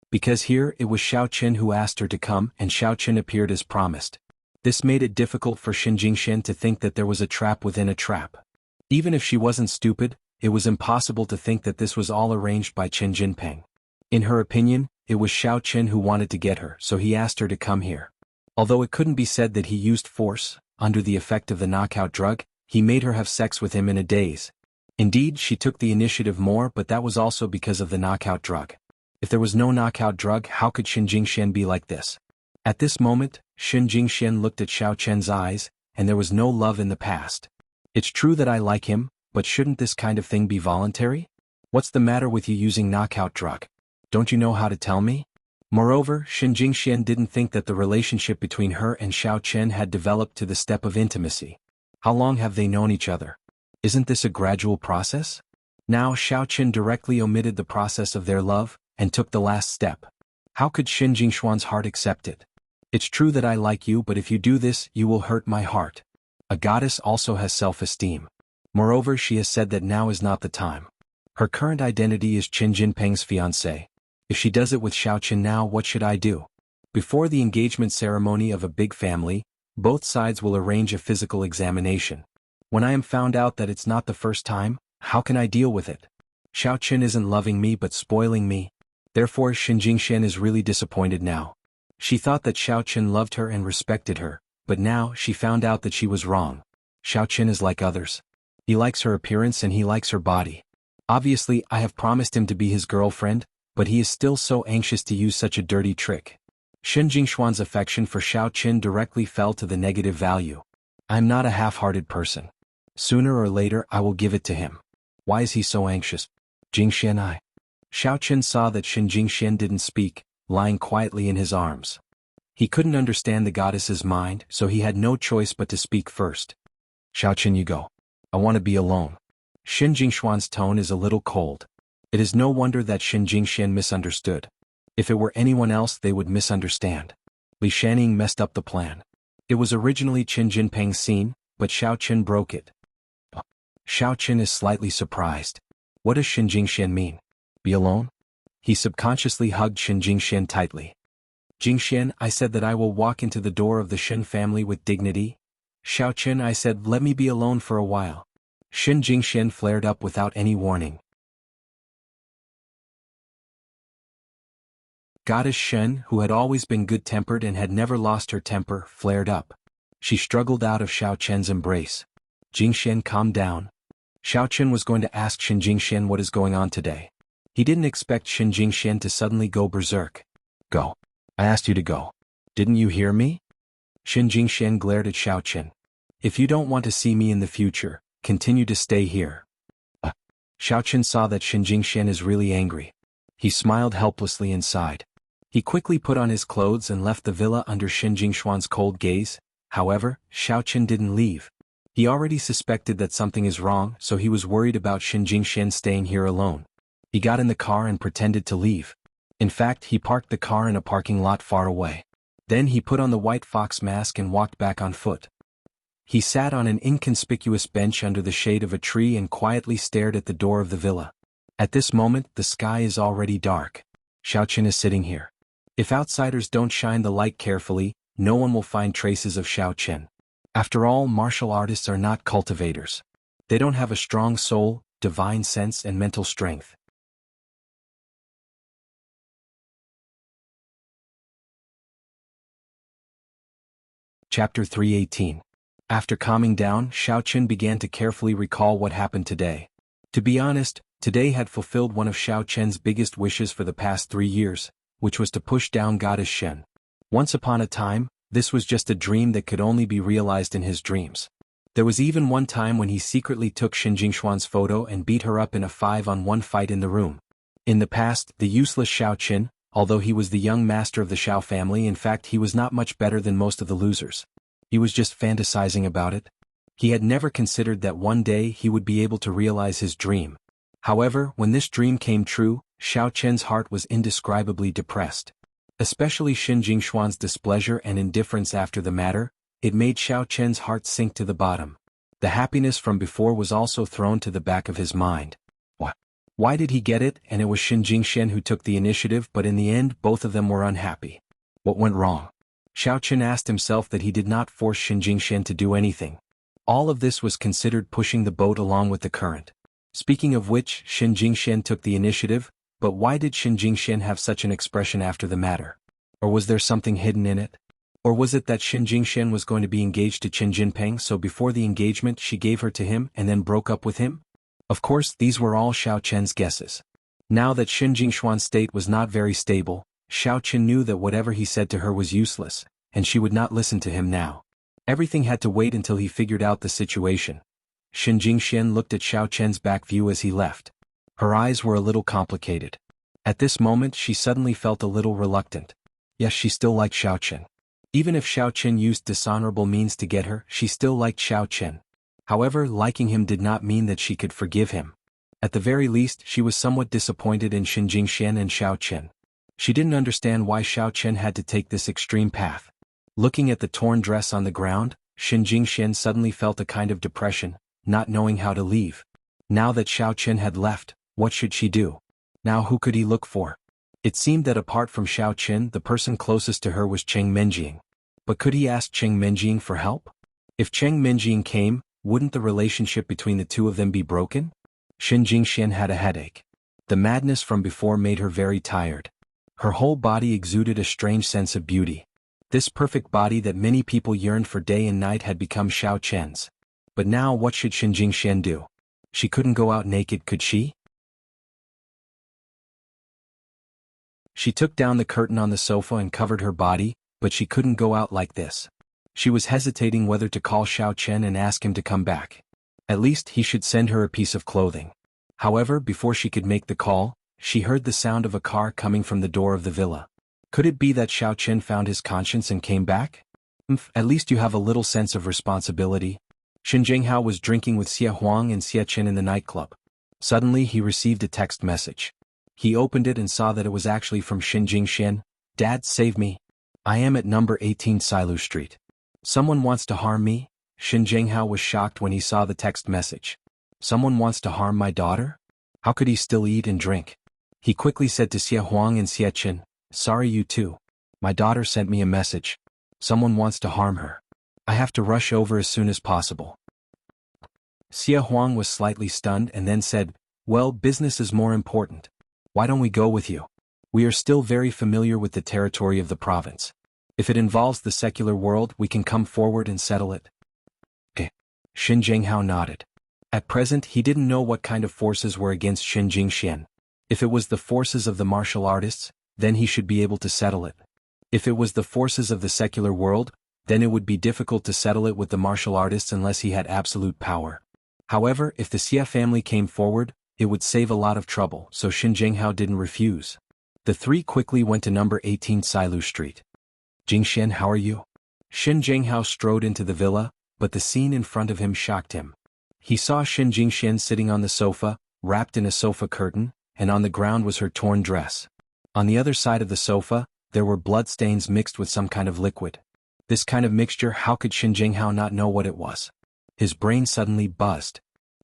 Because here it was Xiao Chen who asked her to come and Xiao Chen appeared as promised. This made it difficult for Shen Jingxian to think that there was a trap within a trap. Even if she wasn't stupid, it was impossible to think that this was all arranged by Qin Jinping. In her opinion, it was Xiao Chen who wanted to get her, so he asked her to come here. Although it couldn't be said that he used force, under the effect of the knockout drug, he made her have sex with him in a daze. Indeed, she took the initiative more, but that was also because of the knockout drug. If there was no knockout drug, how could Shen Jingxian be like this? At this moment, Shen Jingxian looked at Xiao Chen's eyes, and there was no love in the past. It's true that I like him, but shouldn't this kind of thing be voluntary? What's the matter with you using knockout drug? Don't you know how to tell me? Moreover, Shen Jingxian didn't think that the relationship between her and Xiao Chen had developed to the step of intimacy. How long have they known each other? Isn't this a gradual process? Now Xiao Chen directly omitted the process of their love, and took the last step. How could Shen Jingxuan's heart accept it? It's true that I like you, but if you do this, you will hurt my heart. A goddess also has self-esteem. Moreover, she has said that now is not the time. Her current identity is Qin Jinping's fiancé. If she does it with Xiao Chen now, what should I do? Before the engagement ceremony of a big family, both sides will arrange a physical examination. When I am found out that it's not the first time, how can I deal with it? Xiao Chen isn't loving me but spoiling me. Therefore Shen Jingxian is really disappointed now. She thought that Xiao Chen loved her and respected her, but now she found out that she was wrong. Xiao Chen is like others. He likes her appearance and he likes her body. Obviously, I have promised him to be his girlfriend, but he is still so anxious to use such a dirty trick. Shen Jingxuan's affection for Xiao Chen directly fell to the negative value. I'm not a half-hearted person. Sooner or later I will give it to him. Why is he so anxious? Jingxian. Xiao Chen saw that Shen Jingxian didn't speak, lying quietly in his arms. He couldn't understand the goddess's mind, so he had no choice but to speak first. Xiao Chen, you go. I want to be alone. Shen Jingxuan's tone is a little cold. It is no wonder that Shen Jingxian misunderstood. If it were anyone else, they would misunderstand. Li Shaning messed up the plan. It was originally Qin Jinping's scene, but Xiao Chen broke it. Xiao Chen is slightly surprised. What does Shen Jingxian mean? Be alone? He subconsciously hugged Shen Jingxian tightly. Jingxian, I said that I will walk into the door of the Shen family with dignity. Xiao Chen, I said let me be alone for a while. Shen Jingxian flared up without any warning. Goddess Shen, who had always been good-tempered and had never lost her temper, flared up. She struggled out of Xiao Chen's embrace. Jingxian, calm down. Xiao Chen was going to ask Shen Jingxian what is going on today. He didn't expect Shen Jingxian to suddenly go berserk. Go. I asked you to go. Didn't you hear me? Shen Jingxian glared at Xiao Chen. If you don't want to see me in the future, continue to stay here. Xiao Chen saw that Shen Jingxian is really angry. He smiled helplessly inside. He quickly put on his clothes and left the villa under Shen Jingxuan's cold gaze. However, Xiao Chen didn't leave. He already suspected that something is wrong, so he was worried about Shen Jingxian staying here alone. He got in the car and pretended to leave. In fact, he parked the car in a parking lot far away. Then he put on the white fox mask and walked back on foot. He sat on an inconspicuous bench under the shade of a tree and quietly stared at the door of the villa. At this moment, the sky is already dark. Xiao Chen is sitting here. If outsiders don't shine the light carefully, no one will find traces of Xiao Chen. After all, martial artists are not cultivators. They don't have a strong soul, divine sense and mental strength. Chapter 318. After calming down, Xiao Chen began to carefully recall what happened today. To be honest, today had fulfilled one of Xiao Chen's biggest wishes for the past 3 years, which was to push down Goddess Shen. Once upon a time, this was just a dream that could only be realized in his dreams. There was even one time when he secretly took Shen Jingxuan's photo and beat her up in a 5-on-1 fight in the room. In the past, the useless Xiao Chen, although he was the young master of the Xiao family, in fact he was not much better than most of the losers. He was just fantasizing about it. He had never considered that one day he would be able to realize his dream. However, when this dream came true, Xiao Chen's heart was indescribably depressed. Especially Shen Jingxuan's displeasure and indifference after the matter, it made Xiao Chen's heart sink to the bottom. The happiness from before was also thrown to the back of his mind. What? Why did he get it? And it was Shen Jingxian who took the initiative, but in the end both of them were unhappy. What went wrong? Xiao Chen asked himself that he did not force Shen Jingxian to do anything. All of this was considered pushing the boat along with the current. Speaking of which, Shen Jingxian took the initiative, but why did Shen Jingxian have such an expression after the matter? Or was there something hidden in it? Or was it that Shen Jingxian was going to be engaged to Qin Jinping, so before the engagement she gave her to him and then broke up with him? Of course, these were all Xiao Chen's guesses. Now that Xin Jingshuan's state was not very stable, Xiao Chen knew that whatever he said to her was useless, and she would not listen to him now. Everything had to wait until he figured out the situation. Xin Jingxian looked at Xiao Chen's back view as he left. Her eyes were a little complicated. At this moment she suddenly felt a little reluctant. Yes, she still liked Xiao Chen. Even if Xiao Chen used dishonorable means to get her, she still liked Xiao Chen. However, liking him did not mean that she could forgive him. At the very least, she was somewhat disappointed in Xin Jingxian and Xiao Chen. She didn't understand why Xiao Chen had to take this extreme path. Looking at the torn dress on the ground, Xin Jingxian suddenly felt a kind of depression, not knowing how to leave. Now that Xiao Chen had left, what should she do? Now who could he look for? It seemed that apart from Xiao Chen, the person closest to her was Cheng Menjing. But could he ask Cheng Menjing for help? If Cheng Menjing came, wouldn't the relationship between the two of them be broken? Xin Jingxian had a headache. The madness from before made her very tired. Her whole body exuded a strange sense of beauty. This perfect body that many people yearned for day and night had become Xiao Chen's. But now what should Xin Jingxian do? She couldn't go out naked, could she? She took down the curtain on the sofa and covered her body, but she couldn't go out like this. She was hesitating whether to call Xiao Chen and ask him to come back. At least he should send her a piece of clothing. However, before she could make the call, she heard the sound of a car coming from the door of the villa. Could it be that Xiao Chen found his conscience and came back? At least you have a little sense of responsibility. Xin Jianghao was drinking with Xie Huang and Xie Chen in the nightclub. Suddenly he received a text message. He opened it and saw that it was actually from Xin Jingxian. Dad, save me. I am at number 18 Silu Street. Someone wants to harm me? Xin Jianghao was shocked when he saw the text message. Someone wants to harm my daughter? How could he still eat and drink? He quickly said to Xie Huang and Xie Chen, sorry you too. My daughter sent me a message. Someone wants to harm her. I have to rush over as soon as possible. Xie Huang was slightly stunned and then said, well, business is more important. Why don't we go with you? We are still very familiar with the territory of the province. If it involves the secular world, we can come forward and settle it. Okay. Xin Jianghao nodded. At present, he didn't know what kind of forces were against Xin Jingxian. If it was the forces of the martial artists, then he should be able to settle it. If it was the forces of the secular world, then it would be difficult to settle it with the martial artists unless he had absolute power. However, if the Xie family came forward, it would save a lot of trouble, so Xin Jianghao didn't refuse. The three quickly went to number 18 Silu Street. Jingxian, how are you? Xin Jianghao strode into the villa, but the scene in front of him shocked him. He saw Xin Jingxian sitting on the sofa, wrapped in a sofa curtain, and on the ground was her torn dress. On the other side of the sofa, there were bloodstains mixed with some kind of liquid. This kind of mixture, how could Xin Jianghao not know what it was? His brain suddenly buzzed.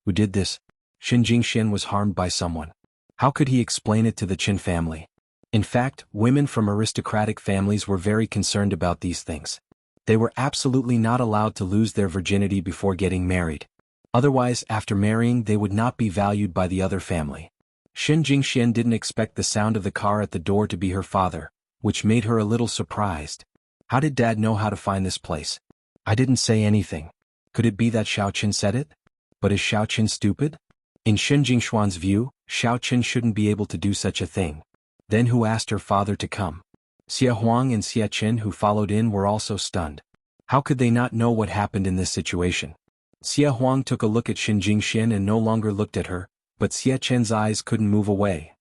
Who did this? Xin Jingxian was harmed by someone. How could he explain it to the Qin family? In fact, women from aristocratic families were very concerned about these things. They were absolutely not allowed to lose their virginity before getting married. Otherwise, after marrying, they would not be valued by the other family. Xin Jingxian didn't expect the sound of the car at the door to be her father, which made her a little surprised. How did Dad know how to find this place? I didn't say anything. Could it be that Xiao Chen said it? But is Xiao Chen stupid? In Xin Jingshuan's view, Xiao Chen shouldn't be able to do such a thing. Then who asked her father to come? Xie Huang and Xie Chen, who followed in, were also stunned. How could they not know what happened in this situation? Xie Huang took a look at Xin Jingxian and no longer looked at her, but Xie Chen's eyes couldn't move away.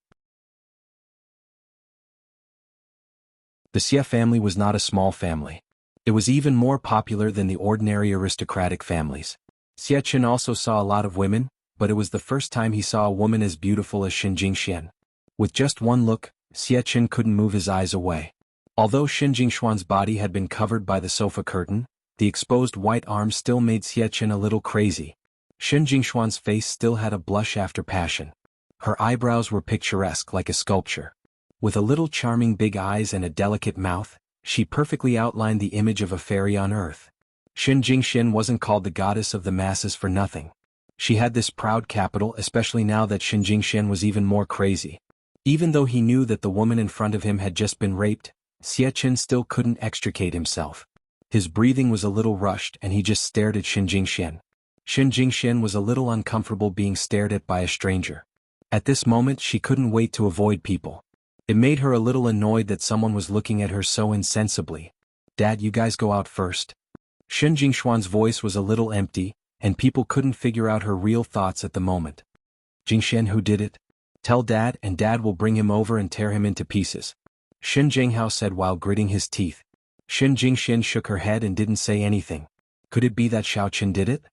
The Xie family was not a small family. It was even more popular than the ordinary aristocratic families. Xie Chen also saw a lot of women, but it was the first time he saw a woman as beautiful as Xin Jingxian. With just one look, Xie Chen couldn't move his eyes away. Although Xin Jingshuan's body had been covered by the sofa curtain, the exposed white arms still made Xie Chen a little crazy. Xin Jingshuan's face still had a blush after passion. Her eyebrows were picturesque like a sculpture. With a little charming big eyes and a delicate mouth, she perfectly outlined the image of a fairy on earth. Xin Jingxian wasn't called the goddess of the masses for nothing. She had this proud capital, especially now that Xin Jingxian was even more crazy. Even though he knew that the woman in front of him had just been raped, Xie Chen still couldn't extricate himself. His breathing was a little rushed and he just stared at Xin Jingxian. Xin Jingxian was a little uncomfortable being stared at by a stranger. At this moment she couldn't wait to avoid people. It made her a little annoyed that someone was looking at her so insensibly. "Dad, you guys go out first." Xin Jingshuan's voice was a little empty, and people couldn't figure out her real thoughts at the moment. "Jingxian, who did it? Tell Dad, and Dad will bring him over and tear him into pieces," Xin Jinghao said while gritting his teeth. Xin Jingxian shook her head and didn't say anything. Could it be that Xiaoqin did it?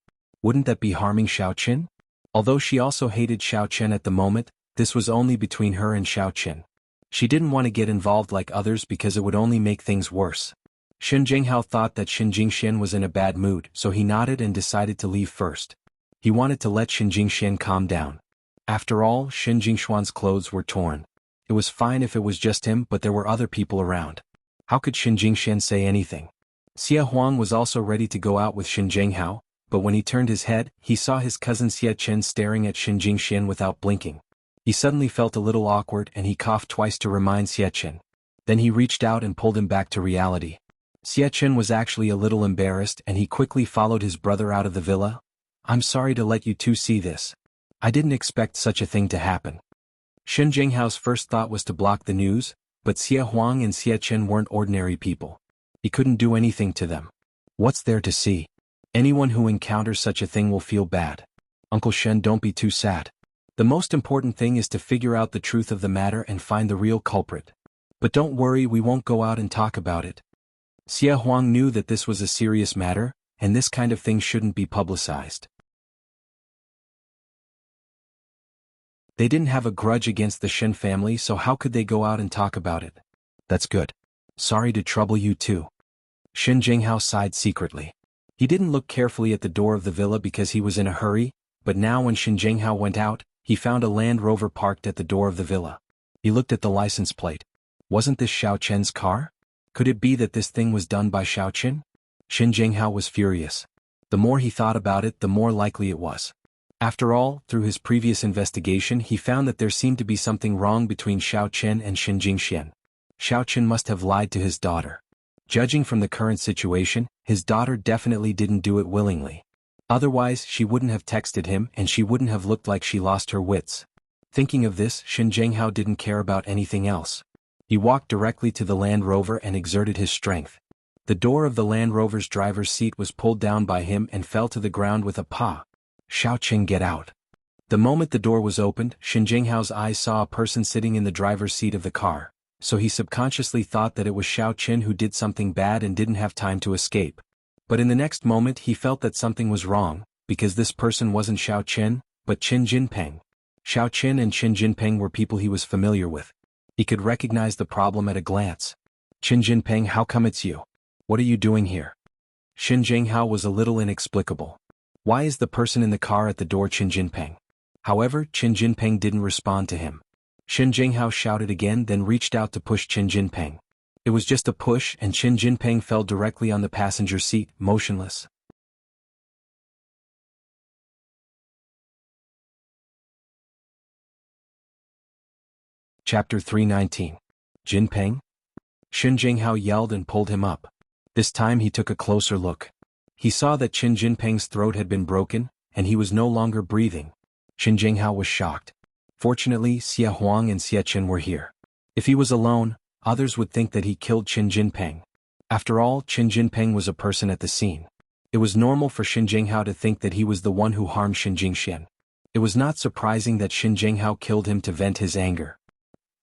Wouldn't that be harming Xiaoqin? Although she also hated Xiaoqin at the moment, this was only between her and Xiaoqin. She didn't want to get involved like others because it would only make things worse. Xin Jinghao thought that Xin Jingxian was in a bad mood, so he nodded and decided to leave first. He wanted to let Xin Jingxian calm down. After all, Xin Jingshuan's clothes were torn. It was fine if it was just him, but there were other people around. How could Xin Jingxian say anything? Xie Huang was also ready to go out with Xin Jinghao, but when he turned his head, he saw his cousin Xie Chen staring at Xin Jingxian without blinking. He suddenly felt a little awkward and he coughed twice to remind Xie Chen. Then he reached out and pulled him back to reality. Xie Chen was actually a little embarrassed and he quickly followed his brother out of the villa. "I'm sorry to let you two see this. I didn't expect such a thing to happen." Xin Jinghao's first thought was to block the news, but Xie Huang and Xie Chen weren't ordinary people. He couldn't do anything to them. What's there to see? Anyone who encounters such a thing will feel bad. Uncle Shen, don't be too sad. The most important thing is to figure out the truth of the matter and find the real culprit. But don't worry, we won't go out and talk about it. Xie Huang knew that this was a serious matter, and this kind of thing shouldn't be publicized. They didn't have a grudge against the Shen family, so how could they go out and talk about it? That's good. Sorry to trouble you too. Xin Jinghao sighed secretly. He didn't look carefully at the door of the villa because he was in a hurry, but now when Xin Jinghao went out, he found a Land Rover parked at the door of the villa. He looked at the license plate. Wasn't this Xiao Chen's car? Could it be that this thing was done by Xiao Chen? Xin Jinghao was furious. The more he thought about it, the more likely it was. After all, through his previous investigation he found that there seemed to be something wrong between Xiao Chen and Xin Jingxian. Xiao Chen must have lied to his daughter. Judging from the current situation, his daughter definitely didn't do it willingly. Otherwise, she wouldn't have texted him and she wouldn't have looked like she lost her wits. Thinking of this, Xin Jinghao didn't care about anything else. He walked directly to the Land Rover and exerted his strength. The door of the Land Rover's driver's seat was pulled down by him and fell to the ground with a "Pa." "Xiao Chen, get out." The moment the door was opened, Xin Jinghao's eyes saw a person sitting in the driver's seat of the car, so he subconsciously thought that it was Xiao Chen who did something bad and didn't have time to escape. But in the next moment he felt that something was wrong, because this person wasn't Xiao Chen, but Qin Jinpeng. Xiao Chen and Qin Jinpeng were people he was familiar with. He could recognize the problem at a glance. "Qin Jinpeng, how come it's you? What are you doing here?" Xin Jinghao was a little inexplicable. Why is the person in the car at the door Qin Jinpeng? However, Qin Jinpeng didn't respond to him. Xin Jinghao shouted again, then reached out to push Qin Jinpeng. It was just a push and Qin Jinpeng fell directly on the passenger seat, motionless. Chapter 319. Jinpeng? Xin Jinghao yelled and pulled him up. This time he took a closer look. He saw that Qin Jinpeng's throat had been broken, and he was no longer breathing. Xin Jinghao was shocked. Fortunately, Xie Huang and Xie Chen were here. If he was alone, others would think that he killed Qin Jinpeng. After all, Qin Jinpeng was a person at the scene. It was normal for Xin Jinghao to think that he was the one who harmed Xin Jingxian. It was not surprising that Xin Jinghao killed him to vent his anger.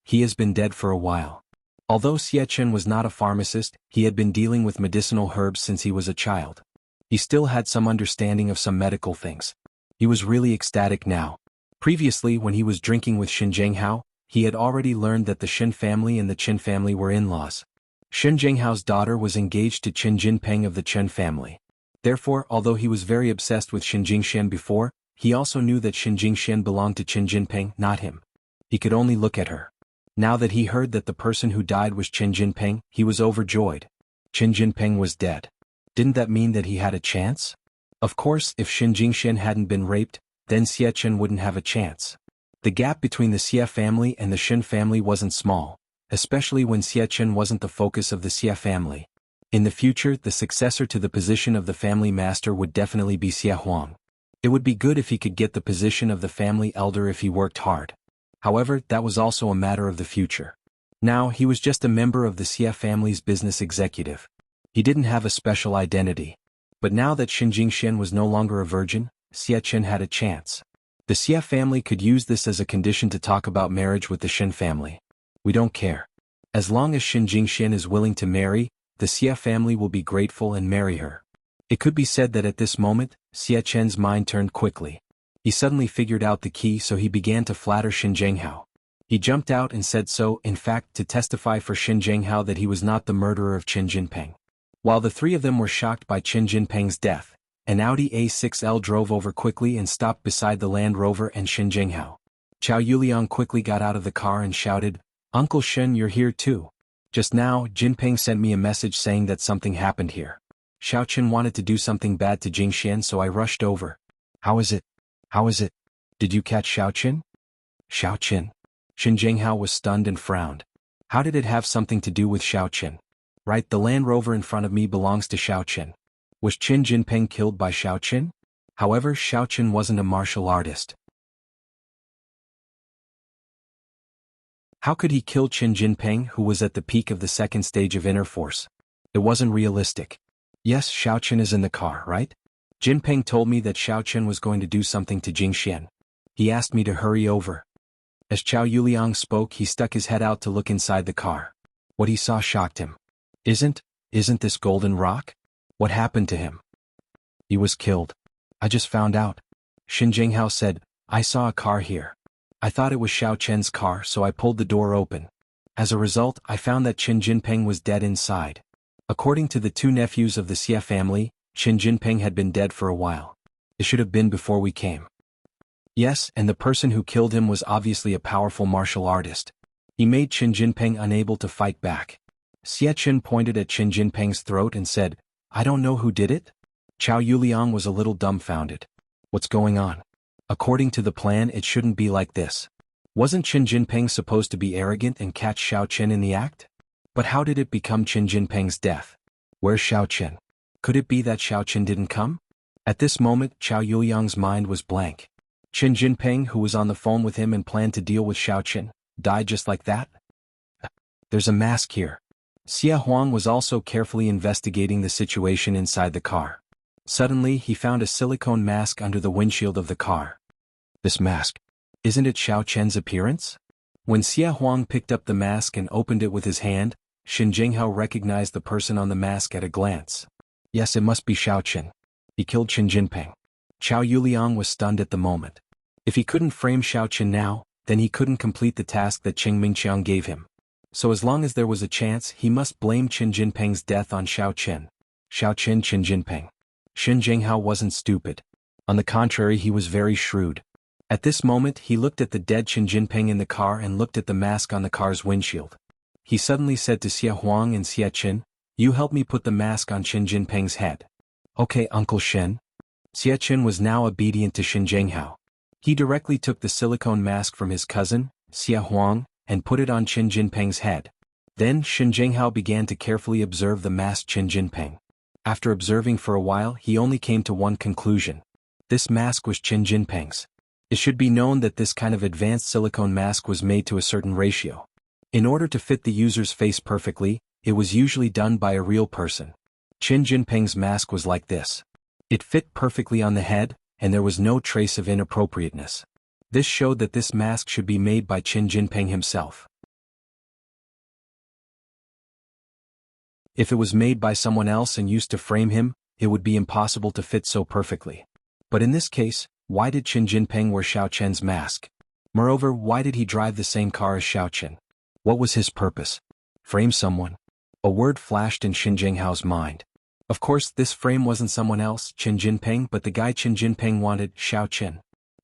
He has been dead for a while. Although Xie Chen was not a pharmacist, he had been dealing with medicinal herbs since he was a child. He still had some understanding of some medical things. He was really ecstatic now. Previously, when he was drinking with Xin Jinghao, he had already learned that the Xin family and the Qin family were in-laws. Xin Jinghao's daughter was engaged to Qin Jinpeng of the Chen family. Therefore, although he was very obsessed with Xin Jingxian before, he also knew that Xin Jingxian belonged to Qin Jinpeng, not him. He could only look at her. Now that he heard that the person who died was Qin Jinpeng, he was overjoyed. Qin Jinpeng was dead. Didn't that mean that he had a chance? Of course, if Xin Jingxian hadn't been raped, then Xie Chen wouldn't have a chance. The gap between the Xie family and the Xin family wasn't small, especially when Xie Chen wasn't the focus of the Xie family. In the future, the successor to the position of the family master would definitely be Xie Huang. It would be good if he could get the position of the family elder if he worked hard. However, that was also a matter of the future. Now, he was just a member of the Xia family's business executive. He didn't have a special identity. But now that Xin Jingxian was no longer a virgin, Xia Chen had a chance. The Xia family could use this as a condition to talk about marriage with the Xin family. We don't care. As long as Xin Jingxian is willing to marry, the Xia family will be grateful and marry her. It could be said that at this moment, Xia Chen's mind turned quickly. He suddenly figured out the key, so he began to flatter Xin Jianghu. He jumped out and said so, in fact, to testify for Xin Jianghu that he was not the murderer of Qin Jinping. While the three of them were shocked by Qin Jinping's death, an Audi A6L drove over quickly and stopped beside the Land Rover and Xin Jianghu. Chao Yuliang quickly got out of the car and shouted, "Uncle Xin, you're here too. Just now, Jinping sent me a message saying that something happened here. Xiao Qin wanted to do something bad to Jingxian, so I rushed over." How is it? How is it? Did you catch Xiao Qin? Xiao Qin. Xin Jianghu was stunned and frowned. How did it have something to do with Xiao Qin? Right, the Land Rover in front of me belongs to Xiao Qin. Was Qin Jinping killed by Xiao Qin? However, Xiao Qin wasn't a martial artist. How could he kill Qin Jinping, who was at the peak of the second stage of inner force? It wasn't realistic. Yes, Xiao Qin is in the car, right? Jinping told me that Xiao Qin was going to do something to Jingxian. He asked me to hurry over. As Chao Yuliang spoke, he stuck his head out to look inside the car. What he saw shocked him. Isn't this Golden Rock? What happened to him? He was killed. I just found out. Xin Jianghu said, I saw a car here. I thought it was Xiao Chen's car, so I pulled the door open. As a result, I found that Qin Jinping was dead inside. According to the two nephews of the Xia family, Qin Jinping had been dead for a while. It should have been before we came. Yes, and the person who killed him was obviously a powerful martial artist. He made Qin Jinping unable to fight back. Xia Qin pointed at Qin Jinping's throat and said, I don't know who did it? Chao Yuliang was a little dumbfounded. What's going on? According to the plan, it shouldn't be like this. Wasn't Qin Jinping supposed to be arrogant and catch Xiao Qin in the act? But how did it become Qin Jinping's death? Where's Xiao Qin? Could it be that Xiao Qin didn't come? At this moment, Chao Yuliang's mind was blank. Qin Jinping, who was on the phone with him and planned to deal with Xiao Qin, died just like that? There's a mask here. Xia Huang was also carefully investigating the situation inside the car. Suddenly, he found a silicone mask under the windshield of the car. This mask. Isn't it Xiao Chen's appearance? When Xia Huang picked up the mask and opened it with his hand, Xin Jianghu recognized the person on the mask at a glance. Yes, it must be Xiao Qin. He killed Qin Jinping. Chao Yuliang was stunned at the moment. If he couldn't frame Xiao Qin now, then he couldn't complete the task that Qing Mingqiang gave him. So as long as there was a chance, he must blame Qin Jinping's death on Xiao Qin. Xiao Qin, Qin Jinping. Xin Jianghu wasn't stupid. On the contrary, he was very shrewd. At this moment, he looked at the dead Qin Jinping in the car and looked at the mask on the car's windshield. He suddenly said to Xia Huang and Xia Qin, you help me put the mask on Qin Jinping's head. Okay, Uncle Xin. Xia Qin was now obedient to Xin Jianghu. He directly took the silicone mask from his cousin, Xia Huang, and put it on Qin Jinping's head. Then Xin Jianghu began to carefully observe the masked Qin Jinping. After observing for a while, he only came to one conclusion. This mask was Qin Jinping's. It should be known that this kind of advanced silicone mask was made to a certain ratio. In order to fit the user's face perfectly, it was usually done by a real person. Qin Jinping's mask was like this. It fit perfectly on the head, and there was no trace of inappropriateness. This showed that this mask should be made by Qin Jinping himself. If it was made by someone else and used to frame him, it would be impossible to fit so perfectly. But in this case, why did Qin Jinping wear Xiao Chen's mask? Moreover, why did he drive the same car as Xiao Qin? What was his purpose? Frame someone. A word flashed in Xin Jianghu's mind. Of course, this frame wasn't someone else, Qin Jinping, but the guy Qin Jinping wanted, Xiao Qin.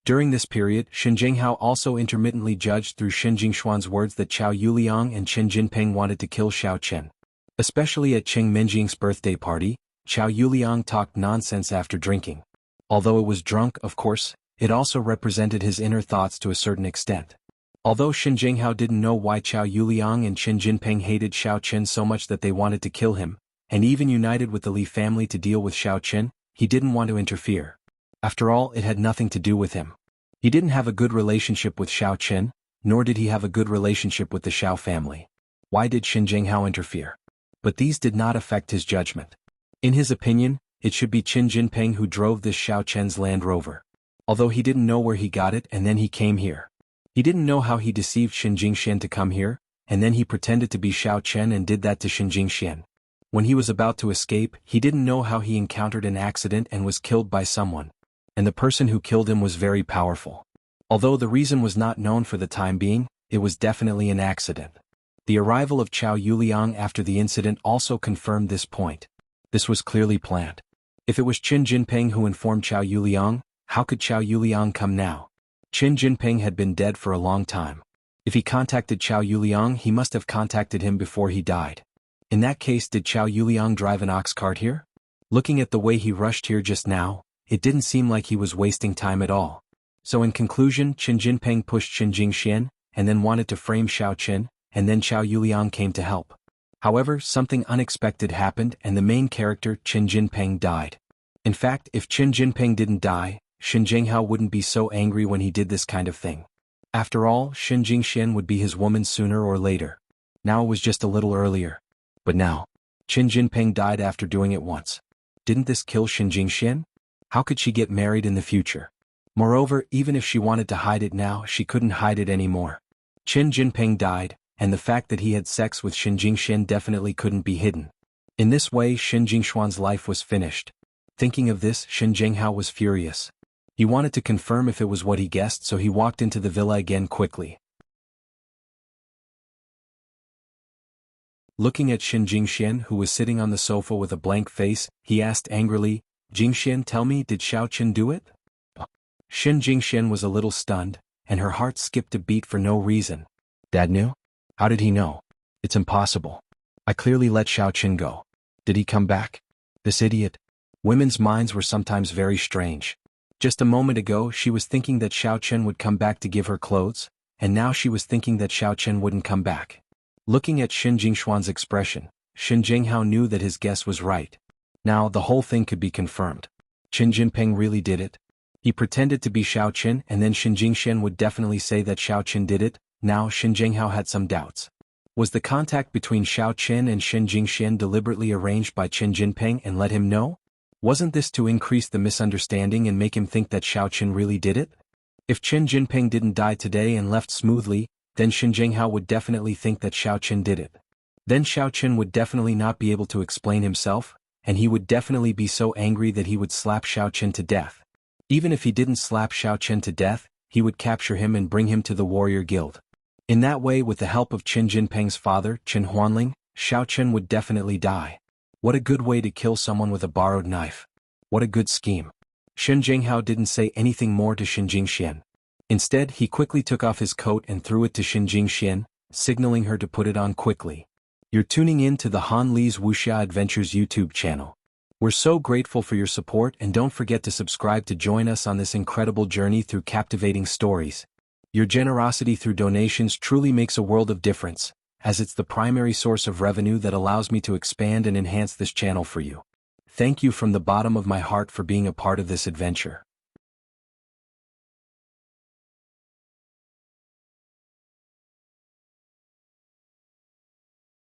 During this period, Xin Jianghu also intermittently judged through Xin Jingshuan's words that Chao Yuliang and Qin Jinping wanted to kill Xiao Qin. Especially at Qing Minjing's birthday party, Chao Yuliang talked nonsense after drinking. Although it was drunk, of course, it also represented his inner thoughts to a certain extent. Although Xin Jianghu didn't know why Chao Yuliang and Qin Jinping hated Xiao Qin so much that they wanted to kill him, and even united with the Li family to deal with Xiao Qin, he didn't want to interfere. After all, it had nothing to do with him. He didn't have a good relationship with Xiao Qin, nor did he have a good relationship with the Xiao family. Why did Qin Jianghu interfere? But these did not affect his judgment. In his opinion, it should be Qin Jinping who drove this Xiao Chen's Land Rover. Although he didn't know where he got it and then he came here. He didn't know how he deceived Qin Jingxian to come here, and then he pretended to be Xiao Chen and did that to Qin Jingxian. When he was about to escape, he didn't know how he encountered an accident and was killed by someone. And the person who killed him was very powerful. Although the reason was not known for the time being, it was definitely an accident. The arrival of Chao Yuliang after the incident also confirmed this point. This was clearly planned. If it was Qin Jinping who informed Chao Yuliang, how could Chao Yuliang come now? Qin Jinping had been dead for a long time. If he contacted Chao Yuliang, he must have contacted him before he died. In that case, did Chao Yuliang drive an ox cart here? Looking at the way he rushed here just now, it didn't seem like he was wasting time at all. So in conclusion, Qin Jinping pushed Qin Jingxian, and then wanted to frame Xiao Qin, and then Chao Yuliang came to help. However, something unexpected happened and the main character, Qin Jinping, died. In fact, if Qin Jinping didn't die, Qin Jinghao wouldn't be so angry when he did this kind of thing. After all, Qin Jingxian would be his woman sooner or later. Now it was just a little earlier. But now, Qin Jinping died after doing it once. Didn't this kill Qin Jingxian? How could she get married in the future? Moreover, even if she wanted to hide it now, she couldn't hide it anymore. Qin Jinping died, and the fact that he had sex with Qin Jingxian definitely couldn't be hidden. In this way, Qin Jingshuan's life was finished. Thinking of this, Qin Jinghao was furious. He wanted to confirm if it was what he guessed, so he walked into the villa again quickly. Looking at Qin Jingxian, who was sitting on the sofa with a blank face, he asked angrily, "Jingxian, tell me, did Xiao Qin do it?" Qin Jingxian was a little stunned, and her heart skipped a beat for no reason. Dad knew? How did he know? It's impossible. I clearly let Xiao Qin go. Did he come back? This idiot. Women's minds were sometimes very strange. Just a moment ago she was thinking that Xiao Qin would come back to give her clothes, and now she was thinking that Xiao Qin wouldn't come back. Looking at Qin Jingshuan's expression, Qin Jinghao knew that his guess was right. Now the whole thing could be confirmed. Qin Jinping really did it. He pretended to be Xiao Qin and then Qin Jingxian would definitely say that Xiao Qin did it. Now Qin Jinghao had some doubts. Was the contact between Xiao Qin and Qin Jingxian deliberately arranged by Qin Jinping and let him know? Wasn't this to increase the misunderstanding and make him think that Xiao Qin really did it? If Qin Jinping didn't die today and left smoothly, then Qin Jinghao would definitely think that Xiao Qin did it. Then Xiao Qin would definitely not be able to explain himself, and he would definitely be so angry that he would slap Xiao Qin to death. Even if he didn't slap Xiao Qin to death, he would capture him and bring him to the warrior guild. In that way, with the help of Qin Jinping's father, Qin Huanling, Xiao Qin would definitely die. What a good way to kill someone with a borrowed knife. What a good scheme. Qin Jinghao didn't say anything more to Qin Jingxian. Instead, he quickly took off his coat and threw it to Qin Jingxian, signaling her to put it on quickly. You're tuning in to the Han Li's Wuxia Adventures YouTube channel. We're so grateful for your support, and don't forget to subscribe to join us on this incredible journey through captivating stories. Your generosity through donations truly makes a world of difference, as it's the primary source of revenue that allows me to expand and enhance this channel for you. Thank you from the bottom of my heart for being a part of this adventure.